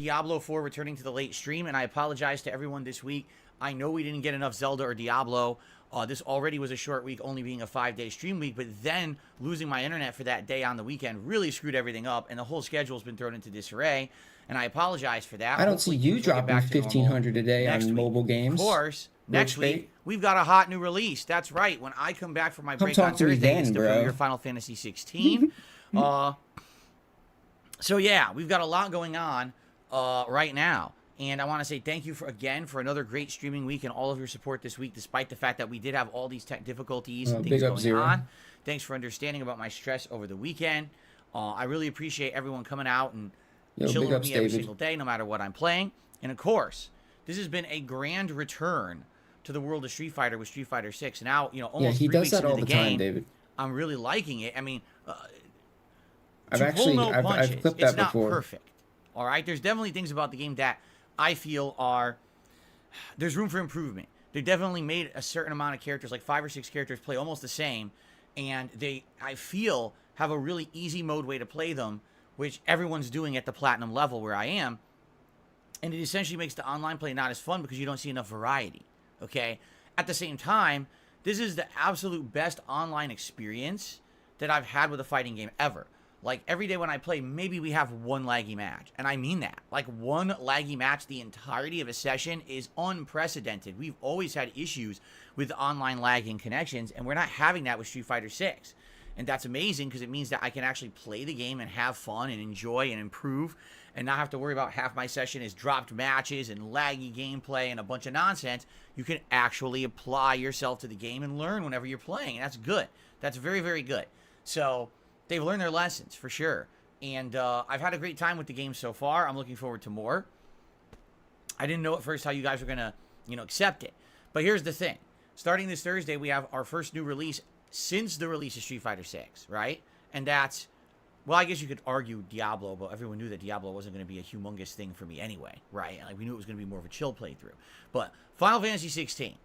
Diablo 4 returning to the late stream, and I apologize to everyone this week. I know we didn't get enough Zelda or Diablo. This already was a short week, only being a 5-day stream week, but then losing my internet for that day on the weekend really screwed everything up, and the whole schedule's been thrown into disarray, and I apologize for that. I don't see you dropping 1,500 a day on mobile games. Of course, next week, we've got a hot new release. That's right. When I come back from my break on Thursday, it's the premiere Final Fantasy 16. So yeah, we've got a lot going on right now. And I want to say thank you again for another great streaming week and all of your support this week, despite the fact that we did have all these tech difficulties and things going on. Thanks for understanding about my stress over the weekend. I really appreciate everyone coming out and chilling with me every single day, no matter what I'm playing. And of course, this has been a grand return to the world of Street Fighter with Street Fighter 6. Now, almost 3 weeks into the game, David. I'm really liking it. I mean, I've clipped that before. Not perfect. All right, there's definitely things about the game that I feel there's room for improvement. They definitely made a certain amount of characters, like 5 or 6 characters, play almost the same, and I feel, have a really easy mode way to play them, which everyone's doing at the platinum level where I am, and it essentially makes the online play not as fun because you don't see enough variety, okay? At the same time, this is the absolute best online experience that I've had with a fighting game ever. Like, every day when I play, maybe we have one laggy match. And I mean that. Like, one laggy match the entirety of a session is unprecedented. We've always had issues with online lagging connections, and we're not having that with Street Fighter 6. And that's amazing because it means that I can actually play the game and have fun and enjoy and improve and not have to worry about half my session is dropped matches and laggy gameplay and a bunch of nonsense. You can actually apply yourself to the game and learn whenever you're playing. And that's good. That's very, very good. So they've learned their lessons, for sure. And I've had a great time with the game so far. I'm looking forward to more. I didn't know at first how you guys were going to, accept it. But here's the thing. Starting this Thursday, we have our first new release since the release of Street Fighter 6, right? And that's, well, I guess you could argue Diablo, but everyone knew that Diablo wasn't going to be a humongous thing for me anyway, right? Like, we knew it was going to be more of a chill playthrough. But Final Fantasy 16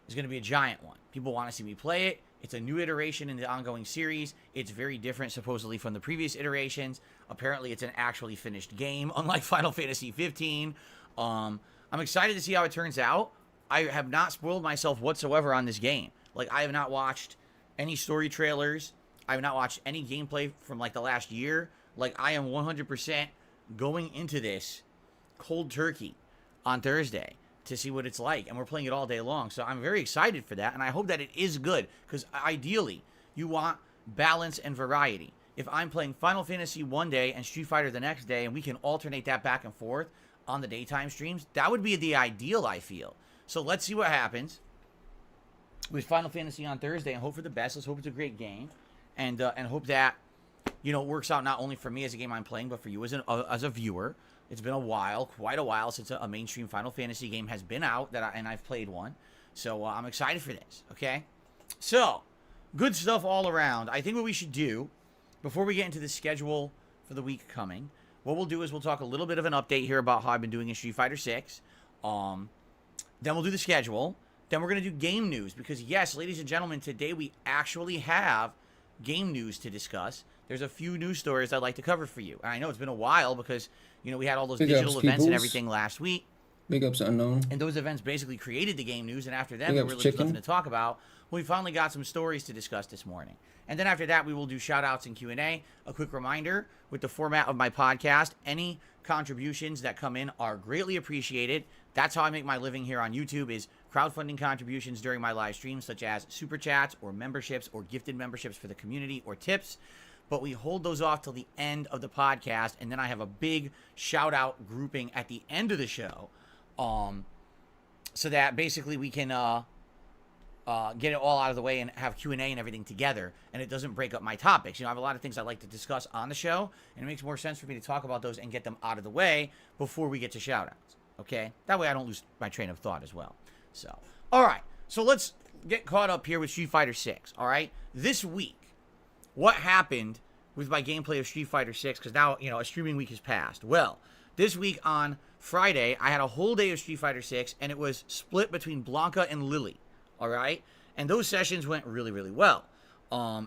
is going to be a giant one. People want to see me play it. It's a new iteration in the ongoing series. It's very different, supposedly, from the previous iterations. Apparently, it's an actually finished game, unlike Final Fantasy 15. I'm excited to see how it turns out. I have not spoiled myself whatsoever on this game. Like, I have not watched any story trailers. I have not watched any gameplay from, like, the last year. Like, I am 100% going into this cold turkey on Thursday to see what it's like, and we're playing it all day long, so I'm very excited for that, and I hope that it is good, because ideally, you want balance and variety. If I'm playing Final Fantasy one day and Street Fighter the next day, and we can alternate that back and forth on the daytime streams, that would be the ideal, I feel. So let's see what happens with Final Fantasy on Thursday, and hope for the best. Let's hope it's a great game, and hope that, it works out not only for me as a game I'm playing, but for you as a viewer. It's been a while, quite a while, since a mainstream Final Fantasy game has been out, and I've played one. So I'm excited for this, okay? So, good stuff all around. I think what we should do, before we get into the schedule for the week coming, what we'll do is we'll talk a little bit of an update here about how I've been doing in Street Fighter 6. Then we'll do the schedule. Then we're going to do game news, because yes, ladies and gentlemen, today we actually have game news to discuss. There's a few news stories I'd like to cover for you. And I know it's been a while because, we had all those digital events and everything last week. Big ups Unknown. And those events basically created the game news, and after them, there really was nothing to talk about. We finally got some stories to discuss this morning. And then after that, we will do shout-outs and Q&A. A quick reminder, with the format of my podcast, any contributions that come in are greatly appreciated. That's how I make my living here on YouTube, is crowdfunding contributions during my live streams, such as super chats or memberships or gifted memberships for the community or tips. But we hold those off till the end of the podcast, and then I have a big shout-out grouping at the end of the show, so that basically we can get it all out of the way and have Q&A and everything together, and it doesn't break up my topics. I have a lot of things I'd like to discuss on the show, and it makes more sense for me to talk about those and get them out of the way before we get to shout-outs, okay? That way I don't lose my train of thought as well. So, all right. So let's get caught up here with Street Fighter 6, all right? This week, what happened with my gameplay of Street Fighter 6, because now, a streaming week has passed. Well, this week on Friday, I had a whole day of Street Fighter 6, and it was split between Blanka and Lily, all right? And those sessions went really, really well.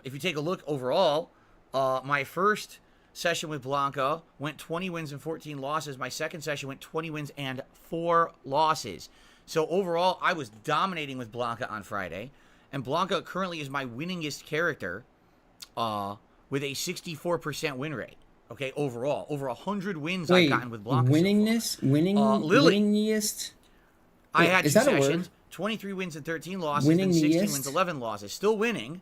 If you take a look overall, my first session with Blanka went 20 wins and 14 losses. My second session went 20 wins and 4 losses. So overall, I was dominating with Blanka on Friday. And Blanka currently is my winningest character with a 64% win rate. Okay, overall. Over 100 wins I've gotten with Blanka. Winningest? I had 2 sessions, 23 wins and 13 losses, and 16 wins, 11 losses. Still winning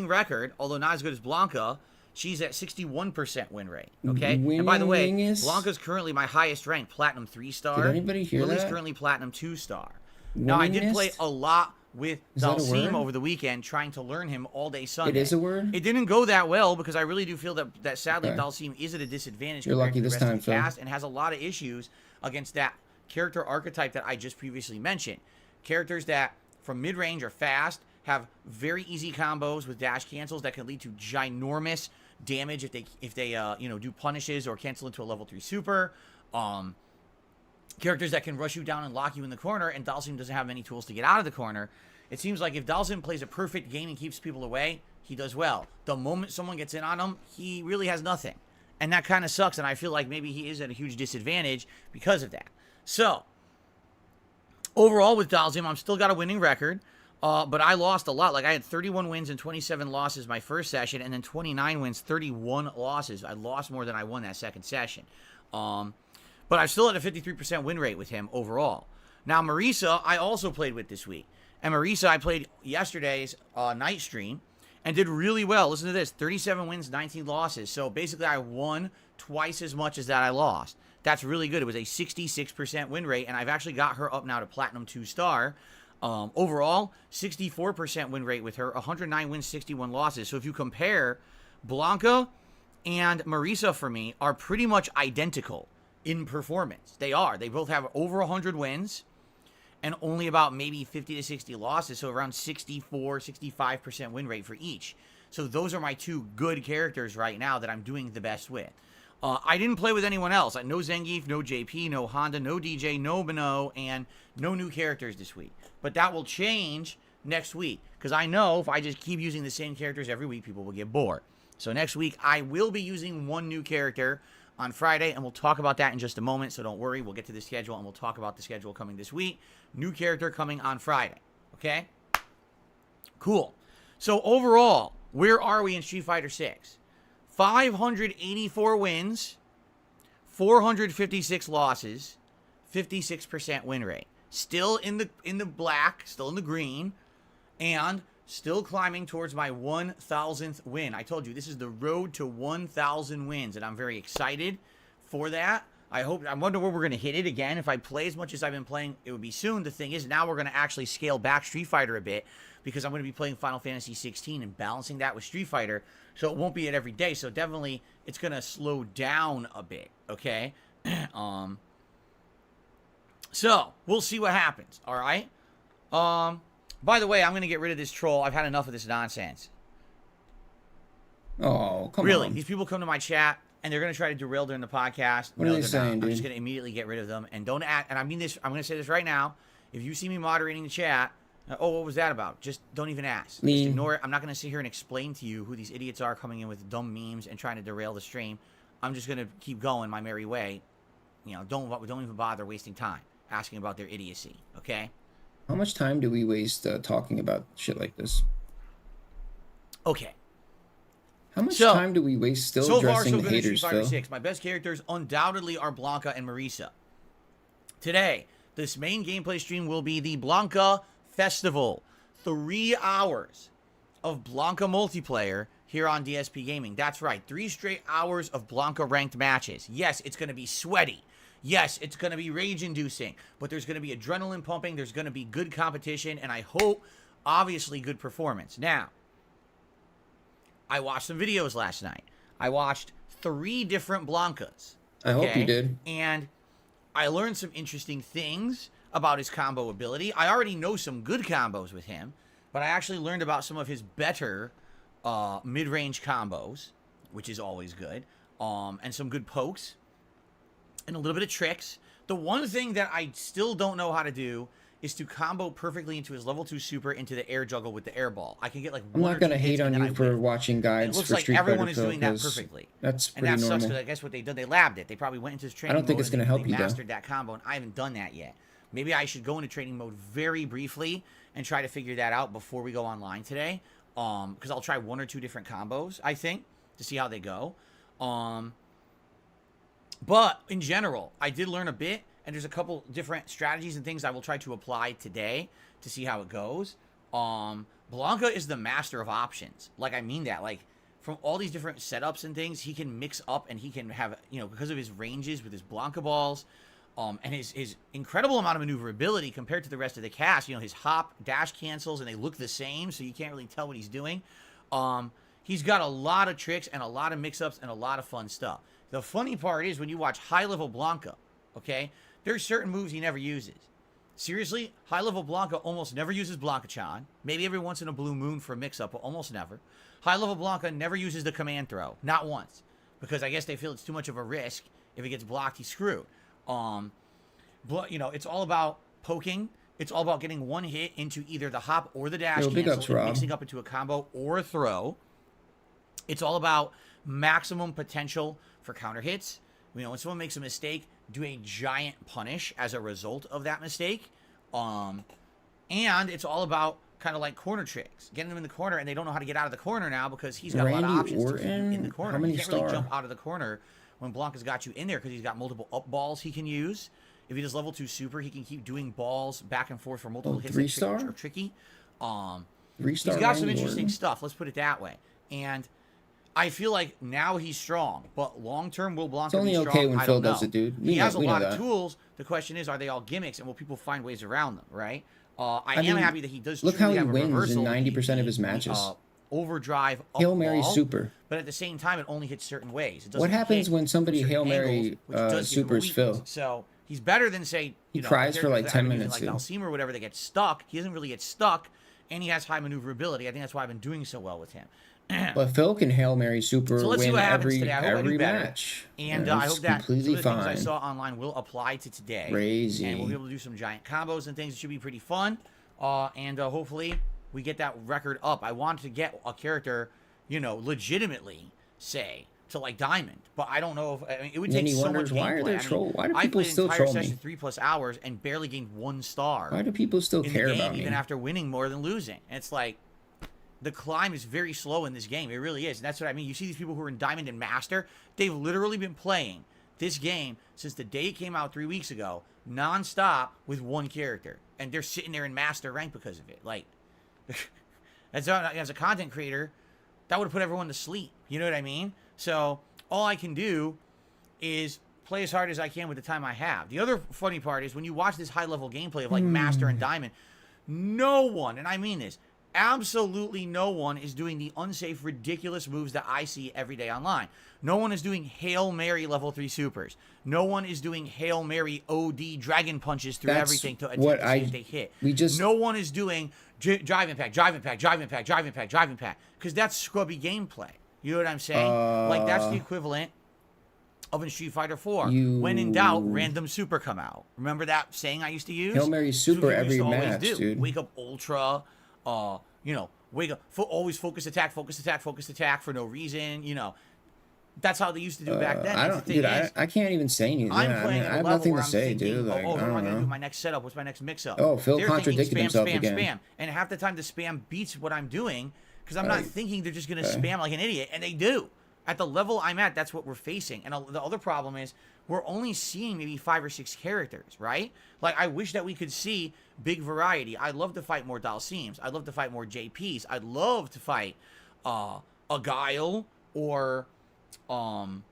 record, although not as good as Blanka. She's at 61% win rate. Okay, and by the way, Blanka's currently my highest ranked, Platinum 3-star. Did anybody hear Lily's that? currently Platinum 2-star. Now, I did play a lot with Dalsim over the weekend, trying to learn him all day Sunday. It is a word? It didn't go that well because I really do feel that sadly Dalsim is at a disadvantage compared to the rest of the cast and has a lot of issues against that character archetype that I just previously mentioned. Characters that from mid-range are fast, have very easy combos with dash cancels that can lead to ginormous damage if they do punishes or cancel into a level 3 super. Characters that can rush you down and lock you in the corner, and Dalsim doesn't have many tools to get out of the corner. It seems like if Dalsim plays a perfect game and keeps people away, he does well. The moment someone gets in on him, he really has nothing. And that kind of sucks, and I feel like maybe he is at a huge disadvantage because of that. So, overall with Dalsim, I'm still got a winning record, but I lost a lot. Like, I had 31 wins and 27 losses my first session, and then 29 wins, 31 losses. I lost more than I won that second session. But I still had a 53% win rate with him overall. Now, Marisa, I also played with this week. And Marisa, I played yesterday's night stream and did really well. Listen to this, 37 wins, 19 losses. So basically, I won twice as much as that I lost. That's really good. It was a 66% win rate, and I've actually got her up now to Platinum 2-star. Overall, 64% win rate with her, 109 wins, 61 losses. So if you compare, Blanka and Marisa for me are pretty much identical in performance. They are. They both have over 100 wins and only about maybe 50 to 60 losses, so around 64, 65% win rate for each. So those are my two good characters right now that I'm doing the best with. I didn't play with anyone else. No Zangief, no JP, no Honda, no DJ, no Beno, and no new characters this week. But that will change next week, because I know if I just keep using the same characters every week, people will get bored. So next week, I will be using one new character on Friday, and we'll talk about that in just a moment, so don't worry. We'll get to the schedule, and we'll talk about the schedule coming this week. New character coming on Friday, okay? Cool. So overall, where are we in Street Fighter 6? 584 wins, 456 losses, 56% win rate. Still in the black, still in the green, and still climbing towards my 1,000th win. I told you, this is the road to 1,000 wins, and I'm very excited for that. I wonder where we're going to hit it again. If I play as much as I've been playing, it would be soon. The thing is, now we're going to actually scale back Street Fighter a bit, because I'm going to be playing Final Fantasy 16 and balancing that with Street Fighter, so it won't be at every day. So definitely, it's going to slow down a bit, okay? So, we'll see what happens, all right? By the way, I'm going to get rid of this troll. I've had enough of this nonsense. Oh, come on. Really, these people come to my chat, and they're going to try to derail during the podcast. What are they saying, not. dude? I'm just going to immediately get rid of them. And don't act, and I mean this, I'm going to say this right now. If you see me moderating the chat, what was that about? Just don't even ask. Just ignore it. I'm not going to sit here and explain to you who these idiots are coming in with dumb memes and trying to derail the stream. I'm just going to keep going my merry way. You know, don't even bother wasting time asking about their idiocy, okay? How much time do we waste talking about shit like this? Okay. How much time do we waste still addressing the haters? So far, so good in Street Fighter 6. My best characters undoubtedly are Blanka and Marisa. Today, this main gameplay stream will be the Blanka Festival. 3 hours of Blanka multiplayer here on DSP Gaming. That's right. 3 straight hours of Blanka ranked matches. Yes, it's going to be sweaty. Yes, it's going to be rage-inducing, but there's going to be adrenaline pumping, there's going to be good competition, and I hope, obviously, good performance. Now, I watched some videos last night. I watched 3 different Blankas. I hope you did. And I learned some interesting things about his combo ability. I already know some good combos with him, but I actually learned about some of his better mid-range combos, which is always good, and some good pokes. And a little bit of tricks. The one thing that I still don't know how to do is to combo perfectly into his level 2 super into the air juggle with the air ball. I can get like I'm one not or gonna two hate hits, on and then you I for win. watching guides It looks for like Street everyone Fighter is Pro, doing that 'cause perfectly. that's And pretty that sucks normal. because I guess what they did, they labbed it. They probably went into his training I don't think mode it's and gonna they help you, though. mastered that combo, and I haven't done that yet. Maybe I should go into training mode very briefly and try to figure that out before we go online today. Because I'll try one or two different combos, I think, to see how they go. But in general, I did learn a bit, and there's a couple different strategies and things I will try to apply today to see how it goes. Blanka is the master of options. Like, I mean that. Like, from all these different setups and things, he can mix up and he can have, because of his ranges with his Blanka balls, and his incredible amount of maneuverability compared to the rest of the cast. His hop, dash cancels, and they look the same, so you can't really tell what he's doing. He's got a lot of tricks and a lot of mix-ups and a lot of fun stuff. The funny part is when you watch high-level Blanka, okay, there's certain moves he never uses. Seriously, high-level Blanka almost never uses Blanka-chan. Maybe every once in a blue moon for a mix-up, but almost never. High-level Blanka never uses the command throw. Not once. Because I guess they feel it's too much of a risk. If it gets blocked, he's screwed. It's all about poking. It's all about getting one hit into either the hop or the dash cancel and mixing up into a combo or a throw. It's all about maximum potential for counter hits. When someone makes a mistake, do a giant punish as a result of that mistake. And it's all about kind of like corner tricks, getting them in the corner, and they don't know how to get out of the corner now because he's got a lot of options to keep you in the corner. You can't really jump out of the corner when Blanka's got you in there because he's got multiple up balls he can use. If he does level 2 super, he can keep doing balls back and forth for multiple hits. 3-star? Tricky. 3-star. He's got some interesting stuff. Let's put it that way. And I feel like now he's strong, but long term, will Blanka be strong? It's only okay when Phil does it, dude. He has a lot of tools. The question is, are they all gimmicks, and will people find ways around them? Right? I am happy that he does. Look how he have wins in 90% of his matches. Overdrive, Hail Mary super. But at the same time, it only hits certain ways. It what happens when somebody Hail Mary supers Phil? So he's better than, say, he cries for like 10 minutes. Like Dalsim or whatever that gets stuck. He doesn't really get stuck, and he has high maneuverability. I think that's why I've been doing so well with him. But Phil can Hail Mary super win every better. Match. And I hope that completely some of the fine. things I saw online will apply to today. Crazy. And we'll be able to do some giant combos and things. It should be pretty fun. And hopefully we get that record up. I want to get a character, legitimately, say, to like Diamond. But I don't know if it would take so much gameplay. Why do people still troll me? I played an entire session 3+ hours and barely gained 1 star. Why do people still care about me? Even after winning more than losing. And it's like, the climb is very slow in this game. It really is. And that's what I mean. You see these people who are in Diamond and Master, they've literally been playing this game since the day it came out 3 weeks ago, nonstop with one character. And they're sitting there in Master rank because of it. Like, as a content creator, that would have put everyone to sleep. You know what I mean? So all I can do is play as hard as I can with the time I have. The other funny part is when you watch this high-level gameplay of like Master and Diamond, no one, and I mean this, absolutely no one is doing the unsafe, ridiculous moves that I see every day online. No one is doing Hail Mary level 3 supers. No one is doing Hail Mary OD dragon punches through everything to attempt to see if they hit. No one is doing drive impact, drive impact, drive impact, drive impact, drive impact, because that's scrubby gameplay. You know what I'm saying? Like, that's the equivalent of in Street Fighter 4. When in doubt, random super come out. Remember that saying I used to use? Hail Mary super every match, dude. Wake up ultra, wake up, always focus attack for no reason, That's how they used to do back then. I can't even say anything. I'm playing at a I have level nothing where to I'm say, thinking, dude. Like, what am I I going to don't do? know. My next setup? What's my next mix-up? Oh, Phil They're contradicted thinking himself again. Spam. And half the time the spam beats what I'm doing because I'm not thinking they're just going to spam like an idiot, and they do. At the level I'm at, that's what we're facing. And the other problem is we're only seeing maybe 5 or 6 characters, right? Like, I wish that we could see big variety. I'd love to fight more Dalsims. I'd love to fight more JPs. I'd love to fight a Guile or I'm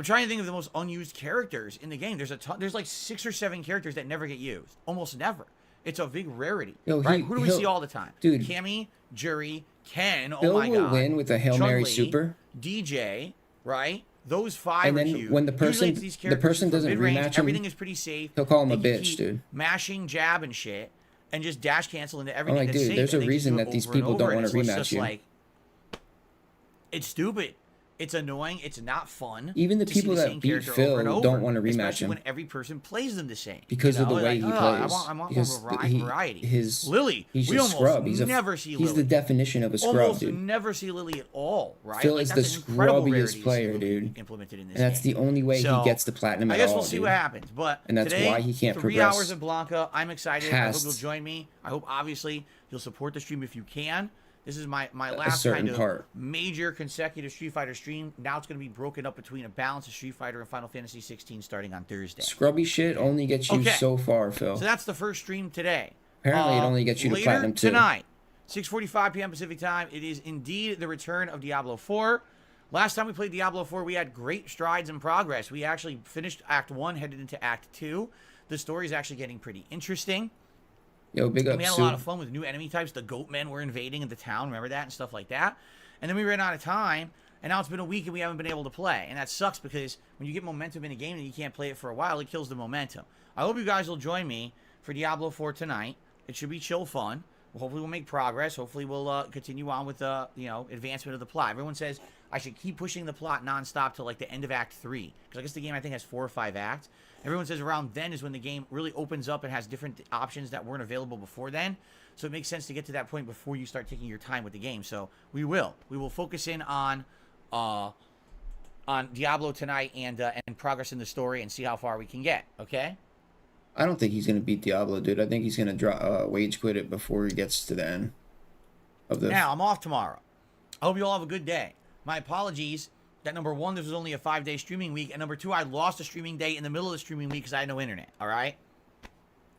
trying to think of the most unused characters in the game. There's like 6 or 7 characters that never get used. Almost never. It's a big rarity. Right? Who do we see all the time? Dude. Cammy, Jury, Ken, Phil oh my god. will win with a Hail Mary Chun-Li, super. DJ, right? Those 5 And are then huge. when the Usually person it's these characters from doesn't mid-range, rematch him, everything is pretty safe. he'll call him a They can bitch, keep dude. mashing, jab, and shit, and just dash cancel into everything. I'm like, that's dude, safe, there's a and they just reason do it that these over and people over, don't and want to it's rematch just you. Like, it's stupid. It's annoying. It's not fun. Even the to see people the that same beat character Phil over and over, don't want to rematch especially him when every person plays them the same. because you know? of the way he plays. I want because more variety. He's Lily, he's we just almost scrub. never see Lily. He's the definition of a scrub, Almost dude. never see Lily at all, right? Phil Like, is that's the an incredible rarity scrubbiest to see player, Lily dude. implemented in this And that's game. the only way So, he gets the platinum at all, I guess we'll see dude. what happens. But And that's today, why he can't 3 progress hours of Blanka. I'm excited. I hope past you'll join me. I hope, obviously, you'll support the stream if you can. This is my a last certain kind of part. major consecutive Street Fighter stream. Now it's going to be broken up between a balance of Street Fighter and Final Fantasy 16 starting on Thursday. Scrubby shit only gets you so far, Phil. So that's the first stream today. Apparently, it only gets you to platinum too. Tonight, 6:45 p.m. Pacific time, it is indeed the return of Diablo 4. Last time we played Diablo 4, we had great strides and progress. We actually finished Act 1, headed into Act 2. The story is actually getting pretty interesting. Yo, big up, we had a lot of fun with new enemy types. The goat men were invading the town, remember that, and stuff like that. And then we ran out of time, and now it's been a week and we haven't been able to play. And that sucks because when you get momentum in a game and you can't play it for a while, it kills the momentum. I hope you guys will join me for Diablo 4 tonight. It should be chill fun. Hopefully we'll make progress. Hopefully we'll continue on with advancement of the plot. Everyone says I should keep pushing the plot nonstop till like the end of Act 3. Because I guess the game I think has 4 or 5 acts. Everyone says around then is when the game really opens up and has different options that weren't available before then. So it makes sense to get to that point before you start taking your time with the game. So we will focus in on Diablo tonight and progress in the story and see how far we can get. Okay. I don't think he's gonna beat Diablo, dude. I think he's gonna wage quit it before he gets to the end of the. Now I'm off tomorrow. I hope you all have a good day. My apologies that number 1, this was only a 5-day streaming week, and number 2, I lost a streaming day in the middle of the streaming week because I had no internet. All right.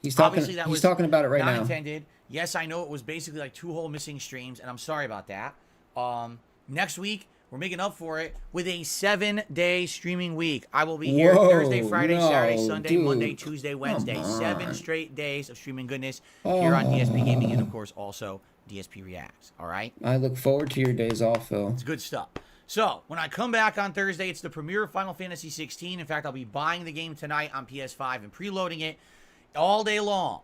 He's talking. He's talking about it right now. Intended. Yes, I know it was basically like 2 whole missing streams, and I'm sorry about that. Next week we're making up for it with a 7-day streaming week. I will be here Thursday, Friday, Saturday, Sunday, Monday, Tuesday, Wednesday. 7 straight days of streaming goodness here on DSP Gaming, and of course also DSP Reacts. All right. I look forward to your days off, Phil. It's good stuff. So, when I come back on Thursday, it's the premiere of Final Fantasy 16. In fact, I'll be buying the game tonight on PS5 and preloading it all day long.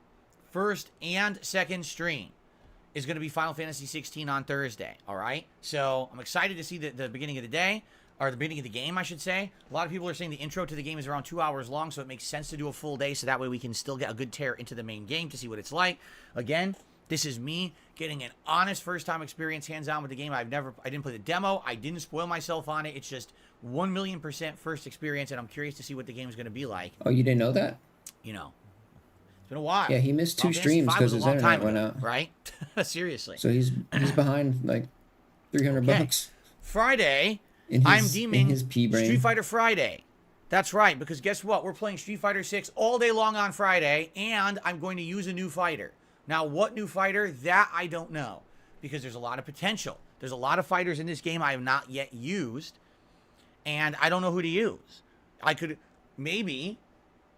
First and second stream is going to be Final Fantasy 16 on Thursday, all right? So, I'm excited to see the beginning of the day, or the beginning of the game, I should say. A lot of people are saying the intro to the game is around 2 hours long, so it makes sense to do a full day, so that way we can still get a good tear into the main game to see what it's like. Again, this is me getting an honest first-time experience hands-on with the game. I didn't play the demo. I didn't spoil myself on it. It's just 1,000,000% first experience, and I'm curious to see what the game is going to be like. Oh, you didn't know that? You know, it's been a while. Yeah, he missed 2 streams because his internet went out. Right? Seriously. So he's behind like $300. Friday, I'm deeming Street Fighter Friday. That's right, because guess what? We're playing Street Fighter 6 all day long on Friday, and I'm going to use a new fighter. Now, what new fighter? That I don't know, because there's a lot of potential. There's a lot of fighters in this game I have not yet used, and I don't know who to use. I could maybe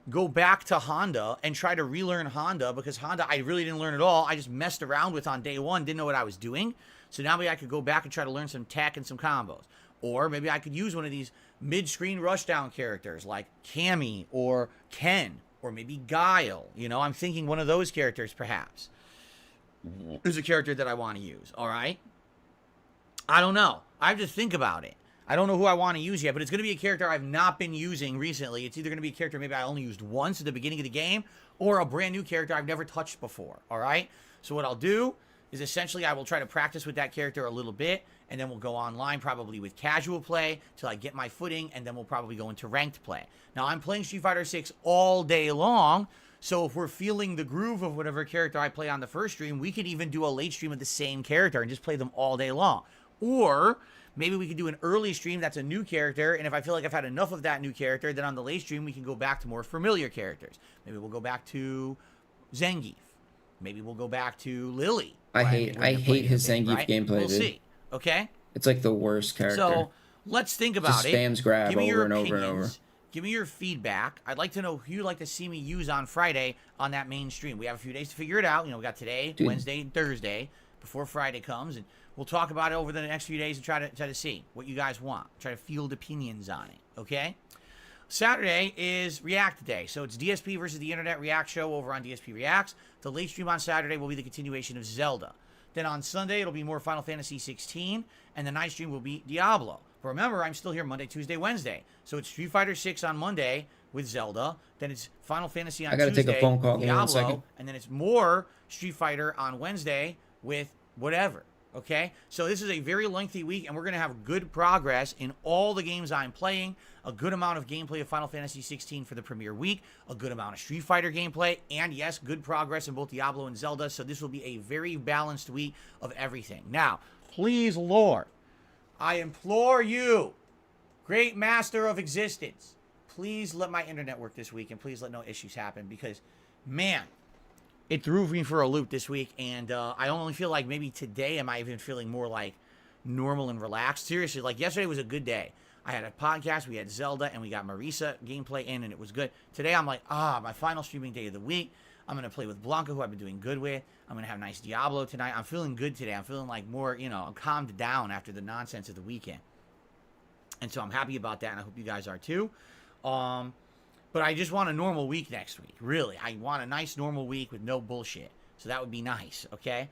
go back to Honda and try to relearn Honda, because Honda I really didn't learn at all. I just messed around with on day 1, didn't know what I was doing. So now maybe I could go back and try to learn some tech and some combos. Or maybe I could use one of these mid-screen rushdown characters like Cammy or Ken. Or maybe Guile. You know, I'm thinking one of those characters, perhaps, is a character that I want to use. All right? I don't know. I have to think about it. I don't know who I want to use yet, but it's going to be a character I've not been using recently. It's either going to be a character maybe I only used once at the beginning of the game, or a brand new character I've never touched before. All right? So what I'll do is essentially I will try to practice with that character a little bit, and then we'll go online probably with casual play till I get my footing, and then we'll probably go into ranked play. Now, I'm playing Street Fighter 6 all day long, so if we're feeling the groove of whatever character I play on the first stream, we could even do a late stream of the same character and just play them all day long. Or maybe we could do an early stream that's a new character, and if I feel like I've had enough of that new character, then on the late stream we can go back to more familiar characters. Maybe we'll go back to Zangief. Maybe we'll go back to Lily. I hate his Zangief gameplay, We'll see. Okay? It's like the worst character. So let's think about it. Spams grab Give me over your and over and opinions. over. Give me your feedback. I'd like to know who you'd like to see me use on Friday on that main stream. We have a few days to figure it out. You know, we got today, Wednesday, and Thursday before Friday comes, and we'll talk about it over the next few days and try to see what you guys want. Try to field opinions on it. Okay? Saturday is React Day, so it's DSP versus the Internet React show over on DSP Reacts. The late stream on Saturday will be the continuation of Zelda. Then on Sunday, it'll be more Final Fantasy 16, and the night stream will be Diablo. But remember, I'm still here Monday, Tuesday, Wednesday. So it's Street Fighter 6 on Monday with Zelda. Then it's Final Fantasy on I gotta Tuesday, take a phone call. Give me 1 Diablo, second. and then it's more Street Fighter on Wednesday with whatever. Okay? So this is a very lengthy week, and we're going to have good progress in all the games I'm playing, a good amount of gameplay of Final Fantasy 16 for the premiere week, a good amount of Street Fighter gameplay, and yes, good progress in both Diablo and Zelda. So this will be a very balanced week of everything. Now, please, Lord, I implore you, great master of existence, please let my internet work this week, and please let no issues happen, because, man, it threw me for a loop this week, and I only feel like maybe today am I even feeling more like normal and relaxed. Seriously, like yesterday was a good day. I had a podcast, we had Zelda, and we got Marisa gameplay in, and it was good. Today I'm like, my final streaming day of the week. I'm going to play with Blanka, who I've been doing good with. I'm going to have nice Diablo tonight. I'm feeling good today. I'm feeling like more, I'm calmed down after the nonsense of the weekend. And so I'm happy about that, and I hope you guys are too. But I just want a normal week next week. Really. I want a nice normal week with no bullshit. So that would be nice, okay?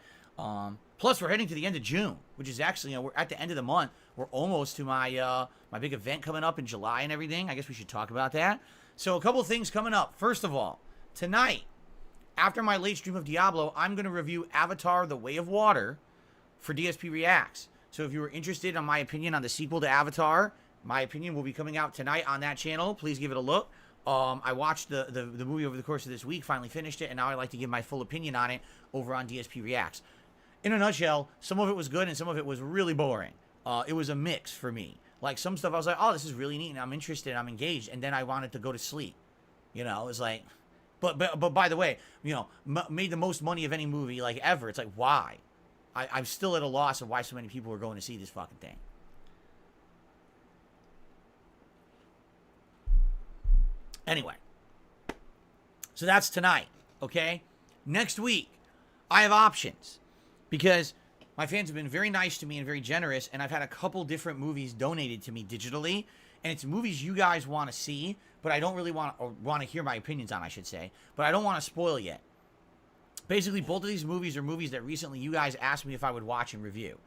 Plus, we're heading to the end of June, which is actually, we're at the end of the month. We're almost to my my big event coming up in July and everything. I guess we should talk about that. So a couple things coming up. First of all, tonight, after my late stream of Diablo, I'm going to review Avatar: The Way of Water for DSP Reacts. So if you were interested in my opinion on the sequel to Avatar, my opinion will be coming out tonight on that channel. Please give it a look. I watched the movie over the course of this week, finally finished it, and now I'd like to give my full opinion on it over on DSP Reacts. In a nutshell, some of it was good and some of it was really boring. It was a mix for me. Like, some stuff I was like, oh, this is really neat, and I'm interested, I'm engaged, and then I wanted to go to sleep. It was like, but by the way, made the most money of any movie, like, ever. It's like, why? I'm still at a loss of why so many people are going to see this fucking thing. Anyway, so that's tonight, okay? Next week, I have options, because my fans have been very nice to me and very generous, and I've had a couple different movies donated to me digitally, and it's movies you guys want to see, but I don't really want to hear my opinions on, I should say, but I don't want to spoil yet. Basically, both of these movies are movies that recently you guys asked me if I would watch and review,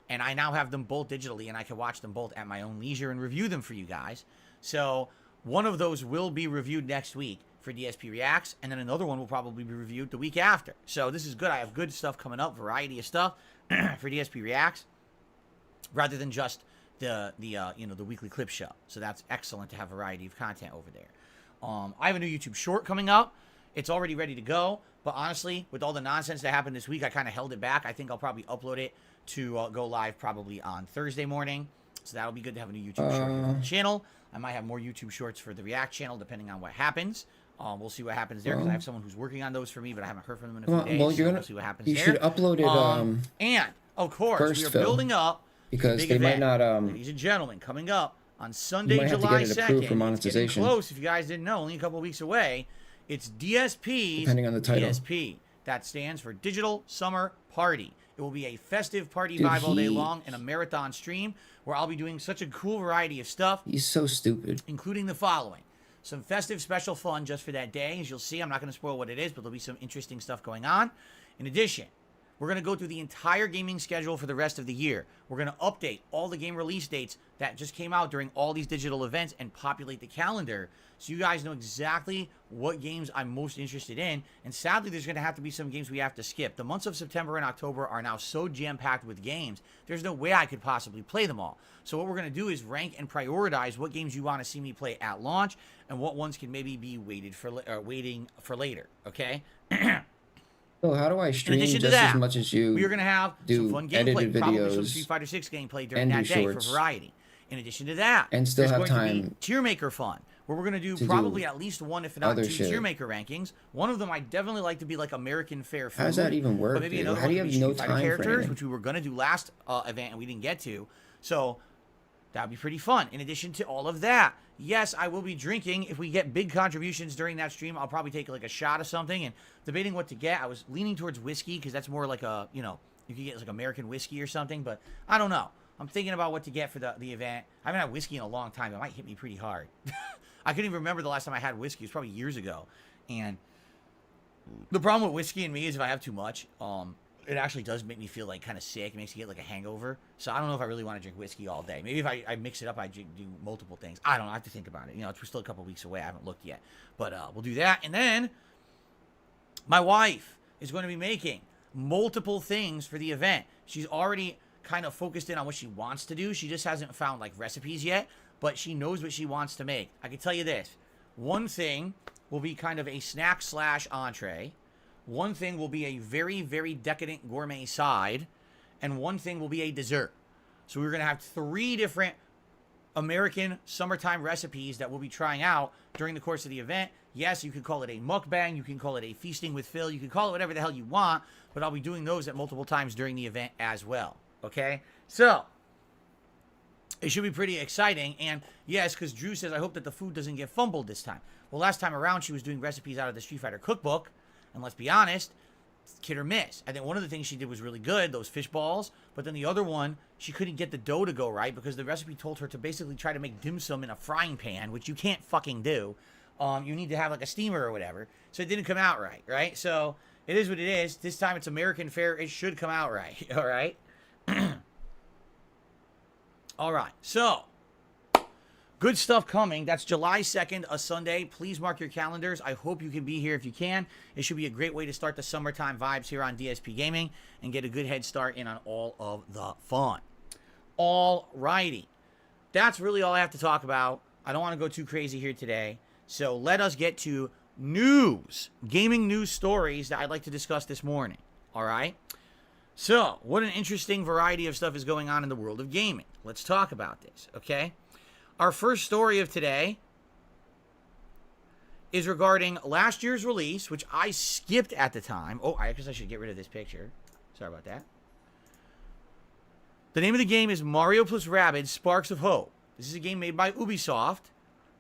and I now have them both digitally, and I can watch them both at my own leisure and review them for you guys. So one of those will be reviewed next week for DSP Reacts, and then another one will probably be reviewed the week after. So this is good. I have good stuff coming up, variety of stuff for DSP Reacts, rather than just the weekly clip show. So that's excellent to have variety of content over there. I have a new YouTube short coming up. It's already ready to go, but honestly, with all the nonsense that happened this week, I kind of held it back. I think I'll probably upload it to go live probably on Thursday morning. So that'll be good to have a new YouTube short on the channel. I might have more YouTube shorts for the React channel, depending on what happens. We'll see what happens there, because I have someone who's working on those for me, but I haven't heard from them in a few days. Well, We'll see what happens there. You should upload it. And of course, we are building up because big they event, might not. ladies and gentlemen, coming up on Sunday, you might July have to get it approved 2nd. for monetization. It's getting close. If you guys didn't know, only a couple weeks away. It's DSP's depending on the title. DSP. That stands for Digital Summer Party. It will be a festive party vibe all day long and a marathon stream where I'll be doing such a cool variety of stuff. He's so stupid. Including the following. Some festive special fun just for that day. As you'll see, I'm not going to spoil what it is, but there'll be some interesting stuff going on. In addition, we're going to go through the entire gaming schedule for the rest of the year. We're going to update all the game release dates that just came out during all these digital events and populate the calendar so you guys know exactly what games I'm most interested in. And sadly, there's going to have to be some games we have to skip. The months of September and October are now so jam-packed with games, there's no way I could possibly play them all. So what we're going to do is rank and prioritize what games you want to see me play at launch and what ones can maybe be waiting for later, okay? So how do I stream just that, as much as you? We are going to have some fun gameplay, probably some Street Fighter 6 gameplay during that day for variety. In addition to that, and still have there's going to time be Tier Maker fun, where we're going to do probably at least one, if not two, Tier Maker rankings. One of them I'd definitely like to be like American Fair Food. How does that even work? But maybe another How do you one have would be no Street Fighter time characters, for which we were going to do last event and we didn't get to. So that'd be pretty fun. In addition to all of that, yes, I will be drinking. If we get big contributions during that stream, I'll probably take like a shot of something and debating what to get. I was leaning towards whiskey because that's more like a, you could get like American whiskey or something, but I don't know. I'm thinking about what to get for the event. I haven't had whiskey in a long time. It might hit me pretty hard. I couldn't even remember the last time I had whiskey. It was probably years ago. And the problem with whiskey and me is if I have too much, it actually does make me feel like kind of sick. It makes me get like a hangover. So I don't know if I really want to drink whiskey all day. Maybe if I mix it up, I do multiple things. I don't know. I have to think about it. We're still a couple weeks away. I haven't looked yet. But we'll do that. And then my wife is going to be making multiple things for the event. She's already kind of focused in on what she wants to do. She just hasn't found like recipes yet, but she knows what she wants to make. I can tell you this. One thing will be kind of a snack / entree. One thing will be a very, very decadent gourmet side, and one thing will be a dessert. So we're going to have 3 different American summertime recipes that we'll be trying out during the course of the event. Yes, you could call it a mukbang, you can call it a feasting with Phil, you can call it whatever the hell you want, but I'll be doing those at multiple times during the event as well. Okay? So, it should be pretty exciting. And yes, because Drew says, I hope that the food doesn't get fumbled this time. Well, last time around, she was doing recipes out of the Street Fighter cookbook. And let's be honest, hit or miss. I think one of the things she did was really good, those fish balls. But then the other one, she couldn't get the dough to go right because the recipe told her to basically try to make dim sum in a frying pan, which you can't fucking do. You need to have like a steamer or whatever. So it didn't come out right, right? So it is what it is. This time it's American fare. It should come out right, all right? All right, so good stuff coming. That's July 2nd, a Sunday. Please mark your calendars. I hope you can be here if you can. It should be a great way to start the summertime vibes here on DSP Gaming and get a good head start in on all of the fun. All righty. That's really all I have to talk about. I don't want to go too crazy here today. So let us get to news, gaming news stories that I'd like to discuss this morning. All right? So, what an interesting variety of stuff is going on in the world of gaming. Let's talk about this, okay? Our first story of today is regarding last year's release, which I skipped at the time. Oh, I guess I should get rid of this picture. Sorry about that. The name of the game is Mario plus Rabbids Sparks of Hope. This is a game made by Ubisoft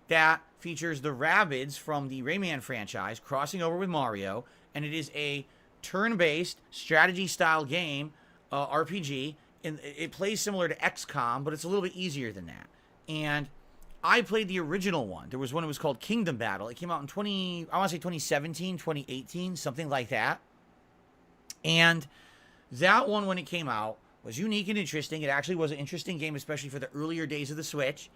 that features the Rabbids from the Rayman franchise crossing over with Mario, and it is a turn-based strategy-style game, RPG, and it plays similar to XCOM, but it's a little bit easier than that. And I played the original one. There was one that was called Kingdom Battle. It came out in 2017, 2018, something like that. And that one, when it came out, was unique and interesting. It actually was an interesting game, especially for the earlier days of the Switch.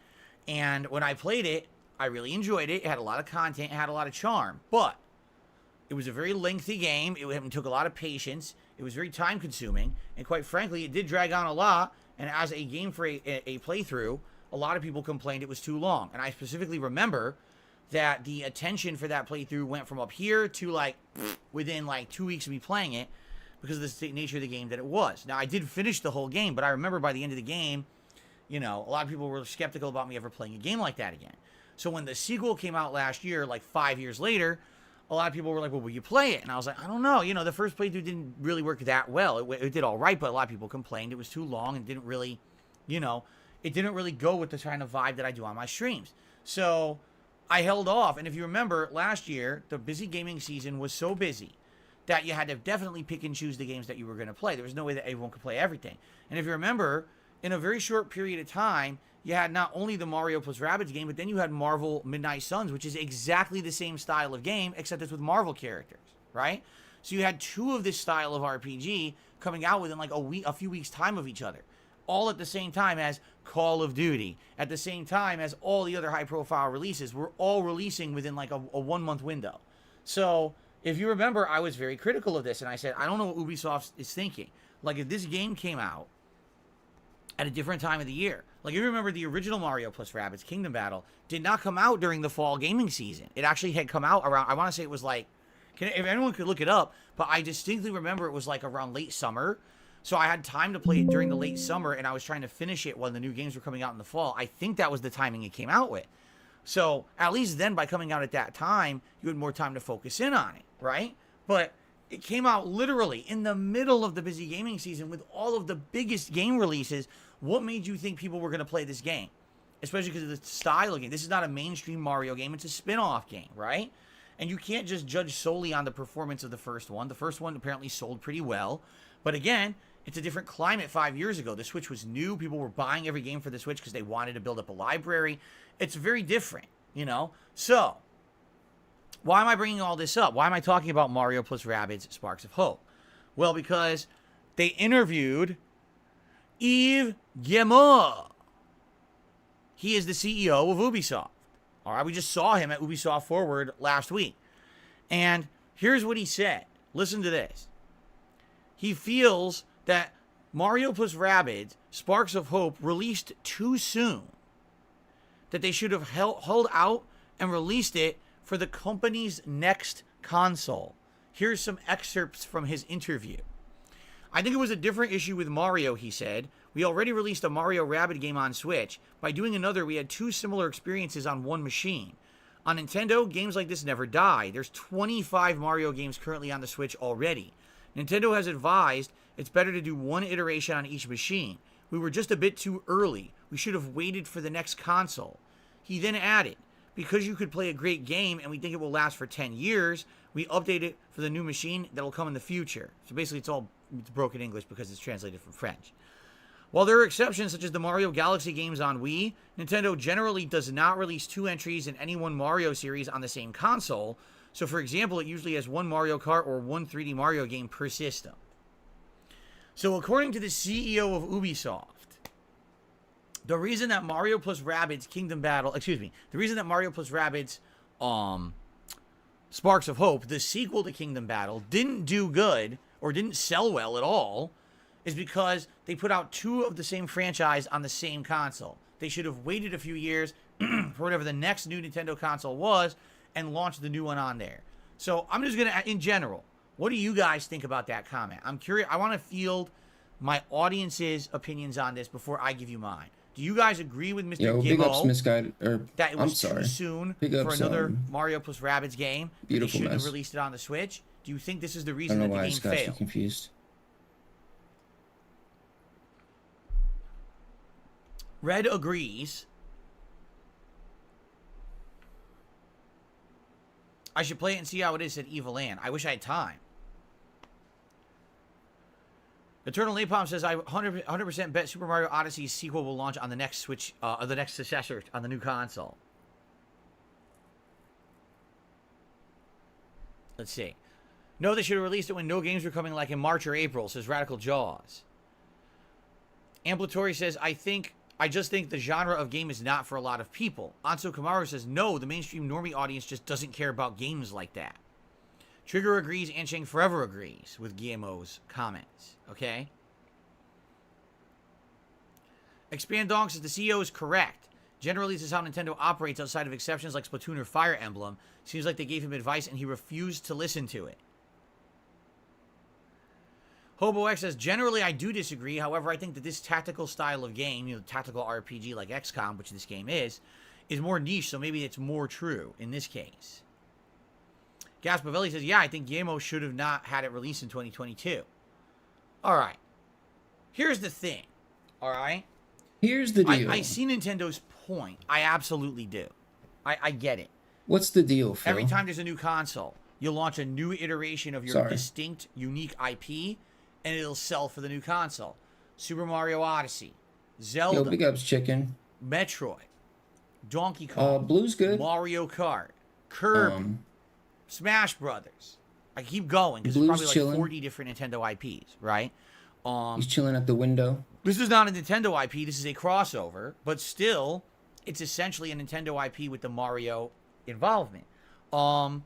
And when I played it, I really enjoyed it. It had a lot of content. It had a lot of charm. But it was a very lengthy game. It took a lot of patience. It was very time-consuming. And quite frankly, it did drag on a lot. And as a game for a playthrough, a lot of people complained it was too long. And I specifically remember that the attention for that playthrough went from up here to like within like 2 weeks of me playing it because of the nature of the game that it was. Now, I did finish the whole game, but I remember by the end of the game, a lot of people were skeptical about me ever playing a game like that again. So when the sequel came out last year, like 5 years later, a lot of people were like, well, will you play it? And I was like, I don't know. The first playthrough didn't really work that well. It did all right, but a lot of people complained it was too long and didn't really, it didn't really go with the kind of vibe that I do on my streams. So I held off. And if you remember, last year, the busy gaming season was so busy that you had to definitely pick and choose the games that you were going to play. There was no way that everyone could play everything. And if you remember, in a very short period of time, you had not only the Mario plus Rabbids game, but then you had Marvel Midnight Suns, which is exactly the same style of game, except it's with Marvel characters, right? So you had 2 of this style of RPG coming out within like a few weeks' time of each other, all at the same time as Call of Duty, at the same time as all the other high-profile releases were all releasing within like a 1-month window. So if you remember, I was very critical of this, and I said, I don't know what Ubisoft is thinking. Like, if this game came out at a different time of the year. Like, if you remember, the original Mario plus Rabbids Kingdom Battle did not come out during the fall gaming season. It actually had come out around, I want to say it was like, if anyone could look it up, but I distinctly remember it was like around late summer. So I had time to play it during the late summer, and I was trying to finish it when the new games were coming out in the fall. I think that was the timing it came out with. So at least then, by coming out at that time, you had more time to focus in on it, right? But it came out literally in the middle of the busy gaming season with all of the biggest game releases. What made you think people were going to play this game? Especially because of the style of game. This is not a mainstream Mario game. It's a spin-off game, right? And you can't just judge solely on the performance of the first one. The first one apparently sold pretty well. But again, it's a different climate 5 years ago. The Switch was new. People were buying every game for the Switch because they wanted to build up a library. It's very different, So, why am I bringing all this up? Why am I talking about Mario plus Rabbids Sparks of Hope? Well, because they interviewed Yves Guillemot. He is the CEO of Ubisoft. All right, we just saw him at Ubisoft Forward last week. And here's what he said. Listen to this. He feels that Mario plus Rabbids Sparks of Hope released too soon. That they should have held out and released it for the company's next console. Here's some excerpts from his interview. I think it was a different issue with Mario, he said. We already released a Mario Rabbids game on Switch. By doing another, we had two similar experiences on one machine. On Nintendo, games like this never die. There's 25 Mario games currently on the Switch already. Nintendo has advised it's better to do one iteration on each machine. We were just a bit too early. We should have waited for the next console. He then added, because you could play a great game and we think it will last for 10 years, we update it for the new machine that will come in the future. So basically it's broken English because it's translated from French. While there are exceptions such as the Mario Galaxy games on Wii, Nintendo generally does not release two entries in any one Mario series on the same console. So for example, it usually has one Mario Kart or one 3D Mario game per system. So according to the CEO of Ubisoft, the reason that Mario plus Rabbids the reason that Mario plus Rabbids Sparks of Hope, the sequel to Kingdom Battle, didn't do good or didn't sell well at all is because they put out two of the same franchise on the same console. They should have waited a few years for whatever the next new Nintendo console was and launched the new one on there. So I'm just going to, in general, what do you guys think about that comment? I'm curious. I want to field my audience's opinions on this before I give you mine. Do you guys agree with Mr. Big ups, Gimmo misguided, that it was too soon for another Mario plus Rabbids game? Beautiful they shouldn't mess. have released it on the Switch. Do you think this is the I reason don't know that why the I game got so failed? confused. Red agrees. I should play it and see how it is, said Evil Ann. I wish I had time. Eternal Napalm says, I 100% bet Super Mario Odyssey's sequel will launch on the next Switch, or the next successor on the new console. Let's see. No, they should have released it when no games were coming, like in March or April, says Radical Jaws. Amplatory says, I just think the genre of game is not for a lot of people. Anso Kamaru says, no, the mainstream normie audience just doesn't care about games like that. Trigger agrees, Ansheng Forever agrees with Guillemot's comments. Okay? Expand Dong says the CEO is correct. Generally, this is how Nintendo operates outside of exceptions like Splatoon or Fire Emblem. Seems like they gave him advice and he refused to listen to it. Hobo X says, generally I do disagree. However, I think that this tactical style of game, tactical RPG like XCOM, which this game is more niche, so maybe it's more true in this case. Gaspavelli says, yeah, I think Guillemot should have not had it released in 2022. All right. Here's the thing. All right? Here's the deal. I see Nintendo's point. I absolutely do. I get it. What's the deal, Phil? Every time there's a new console, you'll launch a new iteration of your distinct, unique IP, and it'll sell for the new console. Super Mario Odyssey, Zelda, Yo, big ups, chicken. Metroid, Donkey Kong, Blue's good. Mario Kart, Kirby, Smash Brothers. I keep going because there's probably like chilling. 40 different Nintendo IPs, right? He's chilling at the window. This is not a Nintendo IP. This is a crossover, but still, it's essentially a Nintendo IP with the Mario involvement. Do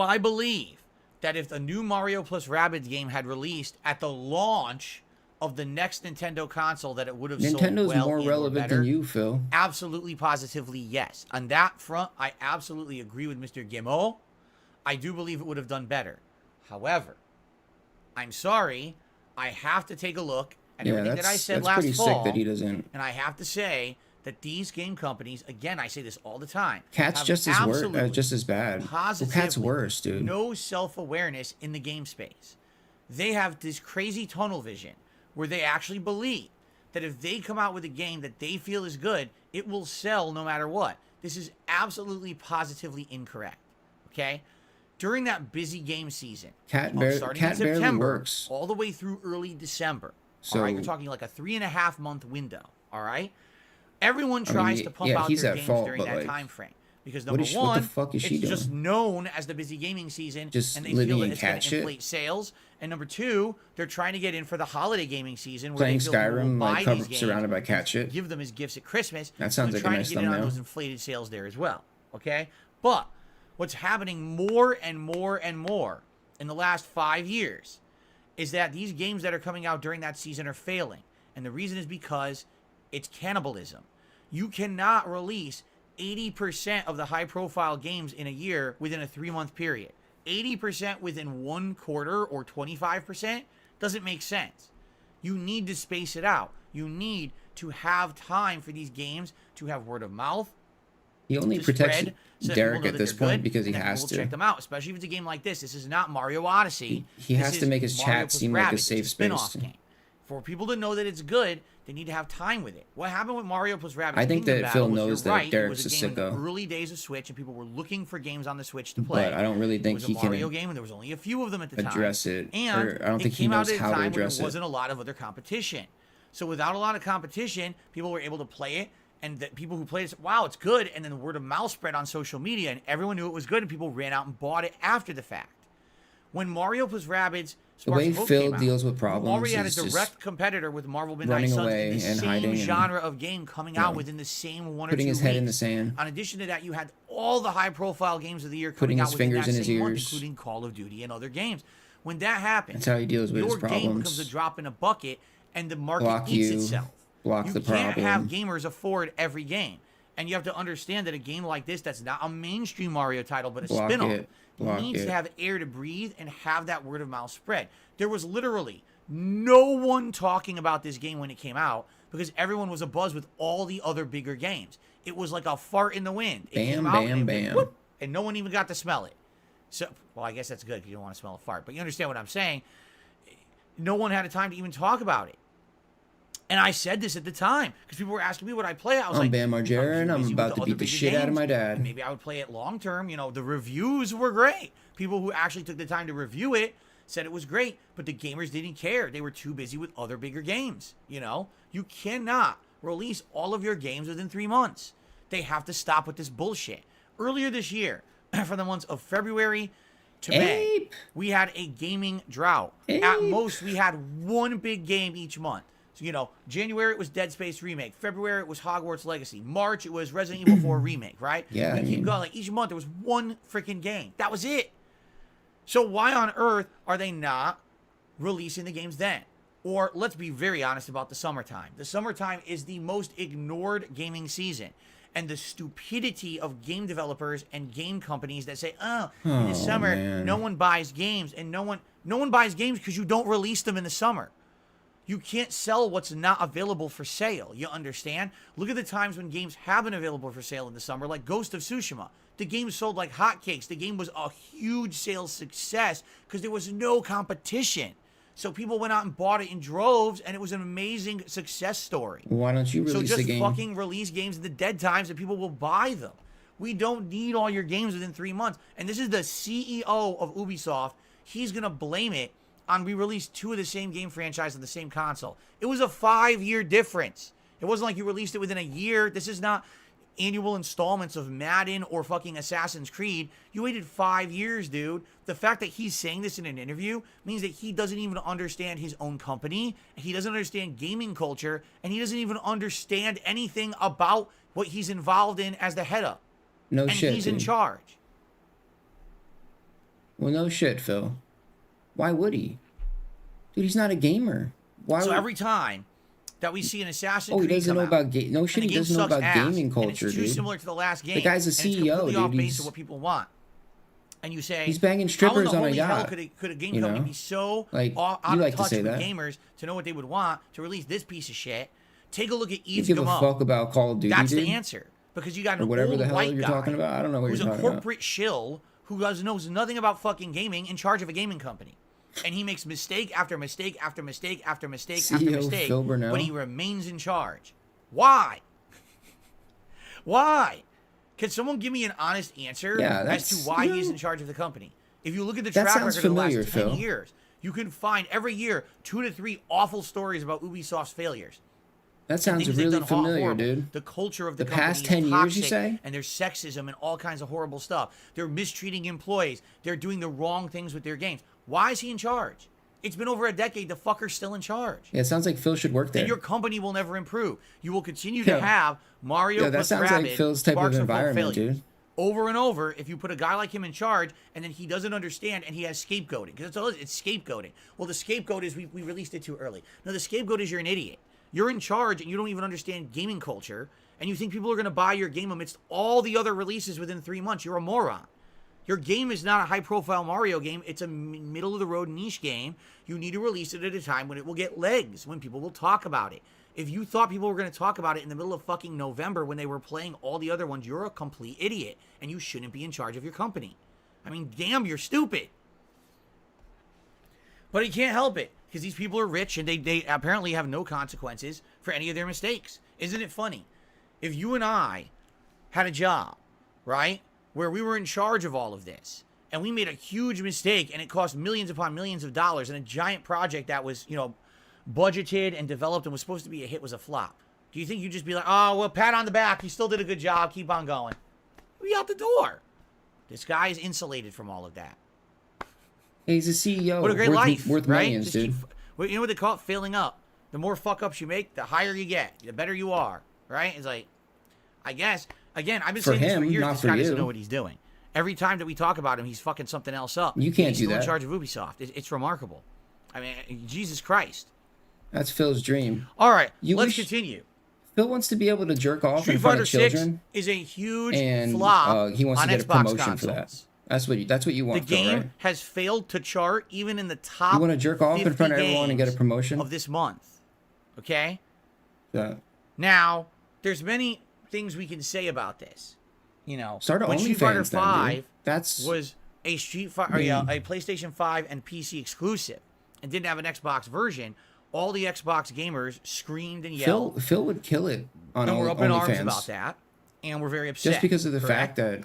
I believe that if the new Mario plus Rabbids game had released at the launch of the next Nintendo console, that it would have sold Nintendo's well more and relevant better? than you, Phil. Absolutely, positively, yes. On that front, I absolutely agree with Mr. Guillemot. I do believe it would have done better. However, I'm sorry, I have to take a look at everything that I said last pretty fall. sick that he doesn't. And I have to say that these game companies, again, I say this all the time. Cat's have just as absolutely, just as bad. Well, positively Cat's worse, dude. no self-awareness in the game space. They have this crazy tunnel vision where they actually believe that if they come out with a game that they feel is good, it will sell no matter what. This is absolutely positively incorrect. Okay? During that busy game season, starting in September, barely works. all the way through early December. So, all right, you're talking like a 3.5 month window. All right, everyone tries to pump out their games during that time frame. Because number what one, the fuck is she it's doing? just known as the busy gaming season, Just and they living feel in that it's cat going to shit? inflate sales. And number two, they're trying to get in for the holiday gaming season, where Playing they feel people will Skyrim, buy like, these games, surrounded by cat shit? give them as gifts at Christmas. That So sounds they're like a trying nice to get in on thumbnail. those inflated sales there as well. Okay, but what's happening more and more and more in the last 5 years is that these games that are coming out during that season are failing, and the reason is because it's cannibalism. You cannot release 80% of the high-profile games in a year within a 3-month period. 80% within 1 quarter or 25% doesn't make sense. You need to space it out. You need to have time for these games to have word of mouth. He only To protects spread so that Derek people know at that this they're point good, because he and then has people will to. check them out, especially if it's a game like this. This is not Mario Odyssey. He This has to is make his Mario chat plus seem like a Rabbids. safe It's a spin-off space. game. For people to know that it's good, they need to have time with it. What happened with Mario plus Rabbids I think Kingdom that Phil Battle was, knows you're that right, Derek's it was a a game in sicko. the early days of Switch, and people were looking for games on the Switch to play. But I don't really think it was he a Mario can game, and there was only a few of them at the time. address it, And or I don't think it he came out knows at a how to time when address there it. wasn't a lot of other competition. So without a lot of competition, people were able to play it, and the people who played it said, wow, it's good, and then the word of mouth spread on social media, and everyone knew it was good, and people ran out and bought it after the fact. When Mario plus Rabbids The way Sparks of Hope Phil came out, deals with you problems already had a is just direct competitor with Marvel Midnight running Suns away in the and same hiding and, genre of game coming out within the same 1 or 2 putting weeks. his head in the sand. In addition to that, you had all the high-profile games of the year Putting coming out his within fingers that in his same month, ears. including Call of Duty and other games. When that happens, That's how he deals with his your game problems. becomes a drop in a bucket, and the market Block eats you, itself. block You the can't have problem. gamers afford every game. And you have to understand that a game like this, that's not a mainstream Mario title, but a Block spin-off, it. Block needs it. to have air to breathe and have that word of mouth spread. There was literally no one talking about this game when it came out because everyone was abuzz with all the other bigger games. It was like a fart in the wind. It Bam, came out bam, and it went bam. whoop, and no one even got to smell it. So, well, I guess that's good because you don't want to smell a fart. But you understand what I'm saying. No one had a time to even talk about it. And I said this at the time because people were asking me what I play. I was I'm like, Bam Margera, and I'm busy with about to other beat the bigger shit out of games, my dad. and maybe I would play it long term. You know, the reviews were great. People who actually took the time to review it said it was great, but the gamers didn't care. They were too busy with other bigger games. You know, you cannot release all of your games within 3 months. They have to stop with this bullshit. Earlier this year, for the months of February to May, Ape. we had a gaming drought. Ape. At most, we had one big game each month. So, you know, January it was Dead Space Remake. February it was Hogwarts Legacy. March it was Resident Evil 4 Remake, right? Yeah, We I keep mean- going. Like each month there was one freaking game. That was it. So why on earth are they not releasing the games then? Or let's be very honest about the summertime. The summertime is the most ignored gaming season. And the stupidity of game developers and game companies that say, oh, in the summer, man. no one buys games. And no one buys games because you don't release them in the summer. You can't sell what's not available for sale. You understand? Look at the times when games have been available for sale in the summer, like Ghost of Tsushima. The game sold like hotcakes. The game was a huge sales success because there was no competition. So people went out and bought it in droves, and it was an amazing success story. Why don't you So release the just game? fucking release games in the dead times and people will buy them. We don't need all your games within 3 months. And this is the CEO of Ubisoft. He's going to blame it on we released 2 of the same game franchise on the same console. It was a 5-year difference. It wasn't like you released it within a year. This is not annual installments of Madden or fucking Assassin's Creed. You waited 5 years, dude. The fact that he's saying this in an interview means that he doesn't even understand his own company. He doesn't understand gaming culture, and he doesn't even understand anything about what he's involved in as the head of. No And shit, he's dude. in charge. Well, no shit, Phil. Why would he? Dude, he's not a gamer. Why So would... every time that we see an Assassin's Oh, he Creed doesn't come know out, about no shit. and He the game doesn't know sucks about ass, gaming and culture, it's too dude. similar to the last game. The guy's a and it's CEO, completely off dude. base He's- of what people want. And you say He's banging how strippers in the on a holy hell yacht, could a game you company know? be so Like, out you of like to touch say with that. gamers to know what they would want to release this piece of shit? Take a look at You Yves give a Guillemot. fuck about Call of Duty, That's dude? the answer. Because you got an Or whatever old the hell white you're guy talking about. I don't know what who's you're a talking about. corporate shill who knows nothing about fucking gaming in charge of a gaming company. And he makes mistake after mistake after mistake after mistake after CEO mistake, Phil Burnell. but he remains in charge. Why? Why? Can someone give me an honest answer Yeah, as to that's- why you he's know- in charge of the company? If you look at the That track sounds record of the familiar, last 10 Phil. years, you can find every year 2 to 3 awful stories about Ubisoft's failures. That sounds things they've really done familiar, horrible. dude. The culture of the The company past is 10 years, you toxic, say? and there's sexism and all kinds of horrible stuff. They're mistreating employees. They're doing the wrong things with their games. Why is he in charge? It's been over a decade. The fucker's still in charge. Yeah, it sounds like Phil should work there. And your company will never improve. You will continue to have Mario that plus sounds Rabbids, like Phil's type of Sparks and environment, failures. dude. Over and over, if you put a guy like him in charge, and then he doesn't understand, and he has scapegoating, because that's all it is, it's scapegoating. Well, the scapegoat is we released it too early. No, the scapegoat is you're an idiot. You're in charge, and you don't even understand gaming culture, and you think people are going to buy your game amidst all the other releases within 3 months. You're a moron. Your game is not a high-profile Mario game. It's a middle-of-the-road niche game. You need to release it at a time when it will get legs, when people will talk about it. If you thought people were going to talk about it in the middle of fucking November when they were playing all the other ones, you're a complete idiot, and you shouldn't be in charge of your company. I mean, damn, you're stupid. But he can't help it, because these people are rich, and they apparently have no consequences for any of their mistakes. Isn't it funny? If you and I had a job, right, where we were in charge of all of this, and we made a huge mistake, and it cost millions upon millions of dollars, and a giant project that was, budgeted and developed and was supposed to be a hit was a flop. Do you think you'd just be like, oh, well, pat on the back, you still did a good job, keep on going? Be out the door. This guy is insulated from all of that. He's a CEO. What a great life, worth right? millions, Just dude. You know what they call it? Failing up. The more fuck-ups you make, the higher you get. The better you are, right? It's like, I guess, again, I've been saying this for years. This guy doesn't know what he's doing. Every time that we talk about him, he's fucking something else up. You can't do that. He's still in charge of Ubisoft. It's remarkable. I mean, Jesus Christ. That's Phil's dream. All right, let's continue. Phil wants to be able to jerk off Street in front Fighter of children. 6 is a huge and, flop he wants on to get Xbox a promotion consoles. for that. That's what you want. The game Phil, right? has failed to chart even in the top. You want to jerk off in front of everyone and get a promotion of this month. Okay. Yeah. Now, there's many things we can say about this. Start when Street Fighter OnlyFans, 5 That's was a a PlayStation 5 and PC exclusive, and didn't have an Xbox version. All the Xbox gamers screamed and yelled. Phil would kill it on OnlyFans. And we're up in arms about that, and we're very upset. Just because of the fact that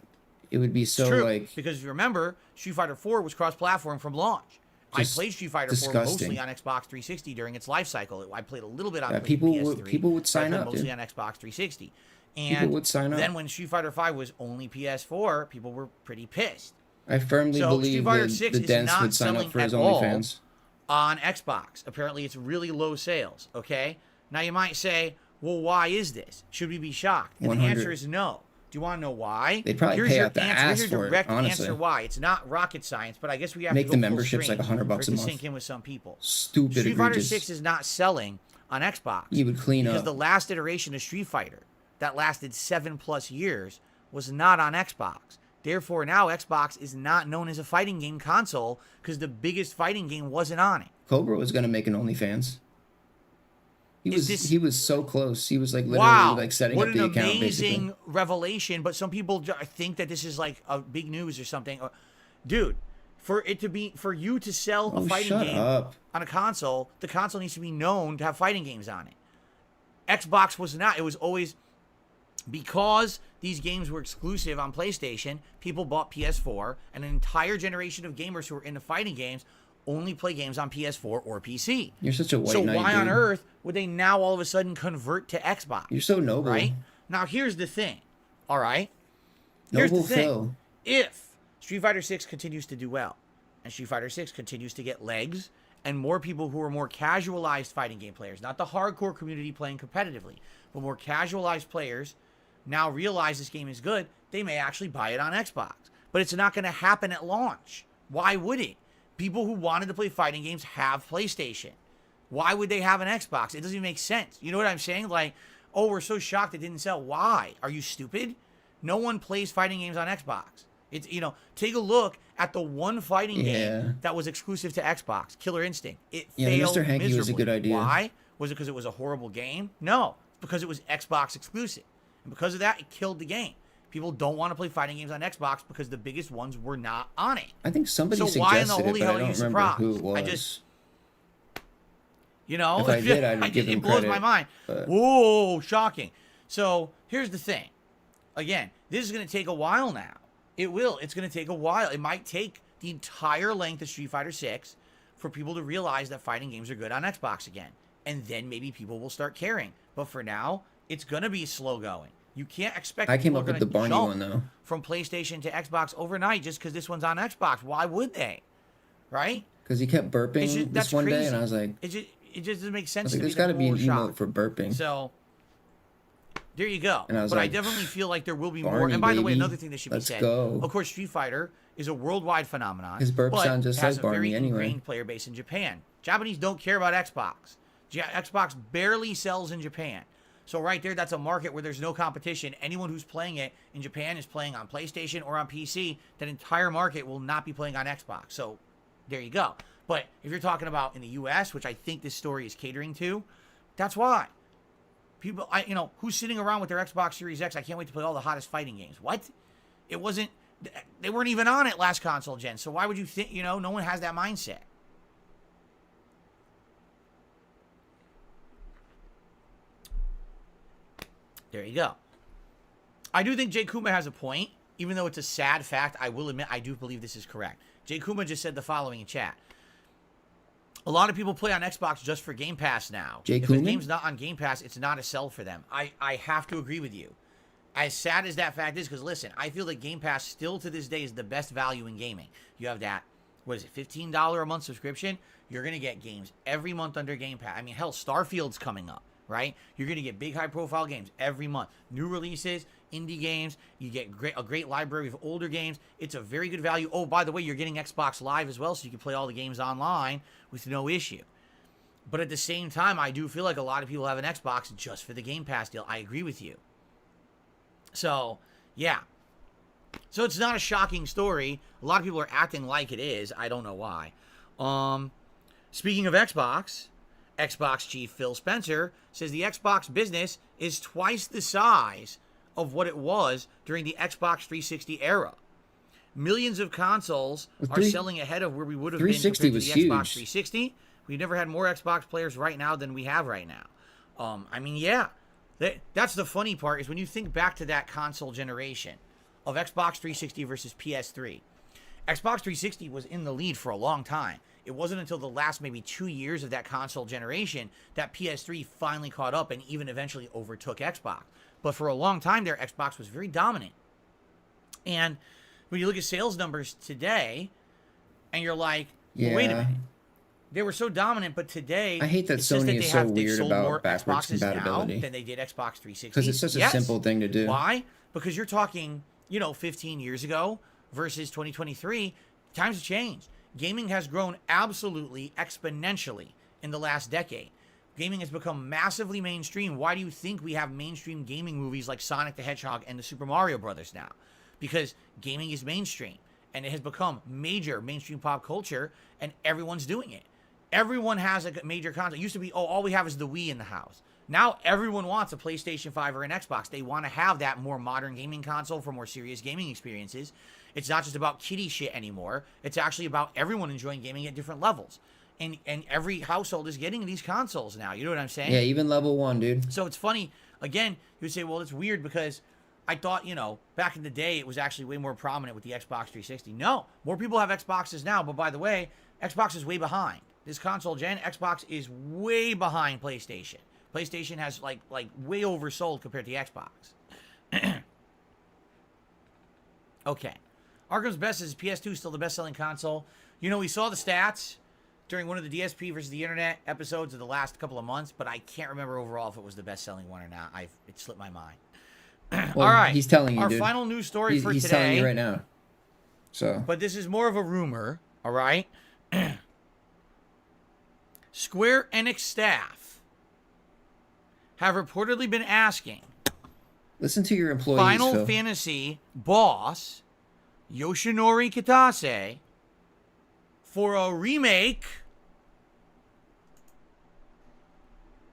it would be so like. Because remember, Street Fighter 4 was cross-platform from launch. I played Street Fighter 4 mostly on Xbox 360 during its life cycle. I played a little bit on PS3. People would sign up, mostly dude. on Xbox 360. And people would sign up. Then when Street Fighter 5 was only PS4, people were pretty pissed. I firmly believe the Dents would sign up for his OnlyFans. On Xbox. Apparently, it's really low sales, okay? Now, you might say, well, why is this? Should we be shocked? And the answer is no. Do you want to know why? They'd probably pay out the ass for it, honestly. Answer why. It's not rocket science, but I guess we have make to go the memberships like $100 a month. To sink in with some people. Stupid. Street Fighter 6 is not selling on Xbox. You would clean up. Because the last iteration of Street Fighter that lasted 7+ years was not on Xbox. Therefore, now Xbox is not known as a fighting game console because the biggest fighting game wasn't on it. Cobra was going to make an OnlyFans. He was so close. He was like literally like setting up the account. What an amazing basically. revelation! But some people think that this is like a big news or something. Dude, for you to sell a fighting game on a console, the console needs to be known to have fighting games on it. Xbox was not. It was always because these games were exclusive on PlayStation. People bought PS4, and an entire generation of gamers who are into fighting games only play games on PS4 or PC. You're such a white knight, So why dude. on earth would they now all of a sudden convert to Xbox? You're so noble. Right? Now, here's the thing. All right? Here's Noble the thing. Phil. If Street Fighter 6 continues to do well, and Street Fighter 6 continues to get legs, and more people who are more casualized fighting game players, not the hardcore community playing competitively, but more casualized players now realize this game is good, they may actually buy it on Xbox. But it's not going to happen at launch. Why would it? People who wanted to play fighting games have PlayStation. Why would they have an Xbox? It doesn't even make sense. You know what I'm saying? Like, oh, we're so shocked it didn't sell. Why? Are you stupid? No one plays fighting games on Xbox. It's, take a look at the one fighting game that was exclusive to Xbox, Killer Instinct. It failed Mr. Hanky miserably. was a good idea. Why? Was it because it was a horrible game? No, because it was Xbox exclusive. And because of that, it killed the game. People don't want to play fighting games on Xbox because the biggest ones were not on it. I think somebody so suggested why in the holy it, but hell I are don't you remember surprised? who it was. I just, if I did, I'd give him it blows credit, my mind. but... Whoa, shocking. So here's the thing. Again, this is going to take a while now. It will. It's going to take a while. It might take the entire length of Street Fighter 6 for people to realize that fighting games are good on Xbox again. and then maybe people will start caring. But for now, it's gonna be slow going. You can't expect I came people up are with the gonna Barney jump one though. from PlayStation to Xbox overnight just because this one's on Xbox. Why would they? Right? Because he kept burping That's this one crazy. day, and I was like, it just doesn't make I sense was to like, me. there's got to that be an people were emote shocked. for burping. So there you go. And I was but I like, definitely feel like there will be more. Barney, And by the way, baby, another thing that should be let's said. go. Of course, Street Fighter is a worldwide phenomenon. His burps but sound just has like a very Barney anyway. ingrained player base in Japan. Japanese don't care about Xbox. Xbox barely sells in Japan. So right there, that's a market where there's no competition. Anyone who's playing it in Japan is playing on PlayStation or on PC. That entire market will not be playing on Xbox. So there you go. But if you're talking about in the U.S., which I think this story is catering to, that's why. People, who's sitting around with their Xbox Series X? I can't wait to play all the hottest fighting games. What? It wasn't. They weren't even on it last console gen. So why would you think? No one has that mindset. There you go. I do think Jay Kuma has a point, even though it's a sad fact. I will admit I do believe this is correct. Jay Kuma just said the following in chat. A lot of people play on Xbox just for Game Pass now. If a game's not on Game Pass, it's not a sell for them. I have to agree with you. As sad as that fact is, because listen, I feel that Game Pass still to this day is the best value in gaming. You have that, what is it, $15 a month subscription? You're going to get games every month under Game Pass. I mean, hell, Starfield's coming up, right? You're going to get big high-profile games every month. New releases, indie games. You get a great library of older games. It's a very good value. Oh, by the way, you're getting Xbox Live as well, so you can play all the games online with no issue. But at the same time, I do feel like a lot of people have an Xbox just for the Game Pass deal. I agree with you. So, yeah. So it's not a shocking story. A lot of people are acting like it is. I don't know why. Speaking of Xbox chief Phil Spencer says the Xbox business is twice the size of what it was during the Xbox 360 era. Millions of consoles are selling ahead of where we would have been compared to the Xbox 360. We've never had more Xbox players right now than we have right now. I mean, yeah. That's the funny part is when you think back to that console generation of Xbox 360 versus PS3. Xbox 360 was in the lead for a long time. It wasn't until the last maybe 2 years of that console generation that PS3 finally caught up and even eventually overtook Xbox. But for a long time there, Xbox was very dominant. And when you look at sales numbers today, and you're like, well, wait a minute. They were so dominant, but today I hate that Sony is so weird about backwards compatibility than they did Xbox 360. Because it's such a simple thing to do. Why? Because you're talking, 15 years ago versus 2023. Times have changed. Gaming has grown absolutely exponentially in the last decade. Gaming has become massively mainstream. Why do you think we have mainstream gaming movies like Sonic the Hedgehog and the Super Mario Brothers now? Because gaming is mainstream, and it has become major mainstream pop culture, and everyone's doing it. Everyone has a major console. It used to be, all we have is the Wii in the house. Now everyone wants a PlayStation 5 or an Xbox. They want to have that more modern gaming console for more serious gaming experiences. It's not just about kiddie shit anymore. It's actually about everyone enjoying gaming at different levels. And every household is getting these consoles now. You know what I'm saying? Yeah, even level 1, dude. So it's funny. Again, you would say, well, it's weird because I thought, back in the day, it was actually way more prominent with the Xbox 360. No, more people have Xboxes now. But by the way, Xbox is way behind. This console gen, Xbox is way behind PlayStation. PlayStation has like way oversold compared to Xbox. Okay. Arkham's Best is PS2 still the best-selling console. We saw the stats during one of the DSP versus the Internet episodes of the last couple of months, but I can't remember overall if it was the best-selling one or not. It slipped my mind. Well, all right. He's telling you, Our dude. final news story for he's today. He's telling you right now. So. But this is more of a rumor, all right? Square Enix staff have reportedly been asking Listen to your employees, Final Phil. Fantasy boss Yoshinori Kitase for a remake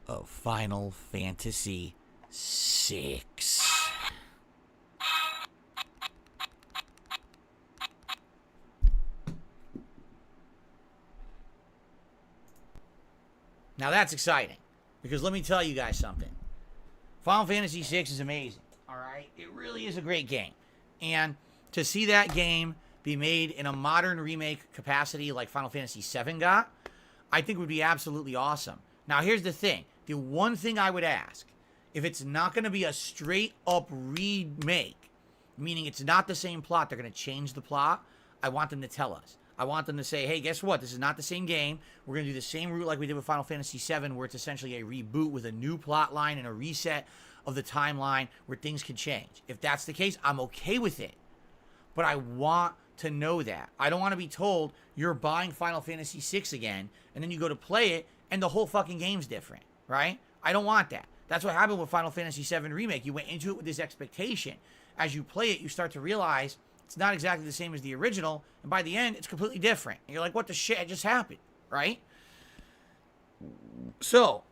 of Final Fantasy VI. Now that's exciting, because let me tell you guys something. Final Fantasy VI is amazing, all right? It really is a great game. And to see that game be made in a modern remake capacity like Final Fantasy VII got, I think would be absolutely awesome. Now, here's the thing. The one thing I would ask, if it's not going to be a straight up remake, meaning it's not the same plot, they're going to change the plot, I want them to tell us. I want them to say, hey, guess what? This is not the same game. We're going to do the same route like we did with Final Fantasy VII, where it's essentially a reboot with a new plot line and a reset of the timeline where things can change. If that's the case, I'm okay with it. But I want to know that. I don't want to be told you're buying Final Fantasy VI again, and then you go to play it, and the whole fucking game's different, right? I don't want that. That's what happened with Final Fantasy VII Remake. You went into it with this expectation. As you play it, you start to realize it's not exactly the same as the original, and by the end, it's completely different. And you're like, what the shit just happened, right? So,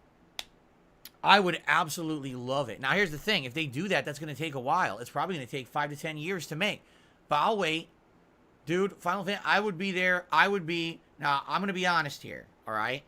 I would absolutely love it. Now, here's the thing. If they do that, that's going to take a while. It's probably going to take 5 to 10 years to make. But I'll wait. Dude, Final Fantasy, I would be there. Now, I'm going to be honest here, all right?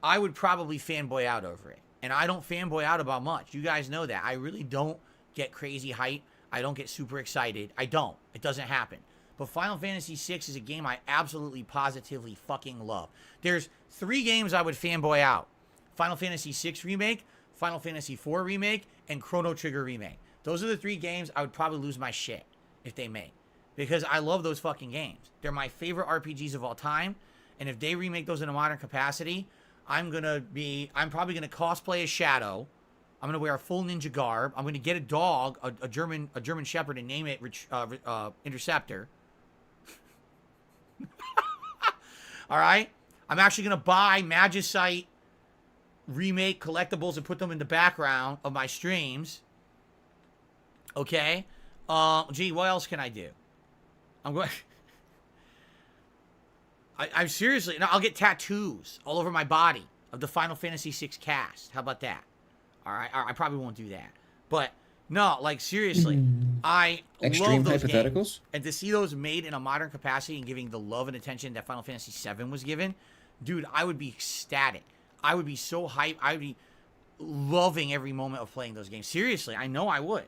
I would probably fanboy out over it. And I don't fanboy out about much. You guys know that. I really don't get crazy hype. I don't get super excited. I don't. It doesn't happen. But Final Fantasy VI is a game I absolutely, positively fucking love. There's 3 games I would fanboy out. Final Fantasy VI Remake, Final Fantasy IV Remake, and Chrono Trigger Remake. Those are the 3 games I would probably lose my shit if they make. Because I love those fucking games. They're my favorite RPGs of all time. And if they remake those in a modern capacity, I'm probably going to cosplay as Shadow. I'm going to wear a full ninja garb. I'm going to get a dog, a German Shepherd, and name it Interceptor. All right? I'm actually going to buy Magicite remake collectibles and put them in the background of my streams. Okay? Gee, what else can I do? I'm going... I'm seriously... No, I'll get tattoos all over my body of the Final Fantasy VI cast. How about that? All right? I probably won't do that. But, no, like, seriously. I Extreme love those hypotheticals? games. And to see those made in a modern capacity and giving the love and attention that Final Fantasy VII was given, dude, I would be ecstatic. I would be so hyped. I would be loving every moment of playing those games. Seriously, I know I would.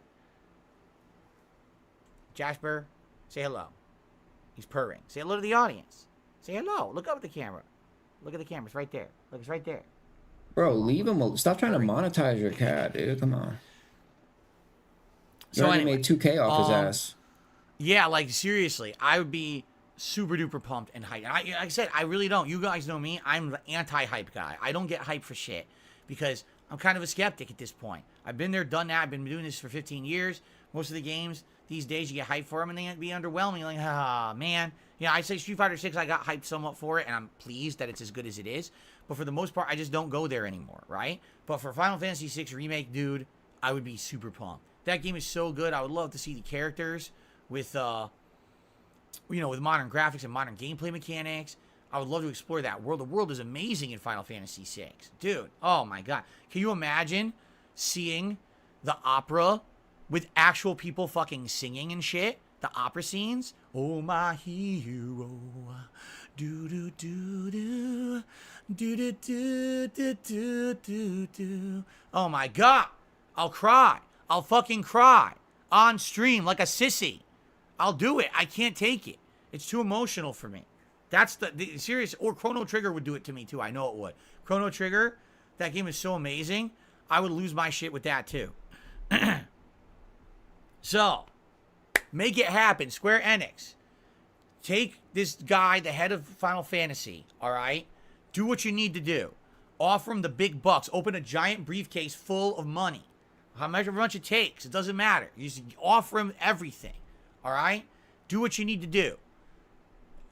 Jasper, say hello. He's purring. Say hello to the audience. Say hello. Look up at the camera. Look at the camera. It's right there. Look, it's right there. Bro, leave him. Stop trying to monetize your cat, dude. Come on. You already made 2K off his ass. Yeah, like, seriously. I would be super duper pumped and hyped. And like I said, I really don't. You guys know me. I'm the anti-hype guy. I don't get hyped for shit because I'm kind of a skeptic at this point. I've been there, done that. I've been doing this for 15 years. Most of the games these days, you get hyped for them, and they be underwhelming. Like, man. Yeah, I say Street Fighter 6, I got hyped somewhat for it, and I'm pleased that it's as good as it is. But for the most part, I just don't go there anymore, right? But for Final Fantasy VI Remake, dude, I would be super pumped. That game is so good. I would love to see the characters with, with modern graphics and modern gameplay mechanics. I would love to explore that world. The world is amazing in Final Fantasy VI. Dude, oh my god. Can you imagine seeing the opera with actual people fucking singing and shit? The opera scenes? Oh, my hero. Do do do do. Do do do do do do do. Oh my god. I'll cry. I'll fucking cry. On stream like a sissy. I'll do it. I can't take it. It's too emotional for me. That's the serious. Or Chrono Trigger would do it to me too. I know it would. Chrono Trigger, that game is so amazing. I would lose my shit with that too. So, make it happen. Square Enix. Take this guy, the head of Final Fantasy, all right? Do what you need to do. Offer him the big bucks. Open a giant briefcase full of money. However much it takes. It doesn't matter. You just offer him everything, all right? Do what you need to do.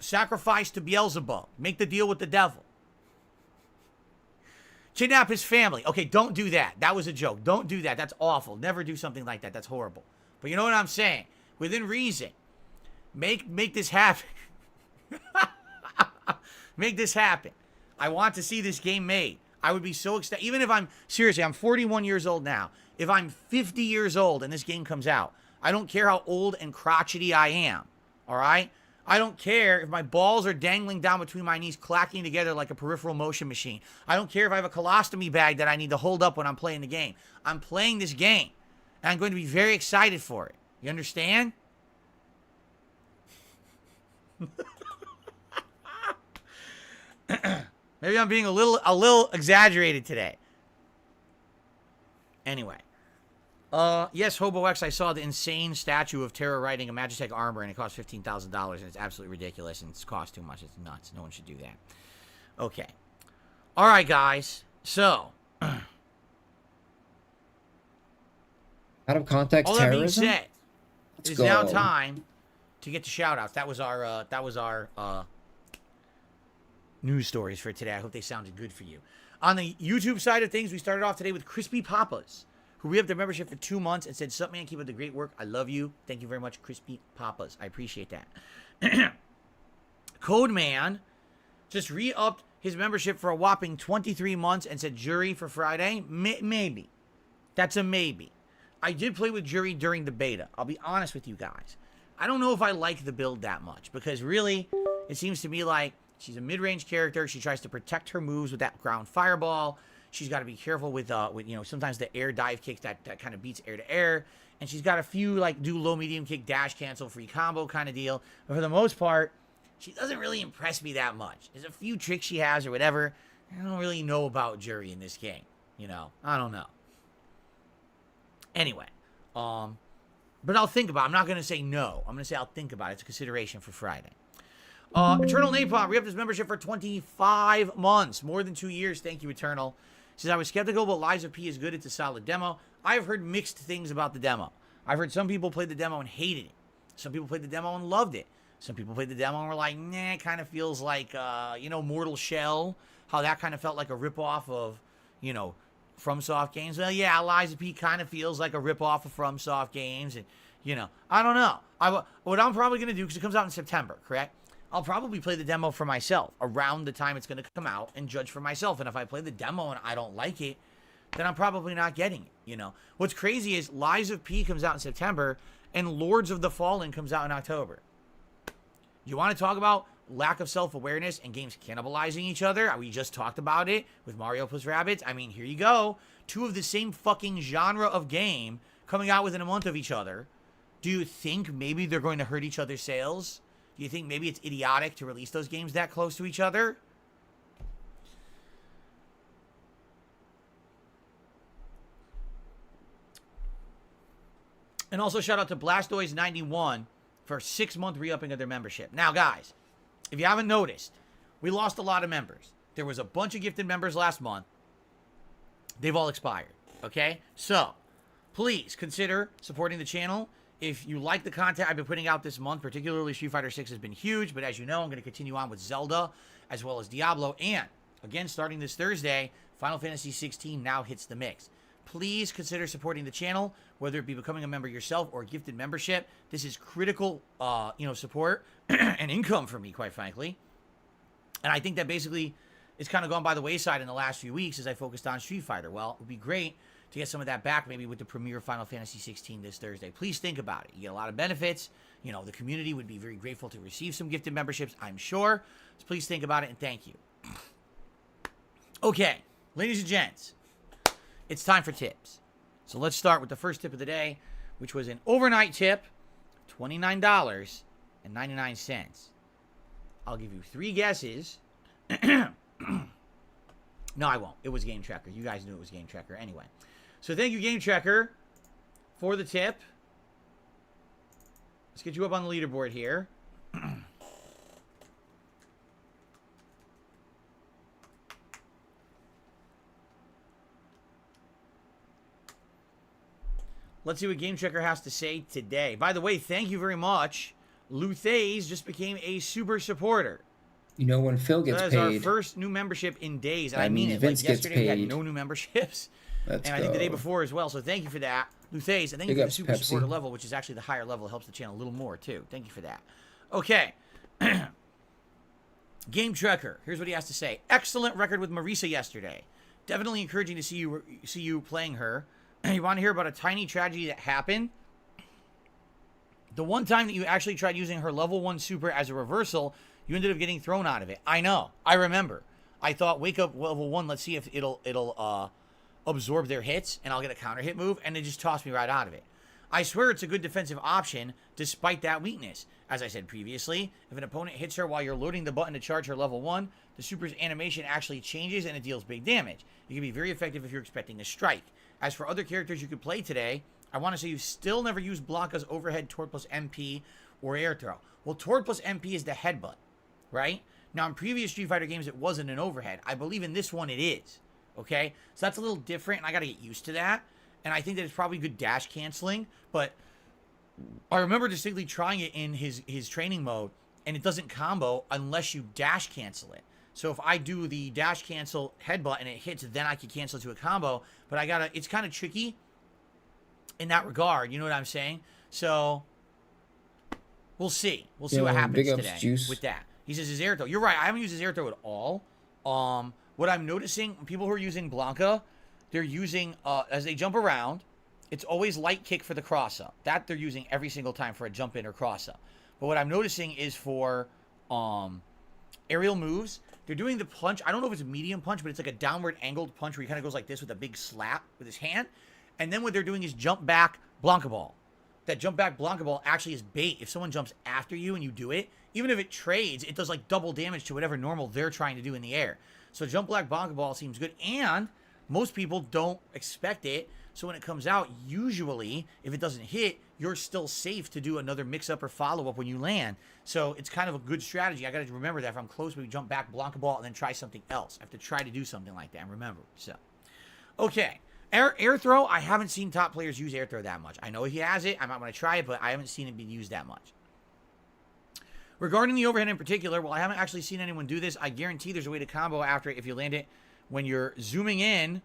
Sacrifice to Beelzebub. Make the deal with the devil. Kidnap his family. Okay, don't do that. That was a joke. Don't do that. That's awful. Never do something like that. That's horrible. But you know what I'm saying? Within reason. Make this happen. Make this happen. I want to see this game made. I would be so ecstatic. Even if I'm 41 years old now. If I'm 50 years old and this game comes out, I don't care how old and crotchety I am. All right? I don't care if my balls are dangling down between my knees, clacking together like a peripheral motion machine. I don't care if I have a colostomy bag that I need to hold up when I'm playing the game. I'm playing this game, and I'm going to be very excited for it. You understand? Maybe I'm being a little exaggerated today. Anyway. Yes, Hobo X, I saw the insane statue of Terra riding a Magitech armor, and it cost $15,000, and it's absolutely ridiculous, and it's cost too much. It's nuts. No one should do that. Okay. All right, guys. So, Out of context all that being terrorism? said, it's now time to get to shout-outs. That was our news stories for today. I hope they sounded good for you. On the YouTube side of things, we started off today with Crispy Papas, who re-upped their membership for 2 months and said, "Sup, man, keep up the great work. I love you. Thank you very much, Crispy Papas. I appreciate that." Code Man just re-upped his membership for a whopping 23 months and said, "Jury for Friday." Maybe. That's a maybe. I did play with Jury during the beta. I'll be honest with you guys. I don't know if I like the build that much, because really, it seems to me like she's a mid-range character. She tries to protect her moves with that ground fireball. She's got to be careful with sometimes the air dive kick that kind of beats air to air. And she's got a few, like, do low, medium kick, dash, cancel, free combo kind of deal. But for the most part, she doesn't really impress me that much. There's a few tricks she has or whatever. I don't really know about Jury in this game. I don't know. Anyway, but I'll think about it. I'm not going to say no. I'm going to say I'll think about it. It's a consideration for Friday. Eternal Napalm re-upped his membership for 25 months. More than 2 years. Thank you, Eternal. Says, "I was skeptical, but Lies of P is good. It's a solid demo." I've heard mixed things about the demo. I've heard some people played the demo and hated it. Some people played the demo and loved it. Some people played the demo and were like, nah, it kind of feels like, Mortal Shell. How that kind of felt like a ripoff of, FromSoft games. Well, yeah, Lies of P kind of feels like a ripoff of FromSoft games. And, I don't know. What I'm probably going to do, because it comes out in September, correct? I'll probably play the demo for myself around the time it's going to come out and judge for myself. And if I play the demo and I don't like it, then I'm probably not getting it, What's crazy is Lies of P comes out in September and Lords of the Fallen comes out in October. You want to talk about lack of self-awareness and games cannibalizing each other? We just talked about it with Mario plus Rabbids. I mean, here you go. 2 of the same fucking genre of game coming out within a month of each other. Do you think maybe they're going to hurt each other's sales? Do you think maybe it's idiotic to release those games that close to each other? And also shout out to Blastoise91 for a 6-month re-upping of their membership. Now, guys, if you haven't noticed, we lost a lot of members. There was a bunch of gifted members last month. They've all expired, okay? So, please consider supporting the channel. If you like the content I've been putting out this month, particularly Street Fighter 6 has been huge, but as you know, I'm going to continue on with Zelda as well as Diablo. And, again, starting this Thursday, Final Fantasy 16 now hits the mix. Please consider supporting the channel, whether it be becoming a member yourself or a gifted membership. This is critical, support and income for me, quite frankly. And I think that basically it's kind of gone by the wayside in the last few weeks as I focused on Street Fighter. Well, it would be great to get some of that back maybe with the premiere of Final Fantasy 16 this Thursday. Please think about it. You get a lot of benefits. The community would be very grateful to receive some gifted memberships, I'm sure. So please think about it and thank you. Okay, ladies and gents, it's time for tips. So let's start with the first tip of the day, which was an overnight tip, $29.99. I'll give you 3 guesses. No, I won't. It was Game Tracker. You guys knew it was Game Tracker anyway. So thank you, Game Tracker, for the tip. Let's get you up on the leaderboard here. Let's see what Game Tracker has to say today. By the way, thank you very much. Luthays just became a super supporter. When Phil gets paid. That is our first new membership in days. And I mean it. Vince like yesterday, we had paid. no new memberships. Let's and I think the day before as well. So thank you for that. Luthays, and thank you for the super Pepsi. supporter level, which is actually the higher level. It helps the channel a little more, too. Thank you for that. Okay. Game Tracker. Here's what he has to say. Excellent record with Marisa yesterday. Definitely encouraging to see you playing her. You want to hear about a tiny tragedy that happened? The one time that you actually tried using her level 1 super as a reversal, you ended up getting thrown out of it. I know. I remember. I thought, wake up level 1, let's see if it'll absorb their hits, and I'll get a counter hit move, and it just tossed me right out of it. I swear it's a good defensive option despite that weakness. As I said previously, if an opponent hits her while you're loading the button to charge her level 1, the super's animation actually changes and it deals big damage. It can be very effective if you're expecting a strike. As for other characters you could play today, I want to say you still never used Blanka's overhead Tord plus MP or air throw. Well, Tord plus MP is the headbutt, right? Now, in previous Street Fighter games, it wasn't an overhead. I believe in this one it is, okay? So that's a little different, and I got to get used to that. And I think that it's probably good dash canceling, but I remember distinctly trying it in his training mode, and it doesn't combo unless you dash cancel it. So if I do the dash cancel headbutt and it hits, then I can cancel it to a combo. But it's kind of tricky in that regard. You know what I'm saying? So we'll see. We'll see what happens today with that. He says his air throw. You're right. I haven't used his air throw at all. What I'm noticing, people who are using Blanka, they're using, as they jump around, it's always light kick for the cross-up. That they're using every single time for a jump in or cross-up. But what I'm noticing is for aerial moves, they're doing the punch. I don't know if it's a medium punch, but it's like a downward angled punch where he kind of goes like this with a big slap with his hand. And then what they're doing is jump back Blanka ball. That jump back Blanka ball actually is bait. If someone jumps after you and you do it, even if it trades, it does like double damage to whatever normal they're trying to do in the air. So jump back Blanka ball seems good. And most people don't expect it. So when it comes out, usually, if it doesn't hit, you're still safe to do another mix-up or follow-up when you land. So it's kind of a good strategy. I got to remember that if I'm close, we jump back, Blanka ball, and then try something else. I have to try to do something like that and remember. So, okay. Air throw, I haven't seen top players use air throw that much. I know he has it. I might want to try it, but I haven't seen it be used that much. Regarding the overhead in particular, well, I haven't actually seen anyone do this. I guarantee there's a way to combo after it if you land it when you're zooming in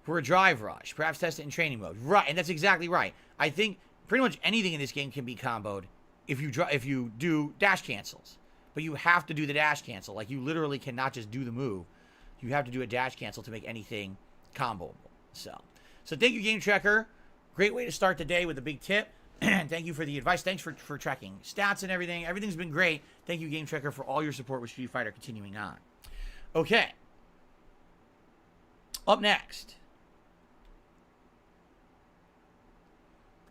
for a drive rush. Perhaps test it in training mode. Right, and that's exactly right. I think pretty much anything in this game can be comboed if you do dash cancels. But you have to do the dash cancel. Like, you literally cannot just do the move. You have to do a dash cancel to make anything comboable. So thank you, Game Tracker. Great way to start the day with a big tip. Thank you for the advice. Thanks for tracking stats and everything. Everything's been great. Thank you, Game Tracker, for all your support with Street Fighter continuing on. Okay. Up next,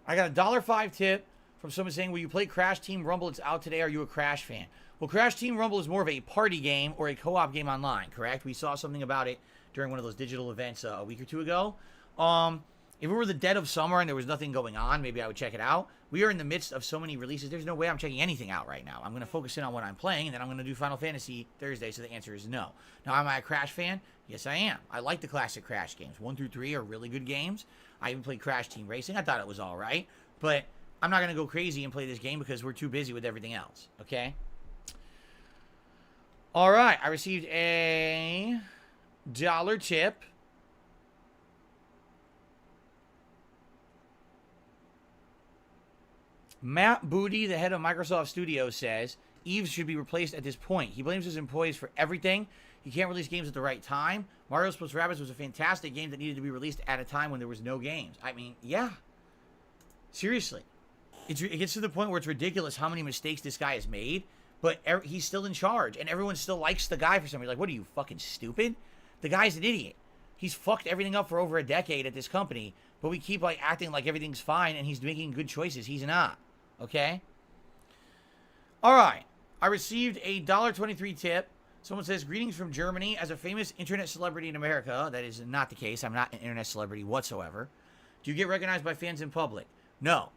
I got a $5 tip from someone saying, will you play Crash Team Rumble? It's out today. Are you a Crash fan? Well, Crash Team Rumble is more of a party game or a co-op game online, correct? We saw something about it during one of those digital events a week or two ago. If it were the dead of summer and there was nothing going on, maybe I would check it out. We are in the midst of so many releases. There's no way I'm checking anything out right now. I'm going to focus in on what I'm playing, and then I'm going to do Final Fantasy Thursday, so the answer is no. Now, am I a Crash fan? Yes, I am. I like the classic Crash games. 1 through 3 are really good games. I even played Crash Team Racing. I thought it was all right. But I'm not going to go crazy and play this game because we're too busy with everything else, okay? All right. I received a $1 tip. Matt Booty, the head of Microsoft Studios, says Eves should be replaced at this point. He blames his employees for everything. He can't release games at the right time. Mario + Rabbids was a fantastic game that needed to be released at a time when there was no games. I mean, yeah. Seriously. It gets to the point where it's ridiculous how many mistakes this guy has made, but he's still in charge, and everyone still likes the guy for some reason. Like, what are you, fucking stupid? The guy's an idiot. He's fucked everything up for over a decade at this company, but we keep, like, acting like everything's fine, and he's making good choices. He's not. Okay? Alright. I received a $1.23 tip. Someone says, greetings from Germany. As a famous internet celebrity in America, that is not the case. I'm not an internet celebrity whatsoever. Do you get recognized by fans in public? No.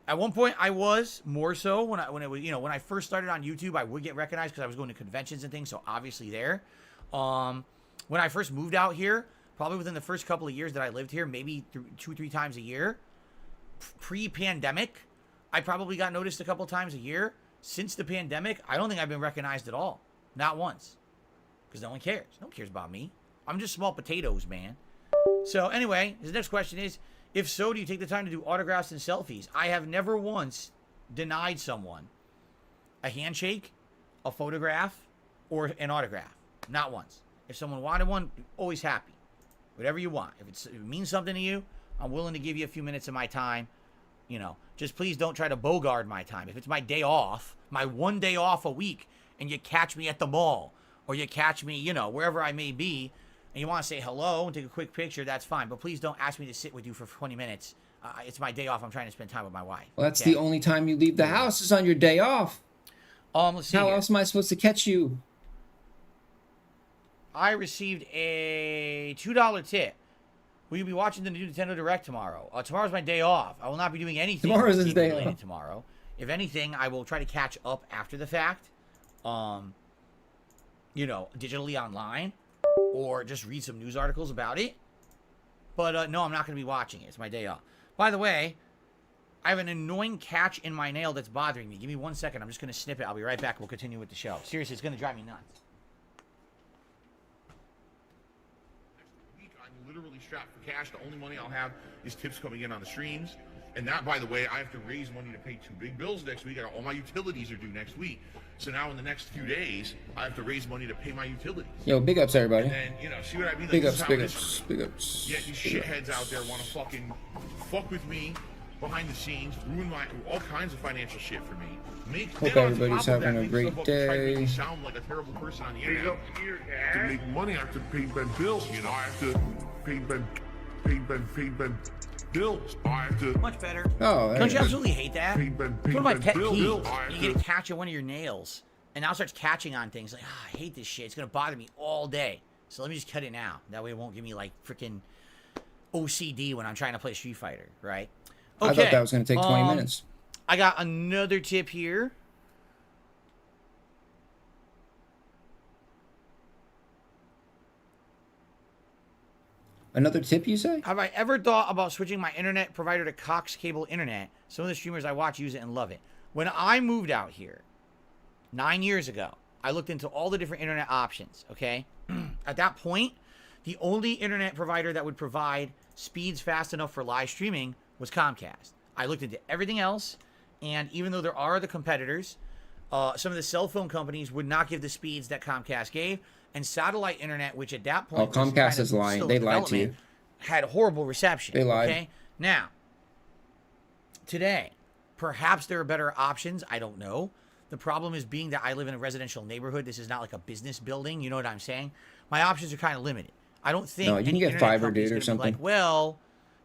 At one point, I was more so when I first started on YouTube. I would get recognized because I was going to conventions and things. So obviously there. When I first moved out here, probably within the first couple of years that I lived here, maybe 2-3 times a year. Pre-pandemic, I probably got noticed a couple times a year. Since the pandemic, I don't think I've been recognized at all. Not once. Because no one cares. No one cares about me. I'm just small potatoes, man. So anyway, his next question is, if so, do you take the time to do autographs and selfies? I have never once denied someone a handshake, a photograph, or an autograph. Not once. If someone wanted one, always happy. Whatever you want. If it means something to you, I'm willing to give you a few minutes of my time. You know, just please don't try to bogard my time. If it's my day off, my one day off a week, and you catch me at the mall, or you catch me, you know, wherever I may be, and you want to say hello and take a quick picture, that's fine. But please don't ask me to sit with you for 20 minutes It's my day off. I'm trying to spend time with my wife. Well, that's okay? the only time you leave the house is on your day off. Let's see How here. else am I supposed to catch you? I received a $2 tip. Will you be watching the new Nintendo Direct tomorrow? Tomorrow's my day off. I will not be doing anything. Tomorrow's his day related off. tomorrow. If anything, I will try to catch up after the fact. Digitally online, or just read some news articles about it. But no, I'm not going to be watching it. It's my day off. By the way, I have an annoying catch in my nail that's bothering me. Give me 1 second. I'm just going to snip it. I'll be right back. We'll continue with the show. Seriously, it's going to drive me nuts. I'm literally strapped for cash. The only money I'll have is tips coming in on the streams. And that, by the way, I have to raise money to pay 2 big bills next week. All my utilities are due next week. So now in the next few days, I have to raise money to pay my utilities. Yo, big ups, everybody. And then, see what I mean? Like, Big this ups, is how big it is ups, for me. big ups. Yeah, these big shitheads ups. out there want to fucking fuck with me behind the scenes, ruin all kinds of financial shit for me. Hope everybody's having a great Try to make day. me sound like a terrible person on the internet. To make money, I have to pay Ben bills. I have to pay Ben bills. I have to Much better. Oh, Don't you hey. absolutely hate that? pay It's one of my pet bills. peeves. You get a catch on one of your nails, and now it starts catching on things. Like, I hate this shit. It's going to bother me all day. So let me just cut it now. That way it won't give me, like, freaking OCD when I'm trying to play Street Fighter, right? Okay. I thought that was going to take 20 minutes. I got another tip here. Another tip, you say? Have I ever thought about switching my internet provider to Cox Cable Internet? Some of the streamers I watch use it and love it. When I moved out here 9 years ago, I looked into all the different internet options, okay? At that point, the only internet provider that would provide speeds fast enough for live streaming was Comcast. I looked into everything else, and even though there are other competitors, some of the cell phone companies would not give the speeds that Comcast gave, and satellite internet, which at that point was Comcast kind of is lying. still They in lied to you. development, had horrible reception. They lied. Okay? Now, today, perhaps there are better options. I don't know. The problem is being that I live in a residential neighborhood. This is not like a business building. You know what I'm saying? My options are kind of limited. I don't think No, you can any get internet fiber, company's dude, or gonna be something. Like, well,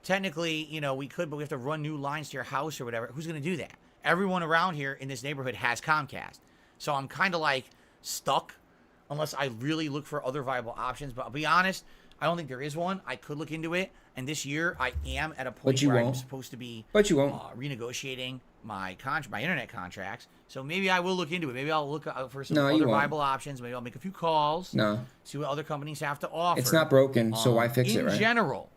technically, we could, but we have to run new lines to your house or whatever. Who's going to do that? Everyone around here in this neighborhood has Comcast. So I'm kind of like stuck unless I really look for other viable options. But I'll be honest, I don't think there is one. I could look into it. And this year, I am at a point you where I'm won't. supposed to be But you won't. renegotiating my internet contracts. So maybe I will look into it. Maybe I'll look out for some No, you other won't. viable options. Maybe I'll make a few calls. No. See what other companies have to offer. It's not broken, so why fix it, In right? general,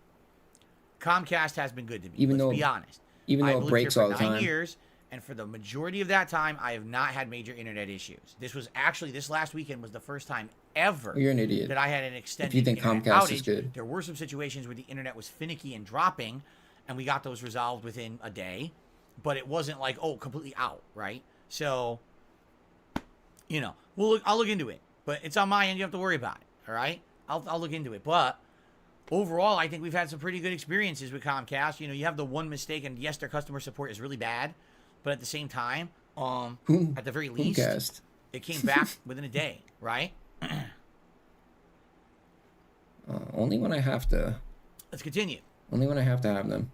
Comcast has been good to me. Even Let's though- be honest. even though I've it lived breaks here for all the 9 time. years, and for the majority of that time, I have not had major internet issues. This last weekend was the first time ever You're an idiot. that I had an extended If you think internet Comcast outage. is good. There were some situations where the internet was finicky and dropping, and we got those resolved within a day. But it wasn't like, completely out, right? So, I'll look into it. But it's on my end. You don't have to worry about it, all right? I'll look into it. But overall, I think we've had some pretty good experiences with Comcast. You have the one mistake, and yes, their customer support is really bad. But at the same time, at the very least, Comcast. it came back within a day, right? Only when I have to. Let's continue. Only when I have to have them.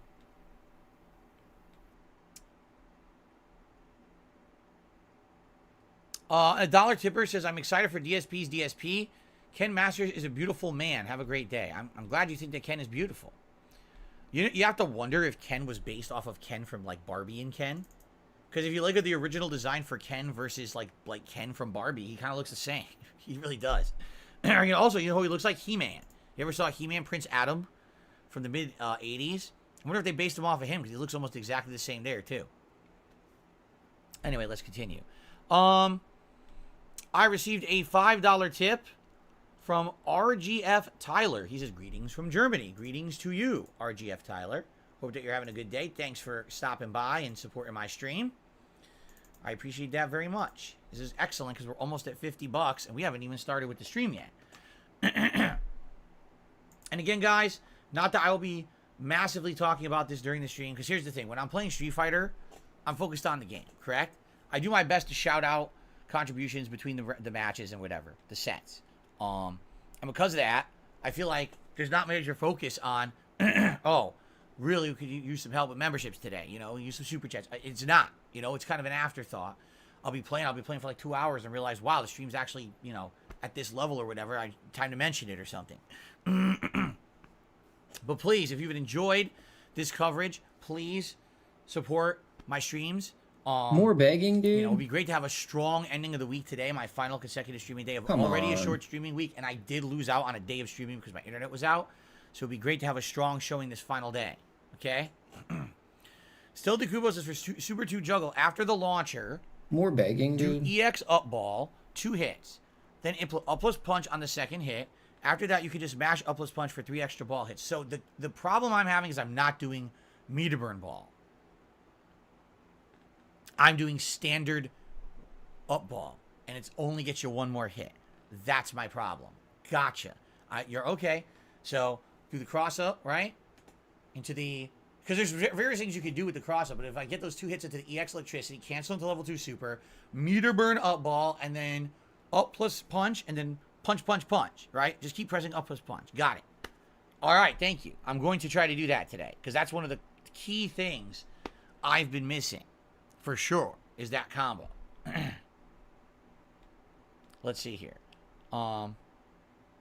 A dollar tipper says, I'm excited for DSP's DSP. Ken Masters is a beautiful man. Have a great day. I'm glad you think that Ken is beautiful. You have to wonder if Ken was based off of Ken from like Barbie and Ken. Because if you look at the original design for Ken versus like Ken from Barbie, he kind of looks the same. He really does. Also, who he looks like? He-Man. You ever saw He-Man Prince Adam from the mid 80s? I wonder if they based him off of him because he looks almost exactly the same there too. Anyway, let's continue. I received a $5 tip from RGF Tyler. He says, greetings from Germany. Greetings to you, RGF Tyler. Hope that you're having a good day. Thanks for stopping by and supporting my stream. I appreciate that very much. This is excellent because we're almost at $50 and we haven't even started with the stream yet. And again, guys, not that I will be massively talking about this during the stream, because here's the thing. When I'm playing Street Fighter, I'm focused on the game, correct? I do my best to shout out contributions between the matches and whatever, the sets. And because of that, I feel like there's not major focus on, really we could use some help with memberships today. You know, use some super chats. It's not. You know, it's kind of an afterthought. I'll be playing for like 2 hours and realize, wow, the stream's actually, you know, at this level or whatever. Time to mention it or something. But please, if you've enjoyed this coverage, please support my streams. More begging, dude. You know, it'd be great to have a strong ending of the week today. My final consecutive streaming day of Come already on. a short streaming week, and I did lose out on a day of streaming because my internet was out. So it'd be great to have a strong showing this final day. Okay? Still Decubos is for Super 2 Juggle. After the launcher, More begging, do dude. EX up ball, 2 hits. Then up plus punch on the second hit. After that, you can just mash up plus punch for 3 extra ball hits. So the problem I'm having is I'm not doing meter burn ball. I'm doing standard up ball, and it's only gets you 1 more hit. That's my problem. Gotcha. You're okay. So do the cross up, right? Into the... Because there's various things you can do with the cross up, but if I get those 2 hits into the EX electricity, cancel into level 2 super, meter burn up ball, and then up plus punch, and then punch, punch, punch, right? Just keep pressing up plus punch. Got it. All right, thank you. I'm going to try to do that today, because that's one of the key things I've been missing, for sure, is that combo. Let's see here.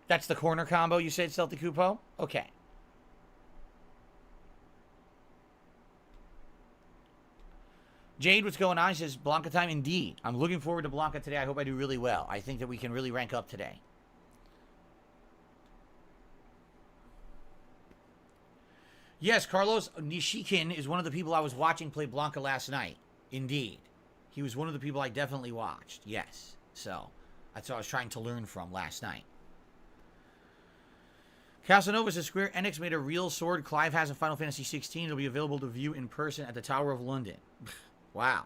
That's the corner combo you said, Celtic Kupo? Okay. Jade, what's going on? He says, Blanka time indeed. I'm looking forward to Blanka today. I hope I do really well. I think that we can really rank up today. Yes, Carlos Nishikin is one of the people I was watching play Blanka last night. Indeed. He was one of the people I definitely watched. Yes. So, that's what I was trying to learn from last night. Casanova says, Square Enix made a real sword Clive has in Final Fantasy 16. It'll be available to view in person at the Tower of London. Wow.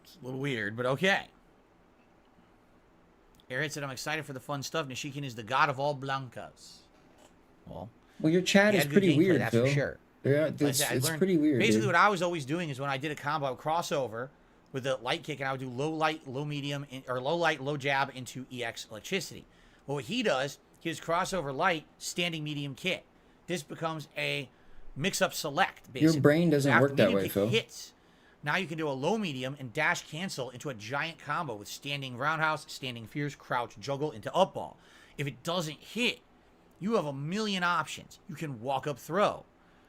It's a little weird, but okay. Airhead said, I'm excited for the fun stuff. Nishikin is the god of all Blankas. Well, your chat is pretty weird, that's Phil. for sure. Yeah, it's pretty weird. Basically, dude. what I was always doing is when I did a combo, I would cross over with a light kick, and I would do low light, low medium, or low light, low jab into EX electricity. Well, what he does, he does crossover light, standing medium kick. This becomes a mix-up select, basically. Your brain doesn't work that way, Phil. Hits. Now you can do a low medium and dash cancel into a giant combo with standing roundhouse, standing fierce, crouch, juggle into up ball. If it doesn't hit, you have a million options. You can walk up throw.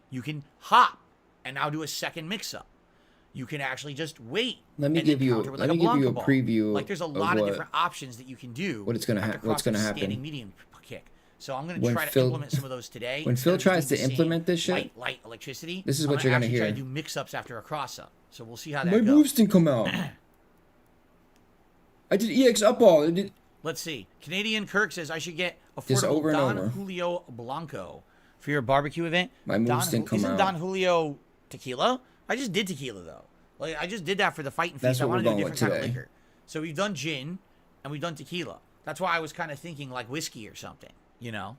You can hop and now do a second mix-up. You can actually just wait. Let me give you a preview. Like there's a lot of different options that you can do. What's going to happen? Standing medium kick. So I'm going to try to implement some of those today. When Phil tries to implement this shit, light electricity. This is what you're going to hear. Try to do mix-ups after a cross-up. So we'll see how that goes. My moves didn't come out. I did EX up all. Let's see. Canadian Kirk says I should get affordable Don Julio Blanco for your barbecue event. My moves didn't come out. Isn't Don Julio tequila? I just did tequila though. Like I just did that for the fighting feast. I want to do a different kind of liquor. So we've done gin and we've done tequila. That's why I was kind of thinking like whiskey or something. You know?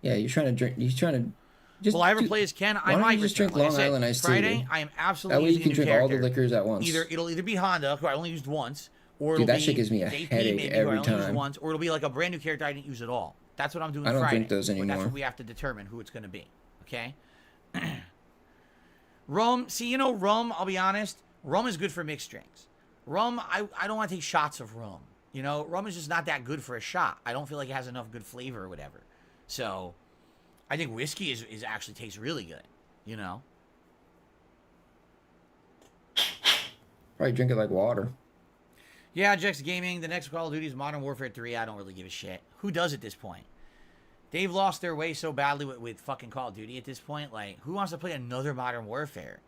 Yeah, you're trying to drink. You're trying to. Will I ever play as Ken? I might just drink Long Island iced tea. Friday, I am absolutely. That way you can drink all the liquors at once. It'll either be Honda, who I only used once, or Dude, it'll that be shit gives me a JP, headache every time. Once, or it'll be like a brand new character I didn't use at all. That's what I'm doing. I don't Friday. drink those anymore. That's what we have to determine who it's going to be. Okay. Rum. See, you know, rum. I'll be honest. Rum is good for mixed drinks. Rum. I don't want to take shots of rum. You know, rum is just not that good for a shot. I don't feel like it has enough good flavor or whatever. So, I think whiskey is actually tastes really good. You know. Probably drink it like water. Yeah, Jex Gaming. The next Call of Duty is Modern Warfare 3. I don't really give a shit. Who does at this point? They've lost their way so badly with fucking Call of Duty at this point. Like, who wants to play another Modern Warfare?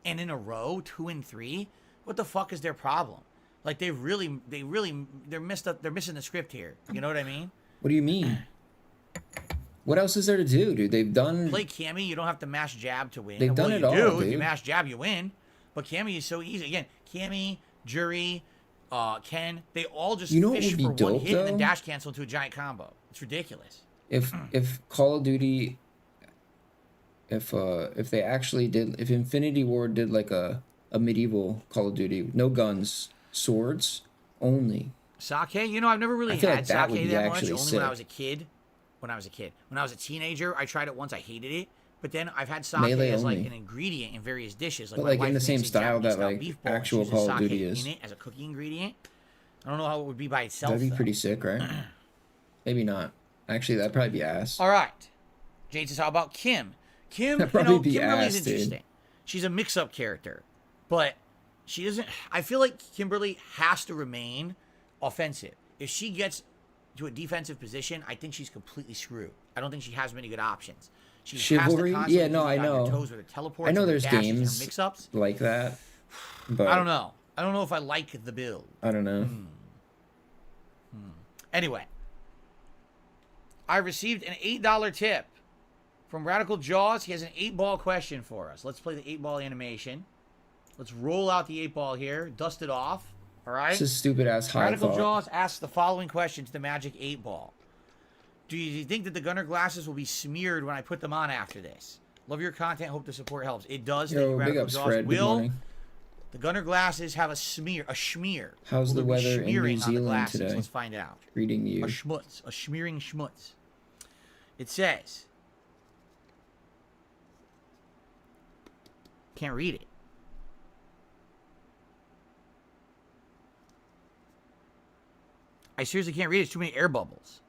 And in a row, 2 and 3? What the fuck is their problem? Like, they're missing the script here. You know what I mean? What do you mean? What else is there to do, dude? They've done... Play Cammy. You don't have to mash jab to win. They've done it all, dude. If you mash jab, you win. But Cammy is so easy. Again, Cammy, Jury, Ken, they all just fish for one hit and then dash cancel into a giant combo. It's ridiculous. If Call of Duty... If they actually did... If Infinity Ward did like a medieval Call of Duty, no guns, swords only. Sake? You know, I've never really had like that sake that much. Only sick. when I was a kid. when I was a kid. When I was a teenager, I tried it once. I hated it. But then I've had sake Melee as like only. an ingredient in various dishes. Like But my like wife in the makes same a style Japanese that style like beef bowl, and she actual uses Call of sake Duty is. in it as a cooking ingredient. I don't know how it would be by itself. That'd be though. pretty sick, right? Maybe not. Actually, that'd probably be ass. All right. Jade says, how about Kim? Kim, That'd probably be Kimberly's ass, dude. interesting. She's a mix-up character, but she doesn't. I feel like Kimberly has to remain offensive. If she gets to a defensive position, I think she's completely screwed. I don't think she has many good options. She Chivalry? has to constantly Yeah, no, be I on her know. toes with her teleports I know and her there's dashes and her games mix-ups. like that, but I don't know. I don't know if I like the build. I don't know. Anyway, I received an $8 tip from Radical Jaws. He has an 8-ball question for us. Let's play the 8-ball animation. Let's roll out the 8-ball here, dust it off. All right. This is stupid ass high Radical thought. Jaws asks the following question to the Magic 8-ball. Do you think that the Gunner glasses will be smeared when I put them on after this? Love your content. Hope the support helps. It does. Thank you, Yo, big Radical ups, Jaws. Fred. Good Will morning. the Gunner glasses have a schmear? How's Will the there be weather in New smearing on the Zealand glasses? today? Let's find out. Reading you. A smearing schmutz. It says, can't read it. I seriously can't read it. There's too many air bubbles.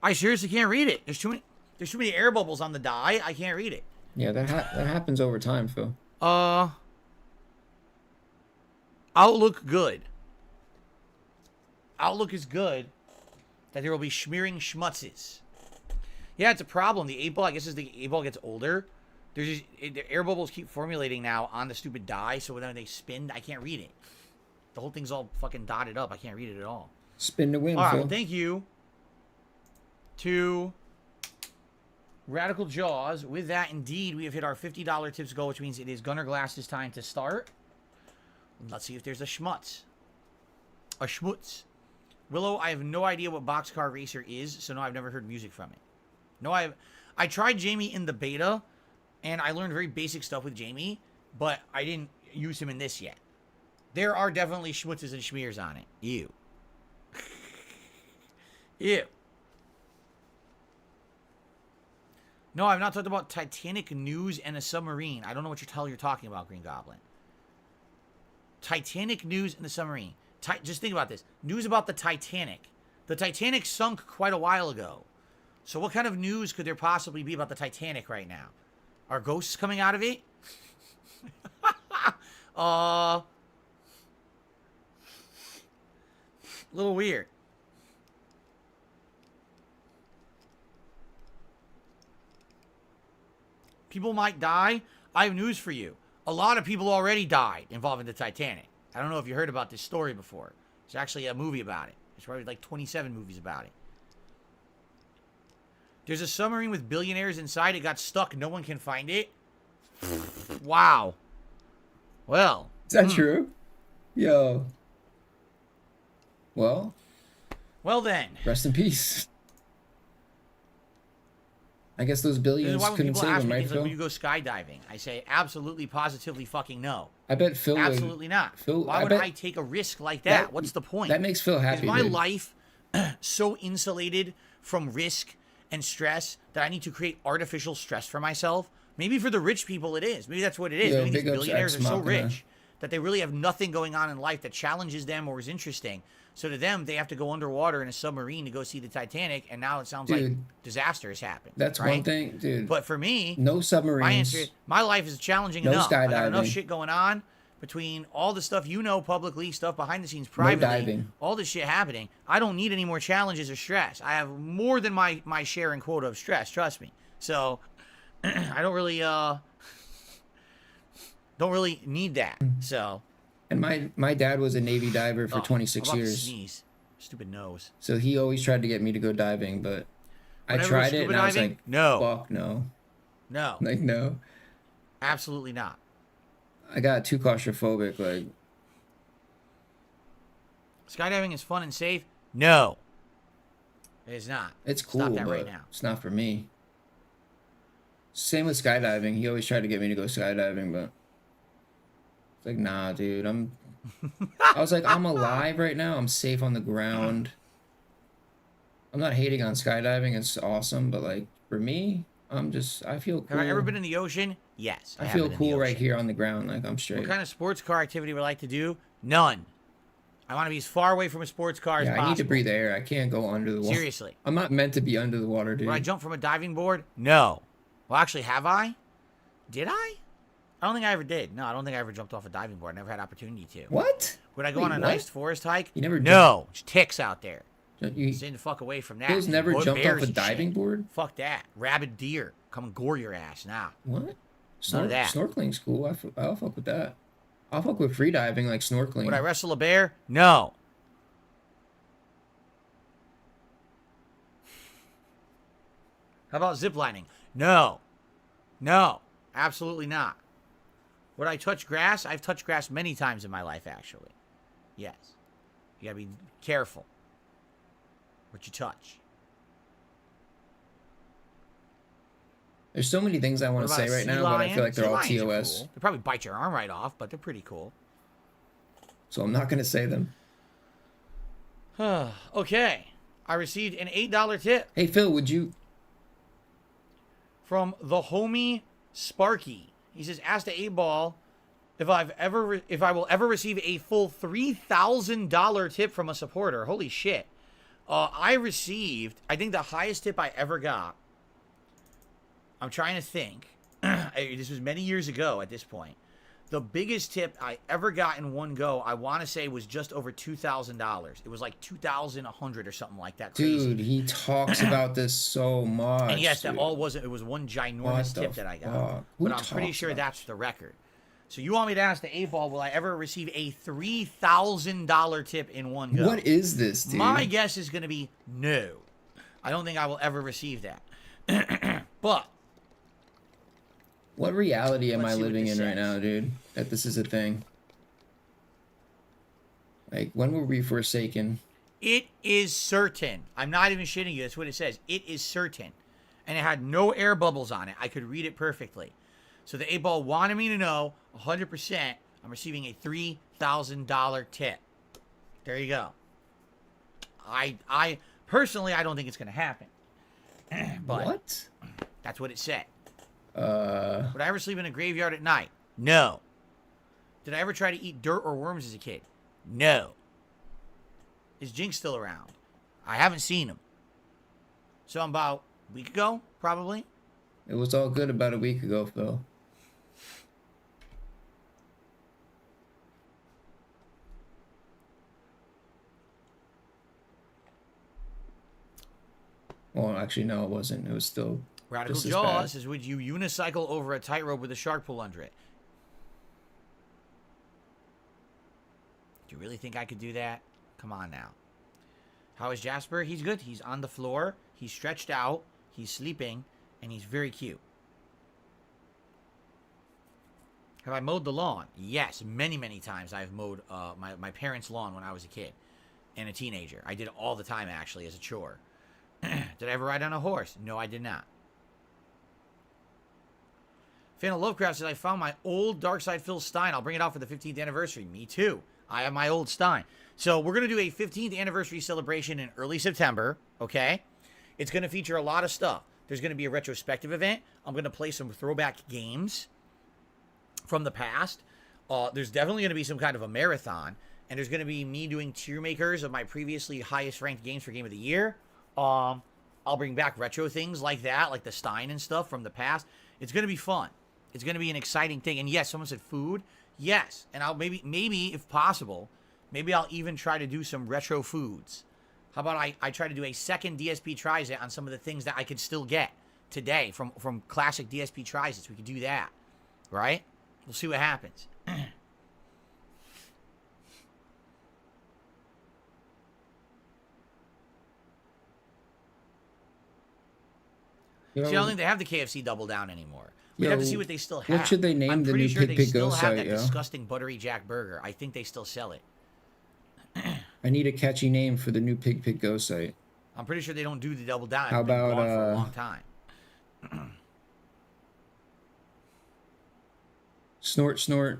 I seriously can't read it. There's too many air bubbles on the die. I can't read it. Yeah, that happens over time, Phil. Outlook good. Outlook is good. That there will be smearing schmutzes. Yeah, it's a problem. The 8-ball, I guess as the 8-ball gets older, the air bubbles keep formulating now on the stupid die, so when they spin, I can't read it. The whole thing's all fucking dotted up. I can't read it at all. Spin to win, All right, Phil. well, thank you to Radical Jaws. With that, indeed, we have hit our $50 tips goal, which means it is Gunner Glasses time to start. Let's see if there's a schmutz. A schmutz. Willow, I have no idea what Boxcar Racer is, so no, I've never heard music from it. No, I tried Jamie in the beta, and I learned very basic stuff with Jamie, but I didn't use him in this yet. There are definitely schmutzes and schmears on it. Ew. Ew. No, I've not talked about Titanic news and a submarine. I don't know what you're talking about, Green Goblin. Titanic news and the submarine. Just think about this. News about the Titanic. The Titanic sunk quite a while ago. So what kind of news could there possibly be about the Titanic right now? Are ghosts coming out of it? A little weird. People might die. I have news for you. A lot of people already died involving the Titanic. I don't know if you heard about this story before. There's actually a movie about it. There's probably like 27 movies about it. There's a submarine with billionaires inside. It got stuck. No one can find it. Wow. Well. Is that true? Yo. Well. Well then. Rest in peace. I guess those This is billions why when couldn't people save ask him, me right, things like, Phil? will you go skydiving? I say absolutely, positively, fucking no. I bet Phil would. Absolutely not. Phil, Why would bet I take a risk like that? What's the point? That makes Phil happy. Is my dude. life so insulated from risk and stress that I need to create artificial stress for myself? Maybe for the rich people it is. Maybe that's what it is. Yo, Maybe these big ups, billionaires are so Ex-Machina. rich that they really have nothing going on in life that challenges them or is interesting. So to them, they have to go underwater in a submarine to go see the Titanic, and now it sounds like Dude, disaster has happened. That's right? one thing, dude. But for me, no submarines. my answer is my life is challenging No enough. I got enough skydiving. shit going on between all the stuff you know publicly, stuff behind the scenes No privately, diving. all this shit happening. I don't need any more challenges or stress. I have more than my share and quota of stress, trust me. So I don't really need that. So And my dad was a Navy diver for I'm 26 about to years. sneeze. Stupid nose. So he always tried to get me to go diving, but I Whenever tried it scuba and I was diving, like, no. fuck no. No. Like, no. Absolutely not. I got too claustrophobic. Like, Skydiving is fun and safe. No. It is not. it's cool, Stop that but right now. it's not for me. Same with skydiving. He always tried to get me to go skydiving, but it's like, nah, dude. I was like, I'm alive right now. I'm safe on the ground. I'm not hating on skydiving. It's awesome, but like for me, I feel cool. Have I ever been in the ocean? Yes. I have feel been in cool the right ocean. here on the ground. Like I'm straight. What kind of sports car activity would I like to do? None. I want to be as far away from a sports car as Yeah, possible. I need to breathe air. I can't go under the water. Seriously. I'm not meant to be under the water, dude. Would I jump from a diving board? No. Well, actually, have I? Did I? I don't think I ever did. No, I don't think I ever jumped off a diving board. I never had opportunity to. What? Would I go Wait, on a what? nice forest hike? You never No. There's ticks out there. You Stay the fuck away from that. Phil's never Or jumped off bears a and diving shit. board? Fuck that. Rabid deer. Come and gore your ass. Nah. What? None of that. Snorkeling's cool. I'll fuck with that. I'll fuck with free diving like snorkeling. Would I wrestle a bear? No. How about ziplining? No. No. Absolutely not. Would I touch grass? I've touched grass many times in my life, actually. Yes. You gotta be careful what you touch. There's so many things I want What to about say a right sea now, but I lion? feel like they're Sea all lions are TOS. cool. They probably bite your arm right off, but they're pretty cool. So I'm not gonna say them. Okay. I received an $8 tip Hey Phil, would you? from the homie Sparky. He says, ask the 8-ball if I will ever receive a full $3,000 tip from a supporter. Holy shit. I received, I think the highest tip I ever got, I'm trying to think. This was many years ago at this point. The biggest tip I ever got in one go, I want to say, was just over $2,000. It was like $2,100 or something like that. Crazy. Dude, he talks about this so much. And yes, dude. that all wasn't. It was one ginormous tip that I got. fuck? Who But I'm pretty talks sure about that's the record. So you want me to ask the 8-ball, will I ever receive a $3,000 tip in one go? What is this, dude? My guess is going to be no. I don't think I will ever receive that. But What reality am Let's I see what living this in right says. now, dude? That this is a thing. Like, when were we forsaken? it is certain. I'm not even shitting you. That's what it says. It is certain. And it had no air bubbles on it. I could read it perfectly. So the 8-ball wanted me to know 100% I'm receiving a $3,000 tip. There you go. I personally, I don't think it's going to happen. But What? that's what it said. Uh, Would I ever sleep in a graveyard at night? No. Did I ever try to eat dirt or worms as a kid? No. Is Jinx still around? I haven't seen him. So about a week ago, probably. it was all good about a week ago, Phil. Well, actually, no, it wasn't. It was still Radical just as Jaw bad. says, would you unicycle over a tightrope with a shark pull under it? Do you really think I could do that? Come on now. How is Jasper? He's good. He's on the floor. He's stretched out. He's sleeping. And he's very cute. Have I mowed the lawn? Yes, many, many times I've mowed my parents' lawn when I was a kid and a teenager. I did it all the time, actually, as a chore. Did I ever ride on a horse? No, I did not. Fan of Lovecraft says, I found my old Darkside Phil Stein. I'll bring it out for the 15th anniversary. Me too. I have my old Stein. So we're going to do a 15th anniversary celebration in early September, okay? It's going to feature a lot of stuff. There's going to be a retrospective event. I'm going to play some throwback games from the past. There's definitely going to be some kind of a marathon. And there's going to be me doing tier makers of my previously highest ranked games for Game of the Year. I'll bring back retro things like that, like the Stein and stuff from the past. It's going to be fun. It's going to be an exciting thing. And yes, someone said food. Yes. And I'll maybe if possible, maybe I'll even try to do some retro foods. How about I try to do a second DSP tries it on some of the things that I could still get today from classic DSP tries it. We could do that. Right? We'll see what happens. Yo, See, I don't think they have the KFC Double Down anymore. We'd have to see what they still have. what should they name I'm the pretty new sure Pig they Pig still Go have site, that yo? disgusting buttery Jack burger. I think they still sell it. I need a catchy name for the new Pig Pig Go site. I'm pretty sure they don't do the Double Down. How It's been about, gone for a long time. Snort.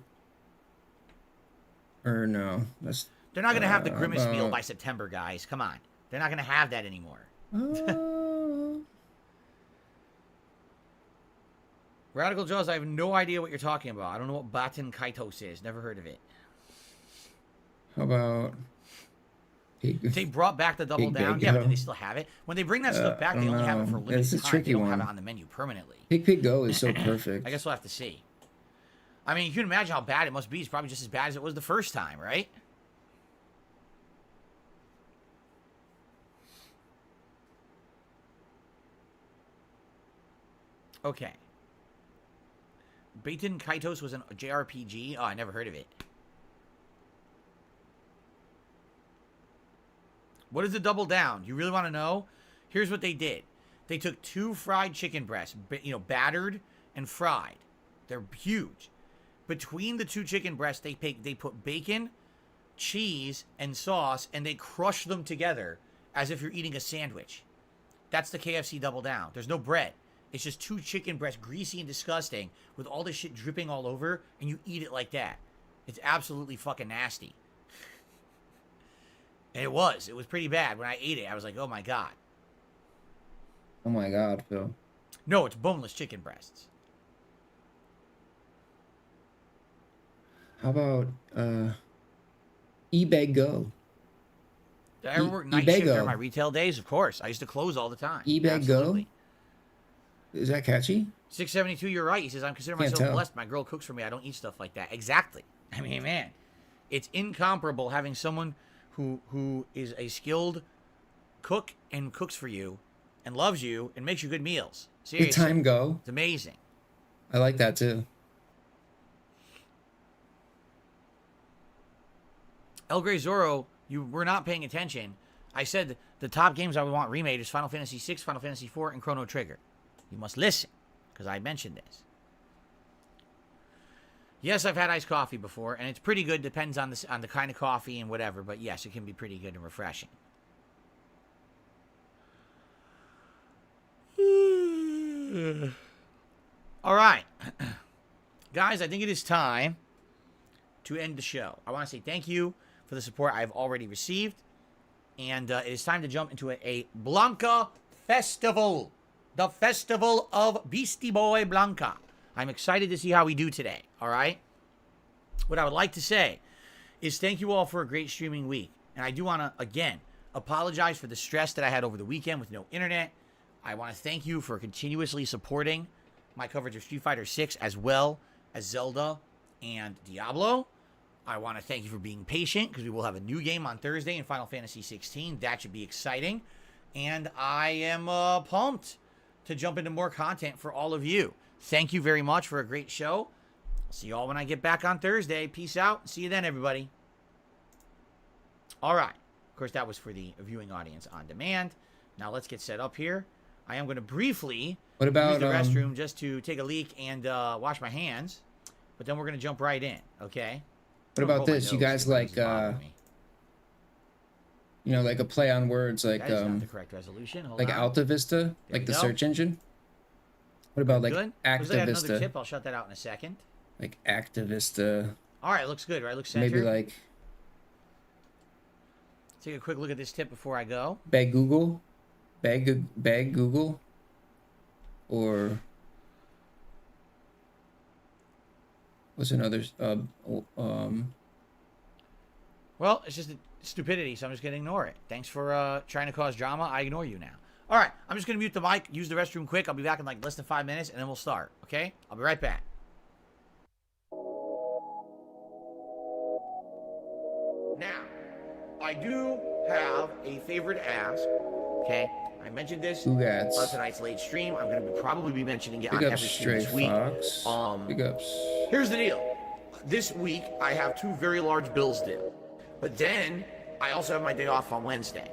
Or no, that's They're not going to have the Grimace meal about- by September, guys. Come on. They're not going to have that anymore. Radical Jaws, I have no idea what you're talking about. I don't know what Baten Kaitos is. Never heard of it. How about pig? They brought back the double Pig down. Bag Yeah, but Go. do they still have it? When they bring that stuff back, they only have it for a no. limited It's a time. tricky They don't have one. it on the menu permanently. Pig Go is so perfect. I guess we'll have to see. I mean, you can imagine how bad it must be. It's probably just as bad as it was the first time, right? Okay. Baten Kaitos was a JRPG. Oh, I never heard of it. What is the double down? You really want to know? Here's what they did. They took 2 fried chicken breasts, battered and fried. They're huge. Between the 2 chicken breasts, they put bacon, cheese, and sauce, and they crush them together as if you're eating a sandwich. That's the KFC double down. There's no bread. It's just 2 chicken breasts, greasy and disgusting, with all this shit dripping all over, and you eat it like that. It's absolutely fucking nasty. And it was pretty bad. When I ate it, I was like, oh my God. Oh my God, Phil. No, it's boneless chicken breasts. How about eBay Go? Did I ever work night eBay shift Go. during my retail days? Of course. I used to close all the time. eBay Absolutely. Go? Is that catchy? 672, you're right. He says, I'm considering Can't myself tell. blessed. My girl cooks for me. I don't eat stuff like that. Exactly. I mean, man, it's incomparable having someone who is a skilled cook and cooks for you and loves you and makes you good meals. Seriously. Good time Go. It's amazing. I like that too. El Grey Zorro, you were not paying attention. I said the top games I would want remade is Final Fantasy VI, Final Fantasy IV, and Chrono Trigger. You must listen, because I mentioned this. Yes, I've had iced coffee before, and it's pretty good. Depends on the kind of coffee and whatever, but yes, it can be pretty good and refreshing. All right. Guys, I think it is time to end the show. I want to say thank you for the support I've already received, and it is time to jump into a Blanka Festival. The Festival of Beastie Boy Blanka. I'm excited to see how we do today, all right? What I would like to say is thank you all for a great streaming week. And I do want to, again, apologize for the stress that I had over the weekend with no internet. I want to thank you for continuously supporting my coverage of Street Fighter 6 as well as Zelda and Diablo. I want to thank you for being patient because we will have a new game on Thursday in Final Fantasy 16. That should be exciting. And I am pumped to jump into more content for all of you. Thank you very much for a great show. See you all when I get back on Thursday. Peace out. See you then, everybody. All right. Of course, that was for the viewing audience on demand. Now let's get set up here. I am going to briefly What about use the restroom just to take a leak and wash my hands. But then we're going to jump right in, okay? What about this? You guys like you know, like a play on words, like That is not the correct resolution. Hold like on. Alta Vista, like we the go. search engine. What about like Good? Acta Was that another Vista? tip? I'll shut that out in a second. Like Acta Vista. All right, looks good, right? Looks centered. Maybe like Take a quick look at this tip before I go. Bag Google, Bag Google, or what's another? Well, it's just stupidity, so I'm just going to ignore it. Thanks for trying to cause drama. I ignore you now. All right, I'm just going to mute the mic, use the restroom quick. I'll be back in like less than 5 minutes, and then we'll start, okay? I'll be right back. Now, I do have a favor to ask, okay? I mentioned this Ugats. on tonight's late stream. I'm going to probably be mentioning it Big on ups, every stream Stray this week. Fox. Big ups. Here's the deal. This week, I have 2 very large bills due. But then, I also have my day off on Wednesday.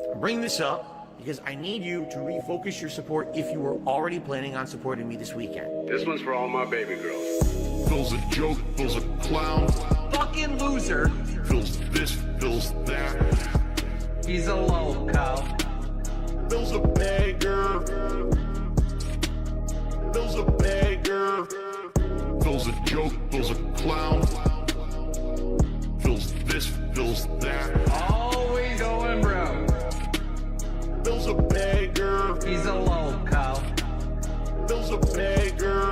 I bring this up because I need you to refocus your support if you were already planning on supporting me this weekend. This one's for all my baby girls. Phil's a joke, Phil's a clown. Fucking loser. Phil's this, Phil's that. He's a loco. Phil's a beggar. Phil's a beggar. Phil's a joke, Phil's a clown. Phil's this, Phil's that. Always going broke. Phil's a beggar. He's a loco. Bill's a beggar.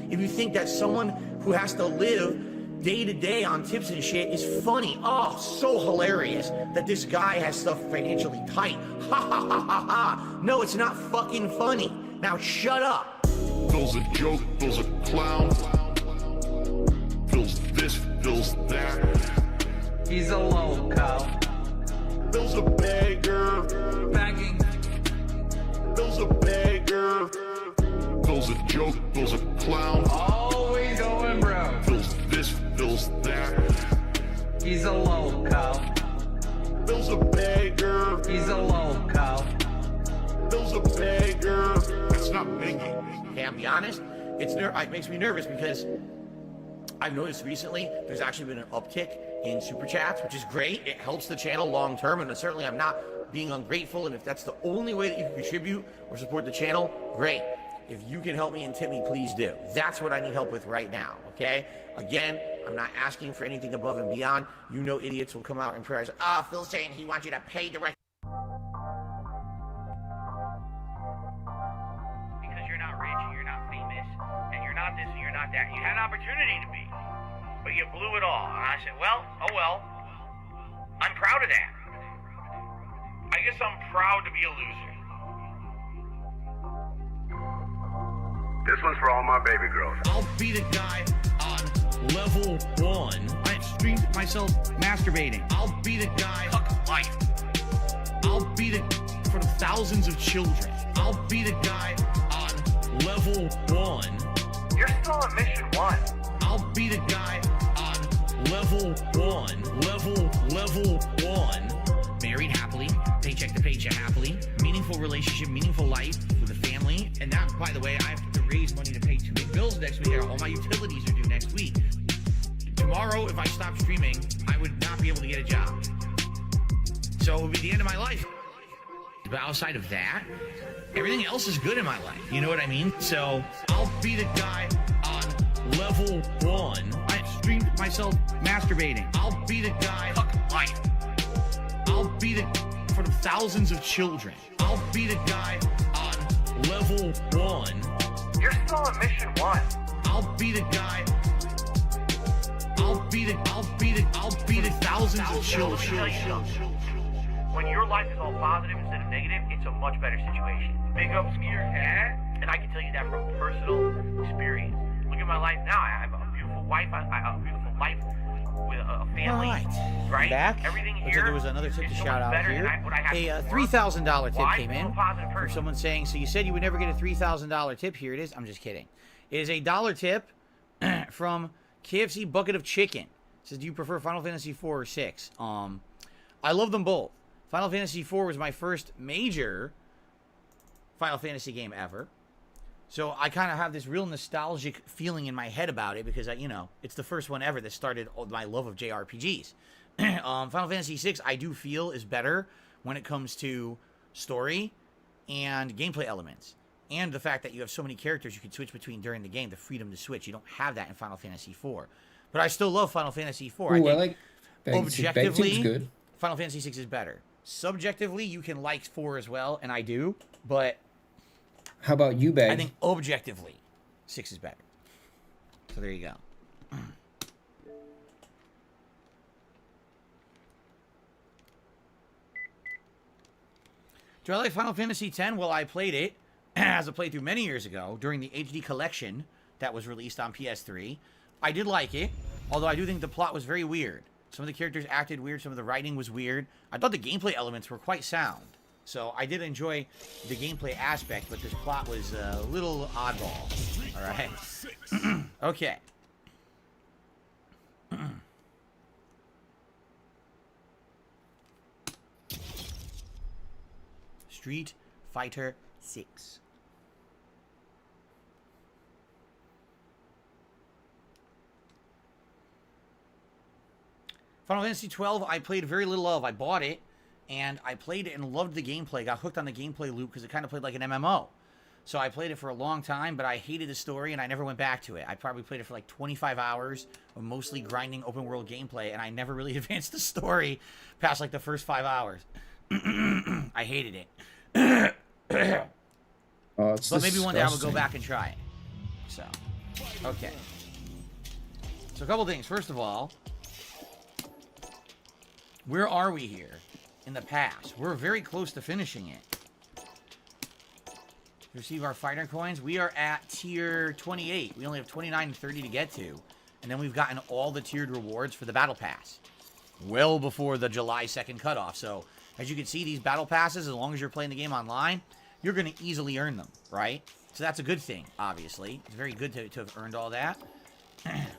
If you think that someone who has to live day to day on tips and shit is funny, oh, so hilarious that this guy has stuff financially tight. Ha ha ha ha ha. No, it's not fucking funny. Now shut up. Bill's a joke, Bill's a clown. Bill's this, Bill's that. He's a loco. Bill's a beggar. Begging. Bill's a beggar. Bill's a joke, Bill's a clown. Always going broke. Bill's this, Bill's that. He's a loco. Bill's a beggar. He's a loco. Bill's a beggar. That's not begging. Okay, I'll be honest, it makes me nervous because I've noticed recently there's actually been an uptick in super chats, which is great. It helps the channel long term, and certainly I'm not being ungrateful. And if that's the only way that you can contribute or support the channel, great. If you can help me and tip me, please do. That's what I need help with right now, okay? Again, I'm not asking for anything above and beyond. You know idiots will come out and prayers. Phil's saying he wants you to pay direct. Because you're not rich and you're not famous and you're not this and you're not that. You had an opportunity to be, but you blew it all. And I said, well, oh well. I'm proud of that. I guess I'm proud to be a loser. This one's for all my baby girls. I'll be the guy on level 1. I streamed myself masturbating. I'll be the guy. Fuck life. I'll be the for thousands of children. I'll be the guy on level 1. You're still on mission 1. I'll be the guy on level 1. Level 1. Married happily, paycheck to paycheck happily, meaningful relationship, meaningful life with a family. And that, by the way, I have to raise money to pay 2 big bills next week. All my utilities are due next week. Tomorrow, if I stop streaming, I would not be able to get a job. So it would be the end of my life. But outside of that, everything else is good in my life. You know what I mean? So I'll be the guy on level 1. I streamed myself masturbating. I'll be the guy. Fuck life. I'll be the for the thousands of children. I'll be the guy on level 1. You're still on mission 1. I'll be the guy. I'll be the thousands of children. When your life is all positive instead of negative, it's a much better situation. Big up, Skeeter. And I can tell you that from personal experience. Look at my life now. I have a beautiful wife. I have a beautiful life with a family. All right? Back. Everything Looks here. like there was another tip is to so shout much out better here. than what I had A before. $3,000 tip Why? came I'm a in positive from person. someone saying, so you said you would never get a $3,000 tip. Here it is. I'm just kidding. It is a $1 tip from KFC Bucket of Chicken. It says, do you prefer Final Fantasy 4 or 6? I love them both. Final Fantasy 4 was my first major Final Fantasy game ever. So I kind of have this real nostalgic feeling in my head about it because, it's the first one ever that started my love of JRPGs. Final Fantasy 6, I do feel, is better when it comes to story and gameplay elements. And the fact that you have so many characters you can switch between during the game, the freedom to switch. You don't have that in Final Fantasy 4. But I still love Final Fantasy 4. Ooh, I like objectively, Bagtooth's good. Final Fantasy 6 is better. Subjectively, you can like 4 as well, and I do. But How about you, Bag? I think objectively, 6 is better. So there you go. Do I like Final Fantasy X? Well, I played it as a playthrough many years ago during the HD collection that was released on PS3. I did like it, although I do think the plot was very weird. Some of the characters acted weird, some of the writing was weird. I thought the gameplay elements were quite sound. So I did enjoy the gameplay aspect, but this plot was a little oddball. All right. Okay. Street Fighter 6. Final Fantasy 12, I played very little of. I bought it, and I played it and loved the gameplay. Got hooked on the gameplay loop because it kind of played like an MMO. So I played it for a long time, but I hated the story, and I never went back to it. I probably played it for like 25 hours of mostly grinding open-world gameplay, and I never really advanced the story past like the first 5 hours. I hated it. It's But maybe one day I will go disgusting. back and try it. So, okay. So a couple things. First of all, where are we here in the pass? We're very close to finishing it. Receive our fighter coins. We are at tier 28. We only have 29 and 30 to get to. And then we've gotten all the tiered rewards for the battle pass. Well before the July 2nd cutoff. So, as you can see, these battle passes, as long as you're playing the game online, you're going to easily earn them, right? So that's a good thing, obviously. It's very good to have earned all that.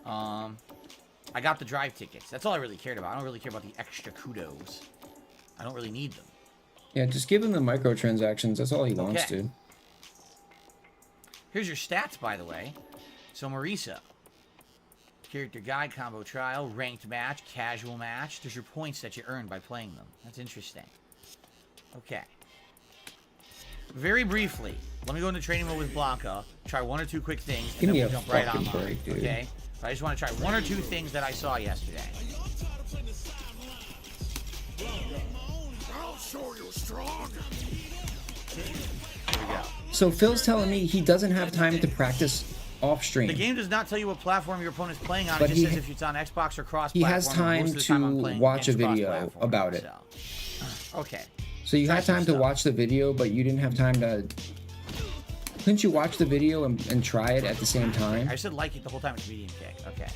I got the drive tickets. That's all I really cared about. I don't really care about the extra kudos. I don't really need them. Yeah, just give him the microtransactions. That's all he wants Okay. to. Here's your stats, by the way. So, Marisa. Character guide, combo trial, ranked match, casual match. There's your points that you earned by playing them. That's interesting. Okay. Very briefly, let me go into training mode with Blanka, try one or two quick things, and Give then me we'll a jump right fucking online. break, dude. Okay? But I just want to try one or two things that I saw yesterday. I'll show you strong. Here we go. So Phil's telling me he doesn't have time to practice off stream. The game does not tell you what platform your opponent's playing on. But it just he says ha- if it's on Xbox or cross-platform. he has and time most of the time I'm to playing watch a against video cross-platform, about it. So. Okay. So you had Try some time to stuff. watch the video, but you didn't have time to... Couldn't you watch the video and try it at the same time? I said like it the whole time. It's medium kick. Okay.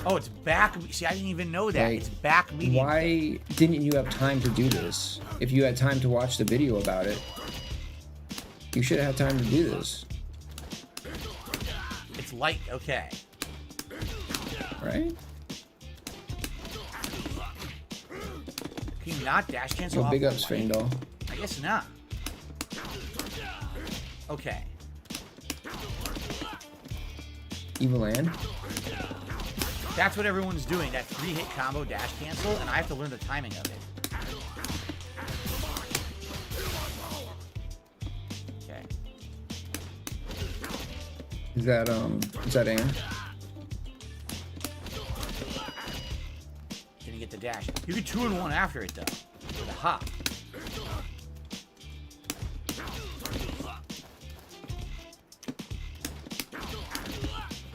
Oh, it's back. See, I didn't even know that. Like, It's back medium kick. Why didn't you have time to do this? If you had time to watch the video about it, you should have had time to do this, It's light. Okay. right? Can you not dash cancel Oh, off big the ups, light? Faendal. I guess not. Okay. Evil Ann? That's what everyone's doing. That 3-hit combo dash cancel, and I have to learn the timing of it. Okay. Is that Ann? Didn't get the dash. You get 2 and 1 after it, though. With a hop.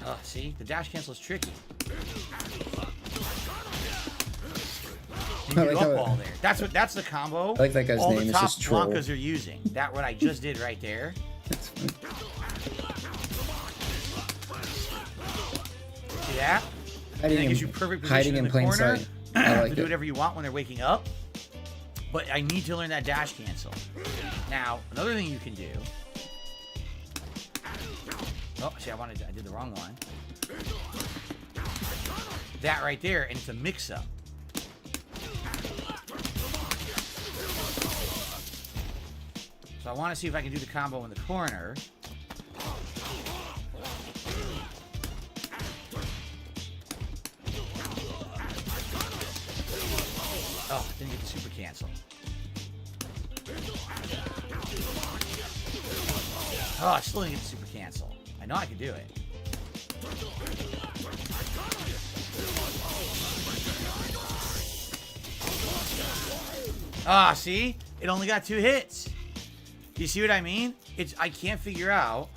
Oh, see? The dash cancel is tricky. You I get like up how- all there. That's the combo. I like that guy's all name the is top just Troll. Blankas are using. That what I just did right there. That's fine. See that? And that gives you perfect position hiding in in the plain corner sight. to I like do it. whatever you want when they're waking up. But I need to learn that dash cancel. Now, another thing you can do. Oh, see, I did the wrong one. That right there, and it's a mix-up. So I want to see if I can do the combo in the corner. Oh, didn't get the super cancel. Oh, I still didn't get the super cancel. I know I could do it. Ah, see? It only got 2 hits. You see what I mean? I can't figure out.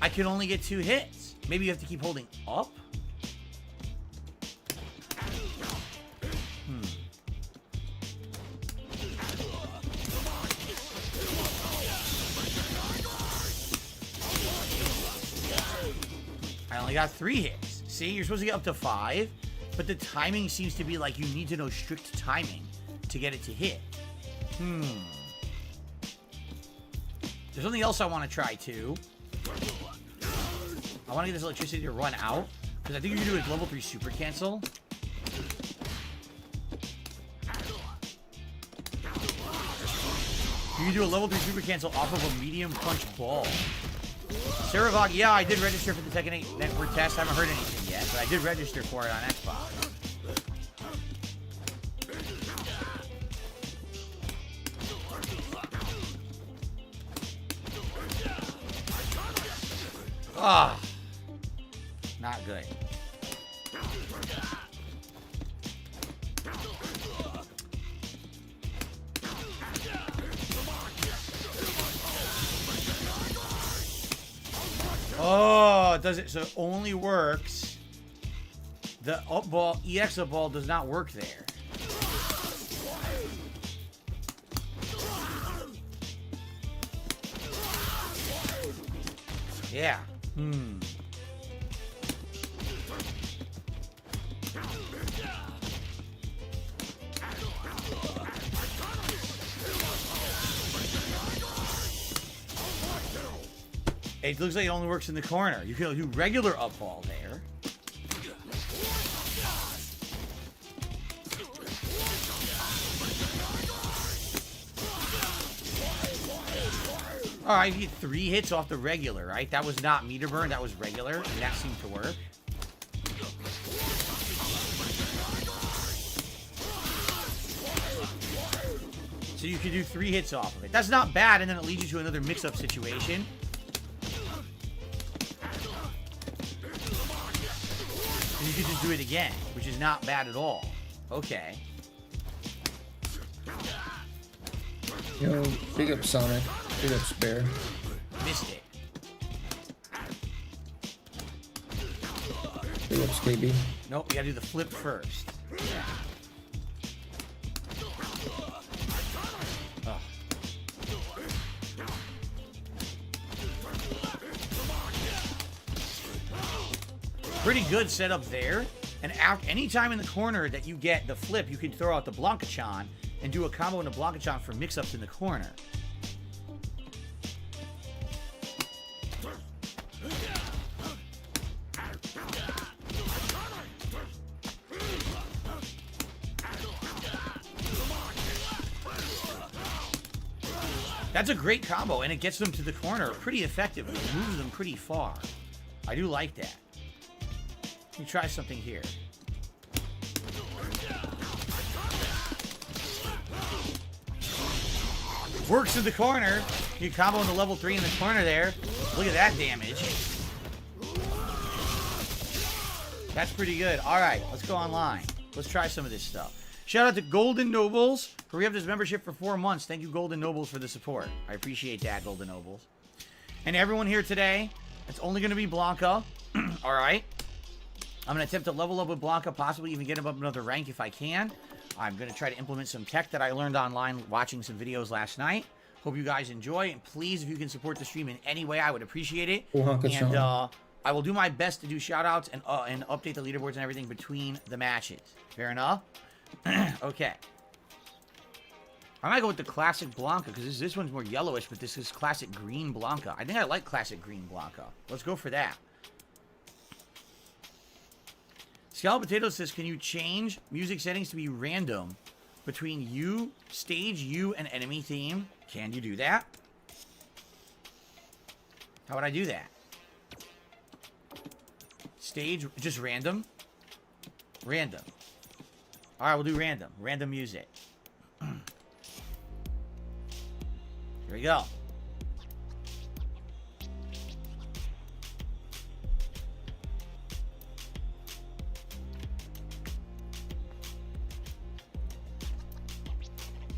I can only get 2 hits. Maybe you have to keep holding up? I only got 3 hits. See, you're supposed to get up to 5, but the timing seems to be like you need to know strict timing to get it to hit. There's something else I want to try too. I want to get this electricity to run out, because I think you can do a level 3 super cancel. You can do a level 3 super cancel off of a medium punch ball. Saravog, yeah, I did register for the Tekken 8 network test. I haven't heard anything yet, but I did register for it on Xbox. Ah, not good. Oh, does it? So it only works. The up ball, EX up ball does not work there. Yeah. It looks like it only works in the corner. You can do regular up ball there. All right, you get 3 hits off the regular, right? That was not meter burn, that was regular, and that seemed to work. So you can do 3 hits off of it. That's not bad, and then it leads you to another mix-up situation. And you can just do it again, which is not bad at all. Okay. Yo, big up Sonic. Big up Spare. Missed it. Big up KB. Nope, you gotta do the flip first. Oh. Pretty good setup there. And anytime in the corner that you get the flip, you can throw out the Blanka-chan and do a combo in the Blanka-chan for mix-ups in the corner. That's a great combo, and it gets them to the corner pretty effectively. It moves them pretty far. I do like that. Let me try something here. Works in the corner. You combo in the level 3 in the corner there. Look at that damage. That's pretty good. All right, let's go online. Let's try some of this stuff. Shout out to Golden Nobles for we have this membership for 4 months. Thank you, Golden Nobles, for the support. I appreciate that, Golden Nobles. And everyone here today, it's only going to be Blanka. All right. I'm going to attempt to level up with Blanka, possibly even get him up another rank if I can. I'm going to try to implement some tech that I learned online watching some videos last night. Hope you guys enjoy. And please, if you can support the stream in any way, I would appreciate it. And I will do my best to do shout-outs and update the leaderboards and everything between the matches. Fair enough? Okay. I might go with the classic Blanka, because this one's more yellowish, but this is classic green Blanka. I think I like classic green Blanka. Let's go for that. Scallop Potato says, can you change music settings to be random between you, stage, you, and enemy theme? Can you do that? How would I do that? Stage, just random? Random. Alright, we'll do random. Random music. Here we go.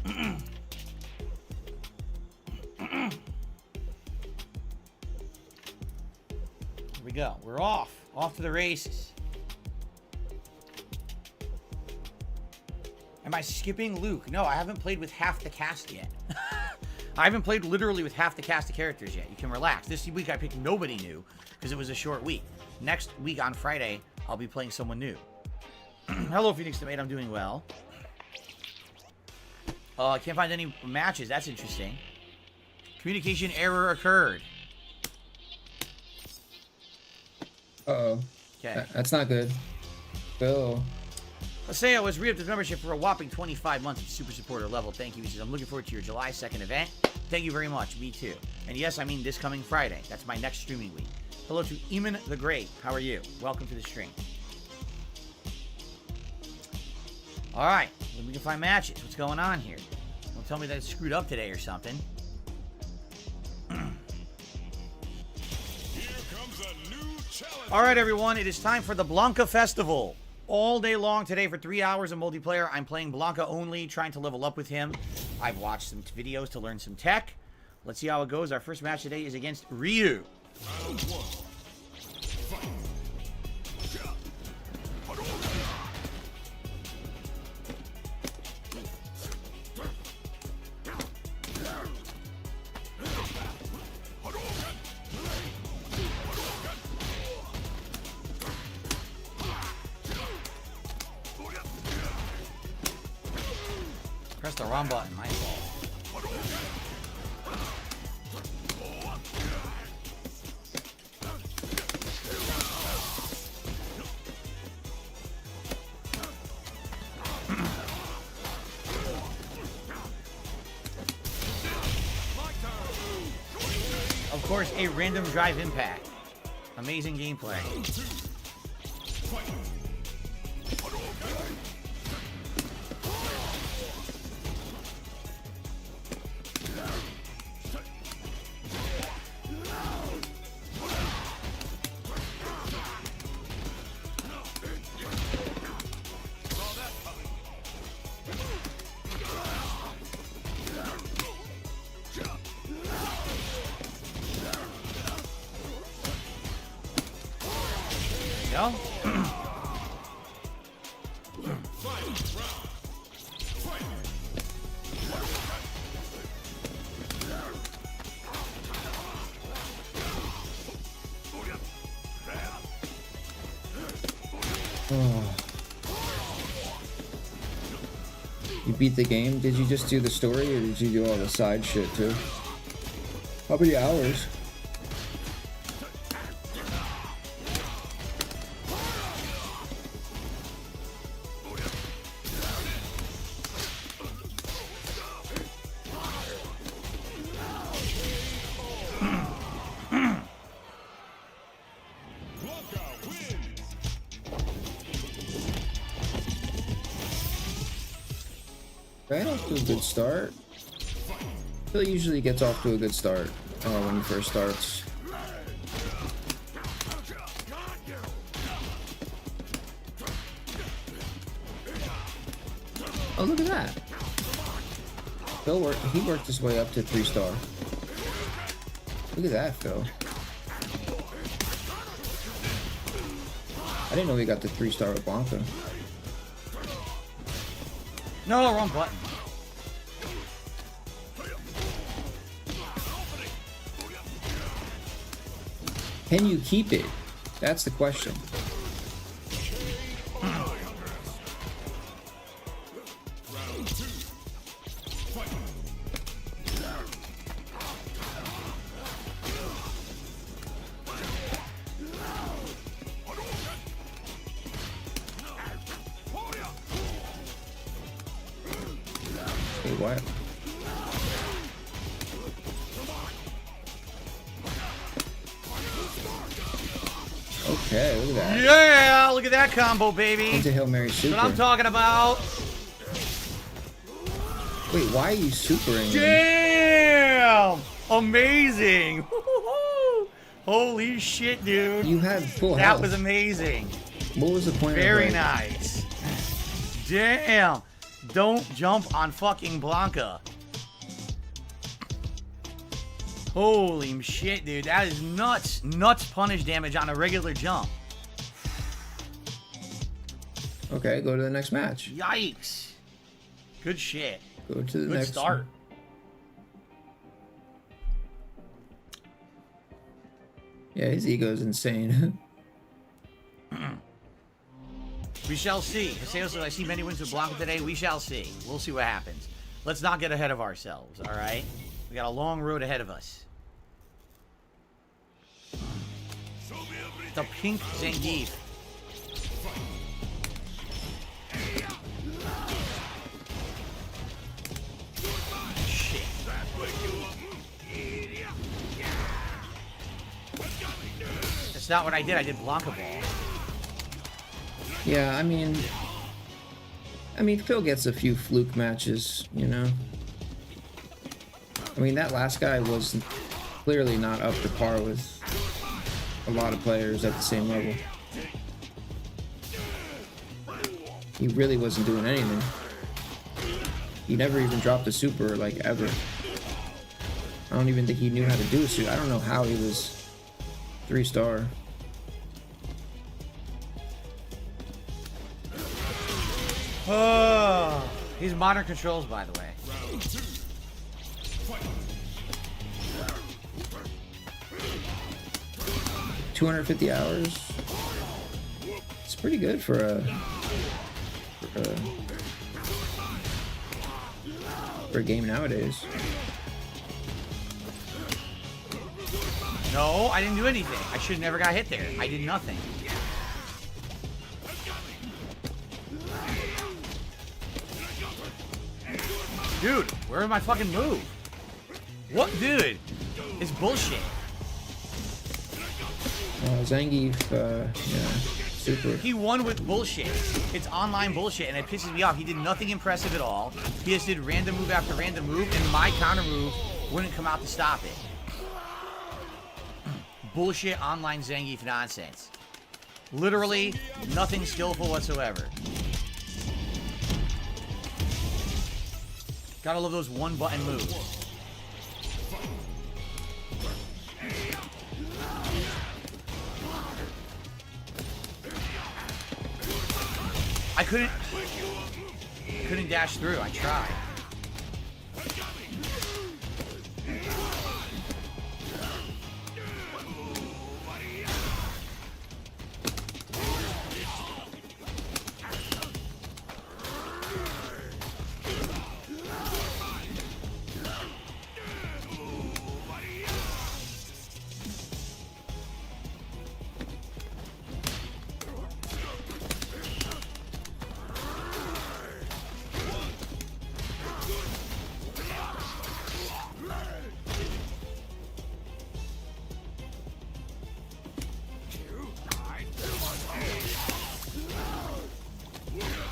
Here we go. We're off. Off to the races. Am I skipping Luke? No, I haven't played with half the cast yet. I haven't played literally with half the cast of characters yet. You can relax. This week I picked nobody new because it was a short week. Next week on Friday, I'll be playing someone new. Hello, Phoenix Tomato. I'm doing well. I can't find any matches. That's interesting. Communication error occurred. Uh-oh. Okay. That's not good. Bill. Aseo was re-upped his membership for a whopping 25 months at Super Supporter level. Thank you. He says, I'm looking forward to your July 2nd event. Thank you very much. Me too. And yes, I mean this coming Friday. That's my next streaming week. Hello to Eamon the Great. How are you? Welcome to the stream. All right. We can find matches. What's going on here? Don't tell me that it's screwed up today or something. All right, everyone. It is time for the Blanka Festival. all day long today for 3 hours of multiplayer. I'm playing Blanka only, trying to level up with him. I've watched some videos to learn some tech. Let's see how it goes. Our first match today is against Ryu. Press the wrong button, my fault. Of course, a random drive impact. Amazing gameplay. Go. Oh. You beat the game? Did you just do the story or did you do all the side shit too? How many hours? Right off to a good start. Phil usually gets off to a good start when he first starts. Oh, look at that. Phil he worked his way up to 3-star. Look at that, Phil. I didn't know he got the 3-star with Blanka. No, wrong button. Can you keep it? That's the question. Hey, what? Okay, look at that. Yeah, look at that combo, baby. Into Hail Mary That's super. what I'm talking about. Wait, why are you supering him? Damn! Amazing! Holy shit, dude. You had full That health. was amazing. What was the point Very of like, nice. Damn. Don't jump on fucking Blanka. Holy shit, dude. That is nuts. Nuts punish damage on a regular jump. Okay, go to the next match. Yikes. Good shit. Go to the Good next start. Yeah, his ego's insane. We shall see. Paseo says, I see many wins with Blanka today. We shall see. We'll see what happens. Let's not get ahead of ourselves, all right? We got a long road ahead of us. The pink Zangief. Shit. That's not what I did. I did Blanka Ball. Yeah, I mean, Phil gets a few fluke matches, you know? I mean, that last guy was clearly not up to par with a lot of players at the same level. He really wasn't doing anything. He never even dropped a super, like, ever. I don't even think he knew how to do a super. I don't know how he was 3-star. Oh, these modern controls, by the way. 250 hours. It's pretty good for a game nowadays. No, I didn't do anything. I should have never got hit there. I did nothing. Dude, where's my fucking move? What, dude? It's bullshit. Zangief, yeah, super. He won with bullshit. It's online bullshit, and it pisses me off. He did nothing impressive at all. He just did random move after random move, and my counter move wouldn't come out to stop it. Bullshit online Zangief nonsense. Literally nothing skillful whatsoever. Gotta love those one-button moves. I couldn't dash through. I tried.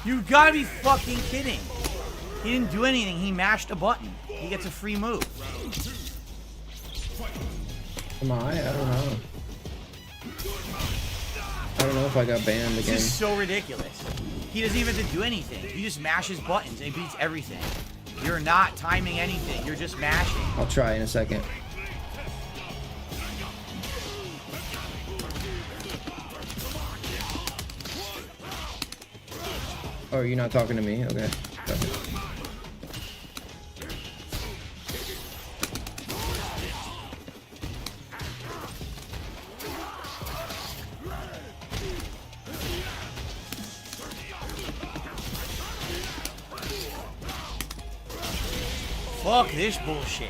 You gotta be fucking kidding. He didn't do anything. He mashed a button. He gets a free move. Am I? I don't know. I don't know if I got banned again. This is so ridiculous. He doesn't even have to do anything. He just mashes buttons and he beats everything. You're not timing anything. You're just mashing. I'll try in a second. Oh, you're not talking to me? Okay. Fuck this bullshit.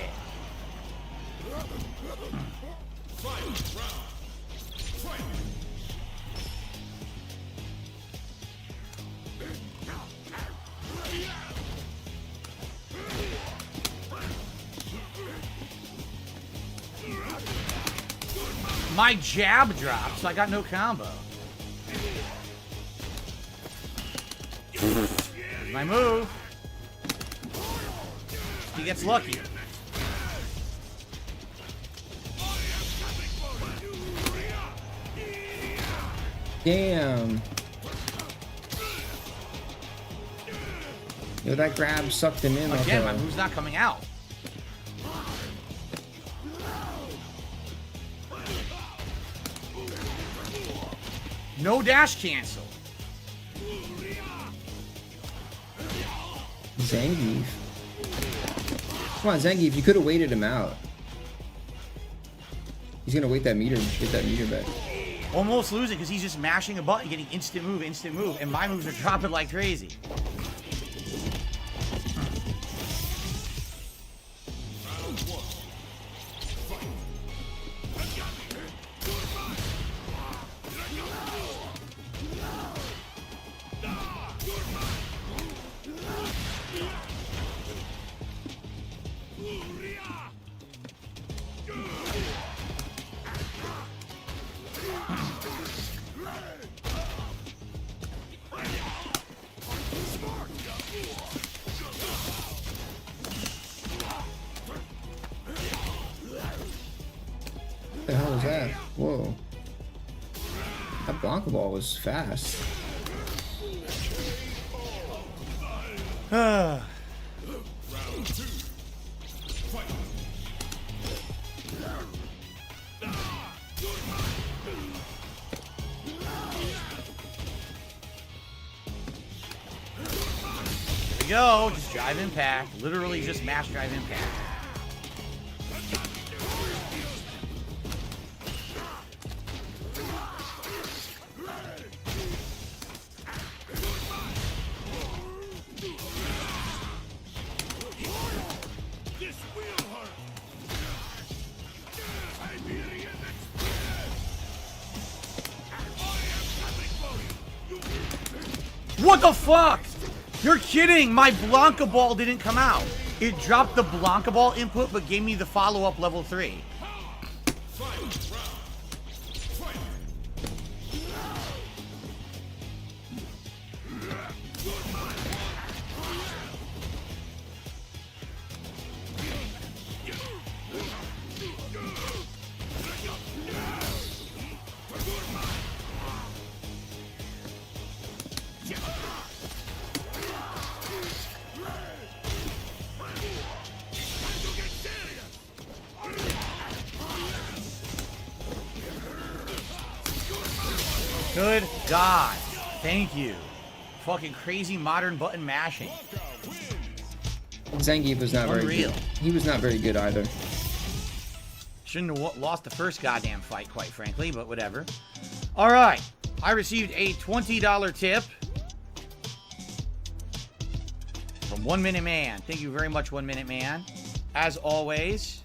My jab dropped, so I got no combo. My move. He gets lucky. Damn. Yo, that grab sucked him in. Again, my move's not coming out. No dash cancel. Zangief. Come on, Zangief, you could have waited him out. He's gonna wait that meter, get that meter back. Almost losing because he's just mashing a button, getting instant move, and my moves are dropping like crazy. What the hell was that? Whoa. That Blanka ball was fast. we go. Just drive impact. Literally just mash drive impact. What the fuck? You're kidding! My Blanka ball didn't come out. It dropped the Blanka ball input, but gave me the follow-up level 3. Good God. Thank you. Fucking crazy modern button mashing. Zangief was not very Unreal. good. He was not very good either. Shouldn't have lost the first goddamn fight, quite frankly, but whatever. All right. I received a $20 tip from 1 Minute Man. Thank you very much, 1 Minute Man. As always,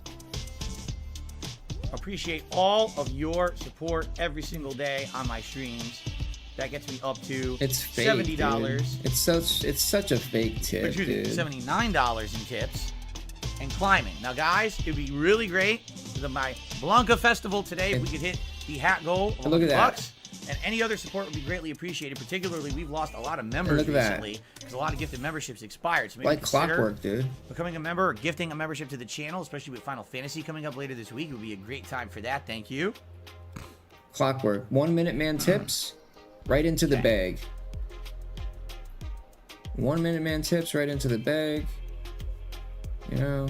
appreciate all of your support every single day on my streams. That gets me up to It's fake, $70. Dude. It's such a fake tip, dude. $79 in tips and climbing. Now, guys, it'd be really great for my Blanka festival today if we could hit the hat goal of Look at that. $100. And any other support would be greatly appreciated. Particularly, we've lost a lot of members Look at that. recently because a lot of gifted memberships expired. So maybe Like consider clockwork, dude. becoming a member or gifting a membership to the channel, especially with Final Fantasy coming up later this week. It would be a great time for that. Thank you. Clockwork. 1 Minute Man tips right into the bag. 1 Minute Man tips right into the bag. You know,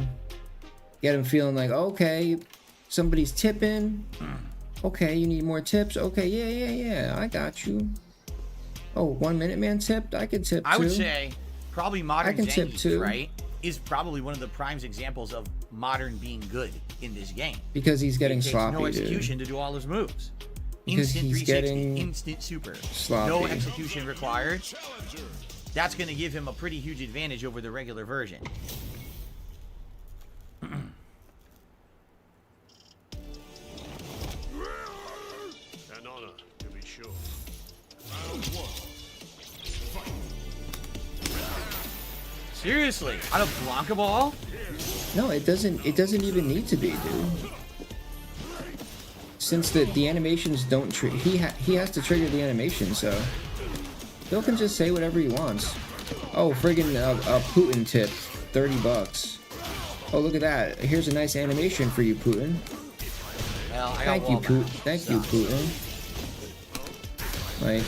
get him feeling like, okay, somebody's tipping. Okay, you need more tips. Okay, yeah, I got you. Oh, 1 Minute Man tipped? I could tip too. I would say probably modern I can tip Zangief, too. right, is probably one of the prime examples of modern being good in this game. Because he's getting It takes sloppy, no dude. execution to do all his moves. Because Instant he's 360, getting instant super. sloppy. No execution required. That's going to give him a pretty huge advantage over the regular version. An honor, to be sure. Seriously, on a Blanka ball? No, it doesn't even need to be, dude. Since the animations don't he has to trigger the animation, so Bill can just say whatever he wants. Oh, friggin' a Putin tip, $30. Oh, look at that. Here's a nice animation for you, Putin. Well, I got Thank you, wallback. Putin. Thank you, Putin. Like,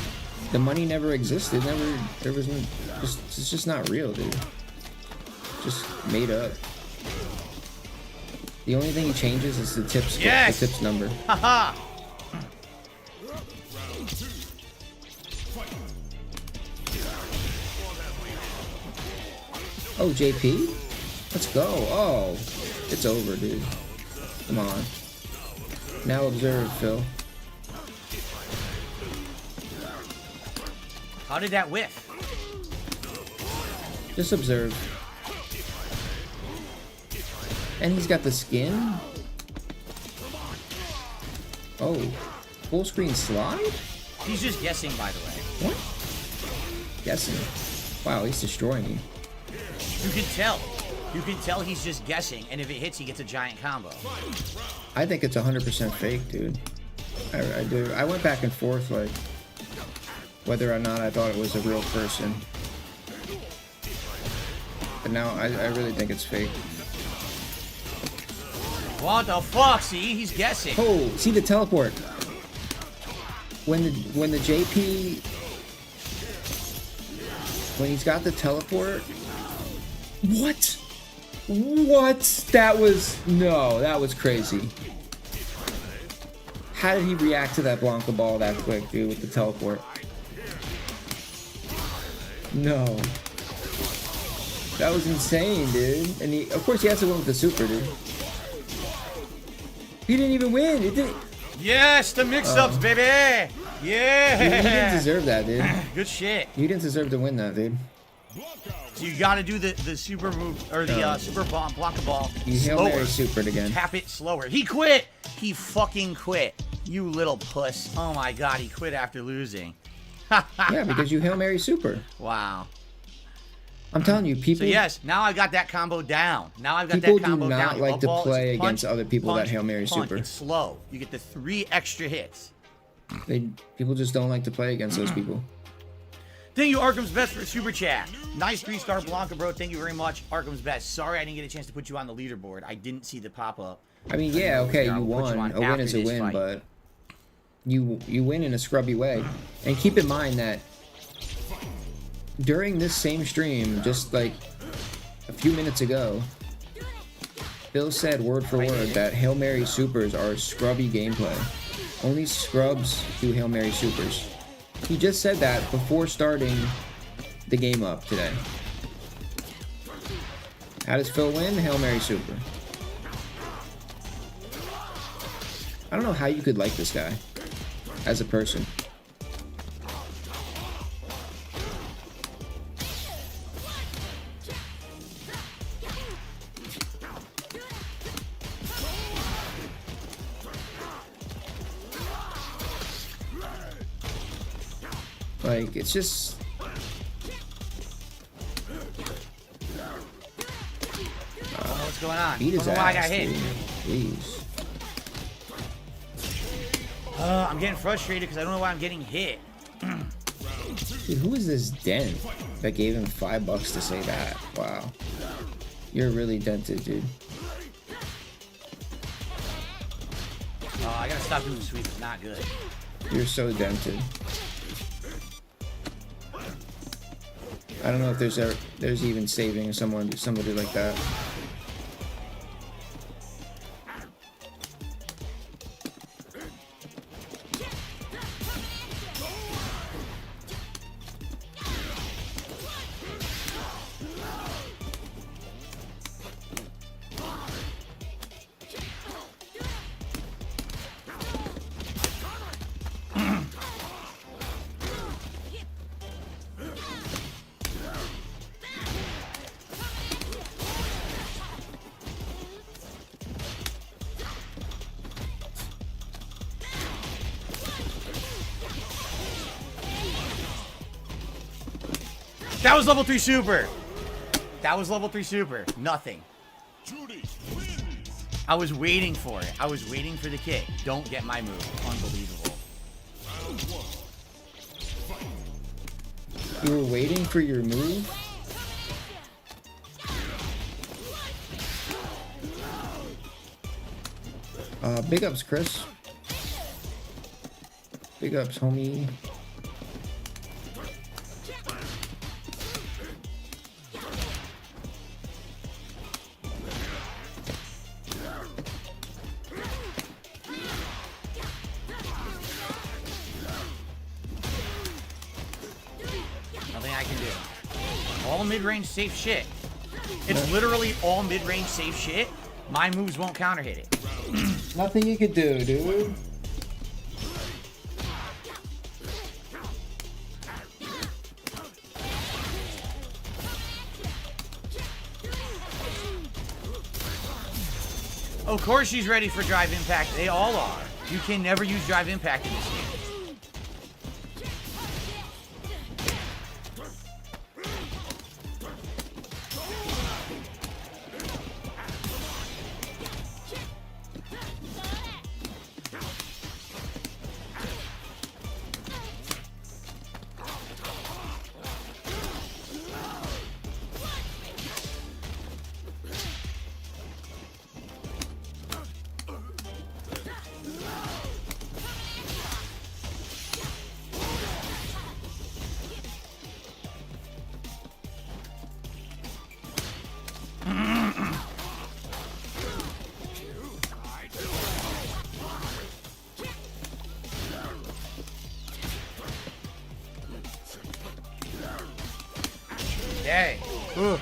the money never existed. There was it's just not real, dude. Just made up. The only thing he changes is the tips. Yes! The tips number. Haha! Oh, JP? Let's go. Oh, it's over, dude. Come on. Now observe, Phil. How did that whiff? Just observe. And he's got the skin. Oh, full screen slide? He's just guessing, by the way. What? Guessing. Wow, he's destroying you. You can tell. You can tell he's just guessing, and if it hits, he gets a giant combo. I think it's 100% fake, dude. I do. I went back and forth, like, whether or not I thought it was a real person. But now I really think it's fake. What the fuck? See, he's guessing. Oh, see the teleport. When the JP, when he's got the teleport, What? What? That was... No, that was crazy. How did he react to that Blanka ball that quick, dude, with the teleport? No. That was insane, dude. And he, of course, he has to win with the super, dude. He didn't even win. It didn't... Yes, the mix-ups, baby. Yeah. Dude, you didn't deserve that, dude. Good shit. You didn't deserve to win that, dude. So you got to do the super move or the super bomb Blanka ball. You Hail Mary supered again. Tap it slower. He quit. He fucking quit. You little puss. Oh my god, he quit after losing. Yeah, because you Hail Mary super. Wow. I'm telling you, people. So yes, now I got that combo down. Now I've got People that combo do not down. like to Ball, play punch, against other people punch, that Hail Mary punch. super. It's slow. You get the 3 extra hits. People just don't like to play against those people. Thank you, Arkham's Best, for super chat. Nice 3-star Blanka, bro. Thank you very much, Arkham's Best. Sorry I didn't get a chance to put you on the leaderboard. I didn't see the pop-up. I mean, yeah, okay, I'll you put won. on A win after is a this win, fight. but you win in a scrubby way. And keep in mind that during this same stream, just like a few minutes ago, Bill said word for word that Hail Mary supers are scrubby gameplay. Only scrubs do Hail Mary supers. He just said that before starting the game up today. How does Phil win? Hail Mary super. I don't know how you could like this guy as a person. Like, it's just... What's going on? Beat his I don't know why I got ass, hit. dude. Please. I'm getting frustrated because I don't know why I'm getting hit. Dude, who is this dent that gave him $5 to say that? Wow. You're really dented, dude. Oh, I gotta stop doing sweeps. It's not good. You're so dented. I don't know if there's even saving somebody like that. That was level 3 super. That was level 3 super. Nothing. I was waiting for it. I was waiting for the kick. Don't get my move. Unbelievable. You were waiting for your move? Big ups, Chris. Big ups, homie. Nothing I can do. All mid-range safe shit. It's literally all mid-range safe shit. My moves won't counter hit it. Nothing you could do, dude. Of course she's ready for drive impact. They all are. You can never use drive impact in this game. Okay. Ugh.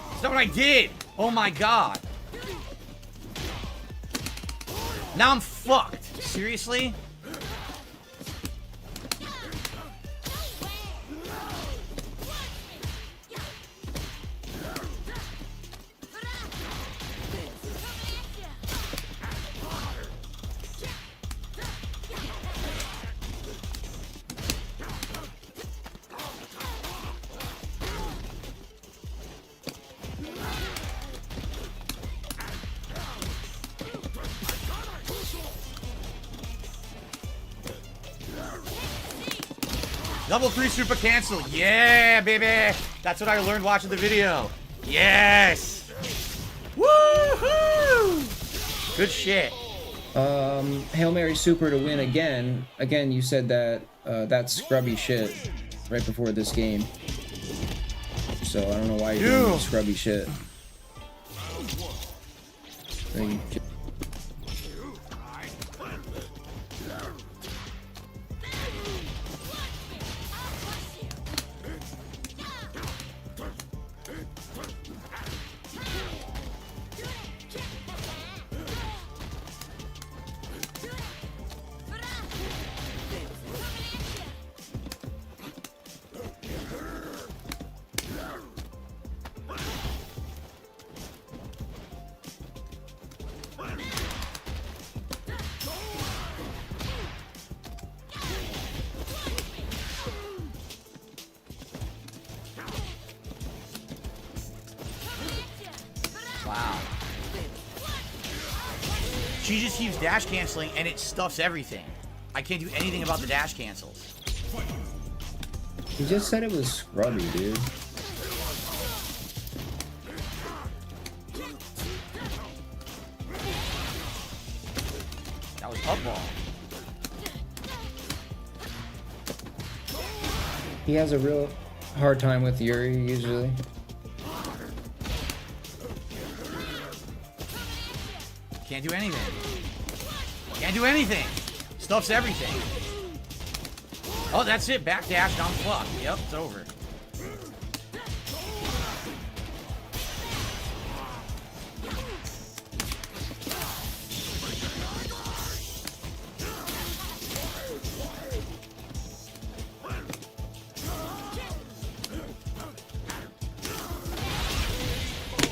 That's not what I did! Oh my god. Now I'm fucked. Seriously? Level 3 super cancel. Yeah, baby. That's what I learned watching the video. Yes. Woohoo! Good shit. Hail Mary super to win again. Again, you said that that's scrubby shit right before this game. So I don't know why you're doing scrubby shit. Wow. She just keeps dash canceling and it stuffs everything. I can't do anything about the dash cancels. You just said it was scrubby, dude. That was up ball. He has a real hard time with Yuri usually. Can't do anything. Can't do anything. Stuffs everything. Oh, that's it. Backdash, down fuck. Yep, it's over.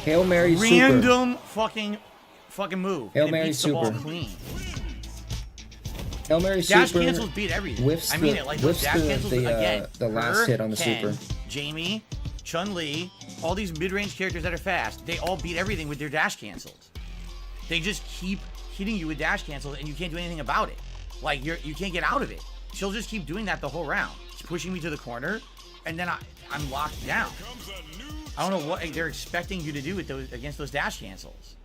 Hail Mary super. Random fucking move. Hail and it Mary beats the ball super. clean. Hail Mary Dash super. cancels beat everything. Whiffs I mean the, it. Like those whiffs dash cancels again. the last her, hit on the Ken, super. Jamie, Chun-Li, all these mid-range characters that are fast, they all beat everything with their dash cancels. They just keep hitting you with dash cancels and you can't do anything about it. Like you can't get out of it. She'll just keep doing that the whole round. She's pushing me to the corner and then I'm locked down. I don't know what they're expecting you to do with those against those dash cancels.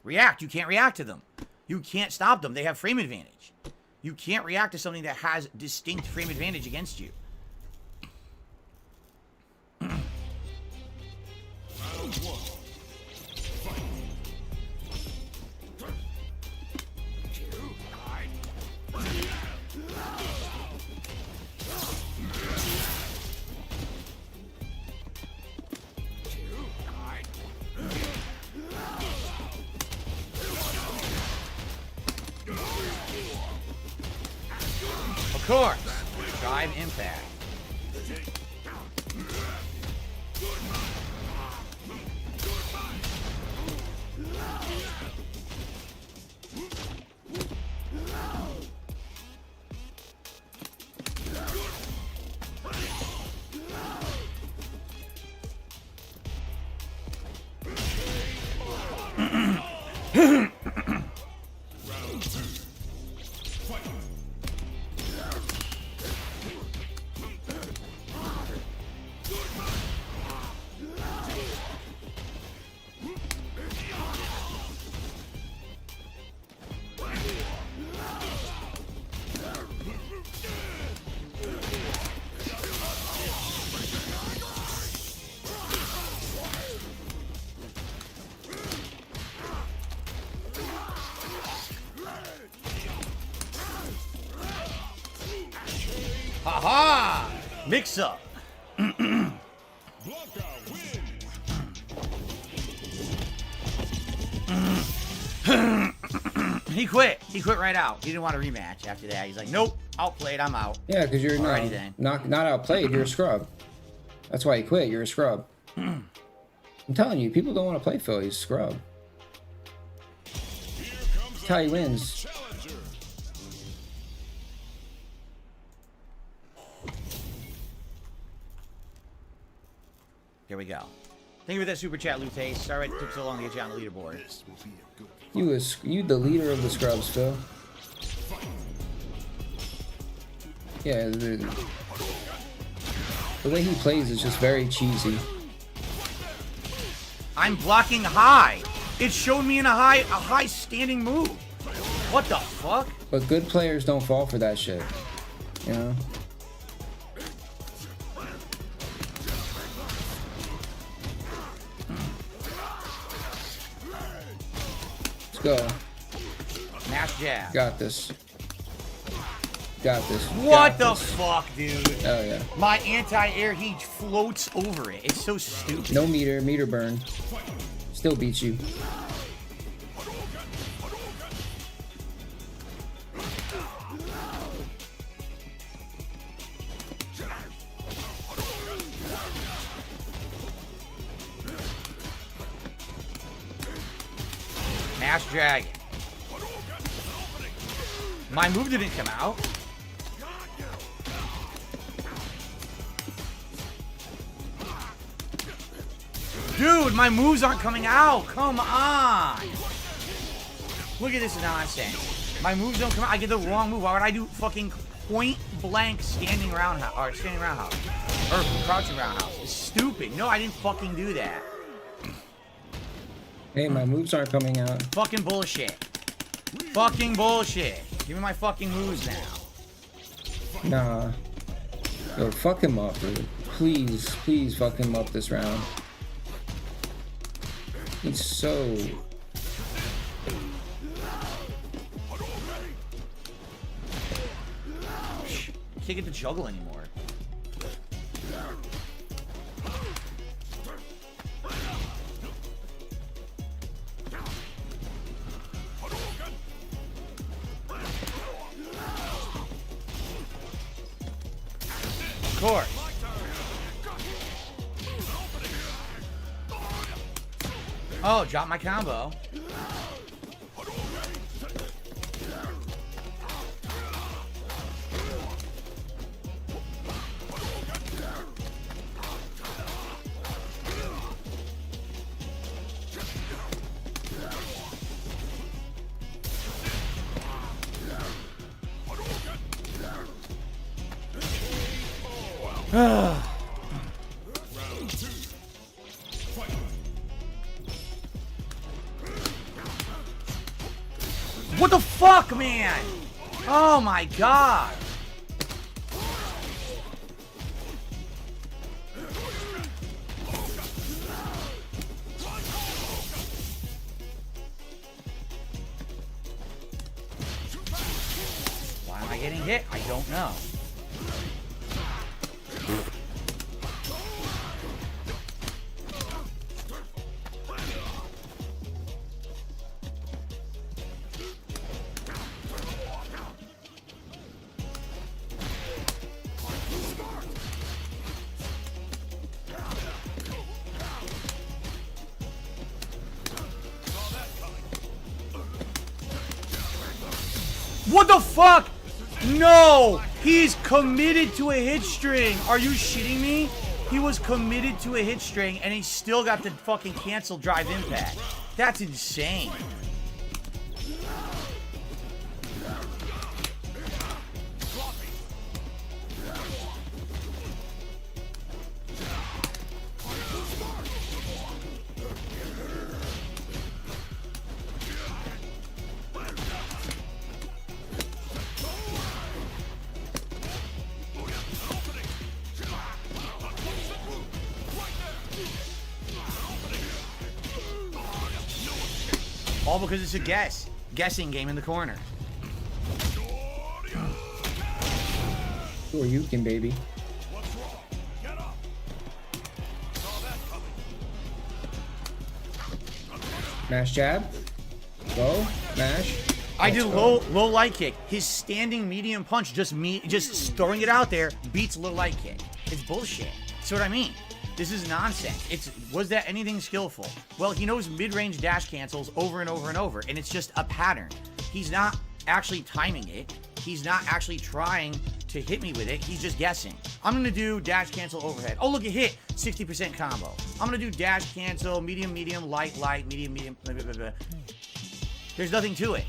React. You can't react to them. You can't stop them. They have frame advantage. You can't react to something that has distinct frame advantage against you. Of course. Drive impact. Mix up. He quit. He quit right out. He didn't want a rematch after that. He's like, nope, outplayed. I'm out. Yeah, because you're Alrighty then. not outplayed. You're a scrub. That's why you quit. You're a scrub. I'm telling you, people don't want to play Phil. He's a scrub. That's how he wins. Here we go. Thank you for that super chat, Lute. Sorry it took so long to get you on the leaderboard. You the leader of the scrubs, Phil. Yeah, the way he plays is just very cheesy. I'm blocking high. It showed me in a high standing move. What the fuck? But good players don't fall for that shit. You know? Let's go. Mash jab. Got this. Got this. What Got the this. fuck, dude? Oh yeah. My anti-air, he floats over it. It's so stupid. No meter burn. Still beats you. Mash dragon. My move didn't come out. Dude, my moves aren't coming out. Come on. Look at this nonsense. My moves don't come out. I get the wrong move. Why would I do fucking point blank standing roundhouse or standing roundhouse or crouching roundhouse? It's stupid. No, I didn't fucking do that. Hey, my moves aren't coming out. Fucking bullshit. Fucking bullshit. Give me my fucking moves now. Nah. Yo, fuck him up, dude. Please, please fuck him up this round. He's so... Can't get the juggle anymore. Of course. Oh, drop my combo. What the fuck, man? Oh my god. Why am I getting hit? I don't know. What the fuck? No! He's committed to a hit string. Are you shitting me? He was committed to a hit string and he still got the fucking cancel drive impact. That's insane. All because it's a guessing game in the corner. Or you can, baby. Mash jab. Go. Mash. I Let's did go. low light kick. His standing medium punch, just throwing it out there, beats low light kick. It's bullshit. That's what I mean. This is nonsense. Was that anything skillful? Well, he knows mid-range dash cancels over and over and over, and it's just a pattern. He's not actually timing it. He's not actually trying to hit me with it. He's just guessing. I'm going to do dash cancel overhead. Oh, look, it hit. 60% combo. I'm going to do dash cancel, medium, medium, light, light, medium, medium, blah, blah, blah, blah. There's nothing to it.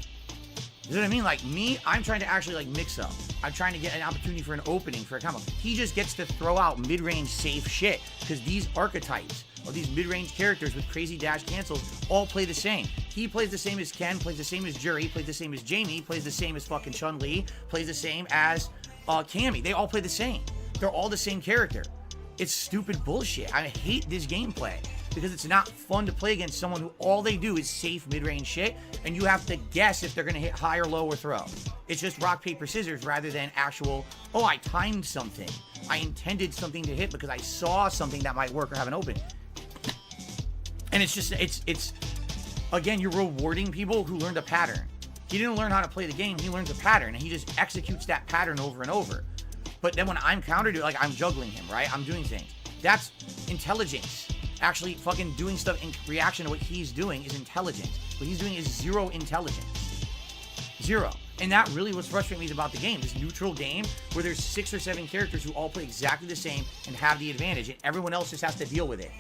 You know what I mean? Like me, I'm trying to actually like mix up. I'm trying to get an opportunity for an opening for a combo. He just gets to throw out mid-range safe shit because these archetypes or these mid-range characters with crazy dash cancels all play the same. He plays the same as Ken, plays the same as Jury, plays the same as Jamie, plays the same as fucking Chun-Li, plays the same as Cammy. They all play the same. They're all the same character. It's stupid bullshit. I hate this gameplay because it's not fun to play against someone who all they do is safe mid-range shit, and you have to guess if they're going to hit high or low or throw. It's just rock, paper, scissors rather than actual, oh, I timed something. I intended something to hit because I saw something that might work or have an open. And it's just, it's again, you're rewarding people who learned a pattern. He didn't learn how to play the game, he learns a pattern, and he just executes that pattern over and over. But then when I'm countered, like I'm juggling him, right? I'm doing things. That's intelligence. Actually fucking doing stuff in reaction to what he's doing is intelligence. What he's doing is zero intelligence. Zero. And that really was frustrating me about the game. This neutral game where there's 6 or 7 characters who all play exactly the same and have the advantage, and everyone else just has to deal with it.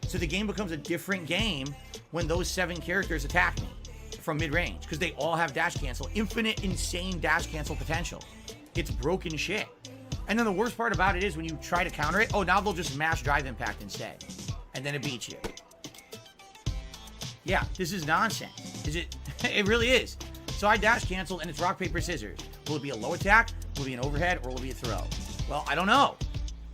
So the game becomes a different game when those 7 characters attack me from mid-range because they all have dash cancel, infinite insane dash cancel potential. It's broken shit. And then the worst part about it is when you try to counter it, oh, now they'll just mash drive impact instead. And then it beats you. Yeah, this is nonsense. Is it? It really is. So I dash canceled and it's rock, paper, scissors. Will it be a low attack? Will it be an overhead? Or will it be a throw? Well, I don't know.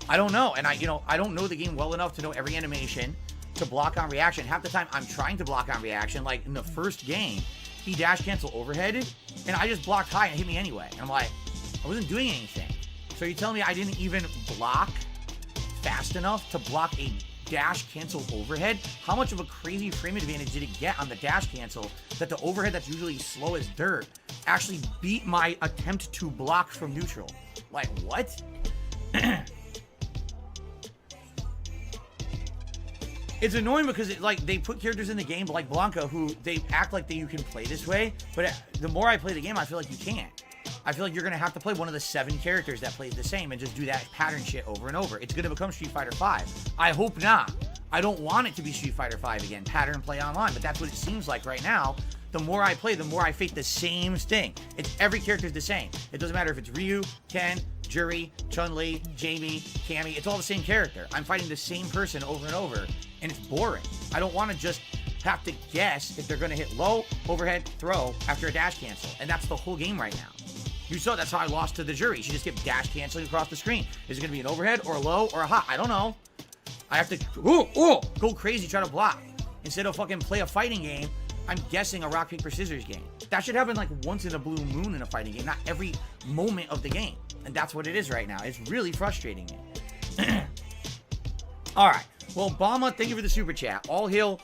I don't know. And I don't know the game well enough to know every animation to block on reaction. Half the time I'm trying to block on reaction. Like in the first game, he dash cancel overheaded and I just blocked high and it hit me anyway. And I'm like, I wasn't doing anything. So you're telling me I didn't even block fast enough to block a dash cancel overhead? How much of a crazy frame advantage did it get on the dash cancel that the overhead that's usually slow as dirt actually beat my attempt to block from neutral? Like, what? It's annoying because they put characters in the game like Blanka who they act like that you can play this way, but the more I play the game, I feel like you can't. I feel like you're going to have to play one of the 7 characters that plays the same and just do that pattern shit over and over. It's going to become Street Fighter V. I hope not. I don't want it to be Street Fighter V again, pattern play online, but that's what it seems like right now. The more I play, the more I face the same thing. Every character's the same. It doesn't matter if it's Ryu, Ken, Jury, Chun-Li, Jamie, Cammy. It's all the same character. I'm fighting the same person over and over, and it's boring. I don't want to just have to guess if they're going to hit low, overhead, throw after a dash cancel, and that's the whole game right now. You saw that's how I lost to the Jury. She just kept dash canceling across the screen. Is it going to be an overhead or a low or a high? I don't know. I have to go crazy, try to block. Instead of fucking play a fighting game, I'm guessing a rock, paper, scissors game. That should happen like once in a blue moon in a fighting game, not every moment of the game. And that's what it is right now. It's really frustrating me. All right. Well, Bama, thank you for the super chat. All hail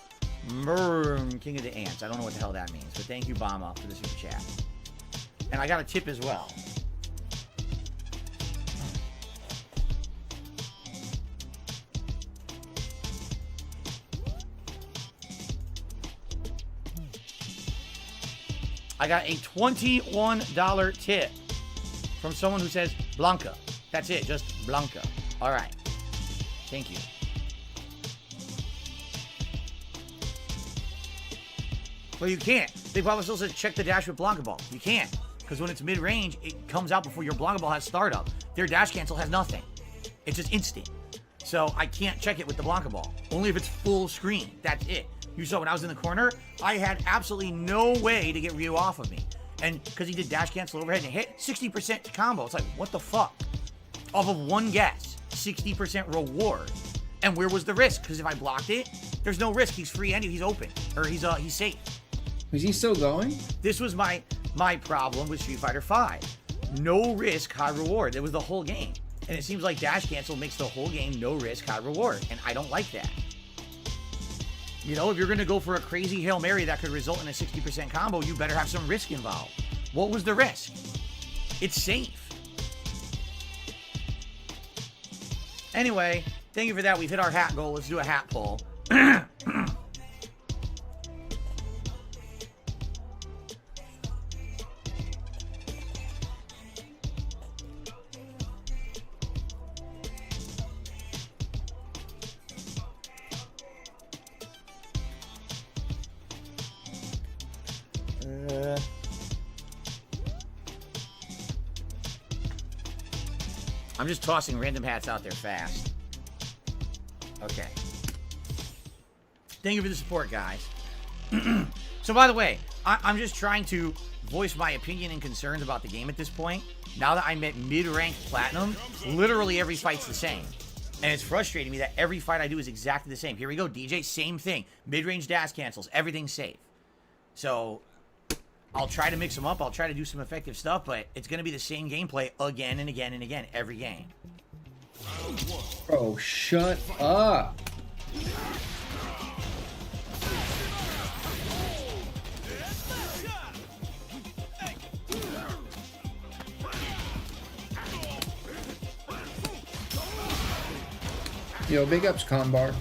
King of the Ants. I don't know what the hell that means, but thank you, Bama, for the super chat. And I got a tip as well. I got a $21 tip from someone who says Blanka. That's it, just Blanka. All right. Thank you. Well, you can't. They probably still said check the dash with Blanka Ball. You can't. Because when it's mid-range, it comes out before your Blanka Ball has startup. Their dash cancel has nothing. It's just instant. So I can't check it with the Blanka Ball. Only if it's full screen. That's it. You saw when I was in the corner, I had absolutely no way to get Ryu off of me. And because he did dash cancel overhead and hit 60% combo. It's like, what the fuck? Off of one guess, 60% reward. And where was the risk? Because if I blocked it, there's no risk. He's free and he's open. Or he's safe. Is he still going? This was my problem with Street Fighter V. No risk, high reward. It was the whole game. And it seems like dash cancel makes the whole game no risk, high reward. And I don't like that. You know, if you're going to go for a crazy Hail Mary that could result in a 60% combo, you better have some risk involved. What was the risk? It's safe. Anyway, thank you for that. We've hit our hat goal. Let's do a hat pull. I'm just tossing random hats out there fast. Okay. Thank you for the support, guys. So, by the way, I'm just trying to voice my opinion and concerns about the game at this point. Now that I'm at mid-ranked platinum, literally every fight's the same. And it's frustrating me that every fight I do is exactly the same. Here we go, DJ, same thing. Mid-range dash cancels, everything's safe. So, I'll try to mix them up. I'll try to do some effective stuff, but it's going to be the same gameplay again and again and again every game. Bro, shut up. Yo, big ups, Combar.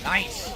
Nice.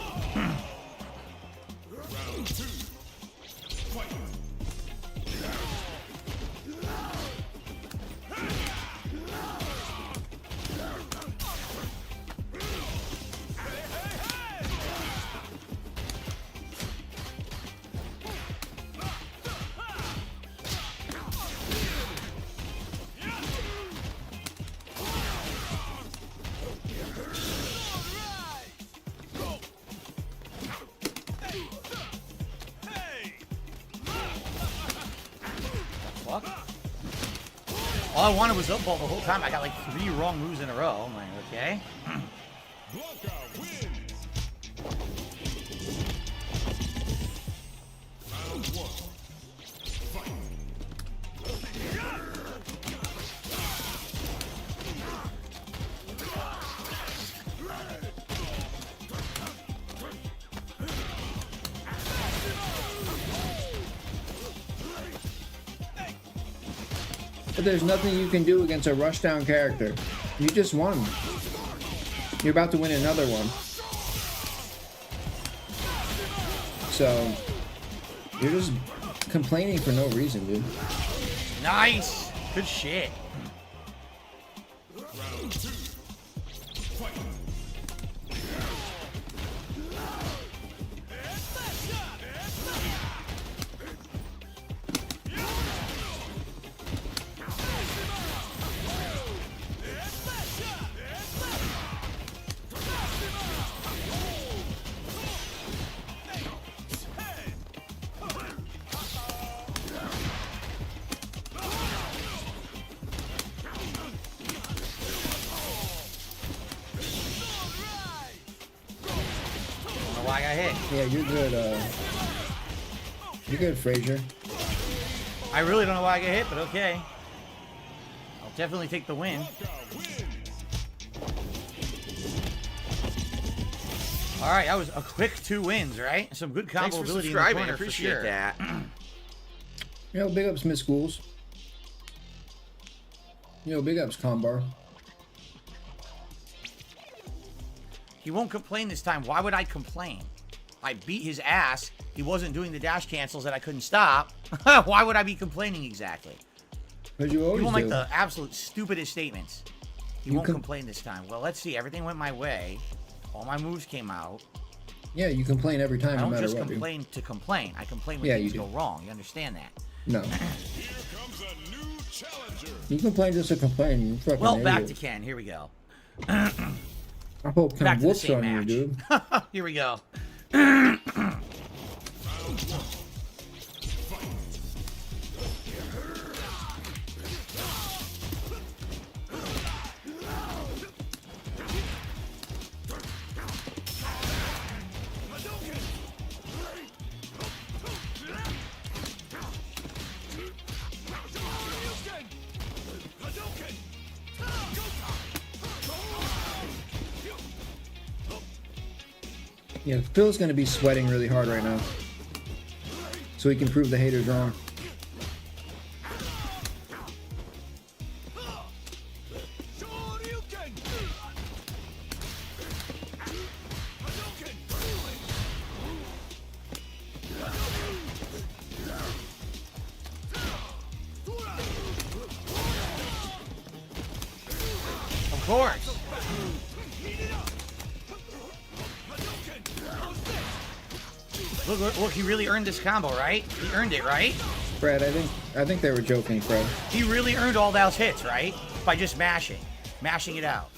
All I wanted was up ball the whole time. I got like 3 wrong moves in a row. I'm like, okay. Blanka wins. Round 1. Fight. But there's nothing you can do against a rushdown character. You just won. You're about to win another one. So, you're just complaining for no reason, dude. Nice. Good shit. Round 2. Fight. Why I got hit. Yeah, you're good, you're good, Frazier. I really don't know why I got hit, but okay. I'll definitely take the win. Blanka wins. All right, that was a quick 2 wins, right? Some good combo Thanks for ability in the subscribing. I corner for appreciate sure. that. Yo, big ups, Miss Schools. Yo, big ups, Combar. He won't complain this time. Why would I complain? I beat his ass. He wasn't doing the dash cancels that I couldn't stop. Why would I be complaining exactly? Because you always People do. make the absolute stupidest statements. He You won't com- complain this time. Well, let's see. Everything went my way. All my moves came out. Yeah, you complain every time, I no don't matter just what, dude. complain to complain. I complain when Yeah, things you go do. wrong. You understand that? No. Here comes a new challenger. You complain just to complain. You fucking Well, back to idiot. Ken. Here we go. I hope Back Ken to the whoops same on you, match. dude. Here we go. Yeah, Phil's gonna be sweating really hard right now, so he can prove the haters wrong. Of course. Look, he really earned this combo, right? He earned it, right? Fred, I think they were joking, Fred. He really earned all those hits, right? By just mashing it out.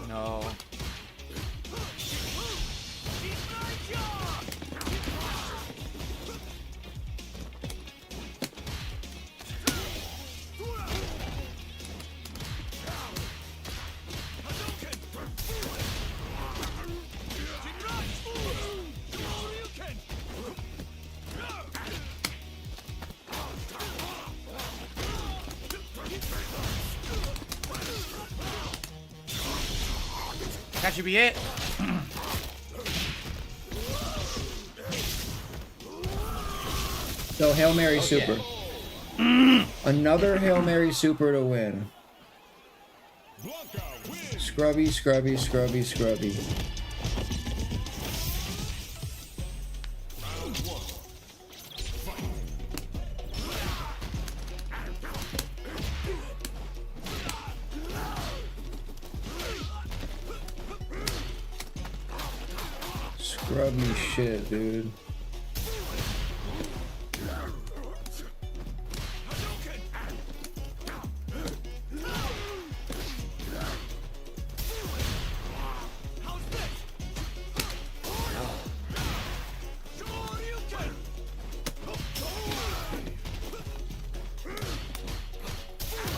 No. That should be it. So Hail Mary Super. Another Hail Mary Super to win. Blanka wins. Scrubby, scrubby, scrubby, scrubby. Round one. Fight. Scrubby shit, dude.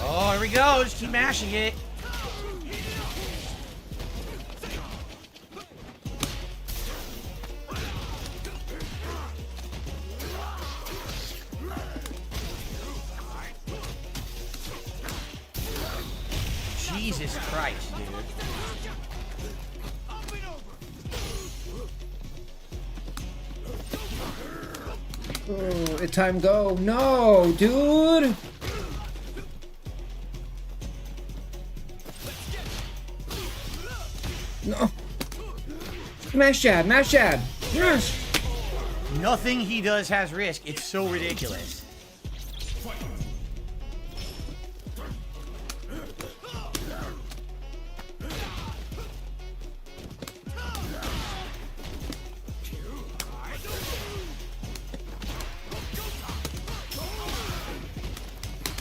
Oh, here we go. Just keep mashing it. Jesus Christ, dude. Oh, it time go. No, dude. No. Mash Chad, mash Chad. Yes. Nothing he does has risk. It's so ridiculous.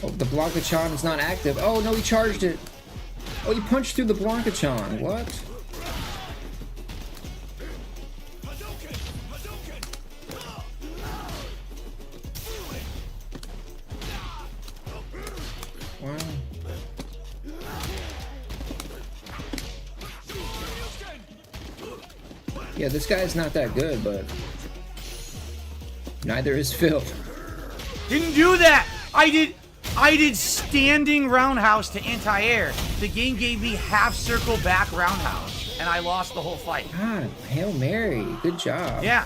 Oh, the Blanka-chan is not active. Oh, no, he charged it. Oh, he punched through the Blanka-chan. What? Wow. Yeah, this guy's not that good, but neither is Phil. Didn't do that. I did standing roundhouse to anti-air. The game gave me half circle back roundhouse, and I lost the whole fight. God, Hail Mary. Good job. Yeah.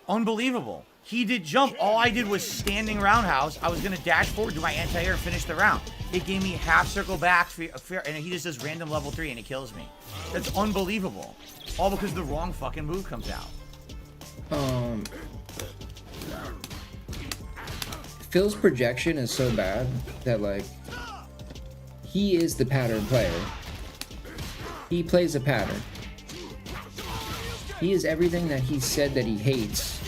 Unbelievable. He did jump. All I did was standing roundhouse. I was gonna dash forward to my anti-air and finish the round. It gave me half circle back, and he just does random level 3 and it kills me. That's unbelievable. All because the wrong fucking move comes out. Phil's projection is so bad that, like, he is the pattern player. He plays a pattern. He is everything that he said that he hates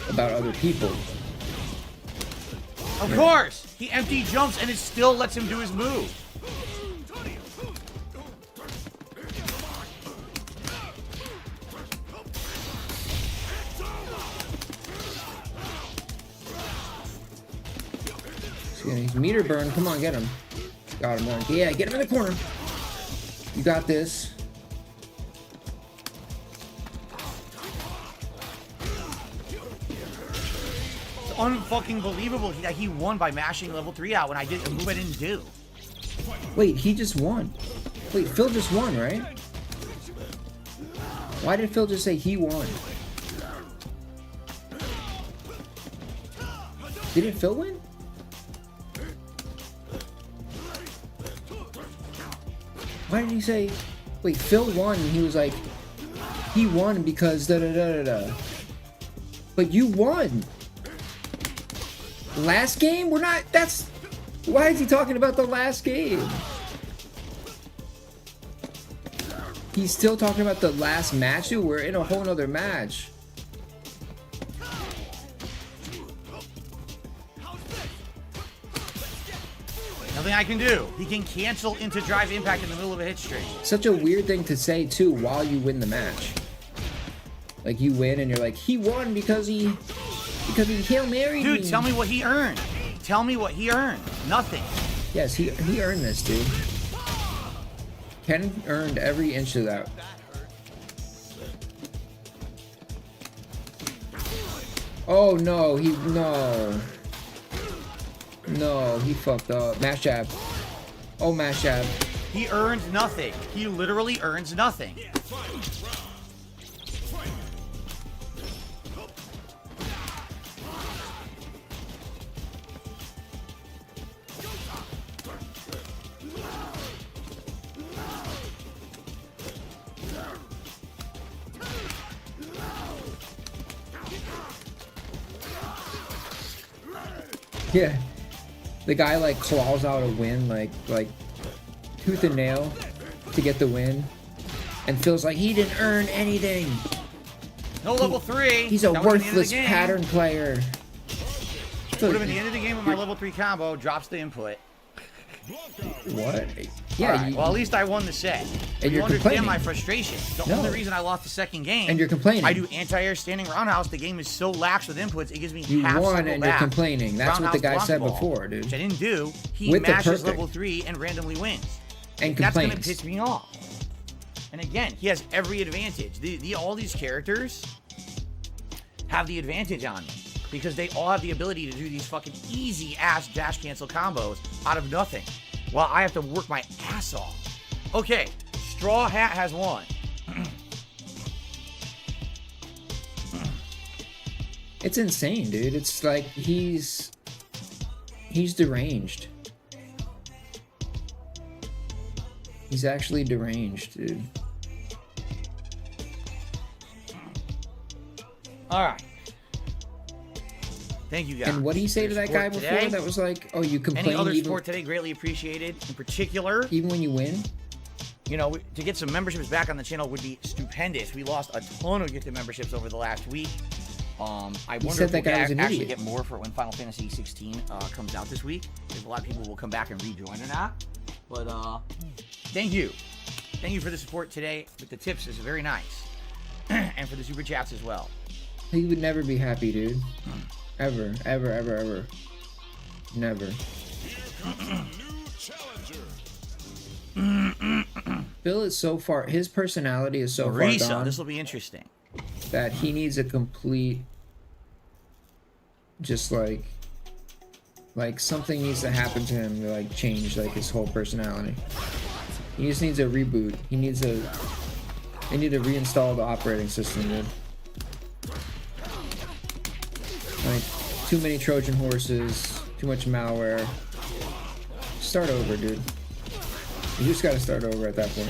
about other people. Of course! He empty jumps and it still lets him do his move. He's meter burn. Come on, get him. Got him. Yeah, get him in the corner. You got this. It's unfucking believable that he won by mashing level 3 out when I did a move I didn't do. Wait, he just won. Wait, Phil just won, right? Why did Phil just say he won? Didn't Phil win? Why did he say... Wait, Phil won and he was like... He won because da-da-da-da-da. But you won! Last game? We're not... That's... Why is he talking about the last game? He's still talking about the last match, dude. We're in a whole nother match. Nothing I can do. He can cancel into drive impact in the middle of a hit string. Such a weird thing to say, too, while you win the match. Like, you win and you're like, he won because he Hail Married me. Dude, tell me what he earned. Tell me what he earned. Nothing. Yes, he earned this, dude. Ken earned every inch of that. Oh no, no, he fucked up. Mash jab. Oh, mash jab. He earned nothing. He literally earns nothing. Yeah. The guy like claws out a win like tooth and nail to get the win. And feels like he didn't earn anything. No level 3. He's a That would've been the end of worthless the game. pattern player. Would have been the end of the game with my level 3 combo. Drops the input. What? Yeah, Alright, well, at least I won the set. And you you're understand complaining. my frustration. The No. only reason I lost the second game. And you're complaining. I do anti-air standing roundhouse. The game is so lax with inputs, it gives me You half won circle and you're back. complaining. That's what the guy Roundhouse said block ball, before, dude. Which I didn't do. He With the mashes perfect. level 3 and randomly wins. And That's gonna complains. piss me off. And again, he has every advantage. All these characters have the advantage on me because they all have the ability to do these fucking easy ass dash cancel combos out of nothing, while I have to work my ass off. Okay, Straw Hat has won. It's insane, dude. It's like he's deranged. He's actually deranged, dude. All right. Thank you, guys. And what did he say to that guy before? Today. That was like, oh, you complain Any other even, sport today greatly appreciated. In particular, even when you win? you know, to get some memberships back on the channel would be stupendous. We lost a ton of gifted memberships over the last week. I wonder said if that we'll guy was an actually idiot. get more for when Final Fantasy 16 comes out this week. If a lot of people will come back and rejoin or not. But thank you. Thank you for the support today with the tips. It's very nice. And for the super chats as well. He would never be happy, dude. Ever, ever, ever, ever. Never. New challenger. Bill is so far, his personality is so far Marisa, gone this will be interesting. that he needs a complete, just like something needs to happen to him to like change like his whole personality. He just needs a reboot. They need to reinstall the operating system, dude. Like, too many Trojan horses, too much malware. Start over, dude. You just gotta start over at that point.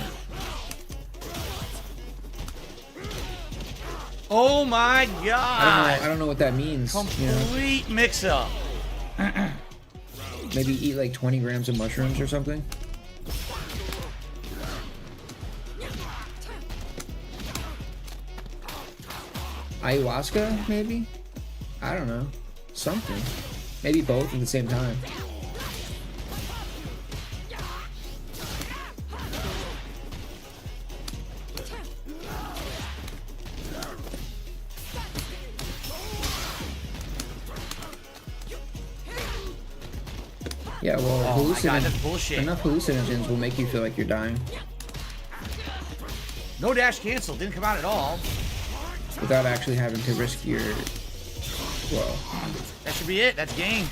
Oh my god! I don't know what that means. You know? Complete mix-up. Maybe eat like 20 grams of mushrooms or something. Ayahuasca, maybe? I don't know. Something. Maybe both at the same time. Yeah, well, Oh my god, that's bullshit. enough hallucinogens will make you feel like you're dying. No dash cancel. Didn't come out at all. Without actually having to risk your... Well, That should be it. That's game.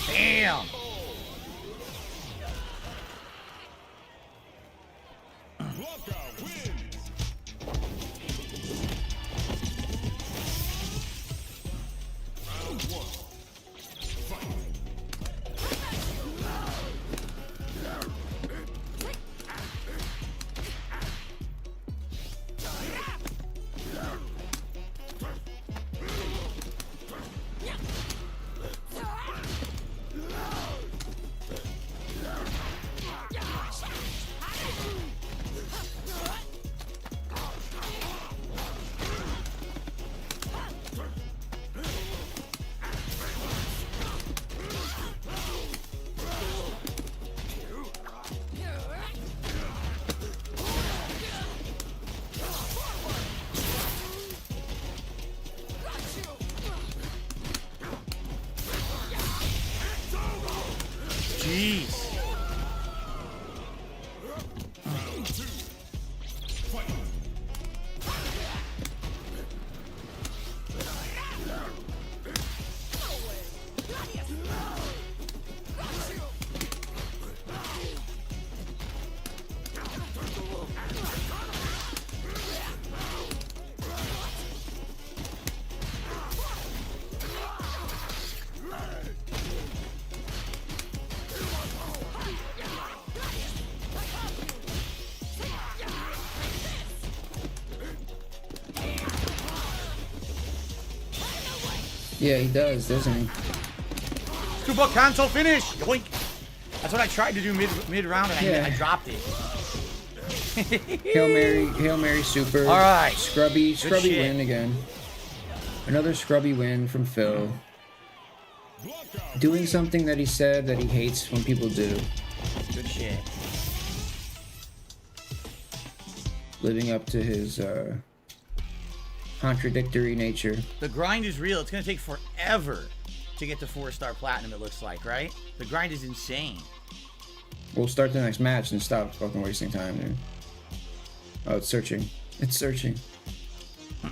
Damn. Blanka wins. Round 1. Fight. Jeez. Round 2. Fight. yeah, he does, doesn't he? 2-buck console finish. Yoink. That's what I tried to do mid round and Yeah. I dropped it. Hail Mary super. All right. Scrubby shit. win again. Another scrubby win from Phil. Blanka Doing something that he said that he hates when people do. Good shit. Living up to his contradictory nature. The grind is real. It's going to take forever to get to 4-star platinum, it looks like, right? The grind is insane. We'll start the next match and stop fucking wasting time, dude. Oh, it's searching. It's searching. Here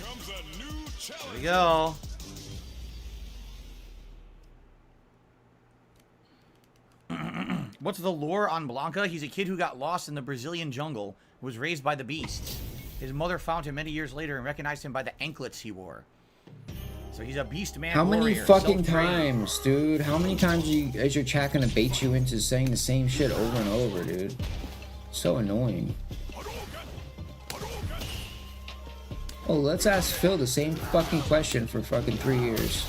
comes a new Here we challenger. go. What's the lore on Blanka? He's a kid who got lost in the Brazilian jungle, was raised by the beasts. His mother found him many years later and recognized him by the anklets he wore. So he's a beast man. How many warrior, fucking self-trained. times, dude? How many times is your chat gonna bait you into saying the same shit over and over, dude? So annoying. Oh, let's ask Phil the same fucking question for fucking 3 years.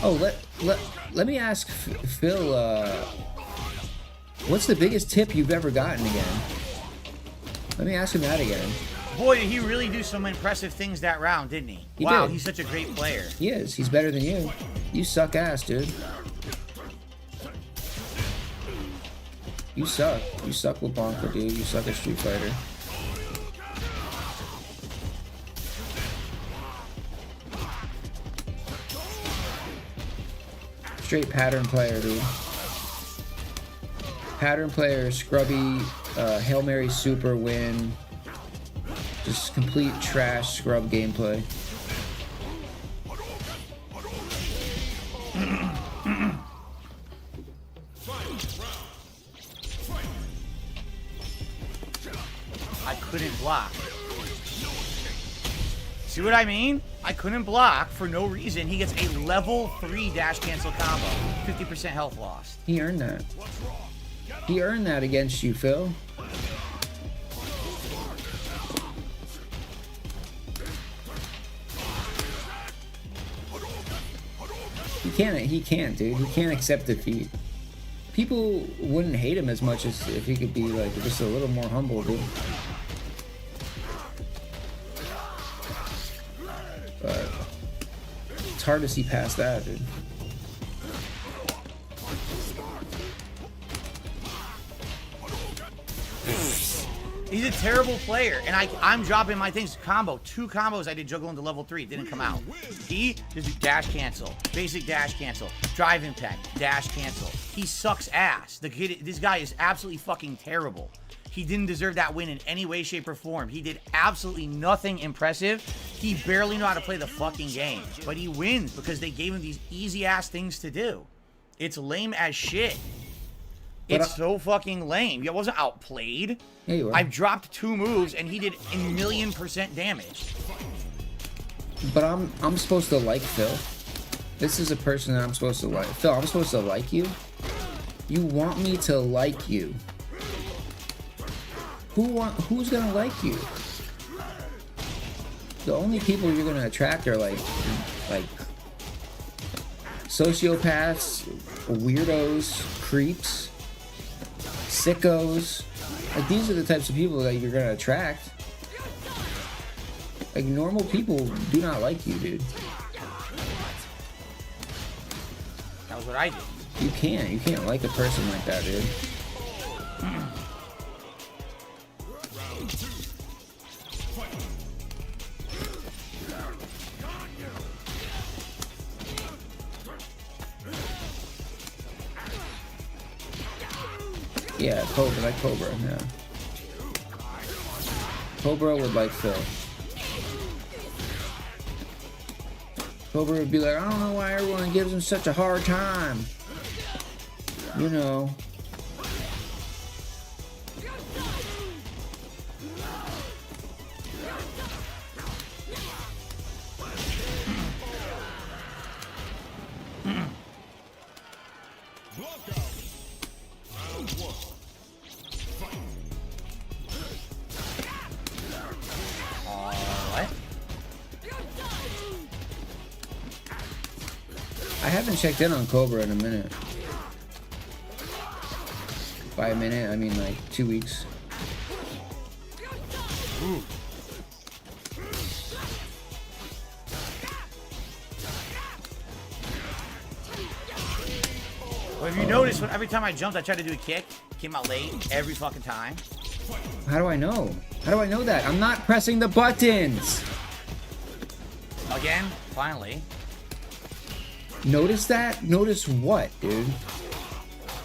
Oh, let me ask Phil, what's the biggest tip you've ever gotten again? Let me ask him that again. Boy, did he really do some impressive things that round, didn't he? He Wow, did. he's such a great player. He is. He's better than you. You suck ass, dude. You suck. You suck with Blanka, dude. You suck at Street Fighter. Straight pattern player, dude. Pattern player, scrubby, Hail Mary super win. Just complete trash scrub gameplay. I couldn't block. See what I mean? I couldn't block for no reason. He gets a level 3 dash cancel combo. 50% health lost. He earned that. He earned that against you, Phil. He can't, dude. He can't accept defeat. People wouldn't hate him as much as if he could be like just a little more humble, dude. But it's hard to see past that, dude. He's a terrible player, and I'm dropping my things. Combo, 2 combos I did juggle into level 3. It didn't come out. He just do dash cancel, basic dash cancel, drive impact, dash cancel. He sucks ass. This guy is absolutely fucking terrible. He didn't deserve that win in any way, shape, or form. He did absolutely nothing impressive. He barely knew how to play the fucking game, but he wins because they gave him these easy ass things to do. It's lame as shit. It's so fucking lame. I wasn't outplayed. Yeah, you were. I've dropped 2 moves and he did a 1,000,000% damage. But I'm supposed to like Phil. This is a person that I'm supposed to like. Phil, I'm supposed to like you? You want me to like you? Who's gonna like you? The only people you're gonna attract are like sociopaths, weirdos, creeps, sickos. Like, these are the types of people that you're gonna attract. Like, normal people do not like you, dude. That was what I did. You can't like a person like that, dude. Yeah, Cobra, like Cobra, yeah. Cobra would like Phil. Cobra would be like, I don't know why everyone gives him such a hard time. You know. Blanka. Round 1. Fight. What? I haven't checked in on Cobra in a minute. By a minute, I mean like 2 weeks. Ooh. Well, if you notice, every time I jumped, I tried to do a kick. Came out late every fucking time. How do I know? How do I know that? I'm not pressing the buttons! Again, finally. Notice that? Notice what, dude?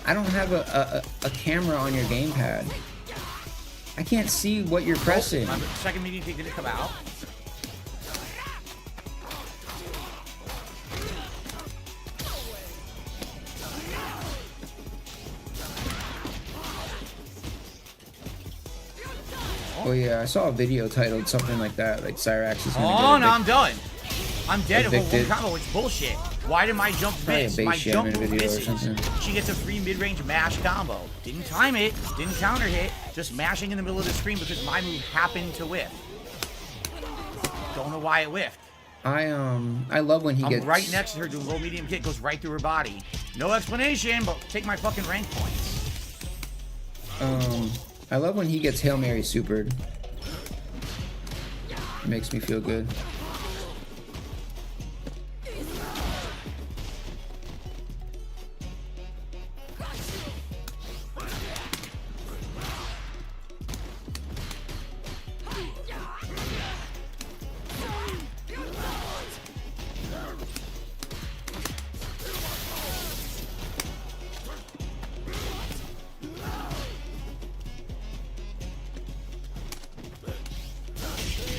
I don't have a camera on your gamepad. I can't see what you're pressing. My second medium kick didn't come out. Oh yeah, I saw a video titled something like that, like Cyrax is gonna Oh, get no, I'm done. I'm dead of a Evicted. one combo. It's bullshit. Why did my jump Probably a miss? base My jump jamming move video or misses. something. She gets a free mid-range mash combo. Didn't time it. Didn't counter hit. Just mashing in the middle of the screen because my move happened to whiff. Don't know why it whiffed. I love when he I'm gets right next to her doing low medium kick. Goes right through her body. No explanation, but take my fucking rank points. I love when he gets Hail Mary supered. It makes me feel good.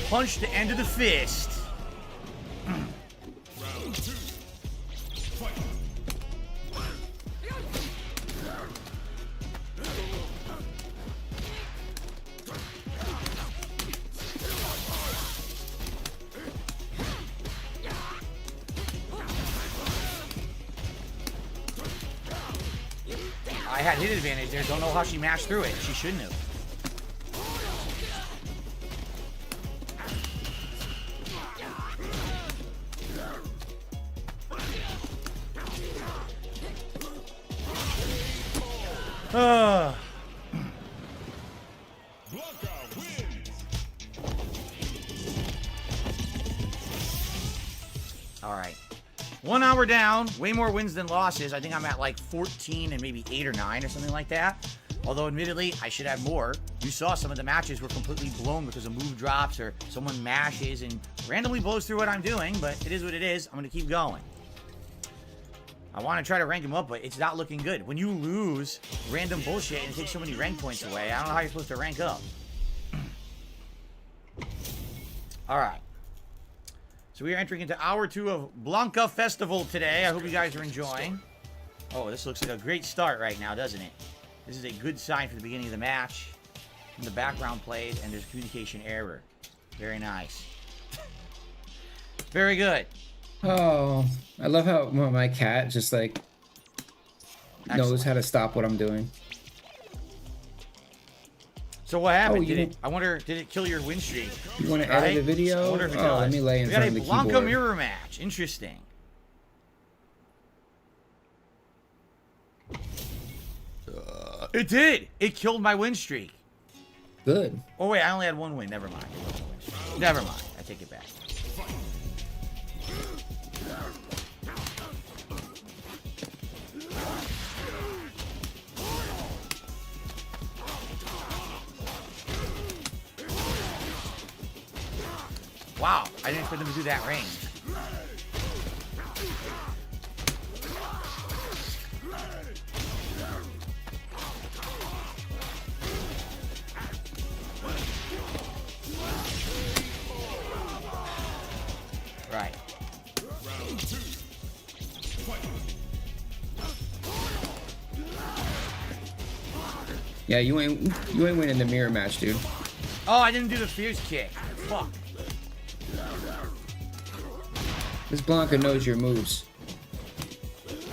Punch the end of the fist. Round 2. Fight. I had hit advantage there. Don't know how she mashed through it. She shouldn't have. Blanka wins. All right. 1 hour down. Way more wins than losses. I think I'm at like 14 and maybe 8 or 9 or something like that. Although, admittedly, I should have more. You saw some of the matches were completely blown because of move drops or someone mashes and randomly blows through what I'm doing, but it is what it is. I'm going to keep going. I want to try to rank him up, but it's not looking good. When you lose random bullshit and take so many rank points away, I don't know how you're supposed to rank up. All right. So we are entering into hour 2 of Blanka Festival today. I hope you guys are enjoying. Oh, this looks like a great start right now, doesn't it? This is a good sign for the beginning of the match. And the background played, and there's communication error. Very nice. Very good. Oh, I love how my cat just like knows how to stop what I'm doing. So what happened? Oh, I wonder, did it kill your win streak? You want to Right? edit a video? I wonder if it Oh, does. let me lay in We got front a of the Blanka keyboard. mirror match. Interesting. It did. It killed my win streak. Good. Oh wait, I only had 1 win. Never mind. Never mind. I take it back. Wow, I didn't expect them to do that range. Right. Round 2. Fight. Yeah, you ain't winning the mirror match, dude. Oh, I didn't do the fierce kick. Fuck. This Blanka knows your moves.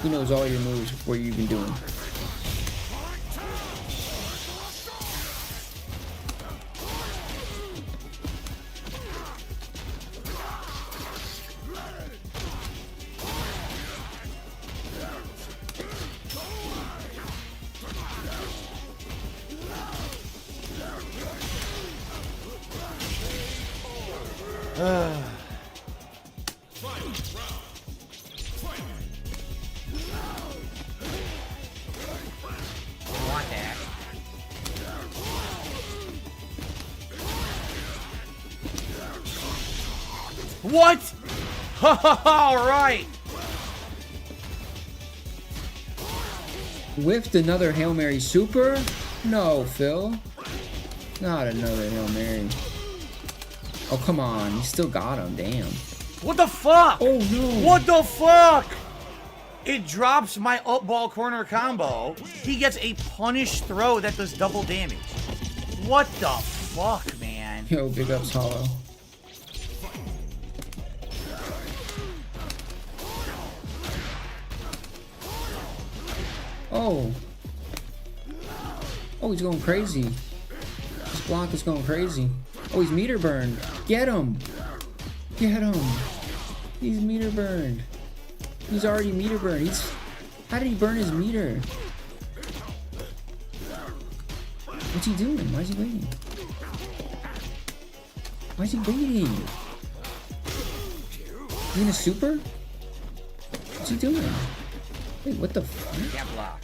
He knows all your moves before you even do them. I want that. What? All right. Whiffed another Hail Mary super? No, Phil. Not another Hail Mary. Oh, come on. You still got him. Damn. What the fuck? Oh, no. What the fuck? It drops my up ball corner combo. He gets a punish throw that does double damage. What the fuck, man? Yo, big ups, Hollow. Oh. Oh, he's going crazy. This block is going crazy. Oh, he's meter burned. Get him. Get him. He's meter burned. He's already meter burned. How did he burn his meter? What's he doing? Why is he waiting? Why is he waiting? Is he in a super? What's he doing? Wait, what the fuck? Can't block.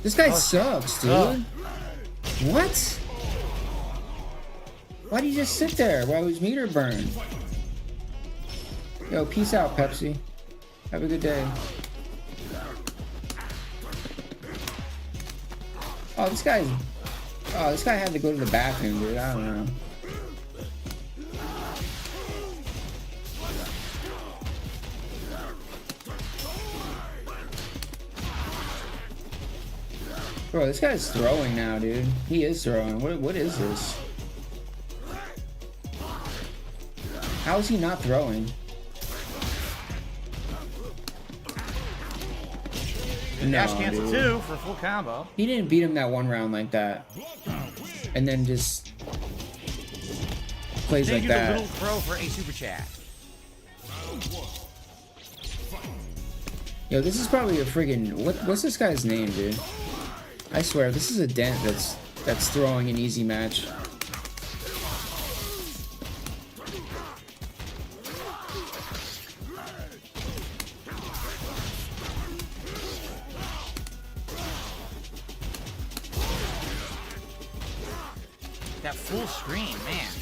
This guy sucks, dude. Oh. What? Why did you just sit there while his meter burned? Yo, peace out, Pepsi. Have a good day. Oh, this guy had to go to the bathroom, dude. I don't know. Bro, this guy's throwing now, dude. He is throwing. What is this? How is he not throwing? Dash No, cancel dude. 2 for a full combo. He didn't beat him that one round like that. And then just plays Thank like you to that. Little Pro for a super chat. Yo, this is probably a friggin' what's this guy's name, dude? I swear, this is a dent that's throwing an easy match. That full screen, man.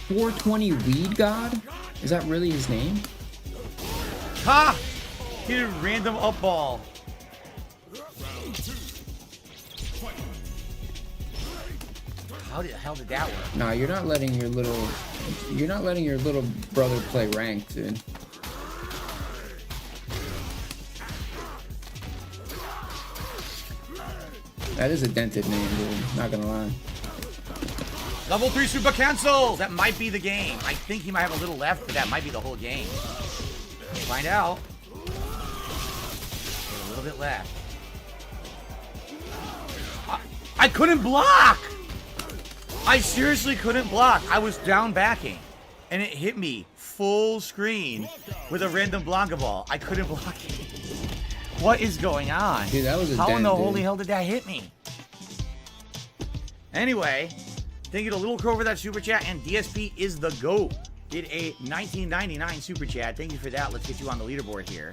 420 Weed God? Is that really his name? Ha! He did a random up ball. Round 2. Fight. How the hell did that work? Nah, you're not letting your little brother play ranked, dude. That is a dented name, dude. Not gonna lie. Level 3 super cancel! That might be the game. I think he might have a little left, but that might be the whole game. Find out. A little bit left. I couldn't block! I seriously couldn't block. I was down backing. And it hit me full screen with a random Blanka ball. I couldn't block it. What is going on? Dude, that was a How in dent, the dude. holy hell did that hit me? Anyway, thank you to Little Crow for that super chat, and DSP is the GOAT. Did a 1999 super chat. Thank you for that. Let's get you on the leaderboard here.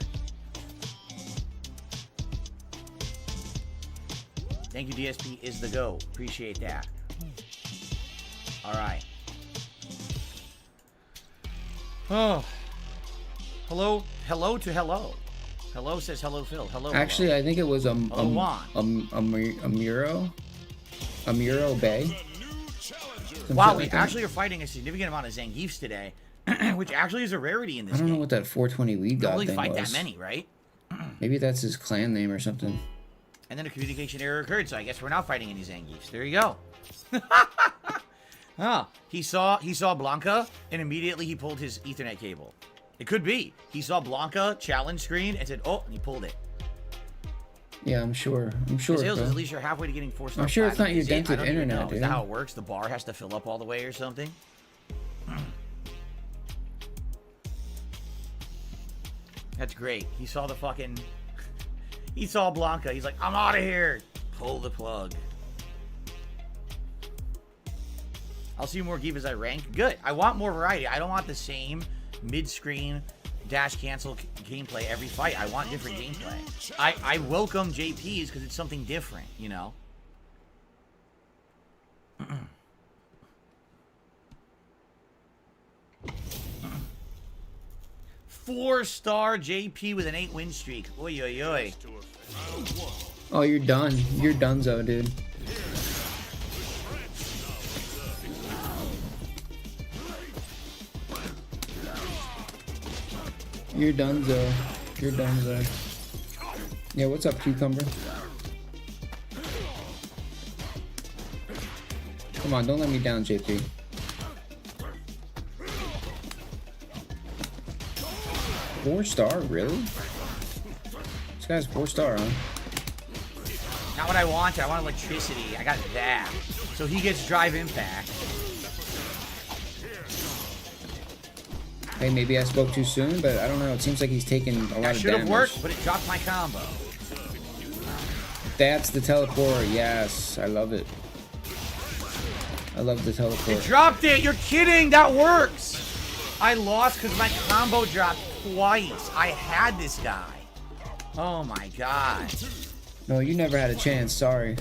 Thank you, DSP is the GOAT. Appreciate that. All right. Oh. Hello. Hello to hello. Hello says hello, Phil. Hello. Actually, hello. I think it was Juan. Amuro Bay. The new challenger. Some Wow, shit we like that. actually are fighting a significant amount of Zangiefs today, which actually is a rarity in this I don't game. know what that 420 Weed You God don't really thing fight was. that many, right? Maybe that's his clan name or something. And then a communication error occurred, so I guess we're not fighting any Zangiefs. There you go. Huh. He saw Blanka, and immediately he pulled his Ethernet cable. It could be. He saw Blanka challenge screen and said, "Oh," and he pulled it. Yeah, I'm sure. Sales, At bro. least you're halfway to getting 4-star. I'm sure it's not your Is it? I dented don't even internet, know. Is dude. that how it works? The bar has to fill up all the way or something? That's great. He saw the fucking... He saw Blanka. He's like, "I'm out of here." Pull the plug. I'll see more Geef as I rank. Good. I want more variety. I don't want the same mid-screen dash cancel gameplay every fight. I want different gameplay. I welcome JPs because it's something different, you know? 4-star JP with an 8-win streak. Oi, oi, oi. Oh, you're done. You're donezo, dude. You're donezo. You're donezo. Yeah, what's up, Cucumber? Come on, don't let me down, JP. Four-star, really? This guy's 4-star, huh? Not what I wanted. I want electricity. I got that. So he gets drive impact. Hey, maybe I spoke too soon, but I don't know. It seems like he's taking a lot That of should have damage. worked, but it dropped my combo. That's the teleport. Yes, I love it. I love the teleport. It dropped it. You're kidding. That works. I lost because my combo dropped twice. I had this guy. Oh my god. No, you never had a chance. Sorry.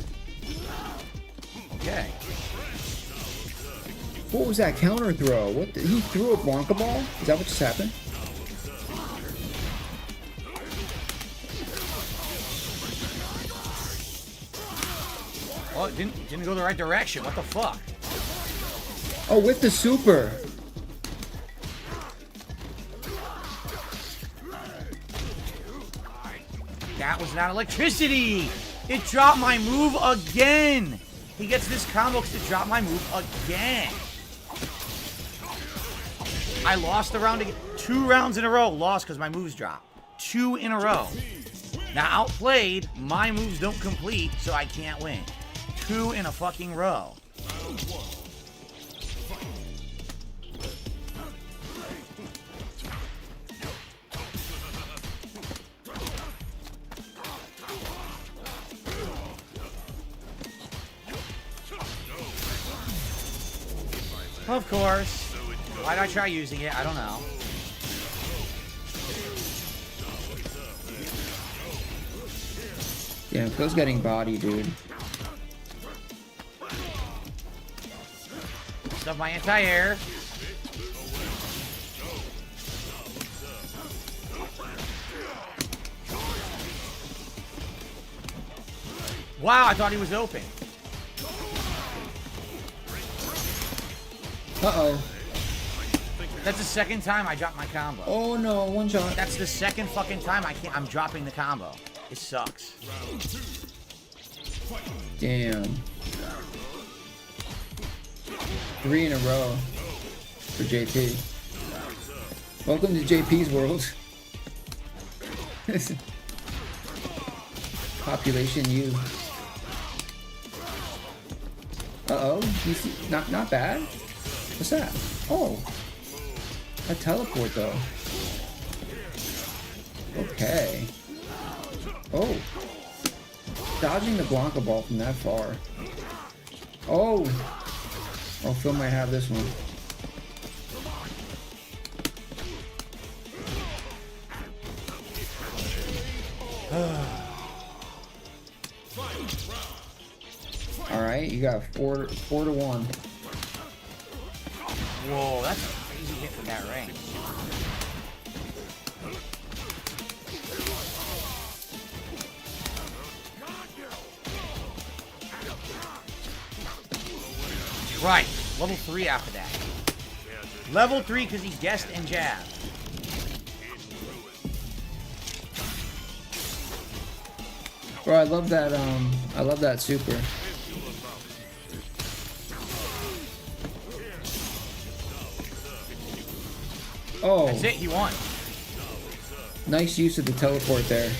Okay. What was that counter throw? What? He threw a Blanka ball? Is that what just happened? Oh, it didn't go the right direction. What the fuck? Oh, with the super. That was not electricity. It dropped my move again. He gets this combo because it dropped my move again. I lost the round again. 2 rounds in a row. Lost because my moves dropped. 2 in a row. Now outplayed. My moves don't complete, so I can't win. 2 in a fucking row. Of course. Why'd I try using it? I don't know. Damn, Phil's getting body, dude. Stuff my anti-air. Wow, I thought he was open. Uh-oh. That's the second time I dropped my combo. Oh no, one shot. That's the second fucking time I'm dropping the combo. It sucks. Damn. 3 in a row for JP. Welcome to JP's world. Population U. Uh-oh. Not bad. What's that? Oh. A teleport, though. Okay. Oh. Dodging the Blanka ball from that far. Oh. Oh, Phil might have this one. Alright, you got 4 to 1. Whoa, that's a crazy hit from that range. Right, level 3 after that. Level 3 because he guessed and jabbed. Bro, I love that super. Oh, That's it, he won. nice use of the teleport there.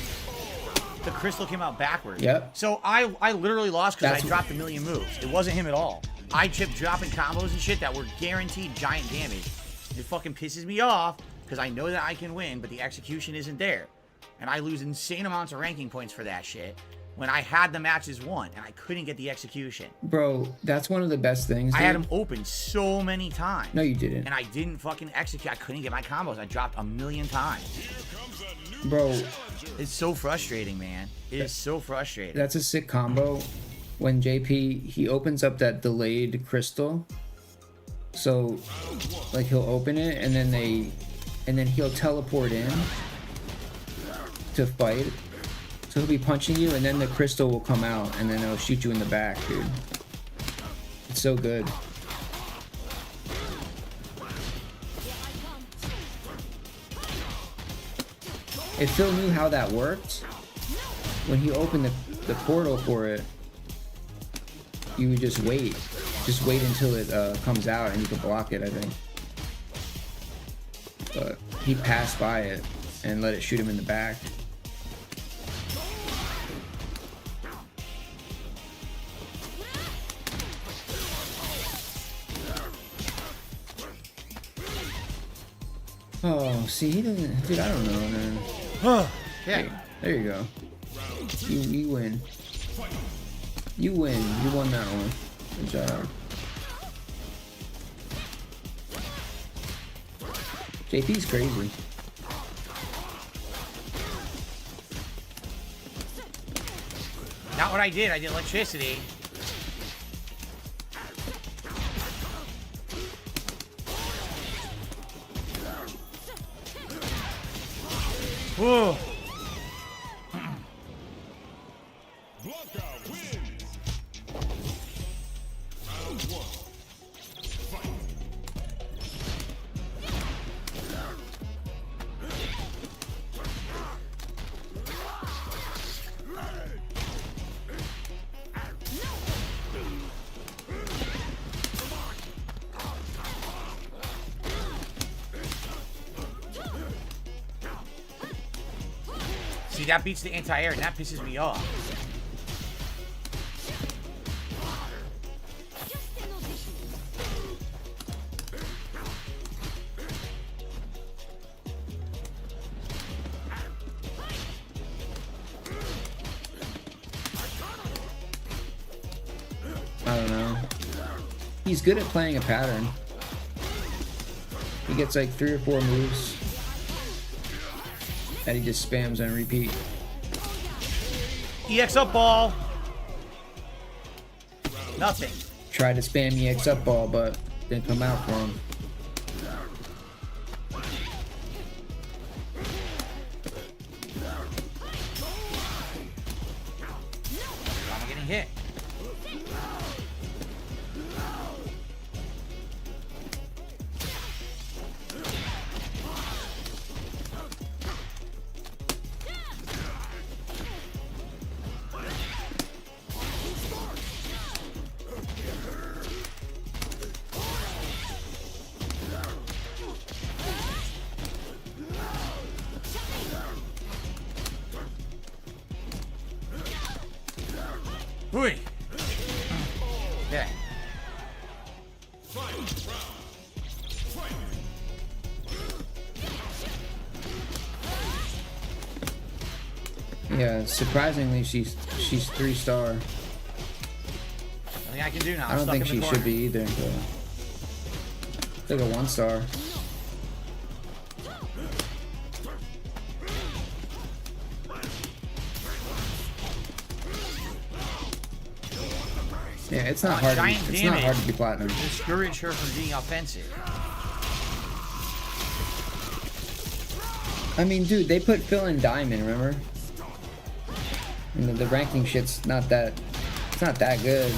The crystal came out backwards. Yep. So I literally lost because I That's- dropped a million moves. It wasn't him at all. I kept dropping combos and shit that were guaranteed giant damage. It fucking pisses me off because I know that I can win, but the execution isn't there. And I lose insane amounts of ranking points for that shit when I had the matches won and I couldn't get the execution. Bro, that's one of the best things, I dude. had him open so many times. No, you didn't. And I didn't fucking execute. I couldn't get my combos. I dropped a million times. Bro, It's so frustrating, man. It is so frustrating. that's a sick combo. When JP, he opens up that delayed crystal. So, like, he'll open it, and then he'll teleport in to fight. So he'll be punching you, and then the crystal will come out, and then it'll shoot you in the back, dude. It's so good. If Phil knew how that worked, when he opened the portal for it, you would just wait. Just wait until it comes out, and you can block it, I think. But he passed by it and let it shoot him in the back. Oh, see, he doesn't. Dude, I don't know, man. Yeah. There you go. You win. You win. You won that one. Good job. JP's crazy. Not what I did. I did electricity. Whoa. Blanka wins. Round 1. Fight. See, that beats the anti-air, and that pisses me off. I don't know. He's good at playing a pattern. He gets like 3 or 4 moves that he just spams on repeat. EX up ball. Nothing. Tried to spam EX up ball, but didn't come out for him. I'm getting hit. Hui. Okay. Yeah, surprisingly, she's 3-star. Nothing I can do now. I don't Stuck think in the she corner. should be either. But like a 1-star. Yeah, it's not hard. Giant It's not damage. hard to be platinum. Discourage her from being offensive. I mean, dude, they put Phil in diamond. Remember? And the ranking shit's not that. It's not that good.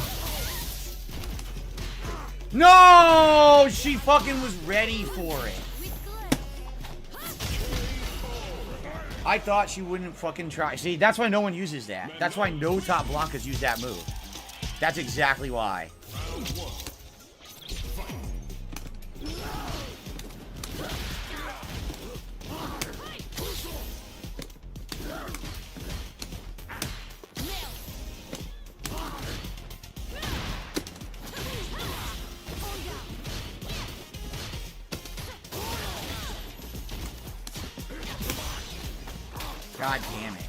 No! She fucking was ready for it. I thought she wouldn't fucking try. See, that's why no one uses that. That's why no top Blankas use that move. That's exactly why. God damn it.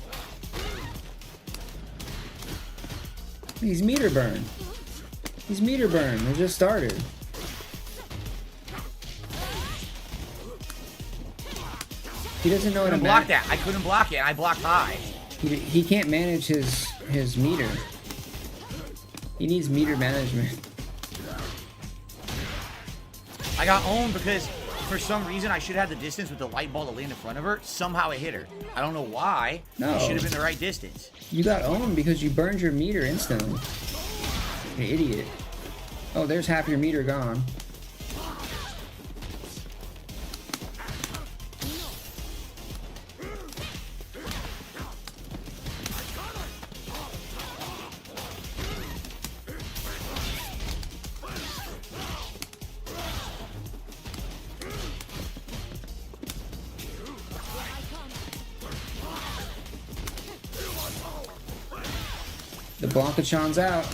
He's meter burn. He's meter burn. They just started. He doesn't know how to Couldn't block that. I couldn't block it, and I blocked high. He can't manage his meter. He needs meter management. I got owned because for some reason I should have the distance with the light ball to land in front of her. Somehow it hit her. I don't know why. No. It should have been the right distance. You got owned because you burned your meter instantly. You idiot. Oh, there's half your meter gone. The Blanka-chan's out.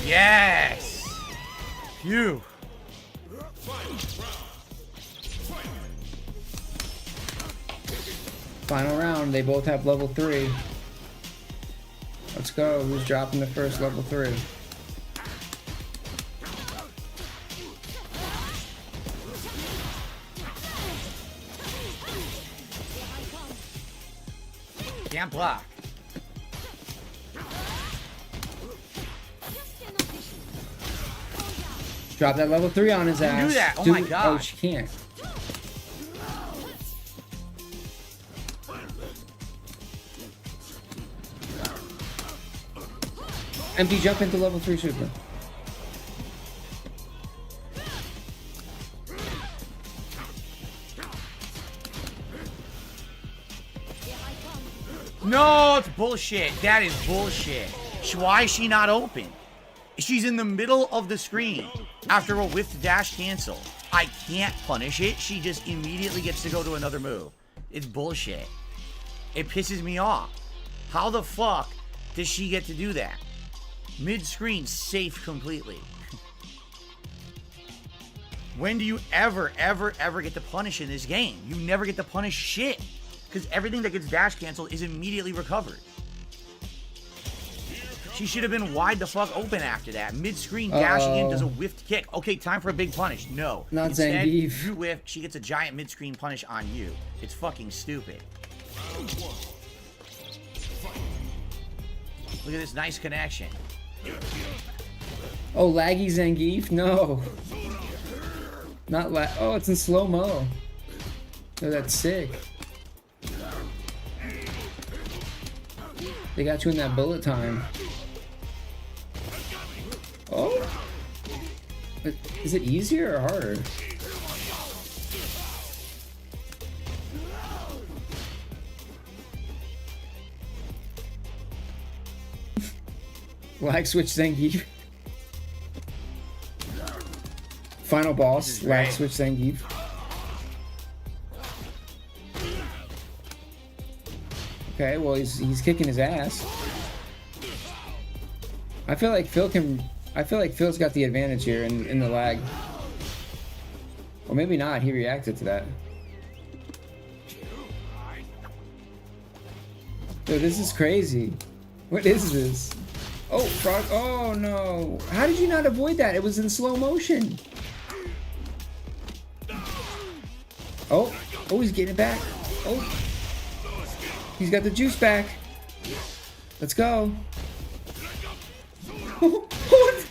Yes! Phew. Final round, they both have level 3. Let's go. Who's dropping the first level 3? Can't block. Drop that level 3 on his Who ass. knew that? Oh Dude, my God. Oh, she can't. Empty jump into level 3 super. No, it's bullshit. That is bullshit. Why is she not open? She's in the middle of the screen after a whiffed dash cancel. I can't punish it. She just immediately gets to go to another move. It's bullshit. It pisses me off. How the fuck does she get to do that? Mid-screen, safe completely. When do you ever get to punish in this game? You never get to punish shit. Because everything that gets dash canceled is immediately recovered. She should have been wide the fuck open after that. Mid-screen dashing in does a whiffed kick. Okay, time for a big punish. No. Not Instead, Zangief. you whiff, she gets a giant mid-screen punish on you. It's fucking stupid. Look at this nice connection. Oh, laggy Zangief? No. Not oh, it's in slow-mo. Oh, that's sick. They got you in that bullet time. Oh. Is it easier or harder? Lag switch Zangief. Final boss, lag switch Zangief. Okay, well he's kicking his ass. I feel like Phil's got the advantage here in the lag. Or maybe not, he reacted to that. Yo, this is crazy. What is this? Oh, frog. Oh no. How did you not avoid that? It was in slow motion. Oh, he's getting it back. Oh, he's got the juice back. Let's go. What?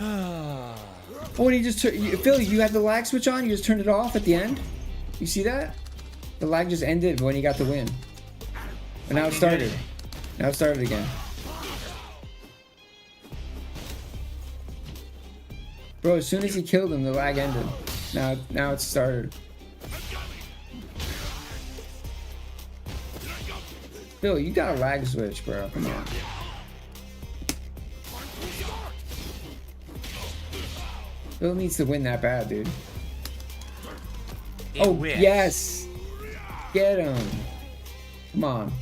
Oh, and he just Phil, you had the lag switch on. You just turned it off at the end. You see that? The lag just ended when he got the win. And now it started. Now it started again. Bro, as soon as he killed him, the lag ended. Now it's started. Phil, you got a lag switch, bro. Come on. Phil needs to win that bad, dude. Oh, whiffs. Yes! Get him. Come on.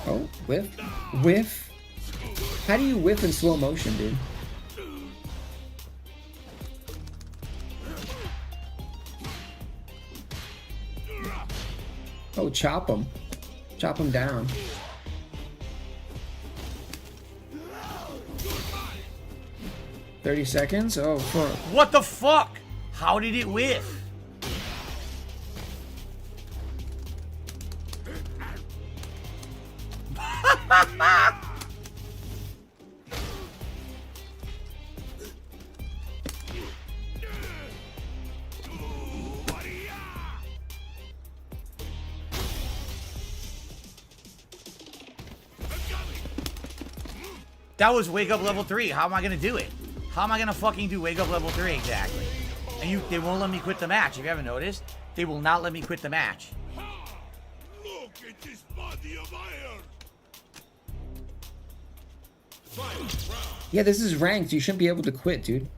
Oh, whiff. Whiff? How do you whiff in slow motion, dude? Oh, chop him. Chop him down. $30. Oh, fuck. What the fuck? How did it whiff? That was wake up level 3. How am I gonna do it? How am I gonna fucking do wake up level 3 exactly? And they won't let me quit the match. If you haven't noticed, they will not let me quit the match. Look at this body of iron. Yeah, this is ranked. You shouldn't be able to quit, dude.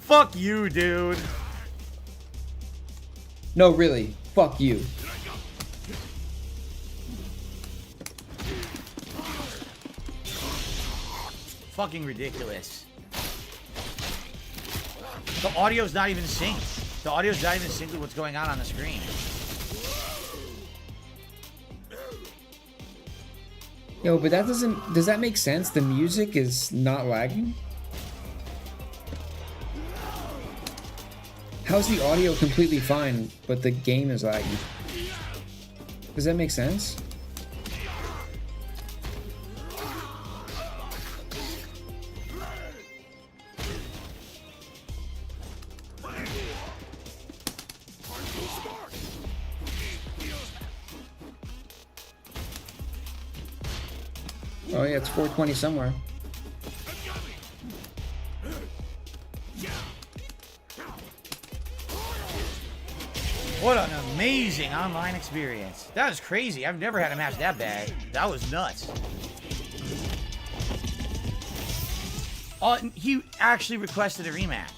Fuck you, dude. No, really. Fuck you. Fucking ridiculous. The audio's not even synced. The audio's not even synced with what's going on the screen. Yo, but that doesn't... Does that make sense? The music is not lagging? How's the audio completely fine, but the game is lagging? Does that make sense? Oh yeah, it's 420 somewhere. What an amazing online experience. That was crazy. I've never had a match that bad. That was nuts. He actually requested a rematch.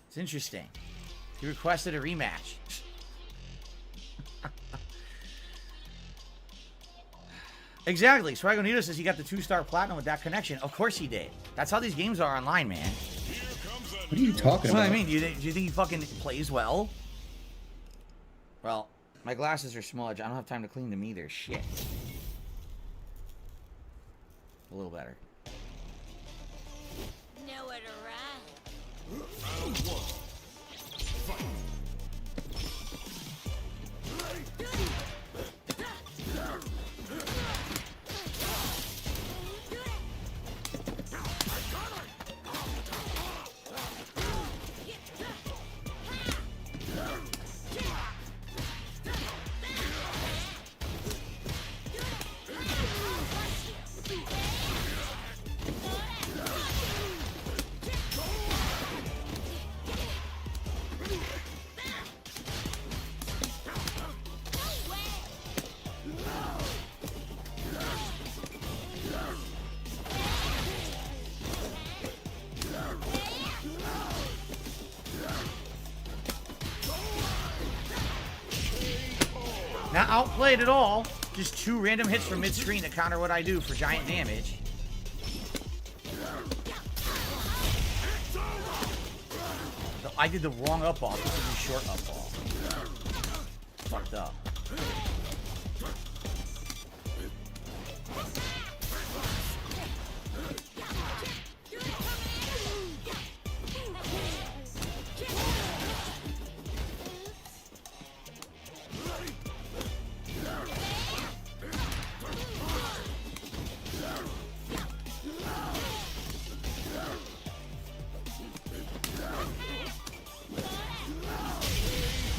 It's interesting. He requested a rematch. Exactly. Swagonito says he got the 2-star platinum with that connection. Of course he did. That's how these games are online, man. What are you talking That's what about? I mean. Do you think he fucking plays well? Well, my glasses are smudged. I don't have time to clean them either. Shit. A little better. Nowhere to run. Round one. Fight. Not outplayed at all. Just 2 random hits from mid-screen to counter what I do for giant damage. I did the wrong up ball. This is a short up ball. Fucked up.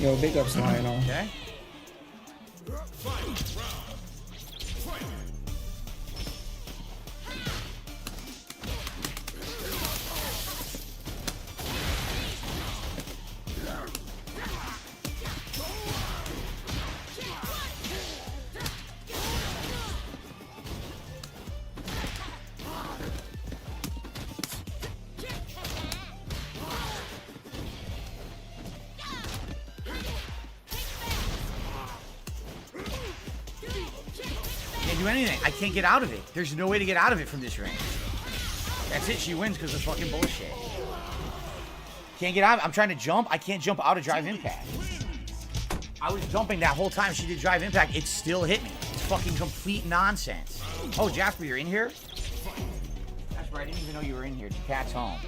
Yo, big ups Lionel. Okay. Do anything. I can't get out of it. There's no way to get out of it from this range. That's it. She wins because of fucking bullshit. Can't get out. I'm trying to jump. I can't jump out of drive impact. I was jumping that whole time she did drive impact. It still hit me. It's fucking complete nonsense. Oh, Jasper, you're in here? Jasper, I didn't even know you were in here. Your cat's home.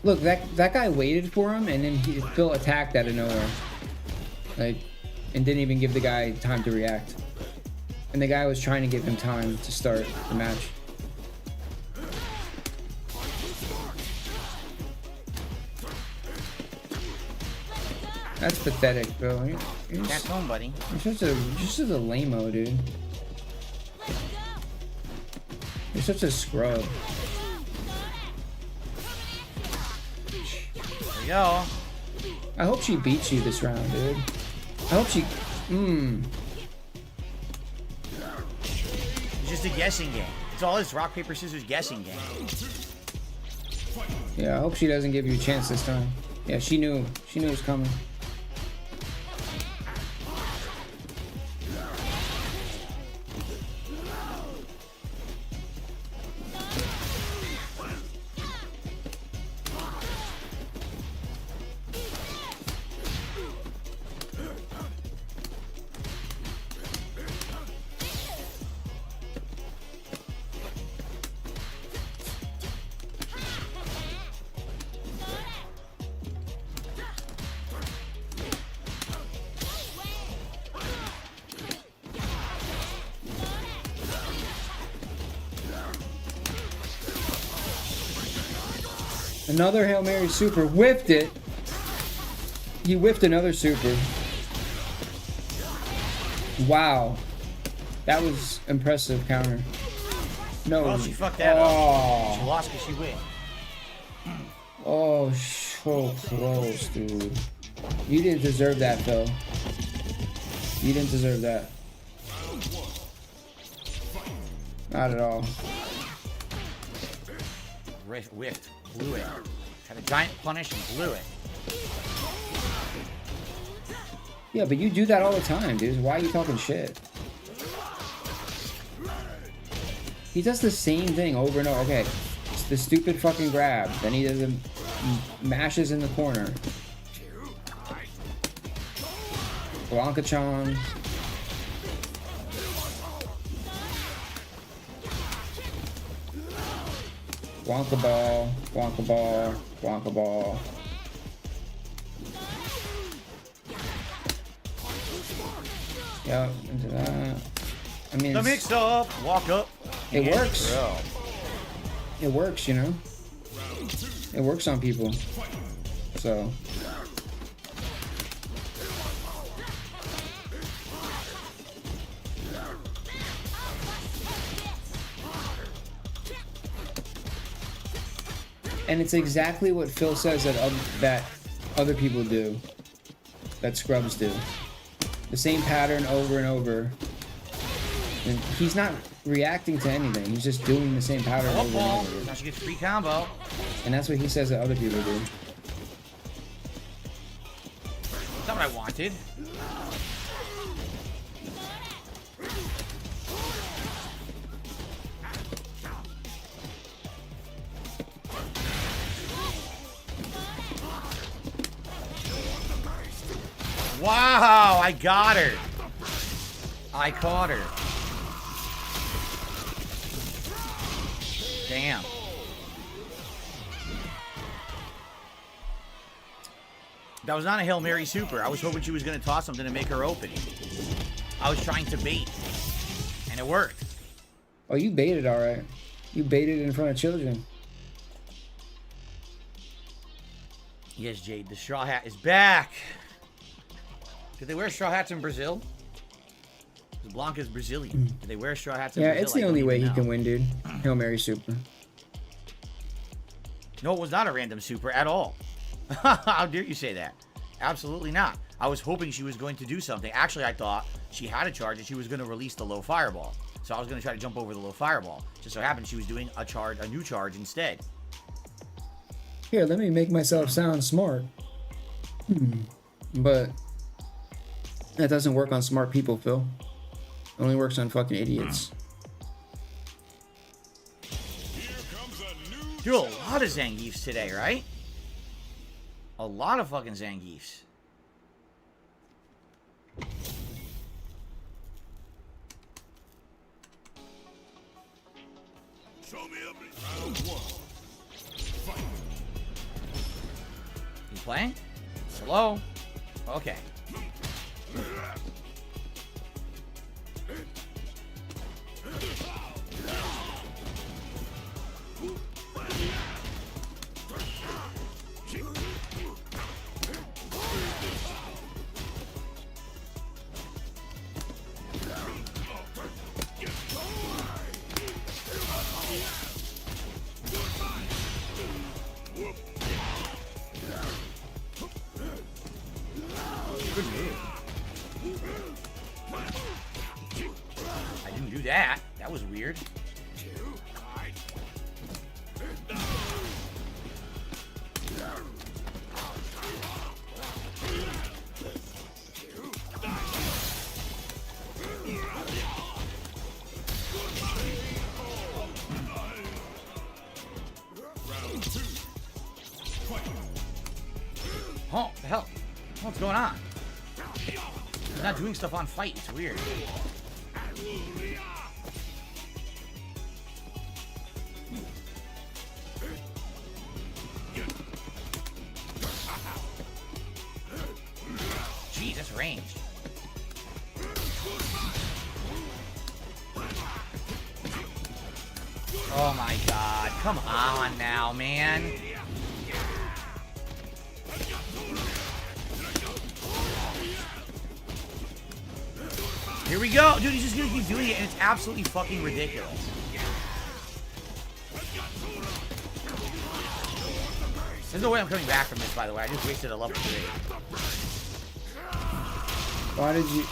Look, that guy waited for him, and then Phil attacked out of nowhere, like, and didn't even give the guy time to react. And the guy was trying to give him time to start the match. That's pathetic, Phil. You're Cat's home, buddy. such a lame-o, dude. You're such a scrub. There you go. I hope she beats you this round, dude. I hope she... It's just a guessing game. It's all this rock, paper, scissors guessing game. Yeah, I hope she doesn't give you a chance this time. Yeah, she knew it was coming. Another Hail Mary super. Whiffed it. He whiffed another super. Wow. That was impressive counter. No. Well, she fucked that up. She lost because she win. Oh, so close, dude. You didn't deserve that, Phil. You didn't deserve that. Not at all. Whiffed. Blew it. Had a giant punish and blew it. Yeah, but you do that all the time, dude. Why are you talking shit? He does the same thing over and over. Okay, it's the stupid fucking grab. Then he does mashes in the corner. Blanka-chan. Wonka ball, Wonka ball, Wonka ball. Yep, into that. I mean, The mix up. Walk up. it and works. throw. It works, you know? It works on people. So. And it's exactly what Phil says that other people do. That scrubs do. The same pattern over and over. And he's not reacting to anything. He's just doing the same pattern Up over ball. and over. Now she gets free combo. And that's what he says that other people do. That's not what I wanted. Wow, I got her. I caught her. Damn. That was not a Hail Mary super. I was hoping she was going to toss something to make her open. I was trying to bait. And it worked. Oh, you baited all right. You baited in front of children. Yes, Jade, the straw hat is back. Did they wear straw hats in Brazil? Blanka's Brazilian. Did they wear straw hats in Yeah, Brazil? it's the I only don't way even he can know. win, dude. Hail Mary super. No, it was not a random super at all. How dare you say that? Absolutely not. I was hoping she was going to do something. Actually, I thought she had a charge and she was going to release the low fireball. So I was going to try to jump over the low fireball. Just so happened she was doing a new charge instead. Here, let me make myself sound smart. But that doesn't work on smart people, Phil. It only works on fucking idiots. Do a lot of Zangiefs today, right? A lot of fucking Zangiefs. Show me a round one. Fight. You playing? Hello? Okay. Good move. I didn't do that. That was weird. Oh, the hell? What's going on? He's not doing stuff on fight. It's weird. Gee, that's ranged. Oh my god. Come on now, man. Here we go. Dude, he's just gonna keep doing it, and it's absolutely fucking ridiculous. There's no way I'm coming back from this, by the way. I just wasted a level 3. Why did you...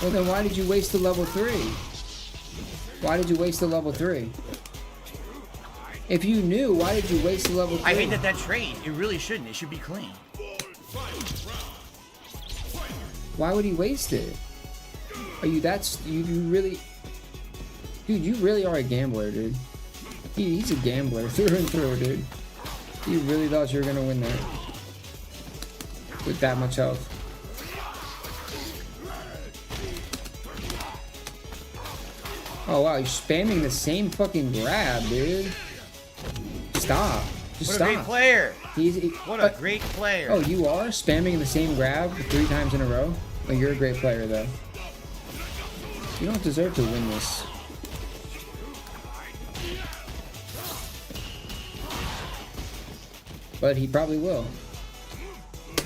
Well, then why did you waste the level 3? Why did you waste the level 3? If you knew, why did you waste the level 3? I hate that trade. It really shouldn't. It should be clean. Why would he waste it? Are you you really... Dude, you really are a gambler, dude. He's a gambler through and through, dude. You really thought you were gonna win that. With that much health. Oh wow, you're spamming the same fucking grab, dude. Stop. Just What stop. a great player. What a but- great player. Oh, you are spamming the same grab 3 times in a row? Oh, you're a great player, though. You don't deserve to win this. But he probably will.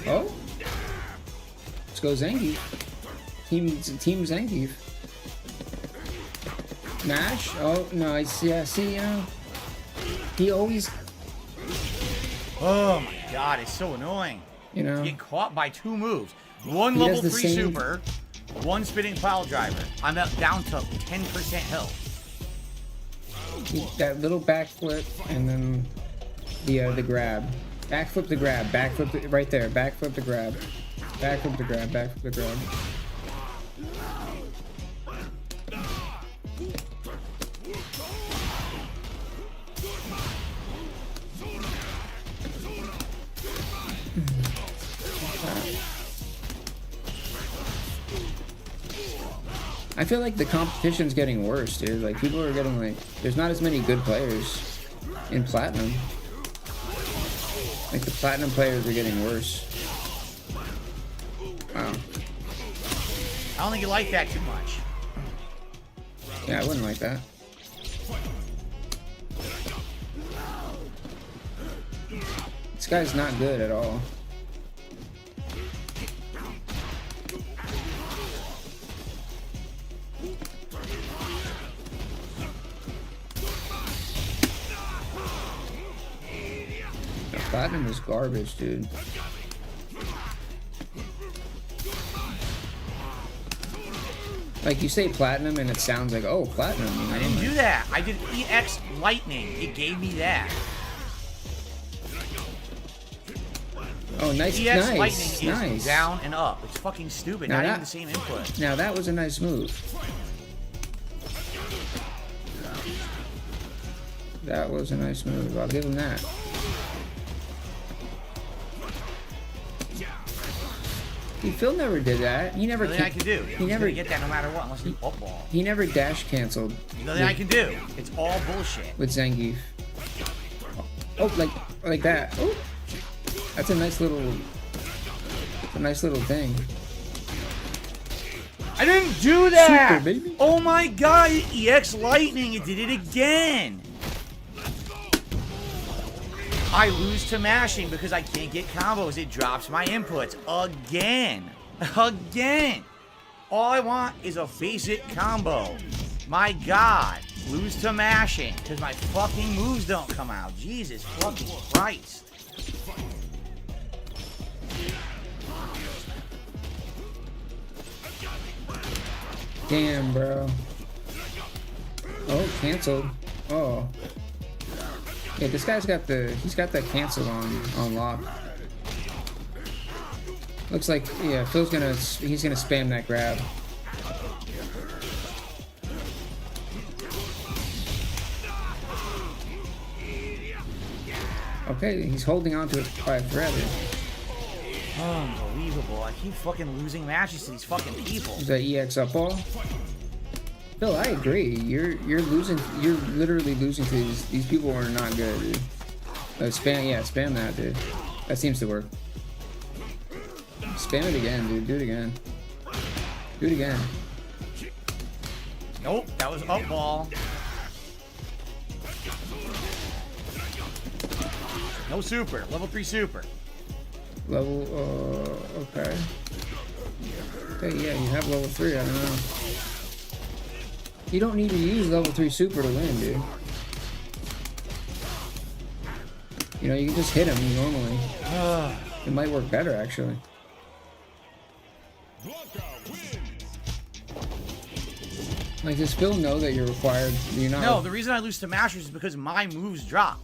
Oh? Let's go Zangief. Team Zangief. Mash? Oh, no, yeah, see, you know. He always... Oh my god, it's so annoying. You know. Get caught by 2 moves. One He level does the 3 same- super, 1 spinning pile driver. I'm up down to 10% health. That little backflip and then the grab. Backflip the grab. Backflip the, right there. Backflip the grab. Backflip the grab. Backflip the grab. I feel like the competition's getting worse, dude. Like, people are getting, like... There's not as many good players in Platinum. Like, the Platinum players are getting worse. Wow. I don't think you like that too much. Yeah, I wouldn't like that. This guy's not good at all. The Platinum is garbage, dude. Like, you say Platinum and it sounds like, oh, Platinum. You know? I didn't do that. I did EX Lightning. It gave me that. Oh, nice, EX Lightning nice, is nice. down and up. It's fucking stupid. Now Not that- even the same input. Now that was a nice move. That was a nice move. I'll give him that. Dude, Phil never did that. He never. Nothing I can do. He He's never gonna get that no matter what, unless you up ball. He never dash canceled. Nothing I can do. It's all bullshit. With Zangief. Oh, like that. Oh, that's a nice little. A nice little thing. I didn't do that. Super, baby. Oh my god! EX Lightning. It did it again. I lose to mashing because I can't get combos. It drops my inputs again. Again. All I want is a basic combo. My god. Lose to mashing because my fucking moves don't come out. Jesus fucking Christ. Damn, bro. Oh, canceled. Oh. Yeah, this guy's got he's got that cancel on lock. Looks like, yeah, he's gonna spam that grab. Okay, he's holding on to it by a thread. Unbelievable. I keep fucking losing matches to these fucking people. Is that EX up all? Phil, I agree. You're losing. You're literally losing to these people who are not good, dude. Spam that, dude. That seems to work. Spam it again, dude. Do it again. Do it again. Nope, that was up ball. No super. Level 3 super. Level. Okay. Okay, yeah, you have level 3. I don't know. You don't need to use level 3 super to win, dude. You know, you can just hit him normally. It might work better, actually. Blanka wins. Like, does Phil know that you're required? You're not. No, the reason I lose to Mashers is because my moves drop.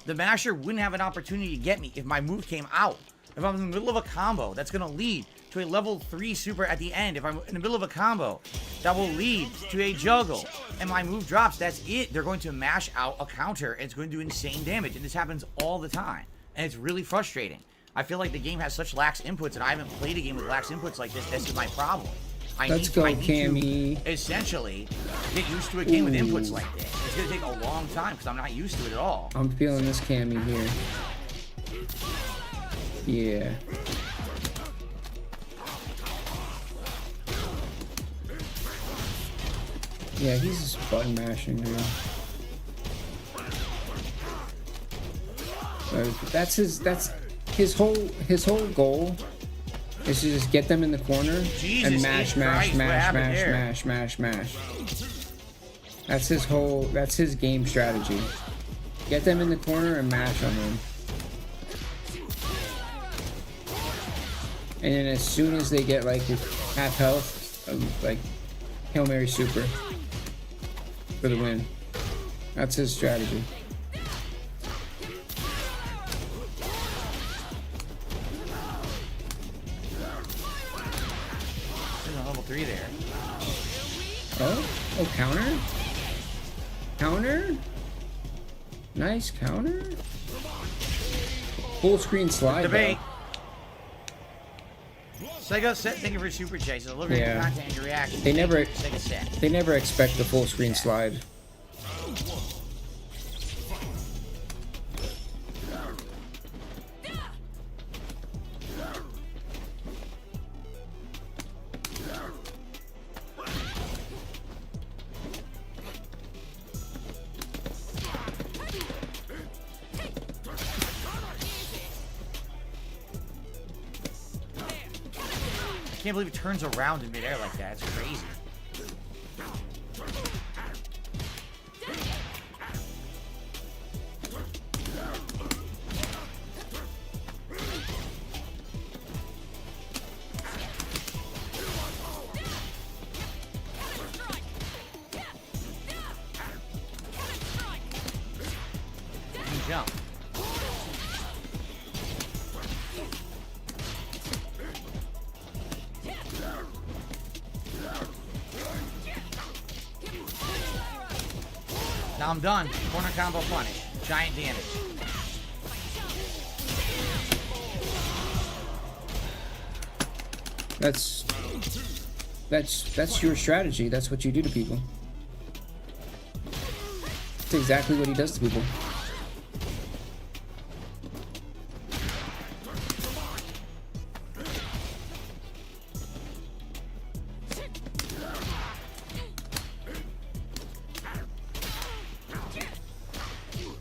The Masher wouldn't have an opportunity to get me if my move came out. If I'm in the middle of a combo, that's going to lead to a level 3 super at the end. If I'm in the middle of a combo, that will lead to a juggle. And my move drops, that's it. They're going to mash out a counter, and it's going to do insane damage. And this happens all the time. And it's really frustrating. I feel like the game has such lax inputs, and I haven't played a game with lax inputs like this. This is my problem. I Let's go, need Cammy. to essentially get used to a game with inputs like this. It's going to take a long time because I'm not used to it at all. I'm feeling this Cammy here. Yeah. Yeah, he's just button mashing, dude. That's his whole goal is to just get them in the corner Jesus and mash. That's his game strategy. Get them in the corner and mash on them. And then as soon as they get like half health, like Hail Mary super for the win. That's his strategy. There's a level 3 there. Oh, counter? Counter? Nice counter? Full screen slide. Debate. Though. Sega set, thank you for super chase. Delivering Yeah. content and your reaction. They never Sega set. They never expect the full screen slide. I can't believe it turns around in midair like that. It's crazy. Jump. Now I'm done. Corner combo punish. Giant damage. That's your strategy. That's what you do to people. That's exactly what he does to people.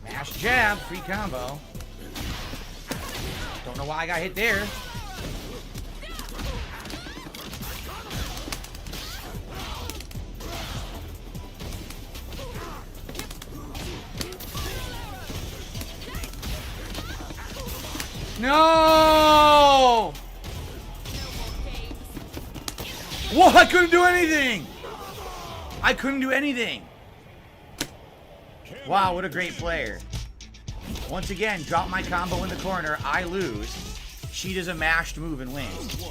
Mash jab. Free combo. Don't know why I got hit there. No! What? I couldn't do anything! I couldn't do anything! Wow, what a great player. Once again, drop my combo in the corner, I lose. She does a mashed move and wins.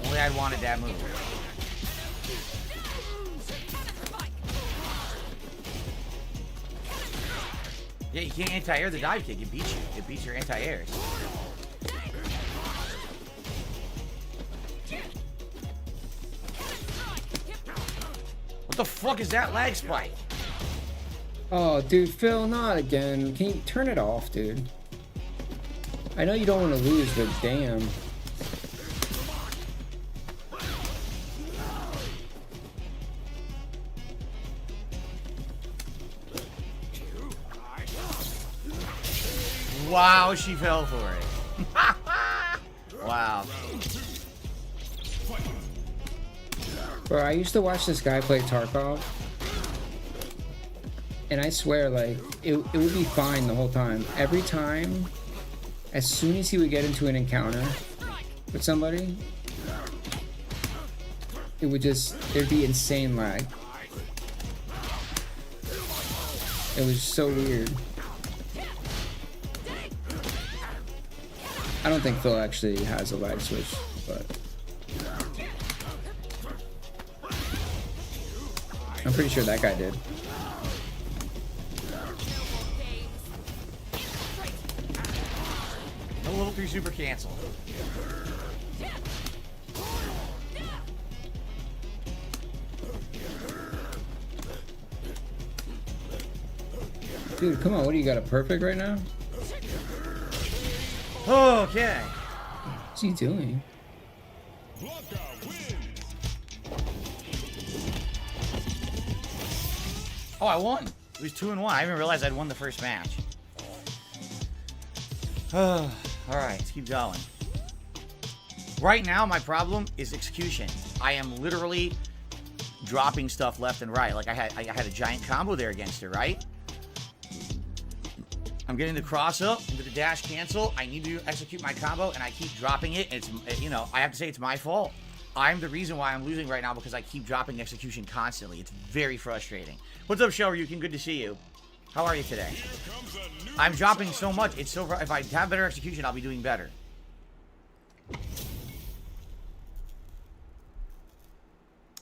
Only I wanted that move. Yeah, you can't anti-air the dive kick. It beats you. It beats your anti-airs. What the fuck is that lag spike? Oh, dude, Phil, not again. Can you turn it off, dude? I know you don't want to lose, but damn. Wow, she fell for it. Wow. Bro, I used to watch this guy play Tarkov. And I swear, like, it would be fine the whole time. Every time, as soon as he would get into an encounter with somebody, it would just, there'd be insane lag. It was so weird. I don't think Phil actually has a lag switch, but I'm pretty sure that guy did. No level 3 super cancel. Dude, come on, what do you got, a perfect right now? Okay. What's he doing? Oh, I won. It was 2-1. I didn't realize I'd won the first match. All right, let's keep going. Right now, my problem is execution. I am literally dropping stuff left and right. Like I had a giant combo there against her, right? I'm getting the cross up into the dash cancel. I need to execute my combo, and I keep dropping it. It's, you know, I have to say it's my fault. I'm the reason why I'm losing right now because I keep dropping execution constantly. It's very frustrating. What's up, Shoryuken? Good to see you. How are you today? I'm dropping so much. It's so. If I have better execution, I'll be doing better.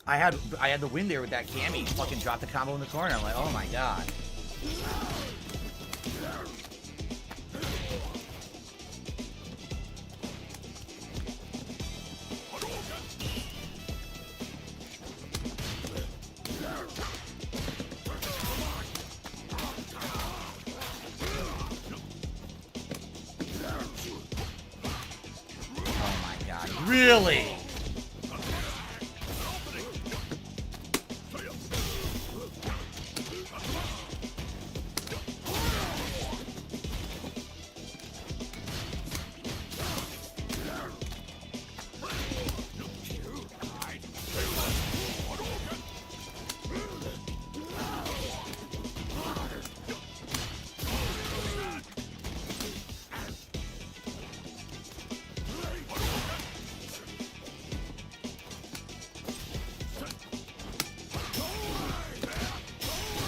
I had the win there with that Cammy. Fucking dropped the combo in the corner. I'm like, oh my god. Oh my god. Really?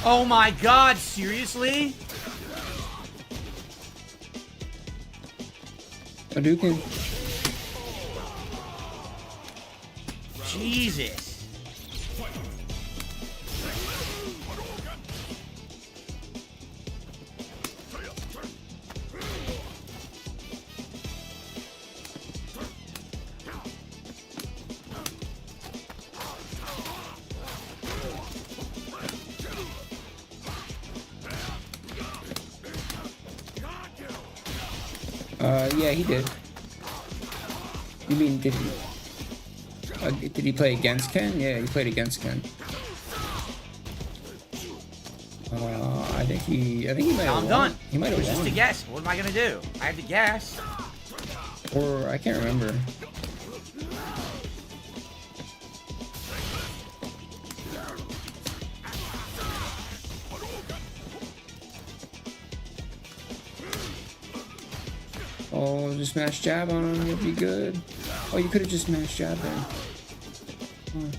Oh my god, seriously? Hadouken. Jesus. Yeah, he did. You mean, did he play against Ken? Yeah, he played against Ken. I think he might have won. I'm done. He might It have was just won. a guess. What am I gonna do? I have to guess. Or, I can't remember. Oh, just smash jab on him would be good. Oh, you could have just smashed jab there. No.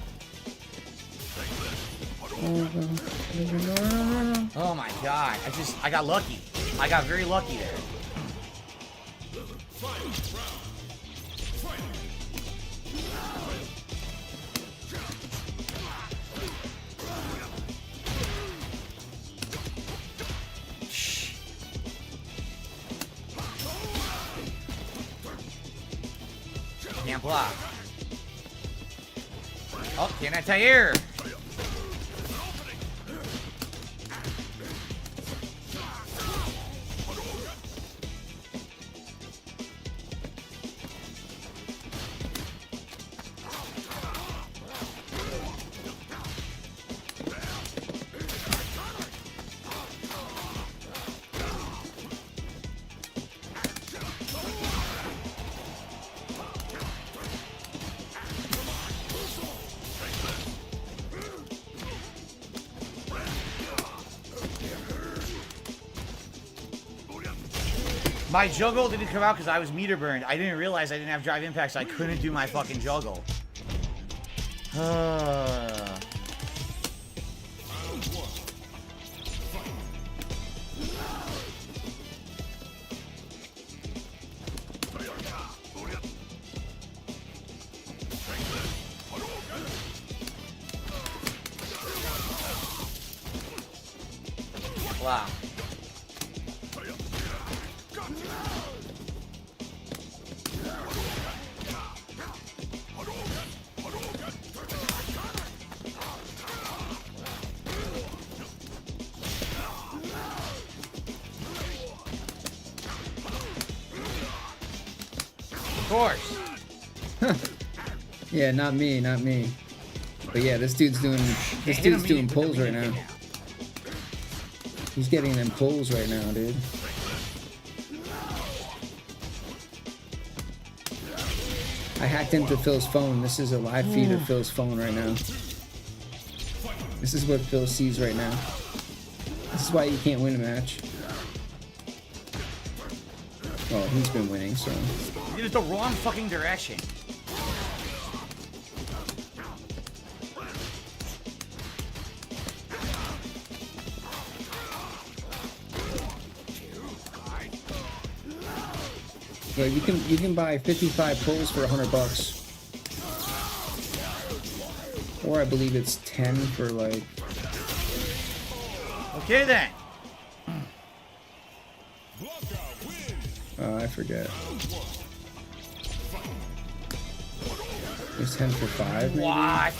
Oh my god. I got lucky. I got very lucky there. Shh. Can't block. Oh, can't anti-air. My juggle didn't come out because I was meter burned. I didn't realize I didn't have drive impact, so I couldn't do my fucking juggle. Wow. Of course. Yeah, not me, not me. But yeah, this dude's doing pulls right now. He's getting them pulls right now, dude. I hacked into Phil's phone. This is a live feed of Phil's phone right now. This is what Phil sees right now. This is why you can't win a match. Well, he's been winning, so. You did it the wrong fucking direction. Yeah, you can buy 55 pulls for $100, or I believe it's 10 for like. Okay then. I forget. It's 10 for 5, maybe. What? I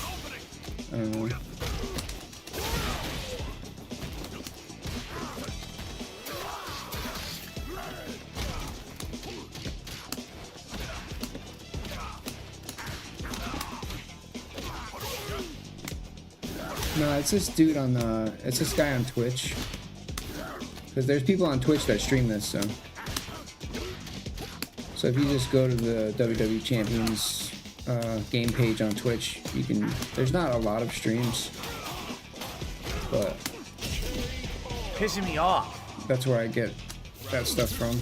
don't know. No, it's this dude on the. It's this guy on Twitch. Because there's people on Twitch that stream this, so. So if you just go to the WWE Champions game page on Twitch, you can. There's not a lot of streams, but Pissing me off. that's where I get that stuff from.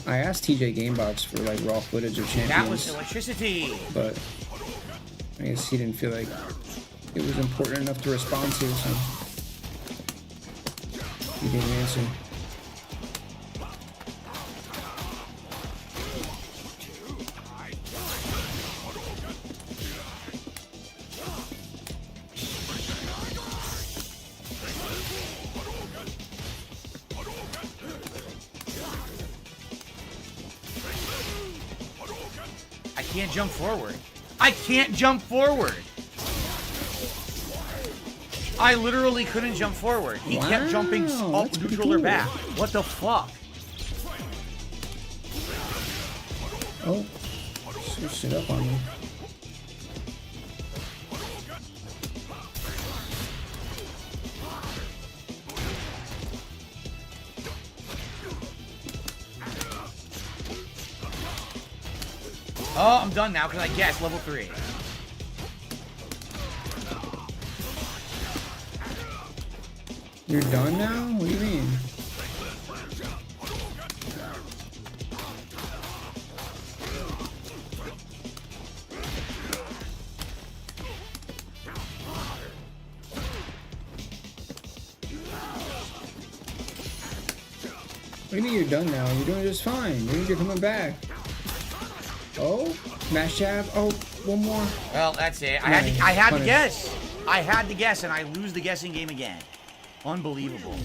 I asked TJ Gamebox for like raw footage of Champions. That was electricity. But I guess he didn't feel like it was important enough to respond to, so he didn't answer. I can't jump forward. I can't jump forward. I literally couldn't jump forward. He kept jumping up, that's neutral, pretty or back. What the fuck? Oh, switched it up on me. Oh, I'm done now because I guessed level 3. You're done now? What do you mean? What do you mean you're done now? You're doing just fine. You're coming back. Oh, smash jab. Oh, one more. Well, that's it. I Nice. had to Punish. guess. I had to guess, and I lose the guessing game again. Unbelievable.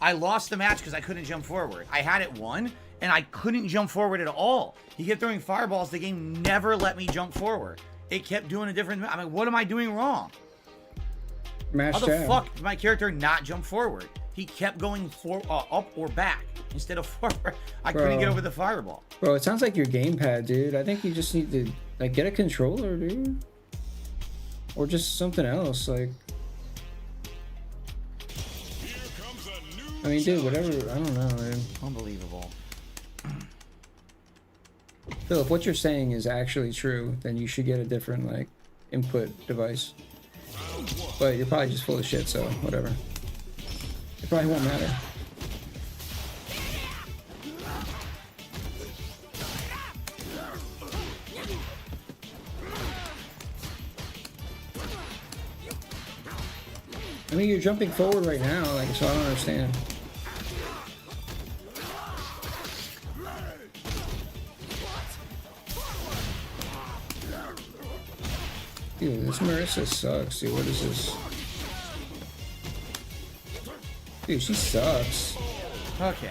I lost the match because I couldn't jump forward. I had it won, and I couldn't jump forward at all. He kept throwing fireballs. The game never let me jump forward. It kept doing a different. I'm like, what am I doing wrong? Smash How the jab. fuck did my character not jump forward? He kept going up or back instead of forward. I couldn't get Bro. over the fireball. Bro, it sounds like your gamepad, dude. I think you just need to like get a controller, dude. Or just something else, like. I mean, dude, whatever. I don't know, dude. Unbelievable. Phil, if what you're saying is actually true, then you should get a different like input device. But you're probably just full of shit, so whatever. It probably won't matter. I mean, you're jumping forward right now, like, so I don't understand. Dude, this Marissa sucks, dude. What is this? Dude, she sucks. Okay.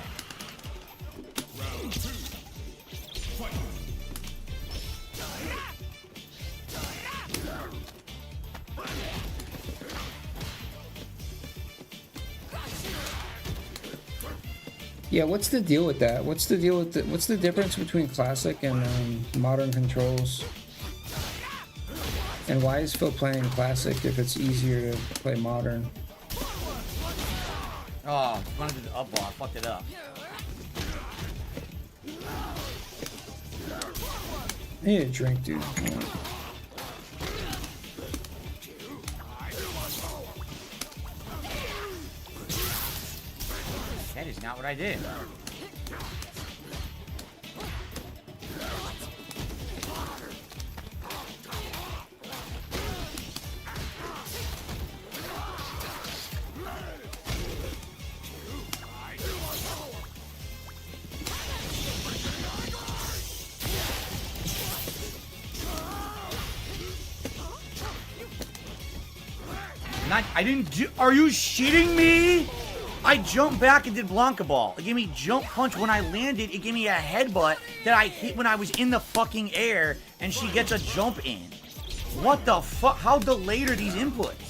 Yeah, what's the deal with that? What's the deal with what's the difference between classic and modern controls? And why is Phil playing classic if it's easier to play modern? Oh, I wanted to do the up ball. I fucked it up. I need a drink, dude. That is not what I did. I didn't do. Are you shitting me? I jumped back and did Blanka ball. It gave me jump punch when I landed. It gave me a headbutt that I hit when I was in the fucking air, and she gets a jump in. What the fuck? How delayed are these inputs?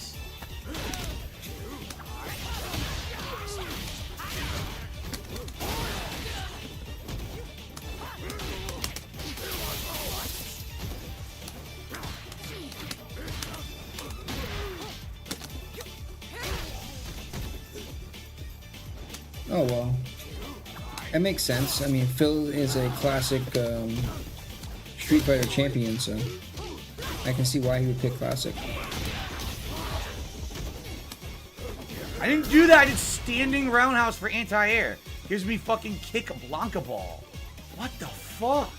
Oh well, that makes sense. I mean, Phil is a classic Street Fighter champion, so I can see why he would pick classic. I didn't do that. I did standing roundhouse for anti-air. Here's me fucking kick a Blanka ball. What the fuck?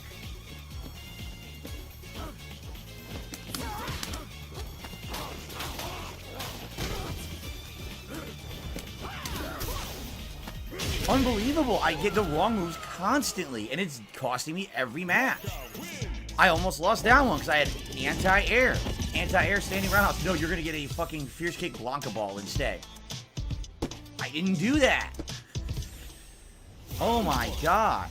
Unbelievable. I get the wrong moves constantly, and it's costing me every match. I almost lost that one because I had anti-air. Anti-air standing roundhouse. No, you're going to get a fucking fierce kick Blanka ball instead. I didn't do that. Oh my god.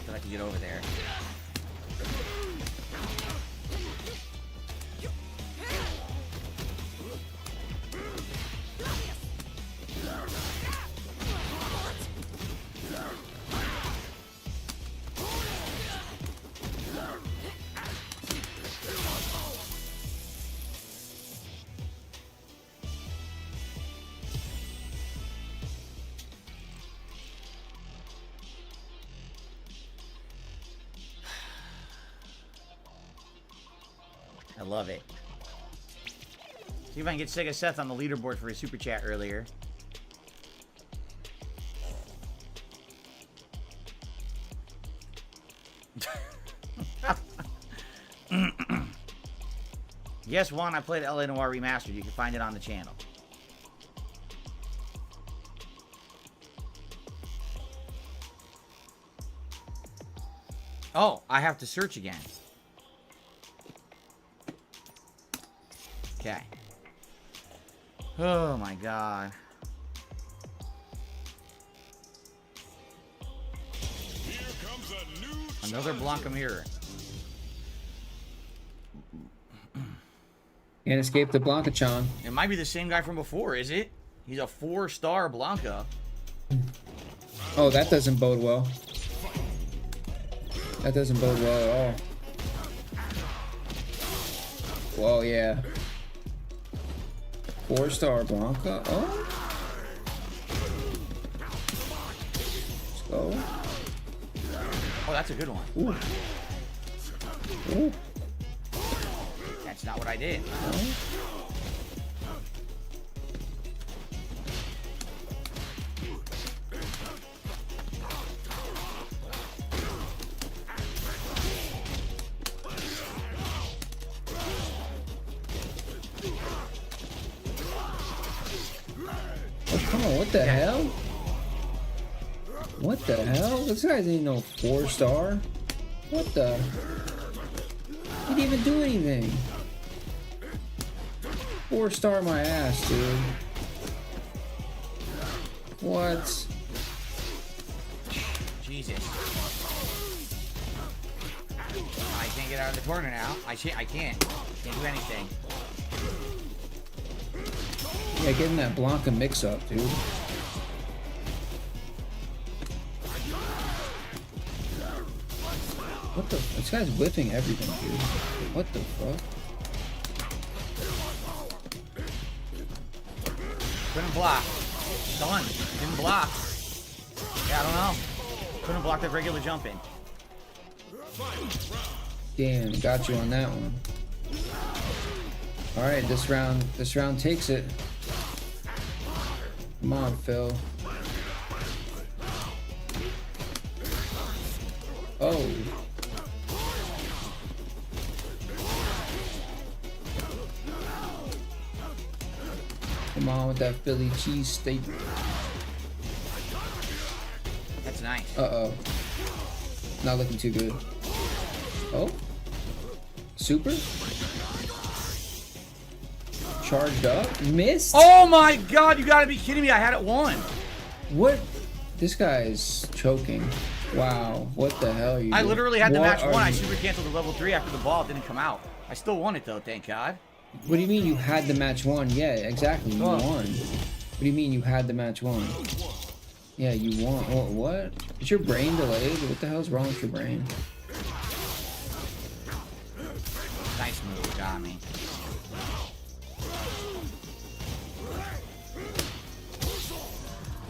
Thought I could get over there. I love it. See if I can get Sega Seth on the leaderboard for his super chat earlier. Yes, Juan, I played LA Noire Remastered. You can find it on the channel. Oh, I have to search again. Okay. Oh my god. Here comes a new Another Blanka mirror. Can't escape the Blanka-chan. It might be the same guy from before, is it? He's a 4-star Blanka. Oh, that doesn't bode well. That doesn't bode well at all. Well, yeah. 4-star Blanka. Oh. Let's go. Oh, that's a good one. Ooh. Ooh. That's not what I did. No. Oh, come on, what the hell? What the hell? This guy ain't no 4-star. What the? He didn't even do anything. 4-star my ass, dude. What? Jesus. I can't get out of the corner now. I can't. Can't do anything. Yeah, getting that Blanka mix up, dude. What the? This guy's whipping everything, dude. What the fuck? Couldn't block. Done. Didn't block. Yeah, I don't know. Couldn't block that regular jump in. Damn, got you on that one. All right, this round takes it. Come on, Phil. Oh. Come on with that Philly cheesesteak. That's nice. Uh-oh. Not looking too good. Oh. Super. Charged up. Missed. Oh my god, you gotta be kidding me. I had it won. What? This guy is choking. Wow. What the hell are you I doing? literally had the What match are won. I you- super canceled the level 3 after the ball didn't come out. I still won it though, thank god. What do you mean you had the match won? Yeah, exactly. You Oh. won. What do you mean you had the match won? Yeah, you won. What? Is your brain delayed? What the hell's wrong with your brain? Nice move, got me.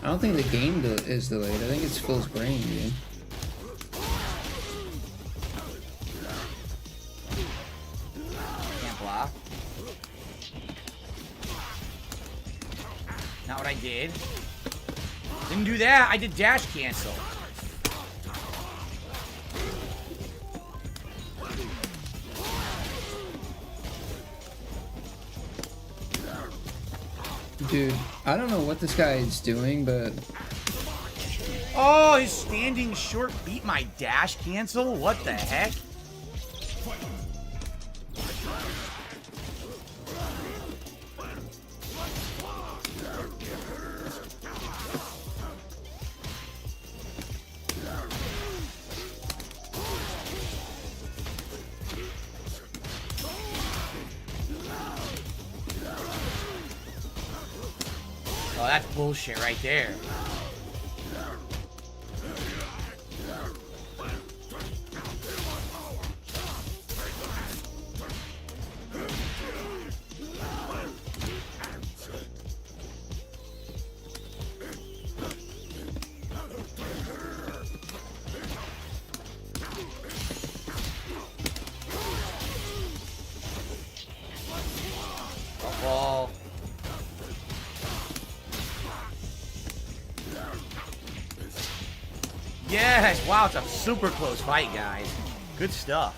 I don't think the game is delayed. I think it's Phil's brain, dude. Can't block. Not what I did. Didn't do that. I did dash cancel. Dude, I don't know what this guy is doing, but Oh, his standing short beat my dash cancel? What the heck? Oh, that's bullshit right there. Ball. Yes! Wow, it's a super close fight, guys. Good stuff.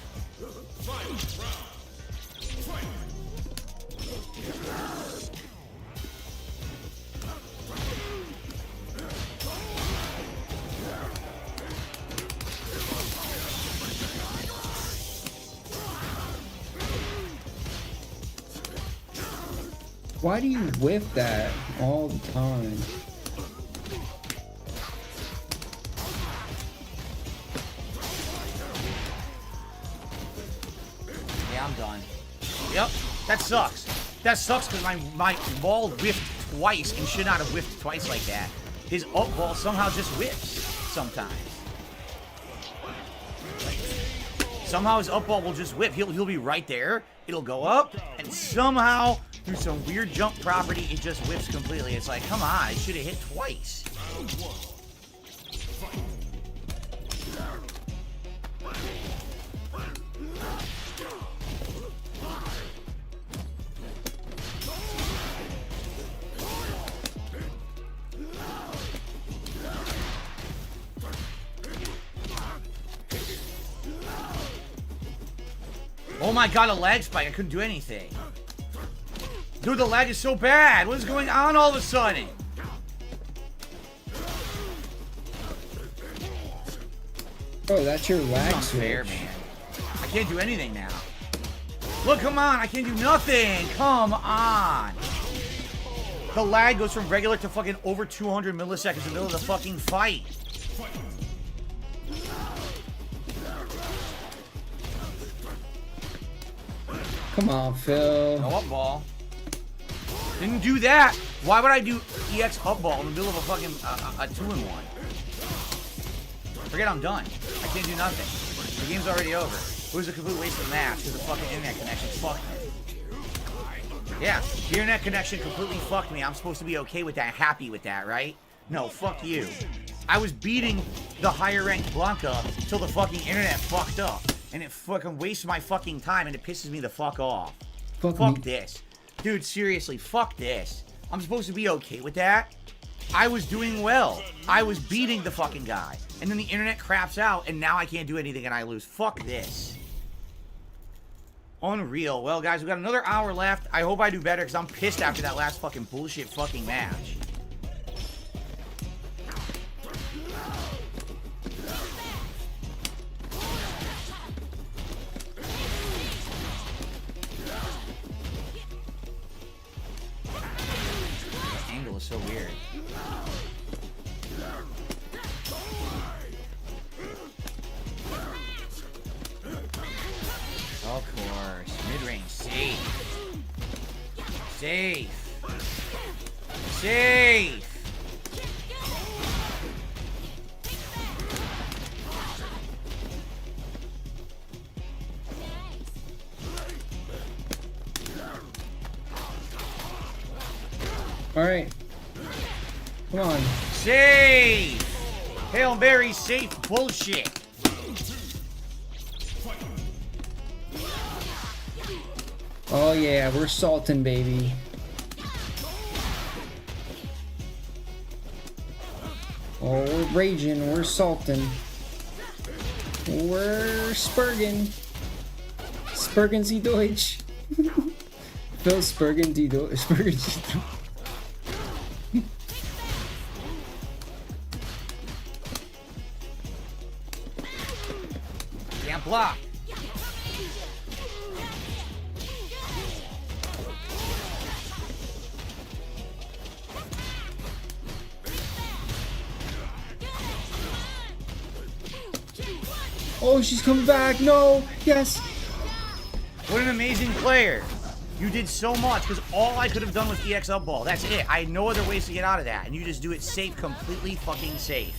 why do you whiff that all the time? Yeah, I'm done. Yep, that sucks. That sucks because my ball whiffed twice and should not have whiffed twice like that. His up ball somehow just whiffs sometimes. Somehow his up ball will just whip. He'll be right there. It'll go up, and somehow through some weird jump property, it just whips completely. It's like, come on, it should have hit twice. Oh my god, a lag spike. I couldn't do anything. Dude, the lag is so bad. What is going on all of a sudden? Oh, that's your lag Not switch. fair, man. I can't do anything now. Look, come on. I can't do nothing. Come on. The lag goes from regular to fucking over 200 milliseconds in the middle of the fucking fight. Come on, Phil. No up ball. Didn't do that. Why would I do EX up ball in the middle of a fucking a 2-in-1? Forget I'm done. I can't do nothing. The game's already over. It was a complete waste of the match because the fucking internet connection fucked me. Yeah, the internet connection completely fucked me. I'm supposed to be okay with that, happy with that, right? No, fuck you. I was beating the higher ranked Blanka till the fucking internet fucked up. And it fucking wastes my fucking time and it pisses me the fuck off. Fuck this. Dude, seriously, fuck this. I'm supposed to be okay with that? I was doing well. I was beating the fucking guy. And then the internet craps out and now I can't do anything and I lose. Fuck this. Unreal. Well, guys, we got another hour left. I hope I do better because I'm pissed after that last fucking bullshit fucking match. Angle is so weird. Of course. Mid-range. Safe. Safe. Safe. All right. Come on. Safe. Hail Mary safe bullshit. Oh yeah, we're salting, baby. Oh, we're raging, we're salting. We're spurging. Spurgen Sie Deutsch. Phil Spurgen die Deutsch. Spurgen Sie Deutsch. Can't block. Oh, she's coming back. No. Yes. What an amazing player. You did so much because all I could have done was EX up ball. That's it. I had no other ways to get out of that. And you just do it safe, completely fucking safe.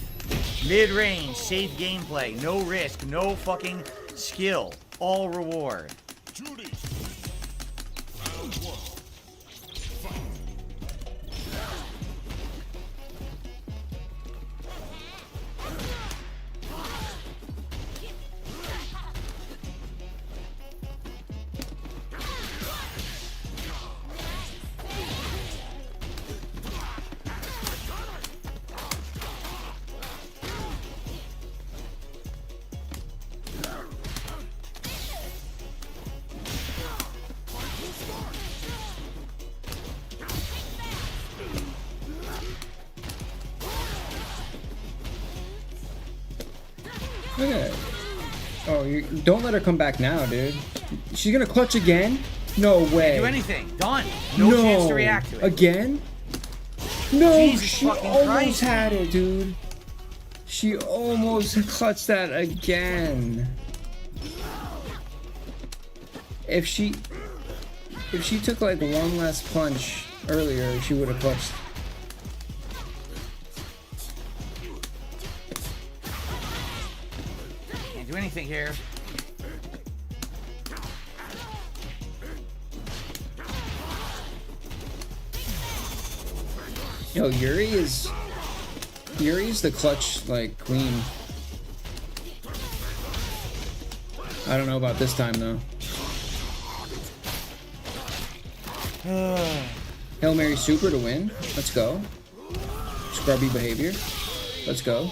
Mid-range, safe gameplay. No risk, no fucking skill. All reward. Judy. Round one. Fight. Look at it. Oh, you don't let her come back now, dude. She's gonna clutch again? No way. Do anything. Done. No chance to react to it. Again? No, Jesus she fucking almost Christ, had it, dude. She almost clutched that again. If she took like one last punch earlier, she would have clutched. Can't do anything here. Yo, Yuri's the clutch, like, queen. I don't know about this time, though. Hail Mary super to win. Let's go. Scrubby behavior. Let's go.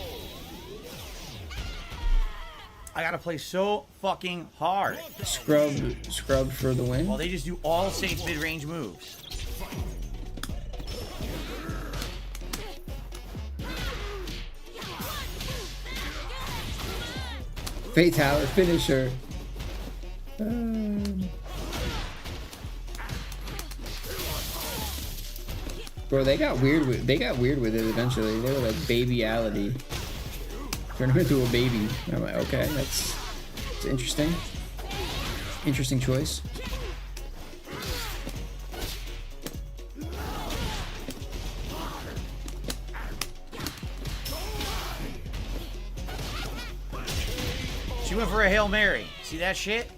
I gotta play so fucking hard. Scrub for the win. Well, they just do all safe mid-range moves. Fate Tower finisher. Bro, they got weird with it eventually. They were like babyality. Turned her into a baby. I'm like, okay, it's interesting. Interesting choice. She went for a Hail Mary. See that shit?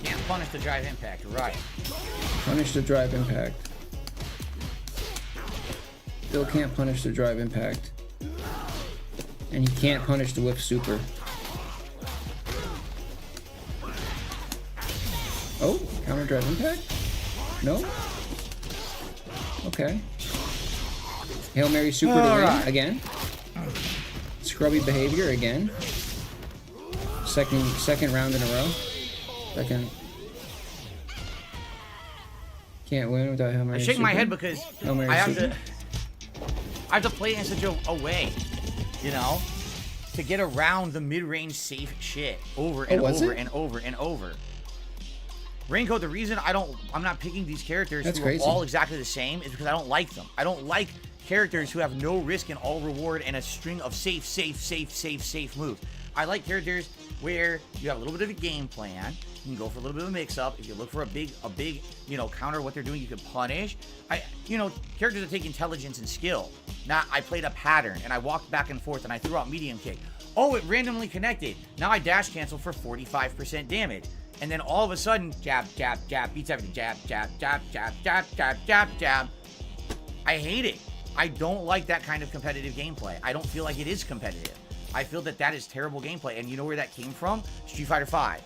Can't punish the drive impact, right? Punish the drive impact. Still can't punish the drive impact. And he can't punish the whip super. Oh, counter drive impact? No? Okay. Hail Mary super to win again. Scrubby behavior again. Second round in a row. Second. Can't win without Hail Mary. I shake my head because Hail Mary I have super. to play it in such a way, you know, to get around the mid-range safe shit over and over and over and over. Raincoat, the reason I'm not picking these characters who are all exactly the same is because I don't like them. I don't like characters who have no risk and all reward and a string of safe moves. I like characters where you have a little bit of a game plan. You can go for a little bit of a mix-up. If you look for a big, counter what they're doing, you can punish. Characters that take intelligence and skill. Not, I played a pattern, and I walked back and forth, and I threw out medium kick. Oh, it randomly connected. Now I dash cancel for 45% damage. And then all of a sudden, jab, jab, jab, beats everything. Jab, jab, jab, jab, jab, jab, jab, jab. I hate it. I don't like that kind of competitive gameplay. I don't feel like it is competitive. I feel that is terrible gameplay. And you know where that came from? Street Fighter V.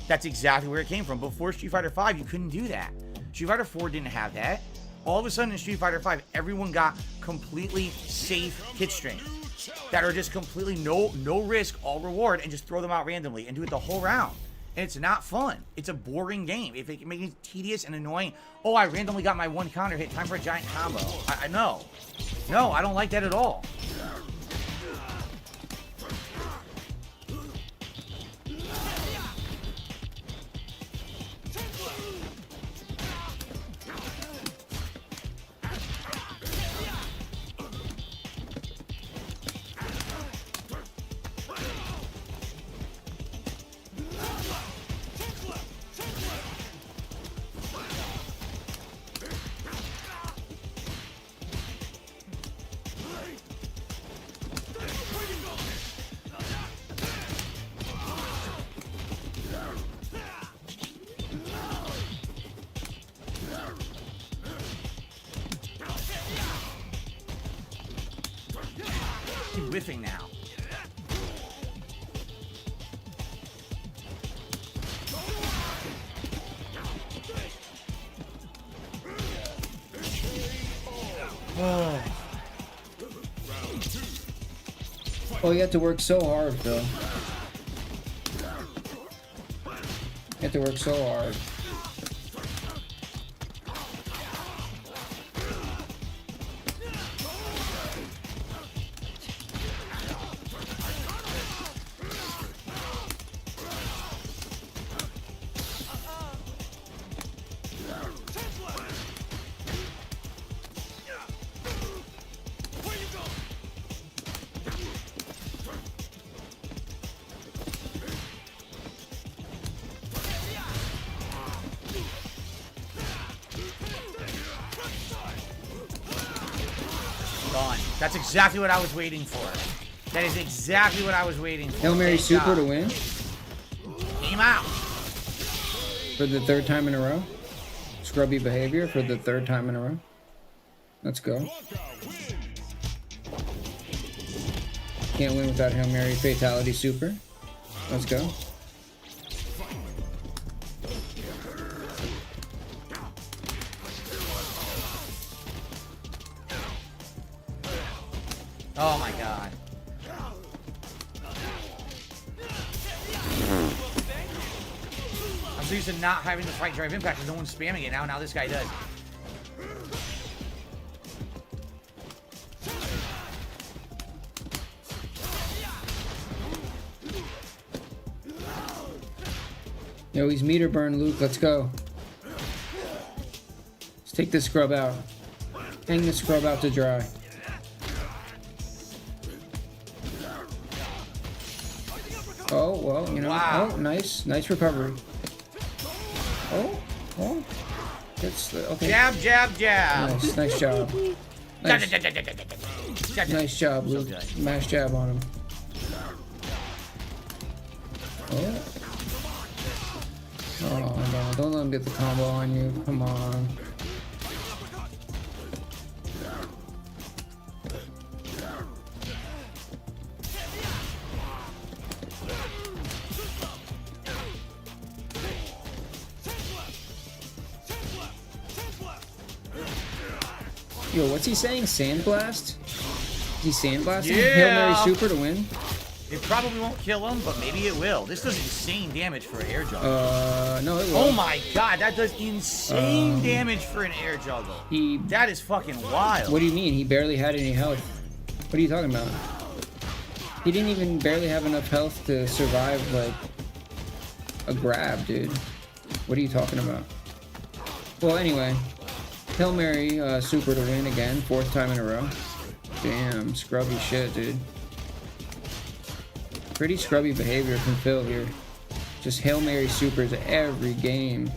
That's exactly where it came from. Before Street Fighter V, you couldn't do that. Street Fighter 4 didn't have that. All of a sudden in Street Fighter V, everyone got completely safe hit strings that are just completely no risk, all reward, and just throw them out randomly and do it the whole round. And it's not fun. It's a boring game. If it makes it tedious and annoying, oh, I randomly got my one counter hit. Time for a giant combo. I know. No, I don't like that at all. Whiffing now. Oh, you have to work so hard, Phil. You have to work so hard. gone. That's exactly what I was waiting for. That is exactly what I was waiting for. Hail Mary Thank Super God. to win Aim out. for the 3rd time in a row. Scrubby behavior for the 3rd time in a row. Let's go. Can't win without Hail Mary Fatality Super. Let's go. Oh my God. I'm so used to not having the fight drive impact because no one's spamming it now. Now this guy does. Yo, he's meter burn Luke. Let's go. Let's take this scrub out. Hang this scrub out to dry. Oh, well, you know. Wow. Oh, nice. Nice recovery. Oh. That's okay. Jab, jab, jab. Nice. Nice job. Nice, nice job, So Luke. good. Mash jab on him. Oh. Oh, no. Don't let him get the combo on you. Come on. Yo, what's he saying? Sandblast? Is he sandblasting? Yeah. Hail Mary Super to win? It probably won't kill him, but maybe it will. This does insane damage for an air juggle. No, it will. Oh my God, that does insane damage for an air juggle. That is fucking wild. What do you mean? He barely had any health. What are you talking about? He didn't even barely have enough health to survive, like, a grab, dude. What are you talking about? Well, anyway. Hail Mary Super to win again. 4th time in a row. Damn, scrubby shit, dude. Pretty scrubby behavior from Phil here. Just Hail Mary Supers every game.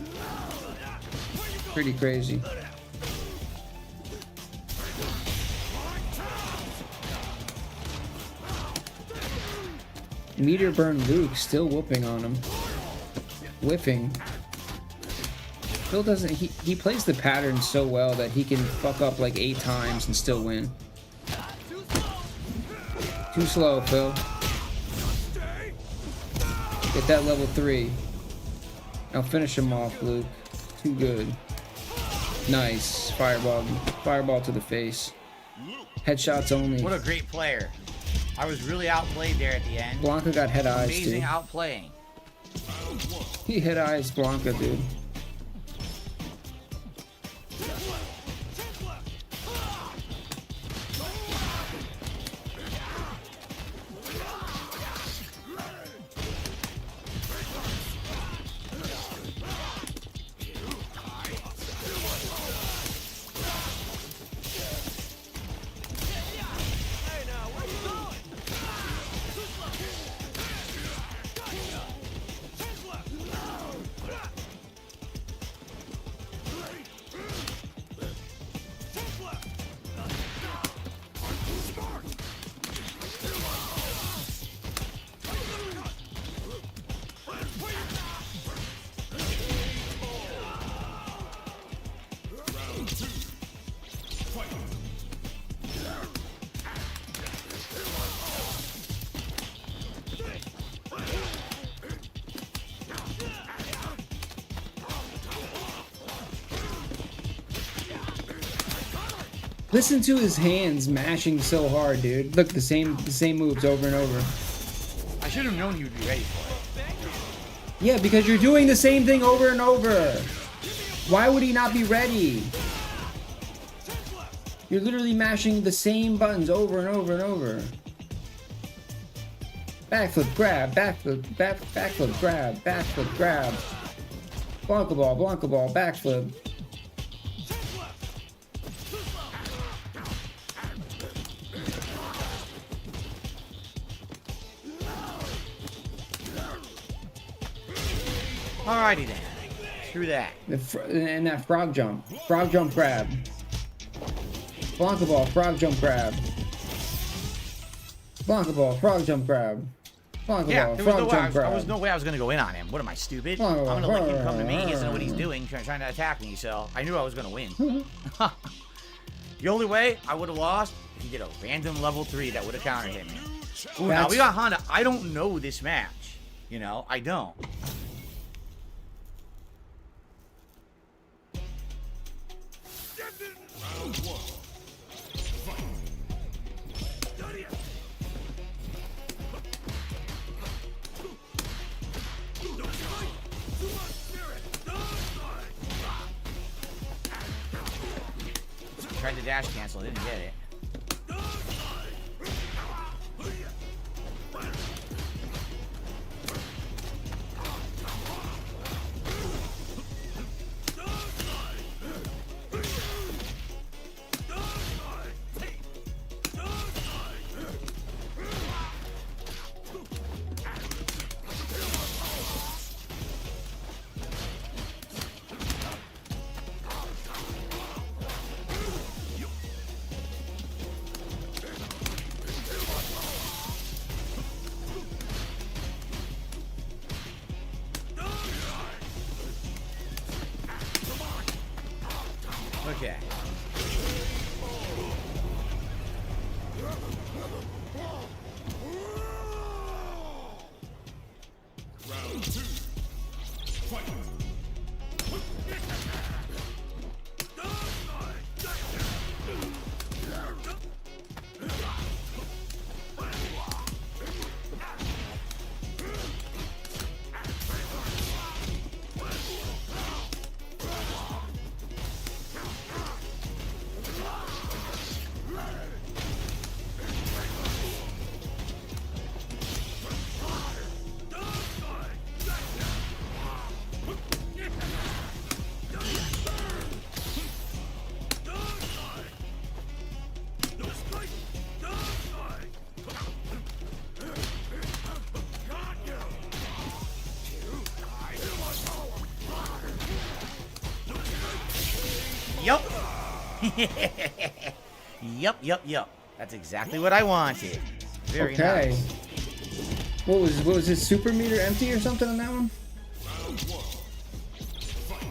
Pretty crazy. Meter burn Luke still whooping on him. Whiffing. Phil doesn't, he plays the pattern so well that he can fuck up like 8 times and still win. Too slow, Phil. Get that level 3. Now finish him off, Luke. Too good. Nice. Fireball to the face. Headshots only. What a great player. I was really outplayed there at the end. Blanka got head eyes, Amazing dude. outplaying. He head eyes Blanka, dude. Listen to his hands mashing so hard, dude. Look, the same moves over and over. I should have known he would be ready for it. Yeah, because you're doing the same thing over and over. Why would he not be ready? You're literally mashing the same buttons over and over and over. Backflip, grab, backflip, backflip, grab, backflip, grab. Blanka ball, backflip. Alrighty then. Screw that. And that frog jump grab. Blanka ball, frog jump grab. Blanka ball, frog jump grab. Blanka Yeah, ball, there was frog no way. jump There grab. was no way I was gonna go in on him. What am I, stupid? Oh, I'm gonna let him come to me. He doesn't know what he's doing, trying to attack me. So I knew I was gonna win. The only way I would have lost if he did a random level 3 that would have countered him. Ooh, now we got Honda. I don't know this match. You know, I don't. Tried to dash cancel, didn't get it. Okay. Round 2. Fight. Yup. Yup. That's exactly what I wanted. Very Okay. nice. What was his super meter empty or something on that one? Round 1. Fight.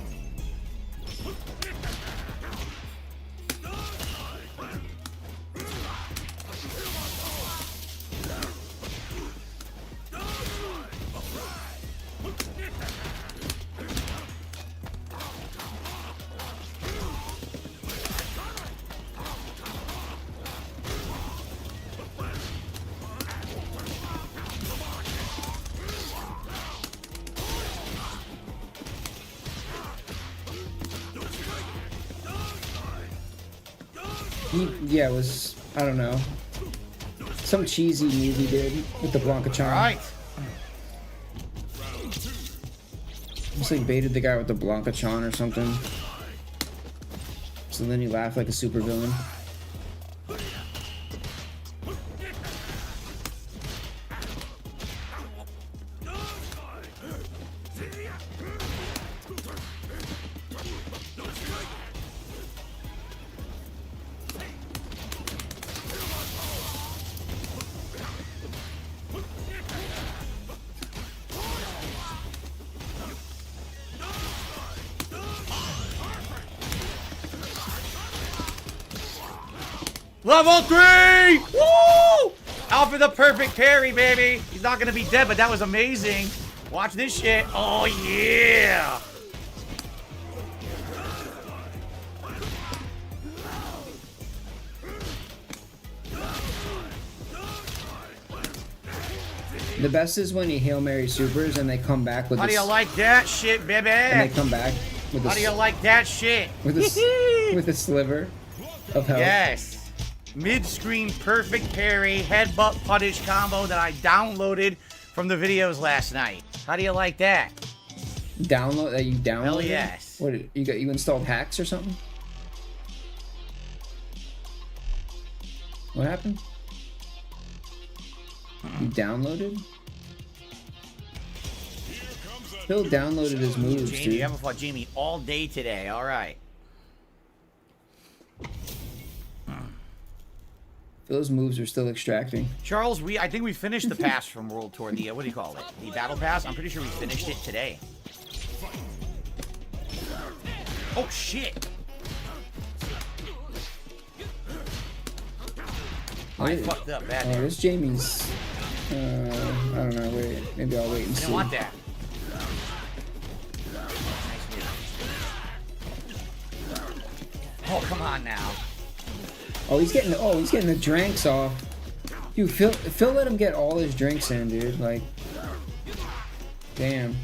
Yeah, it was, I don't know, some cheesy move he did with the Blanka charm. All right. Just like baited the guy with the Blanka charm or something. So then he laughed like a super villain. Level 3! Woo! Out for the perfect parry, baby. He's not gonna be dead, but that was amazing. Watch this shit. Oh yeah! The best is when he Hail Mary supers and they come back with How do you like that shit, baby? and they come back with How do you like that shit? with a sliver of health. Yes. Mid-screen perfect parry headbutt punish combo that I downloaded from the videos last night. How do you like that? Download that you downloaded? Hell yes. What you installed hacks or something? What happened? You downloaded? Phil downloaded his moves, Jamie, dude. you haven't fought Jamie all day today. All right. Those moves are still extracting. Charles, I think we finished the pass from World Tour. The what do you call it? The battle pass. I'm pretty sure we finished it today. Oh shit! I fucked up bad. Oh, this Jamie's. I don't know. Wait, maybe I'll wait and I see. didn't want that. Oh, come on now. Oh, he's getting the drinks off. Dude, Phil let him get all his drinks in, dude. Like, damn.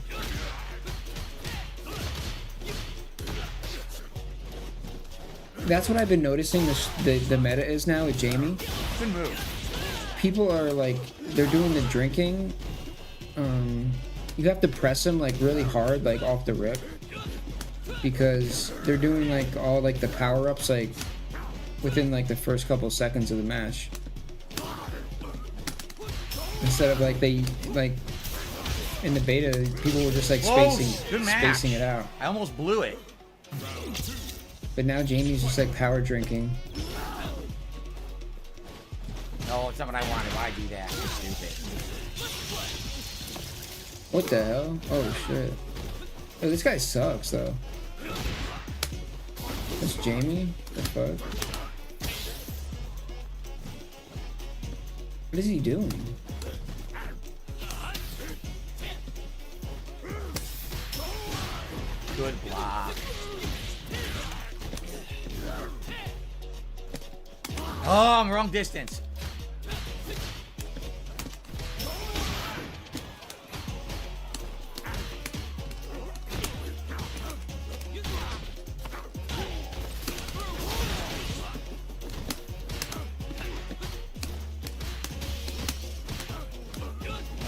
That's what I've been noticing. The meta is now with Jamie. Good move. People are like, they're doing the drinking. You have to press them like really hard, like off the rip, because they're doing like all like the power ups like within like the first couple seconds of the match, instead of like they like in the beta people were just like spacing it out. I almost blew it. But now Jamie's just like power drinking. No, it's not what I wanted. Why do that? You're stupid. What the hell? Oh shit. Oh, this guy sucks though. That's Jamie? The fuck? What is he doing? Good block. Oh, I'm wrong distance.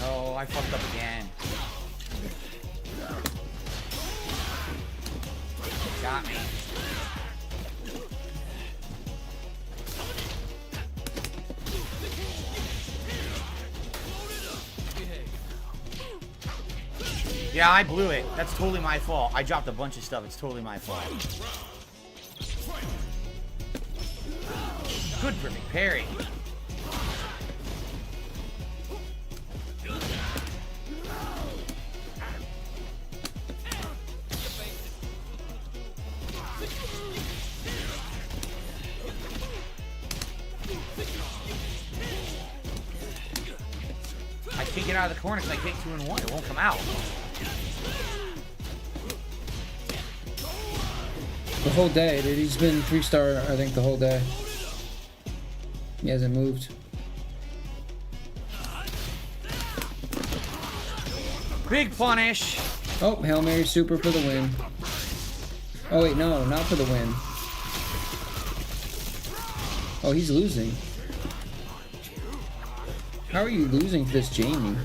Oh, I fucked up again. Got me. Yeah, I blew it. That's totally my fault. I dropped a bunch of stuff. It's totally my fault. Good perfect parry. I can't get out of the corner because I take 2 and 1. It won't come out. The whole day, dude. He's been 3-star, I think, the whole day. He hasn't moved. Big punish. Oh, Hail Mary super for the win. Oh wait, no, not for the win. Oh, he's losing. How are you losing to this Jamie?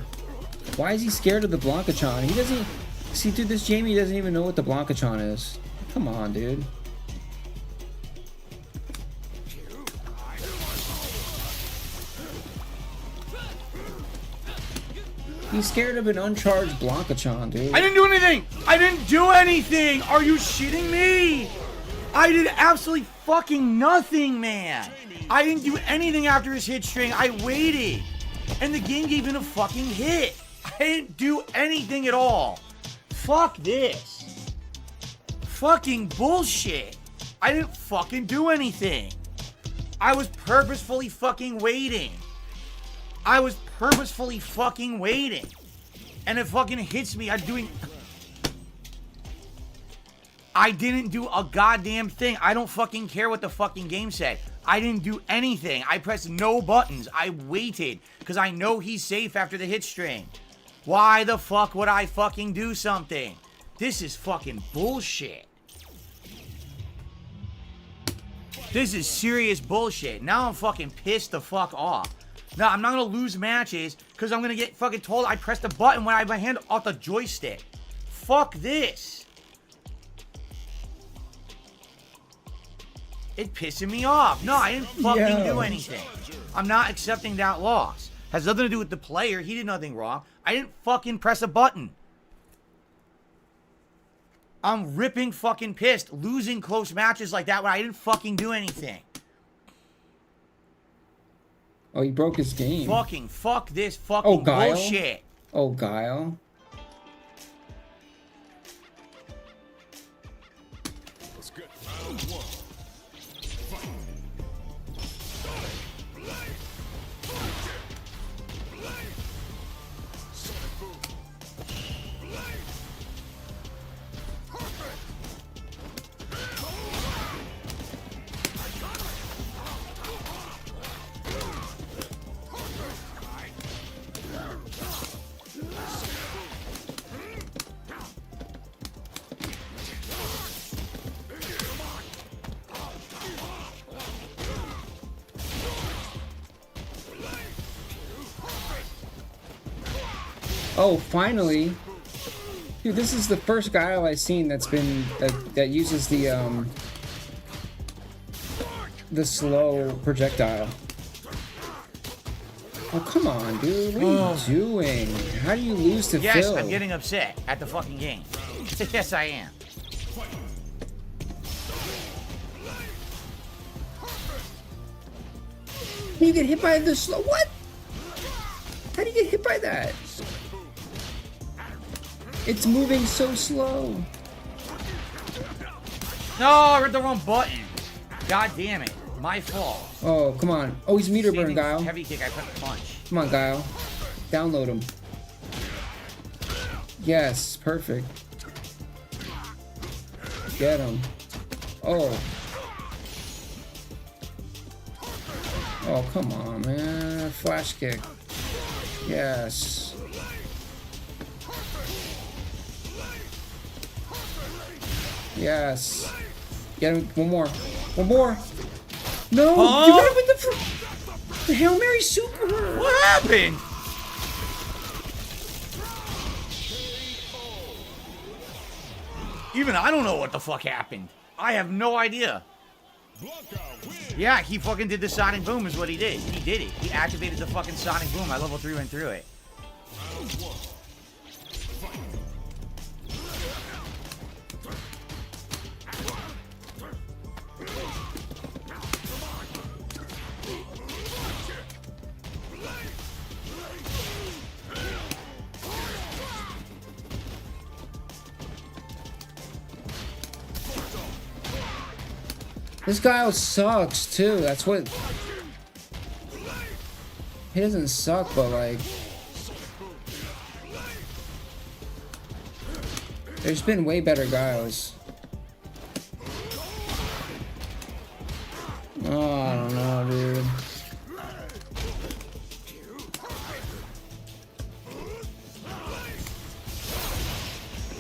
Why is he scared of the Blanka-chan? He doesn't... See, dude, this Jamie doesn't even know what the Blanka-chan is. Come on, dude. He's scared of an uncharged Blanka-chan, dude. I didn't do anything! I didn't do anything! Are you shitting me? I did absolutely fucking nothing, man! I didn't do anything after his hit string. I waited. And the game gave him a fucking hit. I didn't do anything at all. Fuck this. Fucking bullshit. I didn't fucking do anything. I was purposefully fucking waiting. I was purposefully fucking waiting. And it fucking hits me. I didn't do a goddamn thing. I don't fucking care what the fucking game said. I didn't do anything. I pressed no buttons. I waited because I know he's safe after the hit string. Why the fuck would I fucking do something? This is fucking bullshit. This is serious bullshit. Now I'm fucking pissed the fuck off. No, I'm not gonna lose matches because I'm gonna get fucking told I pressed a button when I have my hand off the joystick. Fuck this. It's pissing me off. No, I didn't fucking do anything. I'm not accepting that loss. Has nothing to do with the player. He did nothing wrong. I didn't fucking press a button. I'm ripping fucking pissed. Losing close matches like that when I didn't fucking do anything. Oh, he broke his game. Fuck this fucking Guile? bullshit. Oh, Guile. Let's get round one. Fight. Sonic boom. Oh, finally. Dude, this is the first Guile I've seen that's been that uses the slow projectile. Oh, come on, dude. What are you doing? How do you lose to Yes, Phil? I'm getting upset at the fucking game. Yes, I am. You get hit by the slow. What? How do you get hit by that? It's moving so slow. No, I read the wrong button. God damn it. My fault. Oh, come on. Oh, he's meter burn, Saving Guile. Heavy kick, I put punch. Come on, Guile. Download him. Yes, perfect. Get him. Oh. Oh, come on, man. Flash kick. Yes. Yes. Get him. One more. One more. No! You got it with the Hail Mary super! What happened? Even I don't know what the fuck happened. I have no idea. Blanka wins. Yeah, he fucking did the Sonic Boom is what he did. He did it. He activated the fucking Sonic Boom. I level 3 went through it. Round one. Fight. This guy sucks too. That's what. He doesn't suck, but like. There's been way better guys. Oh, I don't know, dude.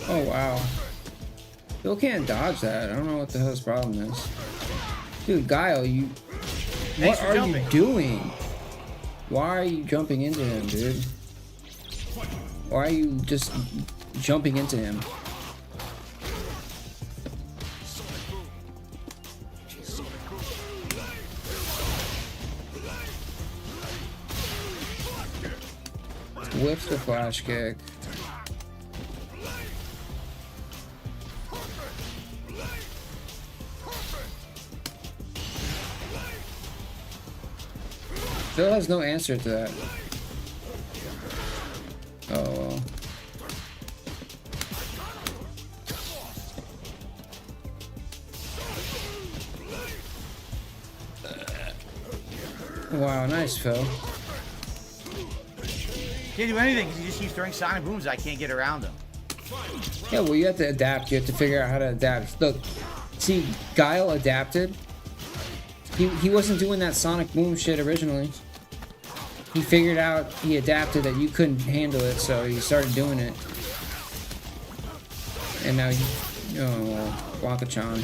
Oh, wow. Still can't dodge that. I don't know what the hell his problem is. Dude, Guile, you... Thanks What for are jumping. you doing? Why are you jumping into him, dude? Why are you just jumping into him? Whips the flash kick. Phil has no answer to that. Oh. Wow, nice, Phil. Can't do anything because he just keeps throwing Sonic Booms. I can't get around him. Yeah, well, you have to adapt. You have to figure out how to adapt. Look, see, Guile adapted. He wasn't doing that Sonic Boom shit originally. He figured out, he adapted that you couldn't handle it, so he started doing it. And now Blanka-chan.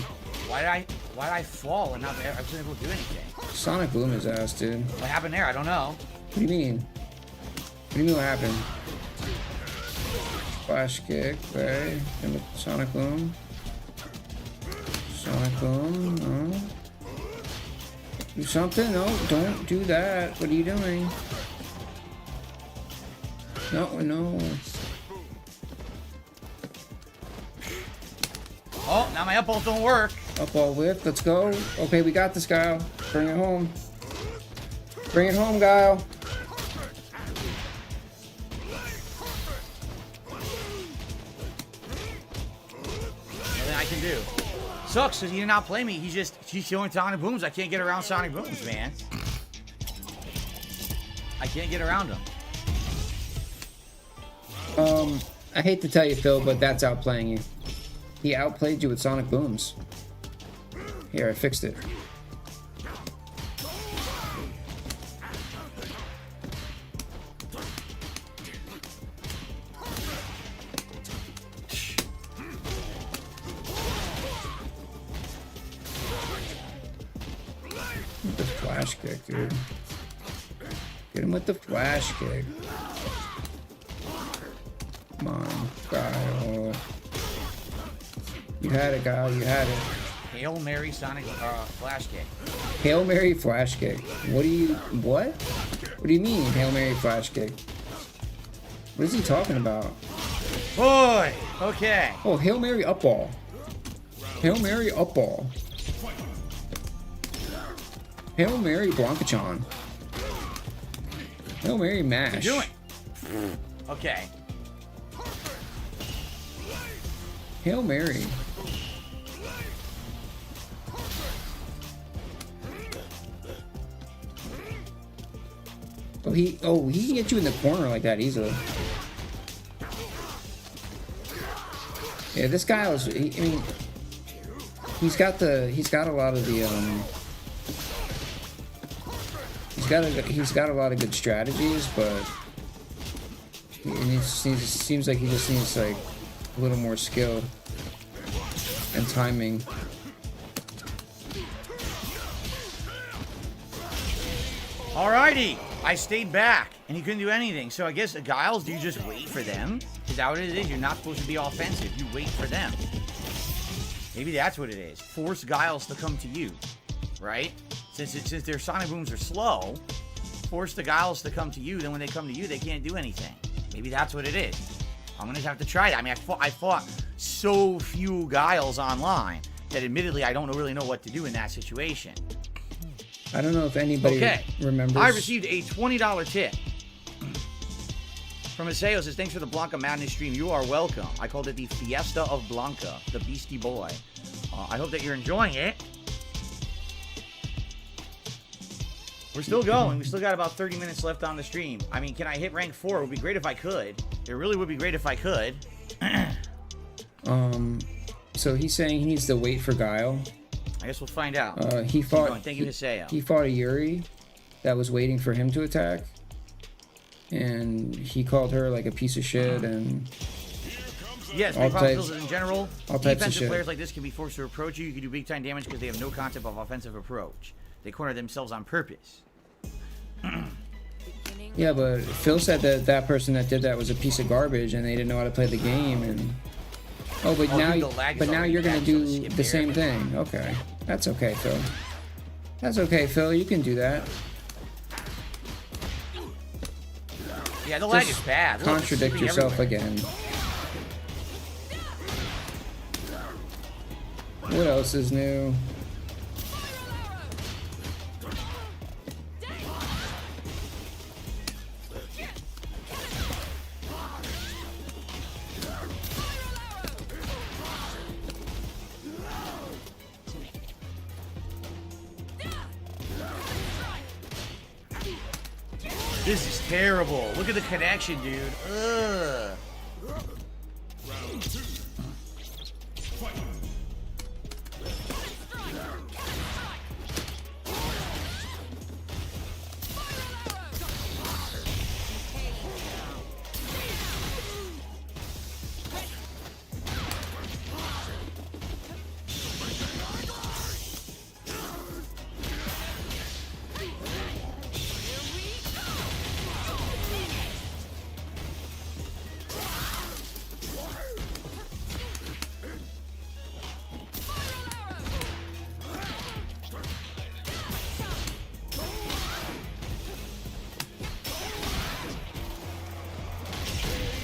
Why did I fall and not I wasn't able to do anything? Sonic Boom his ass, dude. What happened there? I don't know. What do you mean? What do you mean what happened? Flash kick, right? And with Sonic Boom. Sonic Boom, no. Do something? No, don't do that. What are you doing? No. Oh, now my up balls don't work. Up all whip, let's go. Okay, we got this guy. Bring it home. Bring it home, Guile. Nothing I can do. Sucks because he did not play me. He's showing Sonic Booms. I can't get around Sonic Booms, man. I can't get around him. I hate to tell you, Phil, but that's outplaying you. He outplayed you with Sonic Booms. Here, I fixed it. With the flash kick, dude. Get him with the flash kick. Come on, Guile. You had it, Guile. You had it. Hail Mary Sonic flash kick. Hail Mary flash kick. What? What do you mean, Hail Mary flash kick? What is he talking about? Boy. Okay. Oh, Hail Mary up ball. Hail Mary up ball. Hail Mary Blankachan. Hail Mary mash. What are you doing? Okay. Hail Mary. He can get you in the corner like that easily. Yeah, this guy was. I mean, he's got a lot of the He's got a lot of good strategies, but seems like he just needs like a little more skill and timing. Alrighty. I stayed back, and he couldn't do anything. So I guess the Guiles, do you just wait for them? Is that what it is? You're not supposed to be offensive. You wait for them. Maybe that's what it is. Force Guiles to come to you, right? Since their Sonic Booms are slow, force the Guiles to come to you. Then when they come to you, they can't do anything. Maybe that's what it is. I'm gonna have to try that. I mean, I fought so few Guiles online that admittedly I don't really know what to do in that situation. I don't know if anybody remembers. I received a $20 tip from Iseo. Says, thanks for the Blanka Madness stream. You are welcome. I called it the Fiesta of Blanka, the Beastie Boy. I hope that you're enjoying it. We're still going. We still got about 30 minutes left on the stream. I mean, can I hit rank 4? It would be great if I could. It really would be great if I could. So he's saying he needs to wait for Guile. I guess we'll find out. He fought. Thank you, Hiseo. He fought a Yuri that was waiting for him to attack, and he called her like a piece of shit and. Yes, all big types, in general. all types of Defensive shit. players like this can be forced to approach you. You can do big time damage because they have no concept of offensive approach. They corner themselves on purpose. Yeah, but Phil said that that person that did that was a piece of garbage and they didn't know how to play the game. And now you're gonna do the same thing. Okay, that's okay, Phil. That's okay, Phil. You can do that. Yeah, the lag is bad. Look, Contradict it's yourself everywhere. again. What else is new? This is terrible. Look at the connection, dude. Ugh.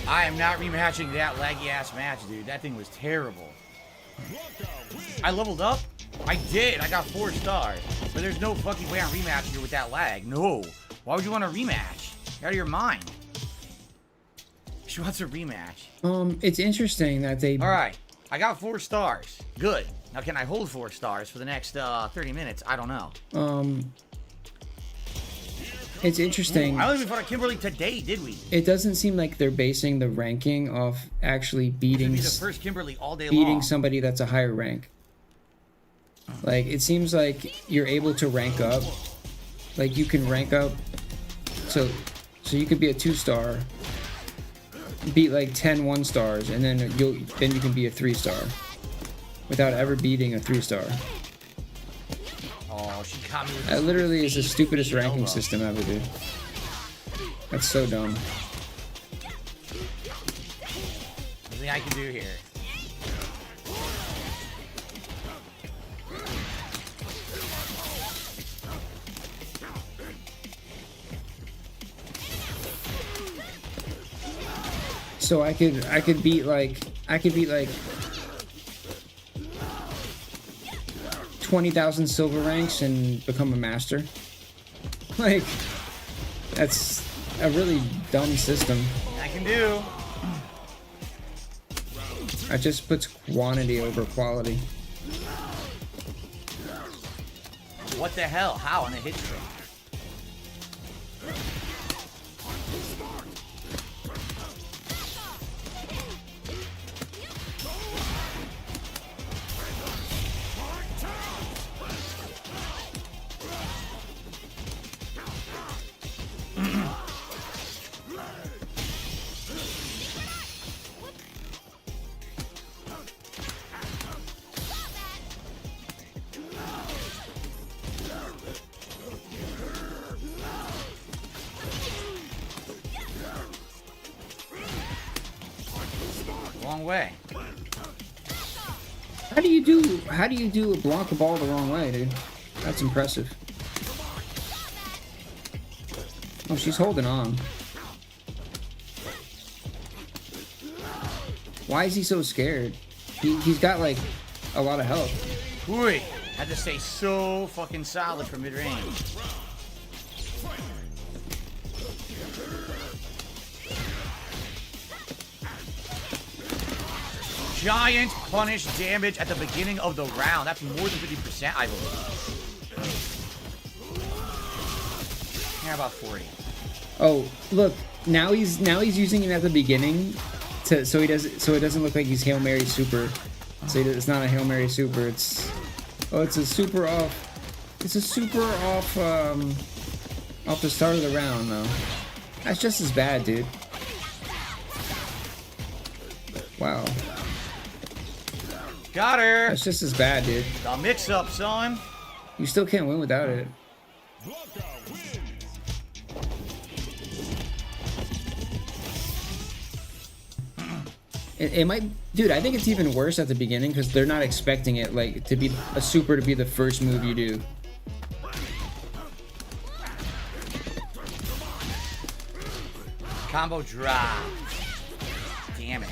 I am not rematching that laggy ass match, dude. That thing was terrible. I leveled up. I did. I got 4 stars. But there's no fucking way I'm rematching you with that lag. No. Why would you want a rematch? You're out of your mind. She wants a rematch. It's interesting that they. All right. I got 4 stars. Good. Now, can I hold 4 stars for the next 30 minutes? I don't know. It's interesting. I don't even fought a Kimberly today, did we? It doesn't seem like they're basing the ranking off actually beating. Be the first Kimberly all day beating long. somebody that's a higher rank. Like, it seems like you're able to rank up. Like, you can rank up. So you could be a 2-star, beat like 10 1-stars, and then you can be a 3-star without ever beating a 3-star. Oh, she caught me with That literally is the stupidest ranking elbow. system ever, dude. That's so dumb. Nothing I can do here. So I could beat like 20,000 silver ranks and become a master. Like, that's a really dumb system. I can do. It just puts quantity over quality. What the hell? How on a hit streak? Wrong way. How do you do a Blanka ball the wrong way, dude? That's impressive. Oh, she's holding on. Why is he so scared? He's got like a lot of health. Ooh, had to stay so fucking solid from mid-range. Giant punish damage at the beginning of the round. That's more than 50%, I believe. Yeah, about 40. Oh, look, now he's using it at the beginning, so it doesn't look like he's Hail Mary super. So it's not a Hail Mary super. It's a super off. It's a super off off the start of the round though. That's just as bad, dude. Wow. Got her. That's just as bad, dude. The mix-up, son. You still can't win without it. It might, dude. I think it's even worse at the beginning because they're not expecting it, like, to be a super to be the first move you do. Combo drop. Damn it.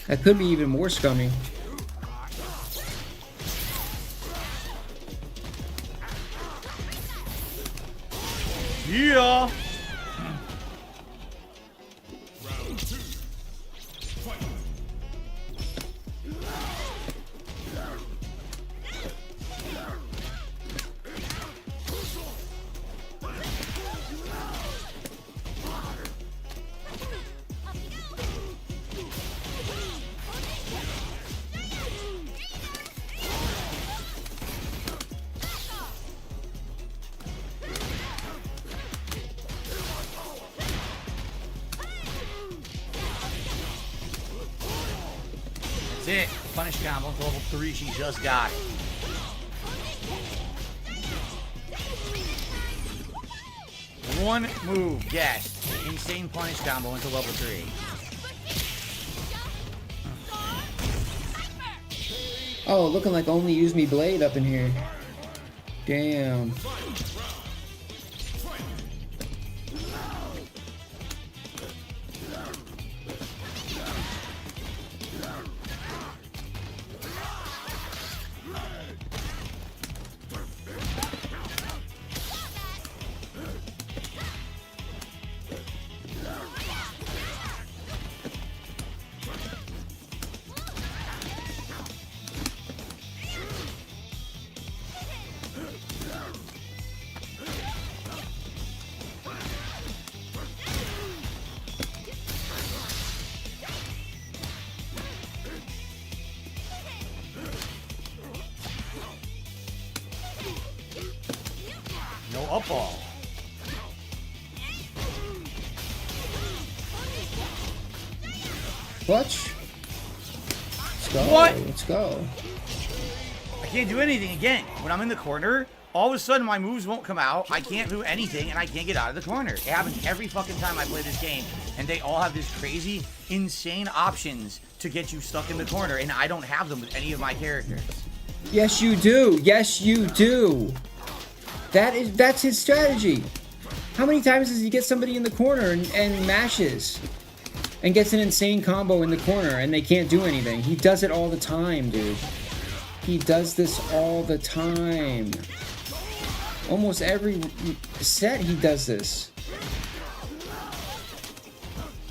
That could be even more scummy. Yeah. That's it. Punish combo to level 3. She just got it. One move, yes. Insane punish combo into level 3. Oh, looking like only use me blade up in here. Damn. up ball. Clutch. Let's go. What? Let's go. I can't do anything again. When I'm in the corner, all of a sudden my moves won't come out. I can't do anything, and I can't get out of the corner. It happens every fucking time I play this game, and they all have this crazy, insane options to get you stuck in the corner, and I don't have them with any of my characters. Yes, you do. Yes, you do. That's his strategy. How many times does he get somebody in the corner and mashes? And gets an insane combo in the corner, and they can't do anything. He does it all the time, dude. He does this all the time. Almost every set he does this.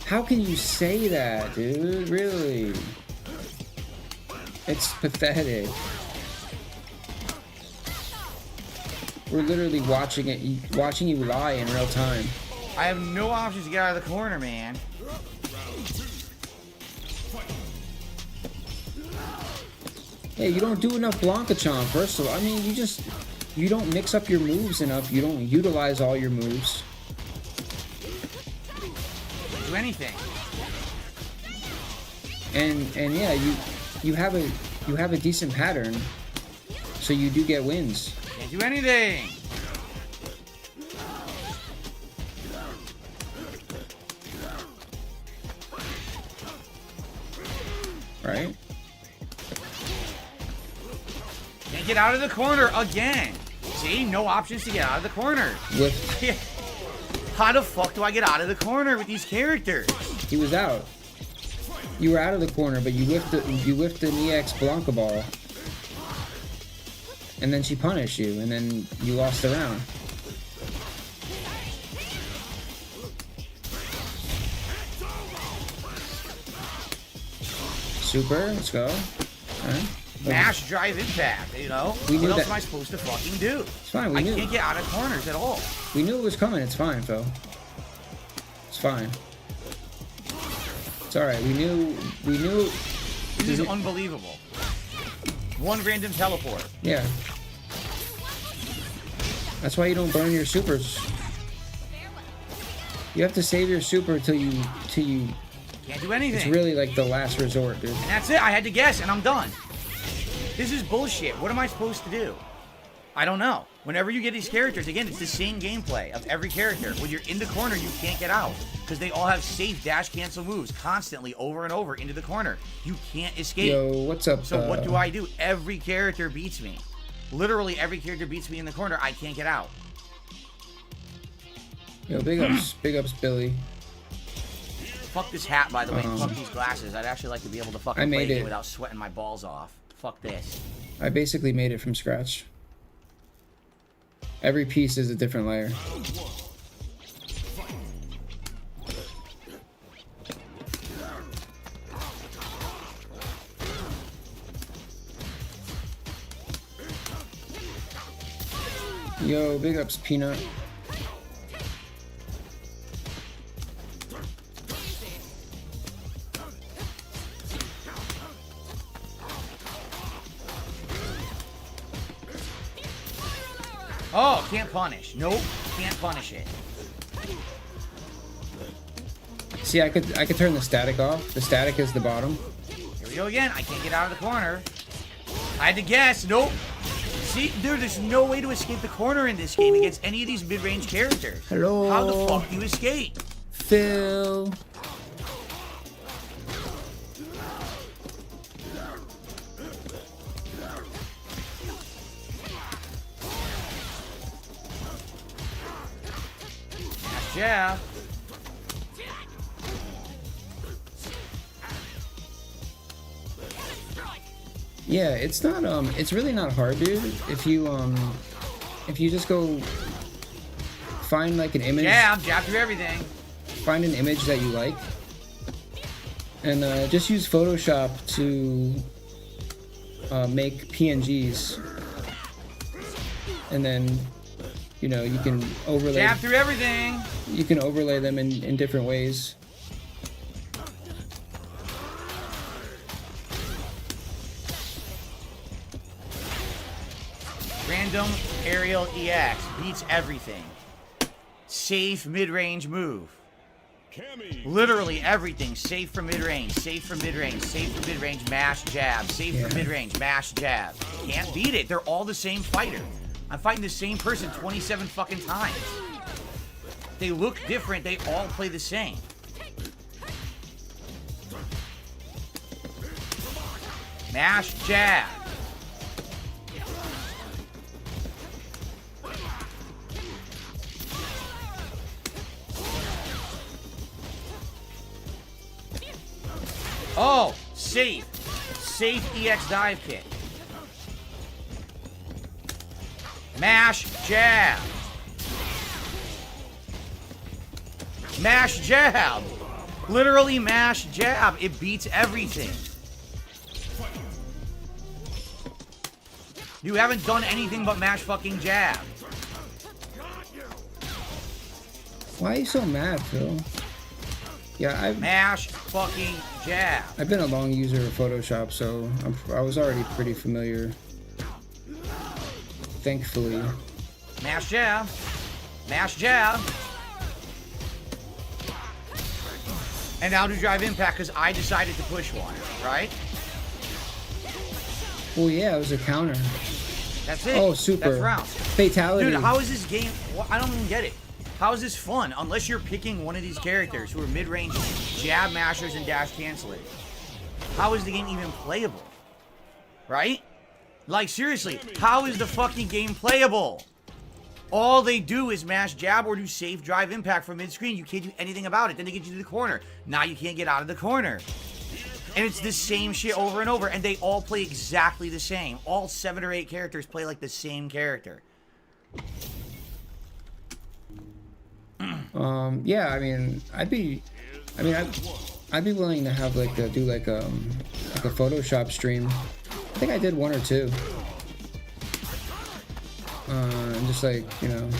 How can you say that, dude? Really? It's pathetic. We're literally watching you lie in real time. I have no options to get out of the corner, man. Hey, you don't do enough Blanka Chomp, first of all. I mean, you don't mix up your moves enough. You don't utilize all your moves. Do anything. And yeah, you have a decent pattern, so you do get wins. Can't do anything. Right? Can't get out of the corner again. See, no options to get out of the corner. How the fuck do I get out of the corner with these characters? He was out. You were out of the corner, but you whiffed an EX Blanka ball. And then she punished you, and then you lost the round. Super, let's go. Alright. Mash, drive, impact, you know? We knew what else that- am I supposed to fucking do? It's fine, we I knew. can't get out of corners at all. We knew it was coming, it's fine, Phil. It's fine. It's alright, we knew... This is unbelievable. One random teleport. Yeah. That's why you don't burn your supers. You have to save your super till you Can't do anything. it's really like the last resort, dude. And that's it. I had to guess, and I'm done. This is bullshit. What am I supposed to do? I don't know. Whenever you get these characters, again, it's the same gameplay of every character. When you're in the corner, you can't get out. Because they all have safe dash cancel moves constantly over and over into the corner. You can't escape. Yo, what's up? So what do I do? Every character beats me. Literally every character beats me in the corner. I can't get out. Yo, big ups, Billy. Fuck this hat, by the way. Fuck these glasses. I'd actually like to be able to fucking I play made a game it. without sweating my balls off. Fuck this. I basically made it from scratch. Every piece is a different layer. Yo, big ups, Peanut. Oh, can't punish. Nope, can't punish it. See, I could turn the static off. The static is the bottom. Here we go again. I can't get out of the corner. I had to guess. Nope. See, dude, there's no way to escape the corner in this game against any of these mid-range characters. Hello. How the fuck do you escape? Phil. Yeah. Yeah, it's not it's really not hard, dude. If you just go find like an image. Yeah, I'm jabbed through everything. Find an image that you like. And just use Photoshop to make PNGs. And then you know, you can overlay Jab through everything. You can overlay them in different ways. Random aerial EX beats everything. Safe mid-range move. Literally everything. Safe for mid-range, safe for mid-range, safe for mid-range, mash jab, safe for mid-range, mash jab. Can't beat it. They're all the same fighter. I'm fighting the same person 27 fucking times. They look different. They all play the same. Mash jab. Oh, safe. Safe EX dive kick. Mash jab. Mash jab. Literally mash jab. It beats everything. You haven't done anything but mash fucking jab. Why are you so mad, Phil? Yeah, mash fucking jab. I've been a long user of Photoshop, so I was already pretty familiar. Thankfully. Mash jab. Mash jab. And now do drive impact because I decided to push one, right? Well, yeah, it was a counter. That's it. Oh, super. That's round. Fatality. Dude, how is this game? I don't even get it. How is this fun? Unless you're picking one of these characters who are mid-range jab mashers and dash cancelers. How is the game even playable? Right? Like, seriously, how is the fucking game playable? All they do is mash jab or do safe drive impact from mid-screen. You can't do anything about it. Then they get you to the corner. Now you can't get out of the corner. And it's the same shit over and over. And they all play exactly the same. All 7 or 8 characters play like the same character. Yeah, I mean, I'd be willing to have like do like a Photoshop stream. I think I did 1 or 2. And just like, you know,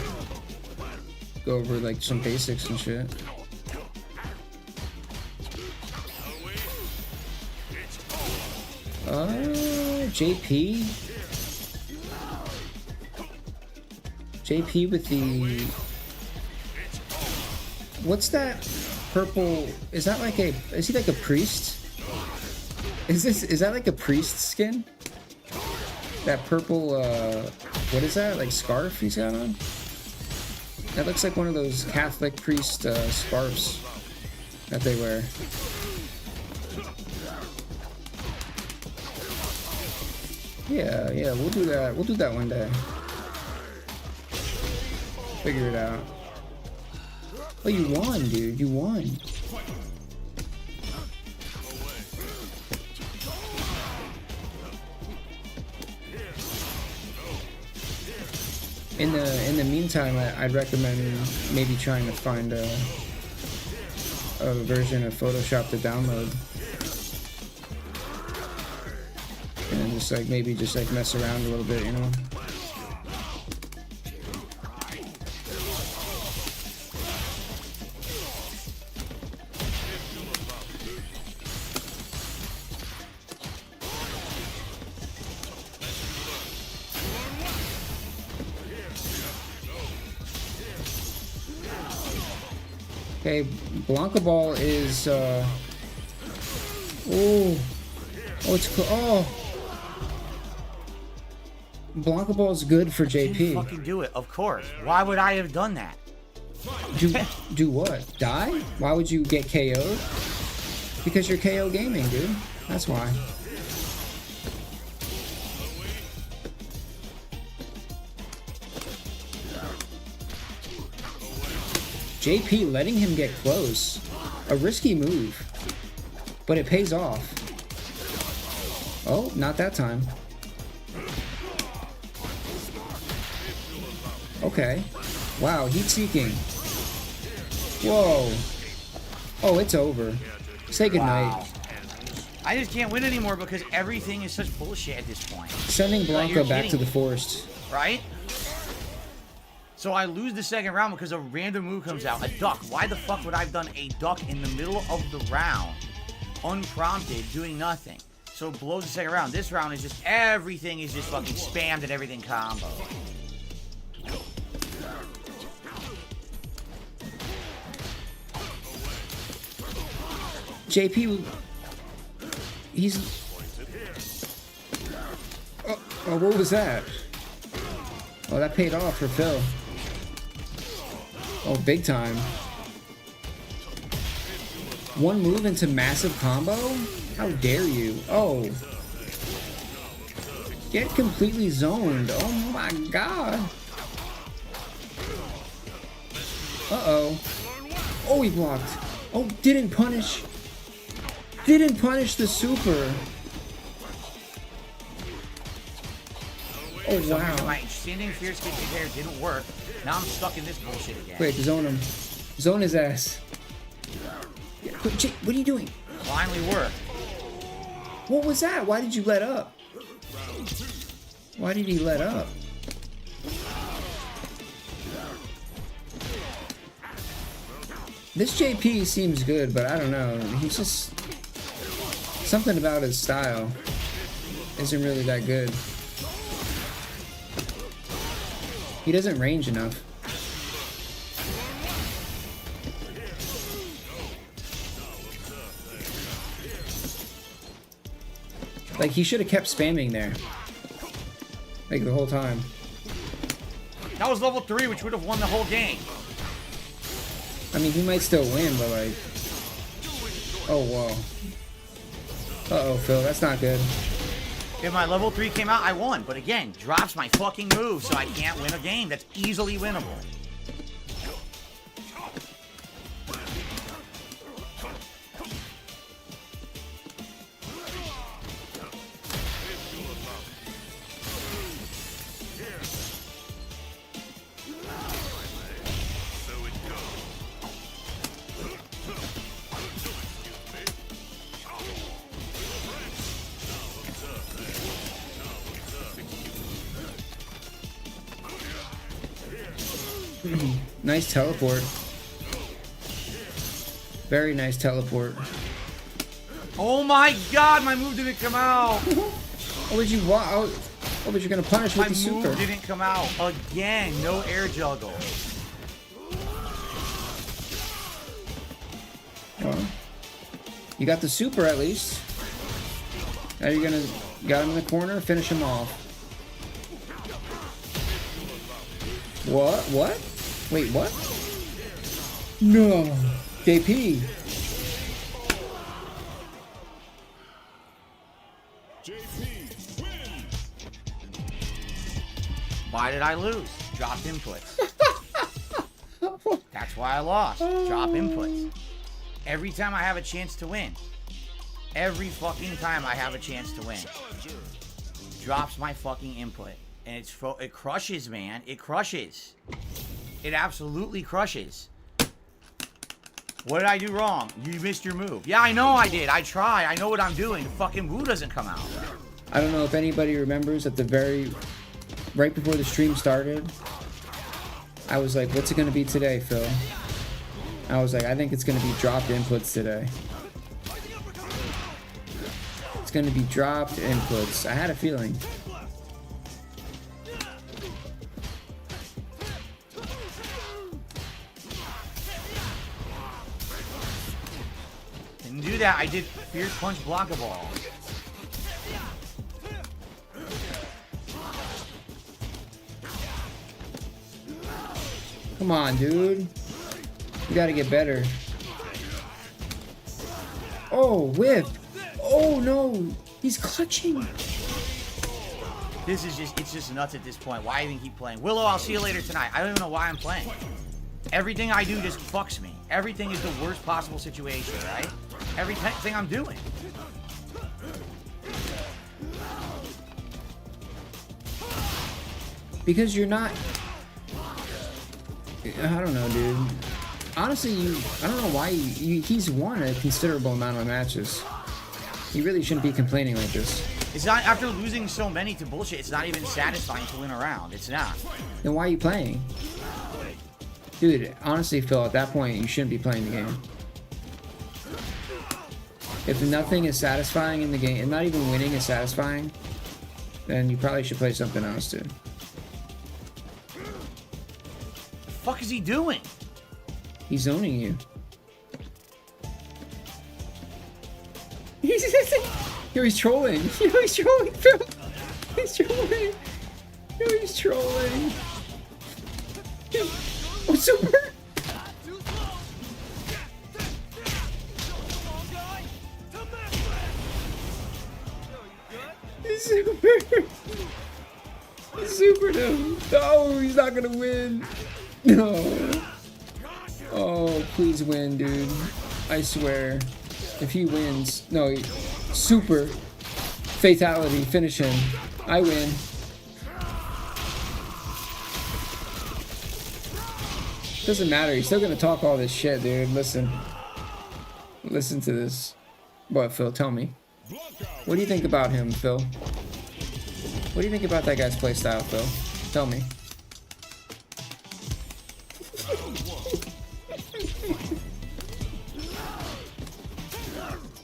go over like some basics and shit. JP with the, what's that purple? Is that like is he like a priest? Is that like a priest skin? That purple, what is that? Like scarf he's got on? That looks like one of those Catholic priest scarves that they wear. Yeah, we'll do that. We'll do that one day. Figure it out. Oh, you won, dude. You won. In the meantime, I'd recommend maybe trying to find a version of Photoshop to download. And just like maybe just like mess around a little bit, you know. Okay, Blanka Ball is it's cool. Oh, Blanka Ball is good for JP. Didn't fucking do it, of course. Why would I have done that? Do what? Die? Why would you get KO'd? Because you're KO gaming, dude. That's why. JP letting him get close. A risky move. But it pays off. Oh, not that time. Okay. Wow, heat seeking. Whoa. Oh, it's over. Say goodnight. Wow. I just can't win anymore because everything is such bullshit at this point. Sending Blanka back to the forest. Right? So I lose the second round because a random move comes out. A duck. Why the fuck would I have done a duck in the middle of the round? Unprompted, doing nothing. So it blows the second round. This round is just everything is just fucking spammed and everything combo. JP, he's... Oh, what was that? Oh, that paid off for Phil. Oh, big time. One move into massive combo? How dare you? Oh. Get completely zoned. Oh my god. Uh-oh. Oh, he blocked. Oh, didn't punish. Didn't punish the super. Oh, wow. My standing fierce kick there didn't work. Now I'm stuck in this bullshit again. Wait, zone him. Zone his ass. What are you doing? Finally worked. What was that? Why did you let up? Why did he let up? This JP seems good, but I don't know. He's just... Something about his style isn't really that good. He doesn't range enough. Like, he should have kept spamming there. Like, the whole time. That was level 3, which would have won the whole game. I mean, he might still win, but like... Oh, whoa. Uh-oh, Phil, that's not good. If my level 3 came out, I won. But again, drops my fucking move, so I can't win a game. That's easily winnable. Nice teleport. Very nice teleport. Oh my god, my move didn't come out. Oh, did you oh, but you're gonna punish with My the super. move didn't come out. Again, no air juggle. Well, you got the super at least. Now you're gonna got him in the corner, finish him off. What? What? Wait, what? No. JP. Why did I lose? Dropped inputs. That's why I lost. Drop inputs. Every time I have a chance to win. Every fucking time I have a chance to win. Drops my fucking input. And it crushes, man. It crushes. It absolutely crushes. What did I do wrong? You missed your move. Yeah, I know I did. I try. I know what I'm doing. The fucking woo doesn't come out. I don't know if anybody remembers at the right before the stream started, I was like, what's it going to be today, Phil? I was like, I think it's going to be dropped inputs today. It's going to be dropped inputs. I had a feeling. Didn't do that. I did Fierce Punch Blanka Ball. Come on, dude. You gotta get better. Oh, whip. Oh, no. He's clutching. This is it's just nuts at this point. Why even keep playing? Willow, I'll see you later tonight. I don't even know why I'm playing. Everything I do just fucks me. Everything is the worst possible situation, right? Everything I'm doing. Because you're not... I don't know, dude. Honestly, I don't know why he's won a considerable amount of matches. He really shouldn't be complaining like this. It's not, after losing so many to bullshit, it's not even satisfying to win a round. It's not. Then why are you playing? Dude, honestly, Phil, at that point, you shouldn't be playing the game. If nothing is satisfying in the game, and not even winning is satisfying, then you probably should play something else, dude. The fuck is he doing? He's zoning you. Yo, he's trolling. Yo, he's trolling, Phil. He's trolling. Yo, he's trolling. Oh, super. Super. Super dude. No, he's not gonna win. No. Oh, please win, dude. I swear. If he wins, no, super fatality, finish him. I win. Doesn't matter. He's still gonna talk all this shit, dude. Listen to this. What, Phil? Tell me. What do you think about him, Phil? What do you think about that guy's playstyle, Phil? Tell me.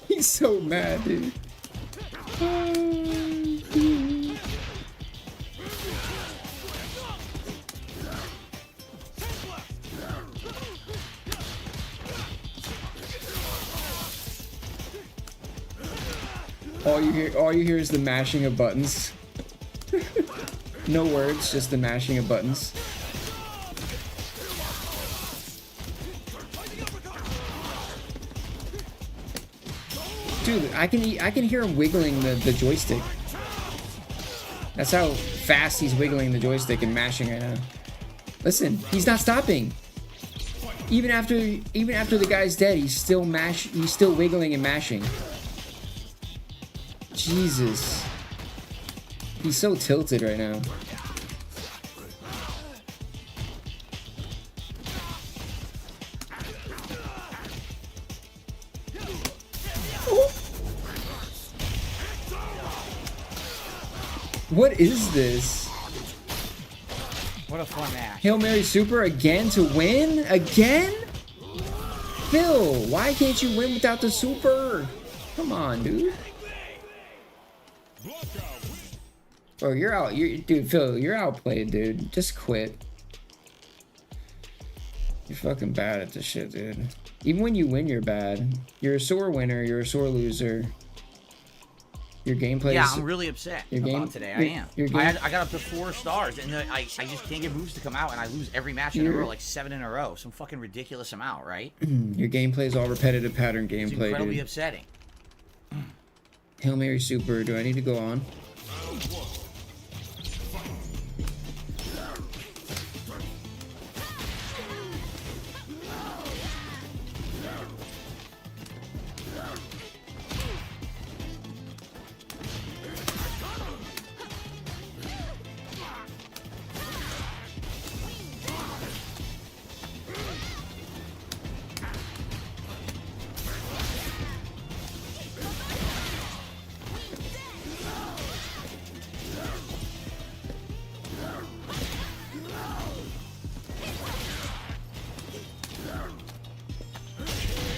He's so mad, dude. All you hear is the mashing of buttons. No words, just the mashing of buttons. Dude, I can hear him wiggling the joystick. That's how fast he's wiggling the joystick and mashing right now. Listen, he's not stopping. Even after the guy's dead, he's still wiggling and mashing. Jesus. He's so tilted right now. What is this? What a fun match. Hail Mary Super again to win? Again? Phil, why can't you win without the super? Come on, dude. Oh, you're out. Dude, Phil, you're outplayed, dude. Just quit. You're fucking bad at this shit, dude. Even when you win, you're bad. You're a sore winner. You're a sore loser. Your gameplay. Yeah, I'm really upset about today. I am. I got up to 4 stars, and I just can't get moves to come out, and I lose every match in a row, like 7 in a row. Some fucking ridiculous amount, right? Your gameplay is all repetitive pattern gameplay, it's incredibly dude. upsetting. Hail Mary Super. Do I need to go on?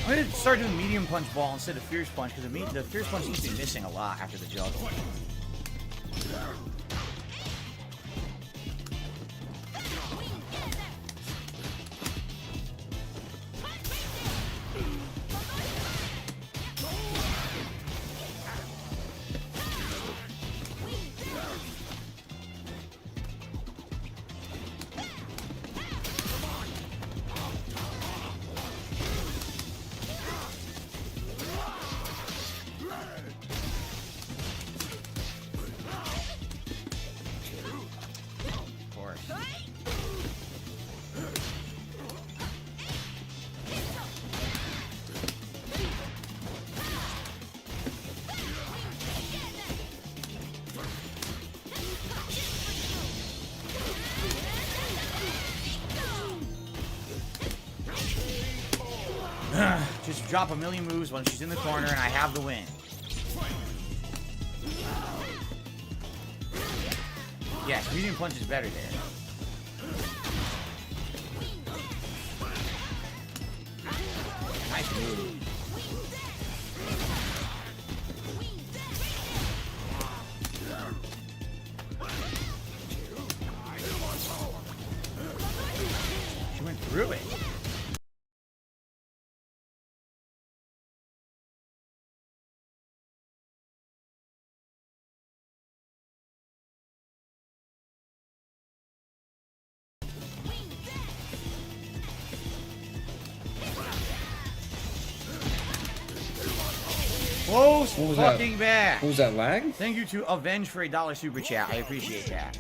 I'm gonna start doing medium punch ball instead of fierce punch, because the fierce punch seems to be missing a lot after the juggle. Just drop a million moves when she's in the corner and I have the win. Yes, medium punch is better there. Nice move. Close What was that? fucking back. What was that, lag? Thank you to Avenge for a $1 super chat. I appreciate that.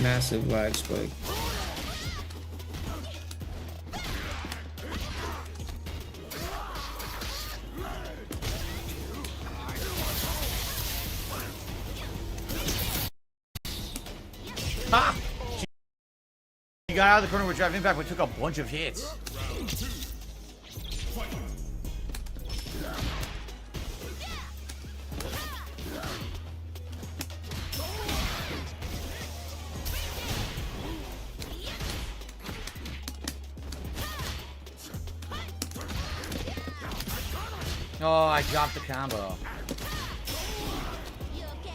Massive lag spike. Ha! She got out of the corner with drive impact, but took a bunch of hits. Oh, I dropped the combo. You okay?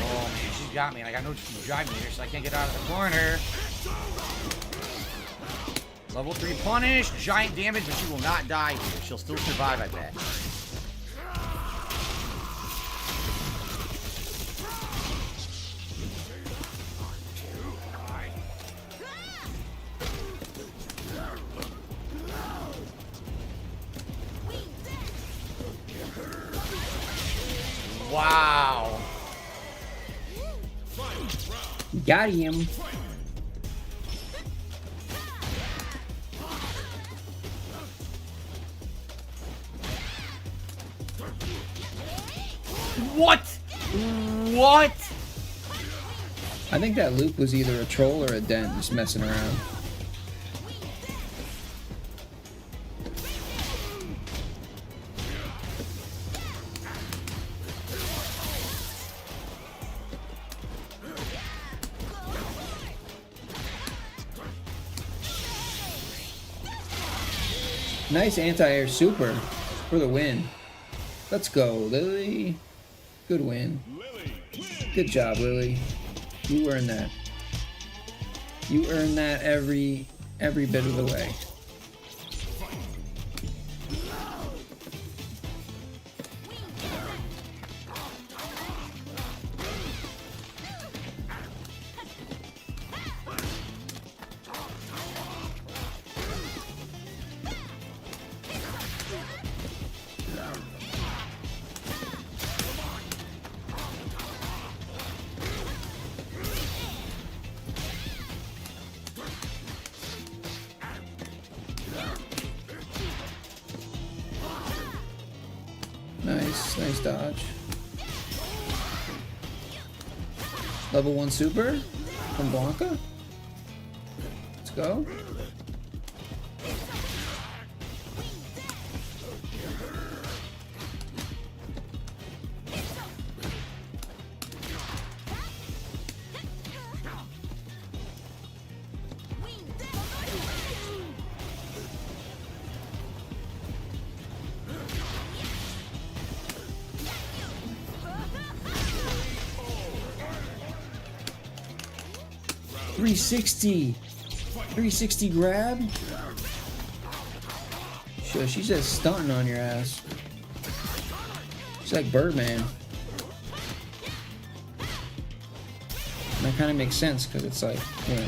Oh man, she's got me. And I got no drive meter, so I can't get out of the corner. Level 3 punish, giant damage, but she will not die here. She'll still survive, I bet. Wow. Got him. What? What? I think that loop was either a troll or a dent just messing around. Nice anti-air super for the win. Let's go, Lily. Good win. Good job, Lily. You earned that. You earned that every bit of the way. Nice dodge. Level 1 super from Blanka. Let's go. $360 grab. Sure, she's just stunting on your ass. She's like Birdman. And that kind of makes sense because it's like, you know,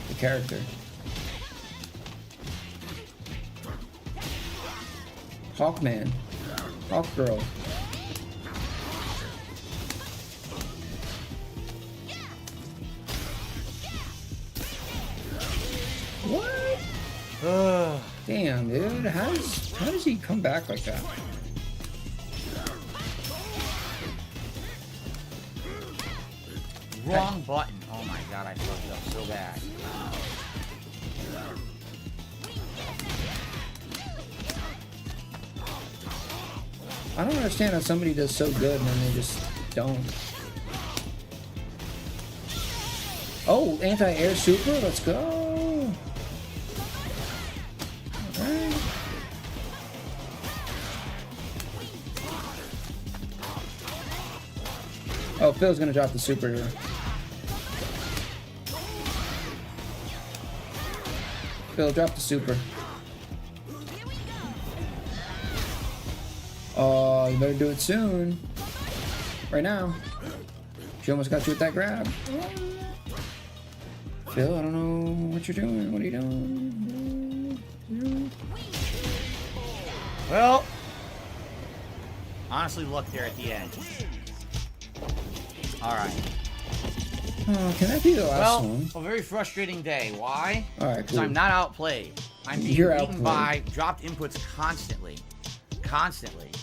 the character. Hawkman. Hawkgirl. Ugh. Damn, dude. How does he come back like that? Wrong button. Oh my god, I fucked it up so bad. I don't understand how somebody does so good and then they just don't. Oh, anti-air super. Let's go. Oh, Phil's gonna drop the super here. Phil, drop the super. Oh, you better do it soon. Right now. She almost got you with that grab. Phil, I don't know what you're doing. What are you doing? Well, honestly, luck there at the end. All right. Oh, can that be the last one? A very frustrating day. Why? All right, Because cool. I'm not outplayed. I'm being You're beaten outplayed. by dropped inputs constantly.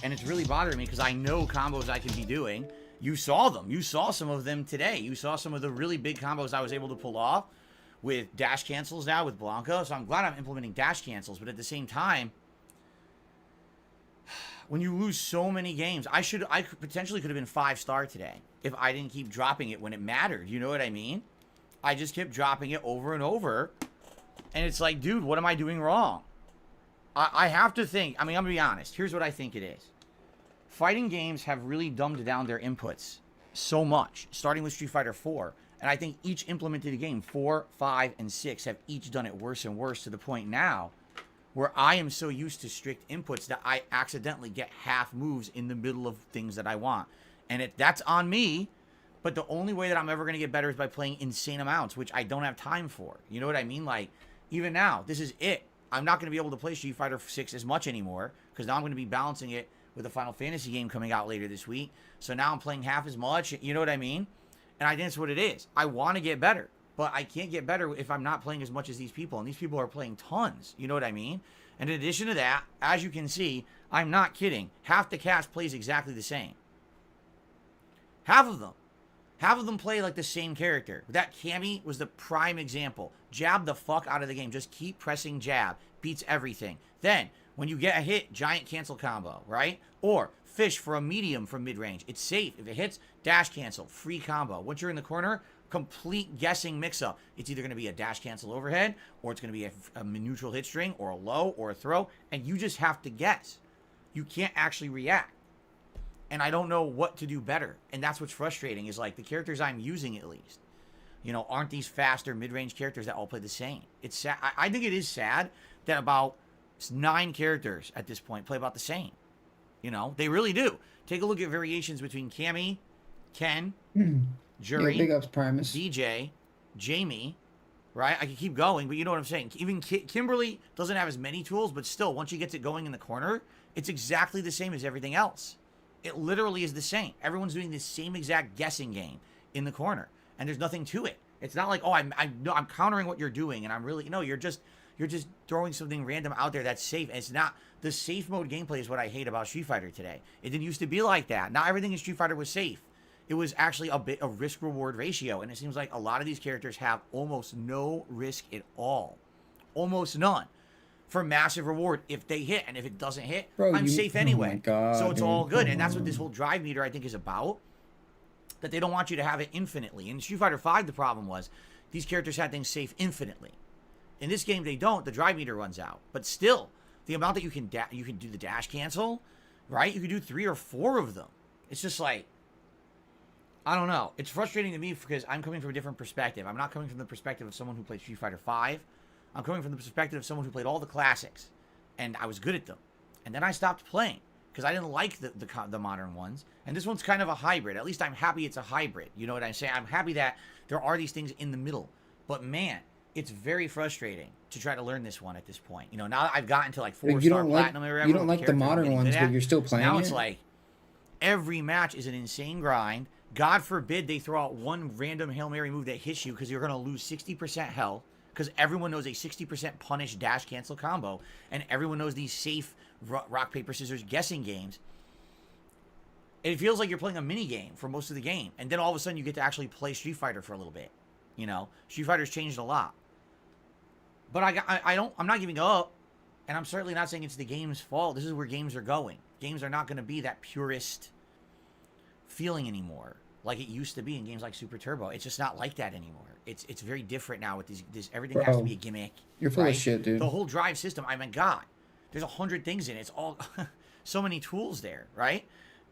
And it's really bothering me because I know combos I can be doing. You saw them. You saw some of them today. You saw some of the really big combos I was able to pull off with dash cancels now with Blanka. So I'm glad I'm implementing dash cancels. But at the same time, when you lose so many games, I potentially could have been 5-star today if I didn't keep dropping it when it mattered. You know what I mean? I just kept dropping it over and over. And it's like, dude, what am I doing wrong? I have to think. I mean, I'm going to be honest. Here's what I think it is. Fighting games have really dumbed down their inputs so much, starting with Street Fighter 4. And I think each implemented game, 4, 5, and 6, have each done it worse and worse to the point now where I am so used to strict inputs that I accidentally get half moves in the middle of things that I want. And that's on me, but the only way that I'm ever going to get better is by playing insane amounts, which I don't have time for. You know what I mean? Like, even now, this is it. I'm not going to be able to play Street Fighter 6 as much anymore because now I'm going to be balancing it with a Final Fantasy game coming out later this week. So now I'm playing half as much. You know what I mean? And I think that's what it is. I want to get better, but I can't get better if I'm not playing as much as these people. And these people are playing tons. You know what I mean? And in addition to that, as you can see, I'm not kidding. Half the cast plays exactly the same. Half of them. Half of them play like the same character. That Cammy was the prime example. Jab the fuck out of the game. Just keep pressing jab. Beats everything. Then, when you get a hit, giant cancel combo, right? Or fish for a medium from mid-range. It's safe. If it hits, dash cancel. Free combo. Once you're in the corner, complete guessing mix-up. It's either going to be a dash cancel overhead, or it's going to be a neutral hit string, or a low, or a throw, and you just have to guess. You can't actually react. And I don't know what to do better. And that's what's frustrating, is like the characters I'm using at least, you know, aren't these faster mid-range characters that all play the same. It's sad. I think it is sad that about 9 characters at this point play about the same. You know, they really do. Take a look at variations between Cammy, Ken, Jury, Yeah, big ups, Primus. DJ, Jamie, right? I can keep going, but you know what I'm saying. Even Kimberly doesn't have as many tools, but still, once she gets it going in the corner, it's exactly the same as everything else. It literally is the same. Everyone's doing the same exact guessing game in the corner, and there's nothing to it. It's not like, oh, I'm countering what you're doing, and I'm really, no, you're just throwing something random out there that's safe. And it's not, the safe mode gameplay is what I hate about Street Fighter today. It didn't used to be like that. Not everything in Street Fighter was safe. It was actually a bit of risk-reward ratio, and it seems like a lot of these characters have almost no risk at all. Almost none. For massive reward if they hit, and if it doesn't hit, Bro, I'm safe anyway. Oh my God, so it's dude, all good, come and that's what on. this whole drive meter I think is about. That they don't want you to have it infinitely. In Street Fighter 5, the problem was these characters had things safe infinitely. In this game, they don't. The drive meter runs out. But still, the amount that you can do the dash cancel, right? You can do 3 or 4 of them. It's just like, I don't know. It's frustrating to me because I'm coming from a different perspective. I'm not coming from the perspective of someone who played Street Fighter 5. I'm coming from the perspective of someone who played all the classics, and I was good at them. And then I stopped playing because I didn't like the modern ones. And this one's kind of a hybrid. At least I'm happy it's a hybrid. You know what I'm saying? I'm happy that there are these things in the middle. But man, it's very frustrating to try to learn this one at this point. You know, now that I've gotten to like 4-star platinum or whatever. You don't like the modern ones, but you're still playing Now it? it's like every match is an insane grind. God forbid they throw out one random Hail Mary move that hits you because you're going to lose 60% health. Because everyone knows a 60% punish dash cancel combo. And everyone knows these safe rock, paper, scissors guessing games. It feels like you're playing a mini game for most of the game. And then all of a sudden you get to actually play Street Fighter for a little bit. You know, Street Fighter's changed a lot. But I'm not giving up. And I'm certainly not saying it's the game's fault. This is where games are going. Games are not going to be that purist feeling anymore like it used to be in games like Super Turbo. It's just not like that anymore. It's very different now with this everything has to be a gimmick. You're full of shit, dude. The whole drive system, I mean, God, there's 100 things in it. It's all so many tools there, right?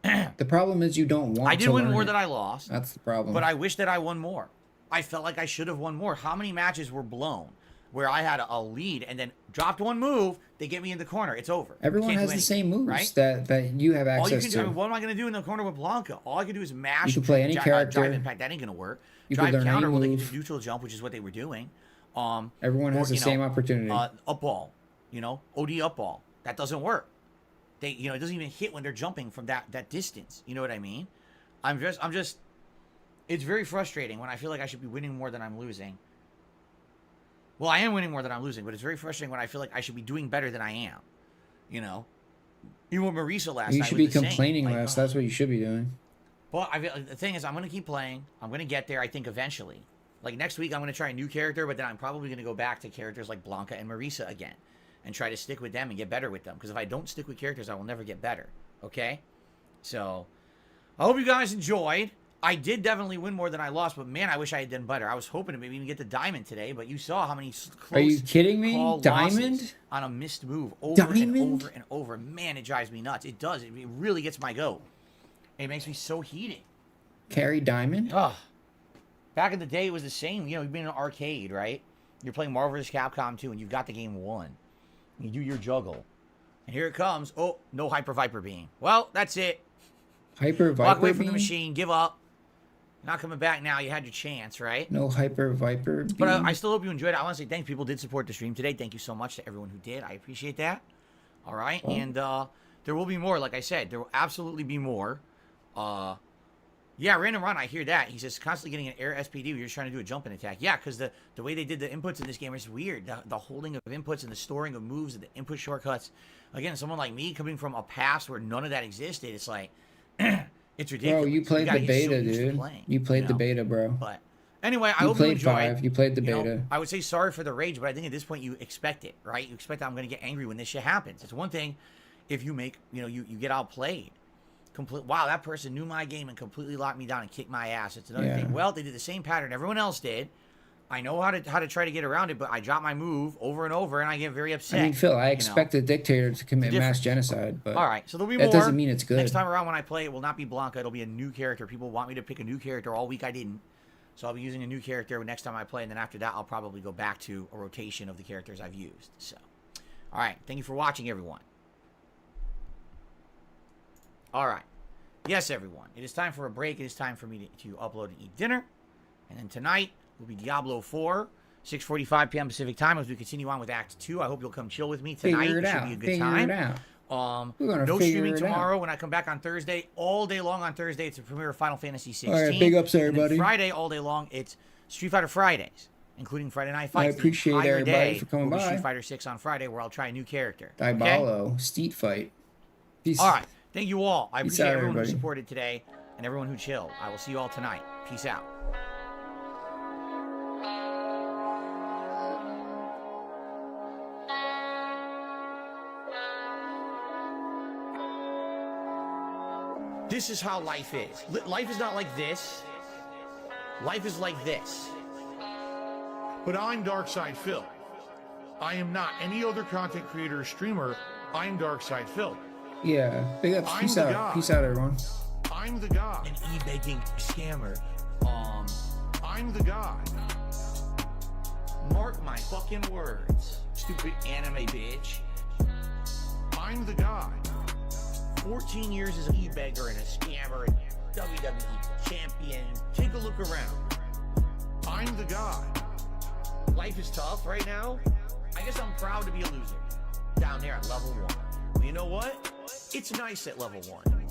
The problem is you don't want to I did win learn more it. than I lost. That's the problem. But I wish that I won more. I felt like I should have won more. How many matches were blown where I had a lead and then dropped one move, they get me in the corner. It's over. Everyone Can't has do the anything, same moves right? that you have All you access can to. do, I mean, what am I going to do in the corner with Blanka? All I can do is mash. You can play any character. Drive impact. That ain't going to work. You can Drive learn any counter. Well, they can move. do neutral jump, which is what they were doing. Everyone has or, the same opportunity. Up ball. OD up ball. That doesn't work. It doesn't even hit when they're jumping from that distance. You know what I mean? I'm just. It's very frustrating when I feel like I should be winning more than I'm losing. Well, I am winning more than I'm losing, but it's very frustrating when I feel like I should be doing better than I am. Even with Marisa last night. You should be was the same. complaining Like, less. That's what you should be doing. But the thing is, I'm going to keep playing. I'm going to get there, I think, eventually. Like, next week, I'm going to try a new character, but then I'm probably going to go back to characters like Blanka and Marisa again and try to stick with them and get better with them. Because if I don't stick with characters, I will never get better. Okay? So, I hope you guys enjoyed. I did definitely win more than I lost, but man, I wish I had done better. I was hoping to maybe even get the diamond today, but you saw how many close Are you kidding me? call Diamond? losses on a missed move over and Diamond? over and over. Man, it drives me nuts. It does. It really gets my goat. It makes me so heated. Carry Diamond? Ugh. Back in the day, it was the same. You've been in an arcade, right? You're playing Marvel vs. Capcom 2, and you've got the game won. You do your juggle. And here it comes. Oh, no Hyper Viper Beam. Well, that's it. Hyper Walk Viper away from beam? the machine. Give up. Not coming back now. You had your chance, right? No Hyper Viper beam? But I still hope you enjoyed it. I want to say thanks. People did support the stream today. Thank you so much to everyone who did. I appreciate that. All right. Well. And there will be more. Like I said, there will absolutely be more. Yeah, Random Run, I hear that. He says constantly getting an air SPD. You're just trying to do a jumping attack. Yeah, because the way they did the inputs in this game is weird. The holding of inputs and the storing of moves and the input shortcuts. Again, someone like me coming from a past where none of that existed, it's like, it's ridiculous. Bro, you played gotta the get so beta, used to dude. playing, You played the beta, bro. But anyway, I You hope you played enjoyed. 5. You played the You know, beta. I would say sorry for the rage, but I think at this point you expect it, right? You expect that I'm going to get angry when this shit happens. It's one thing if you make, you get outplayed. Wow, that person knew my game and completely locked me down and kicked my ass. It's another thing. Well, they did the same pattern everyone else did. I know how to try to get around it, but I drop my move over and over, and I get very upset. I mean, Phil, I expect a dictator to commit mass genocide, but all right, so there'll be that more. doesn't mean it's good. Next time around when I play, it will not be Blanka. It'll be a new character. People want me to pick a new character all week. I didn't. So I'll be using a new character next time I play, and then after that, I'll probably go back to a rotation of the characters I've used. So, all right, thank you for watching, everyone. All right. Yes, everyone. It is time for a break. It is time for me to upload and eat dinner. And then tonight will be Diablo 4, 6:45 p.m. Pacific time as we continue on with Act 2. I hope you'll come chill with me tonight. Figure it It should out. be a good Figure time. it out. We're gonna No figure streaming it out. tomorrow. When I come back on Thursday, all day long on Thursday, it's a premiere of Final Fantasy 16. All right, big ups, And then everybody. Friday, all day long, it's Street Fighter Fridays, including Friday Night I Fights. appreciate the entire everybody day for coming will be by. Street Fighter 6 on Friday, where I'll try a new character. Diabolo, Steed Fight. Peace. All right. Thank you all. I Peace appreciate out, everyone everybody. who supported today and everyone who chilled. I will see you all tonight. Peace out. This is how life is. Life is not like this. Life is like this. But I'm Darkside Phil. I am not any other content creator or streamer. I'm Darkside Phil. Yeah, big ups. I'm Peace the out. guy. Peace out, everyone. I'm the guy. An e-banking scammer. I'm the guy. Mark my fucking words. Stupid anime bitch. I'm the guy. 14 years as an e-beggar and a scammer and WWE champion. Take a look around. I'm the guy. Life is tough right now. I guess I'm proud to be a loser. Down there at level 1. Well, you know what? It's nice at level 1.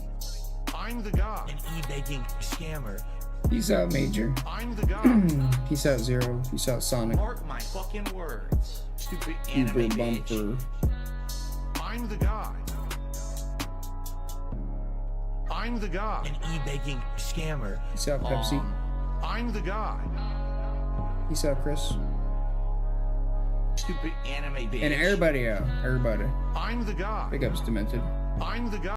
I'm the guy. An e-banking scammer. Peace out, Major. I'm the guy. Peace out, Zero. Peace out, Sonic. Mark my fucking words. Stupid anime Uber bitch. bumper. I'm the guy. I'm the guy. An e-banking scammer. Peace out, Pepsi. I'm the guy. Peace out, Chris. Stupid anime bitch. And everybody out. Everybody. I'm the guy. Big ups, Demented. I'm the guy.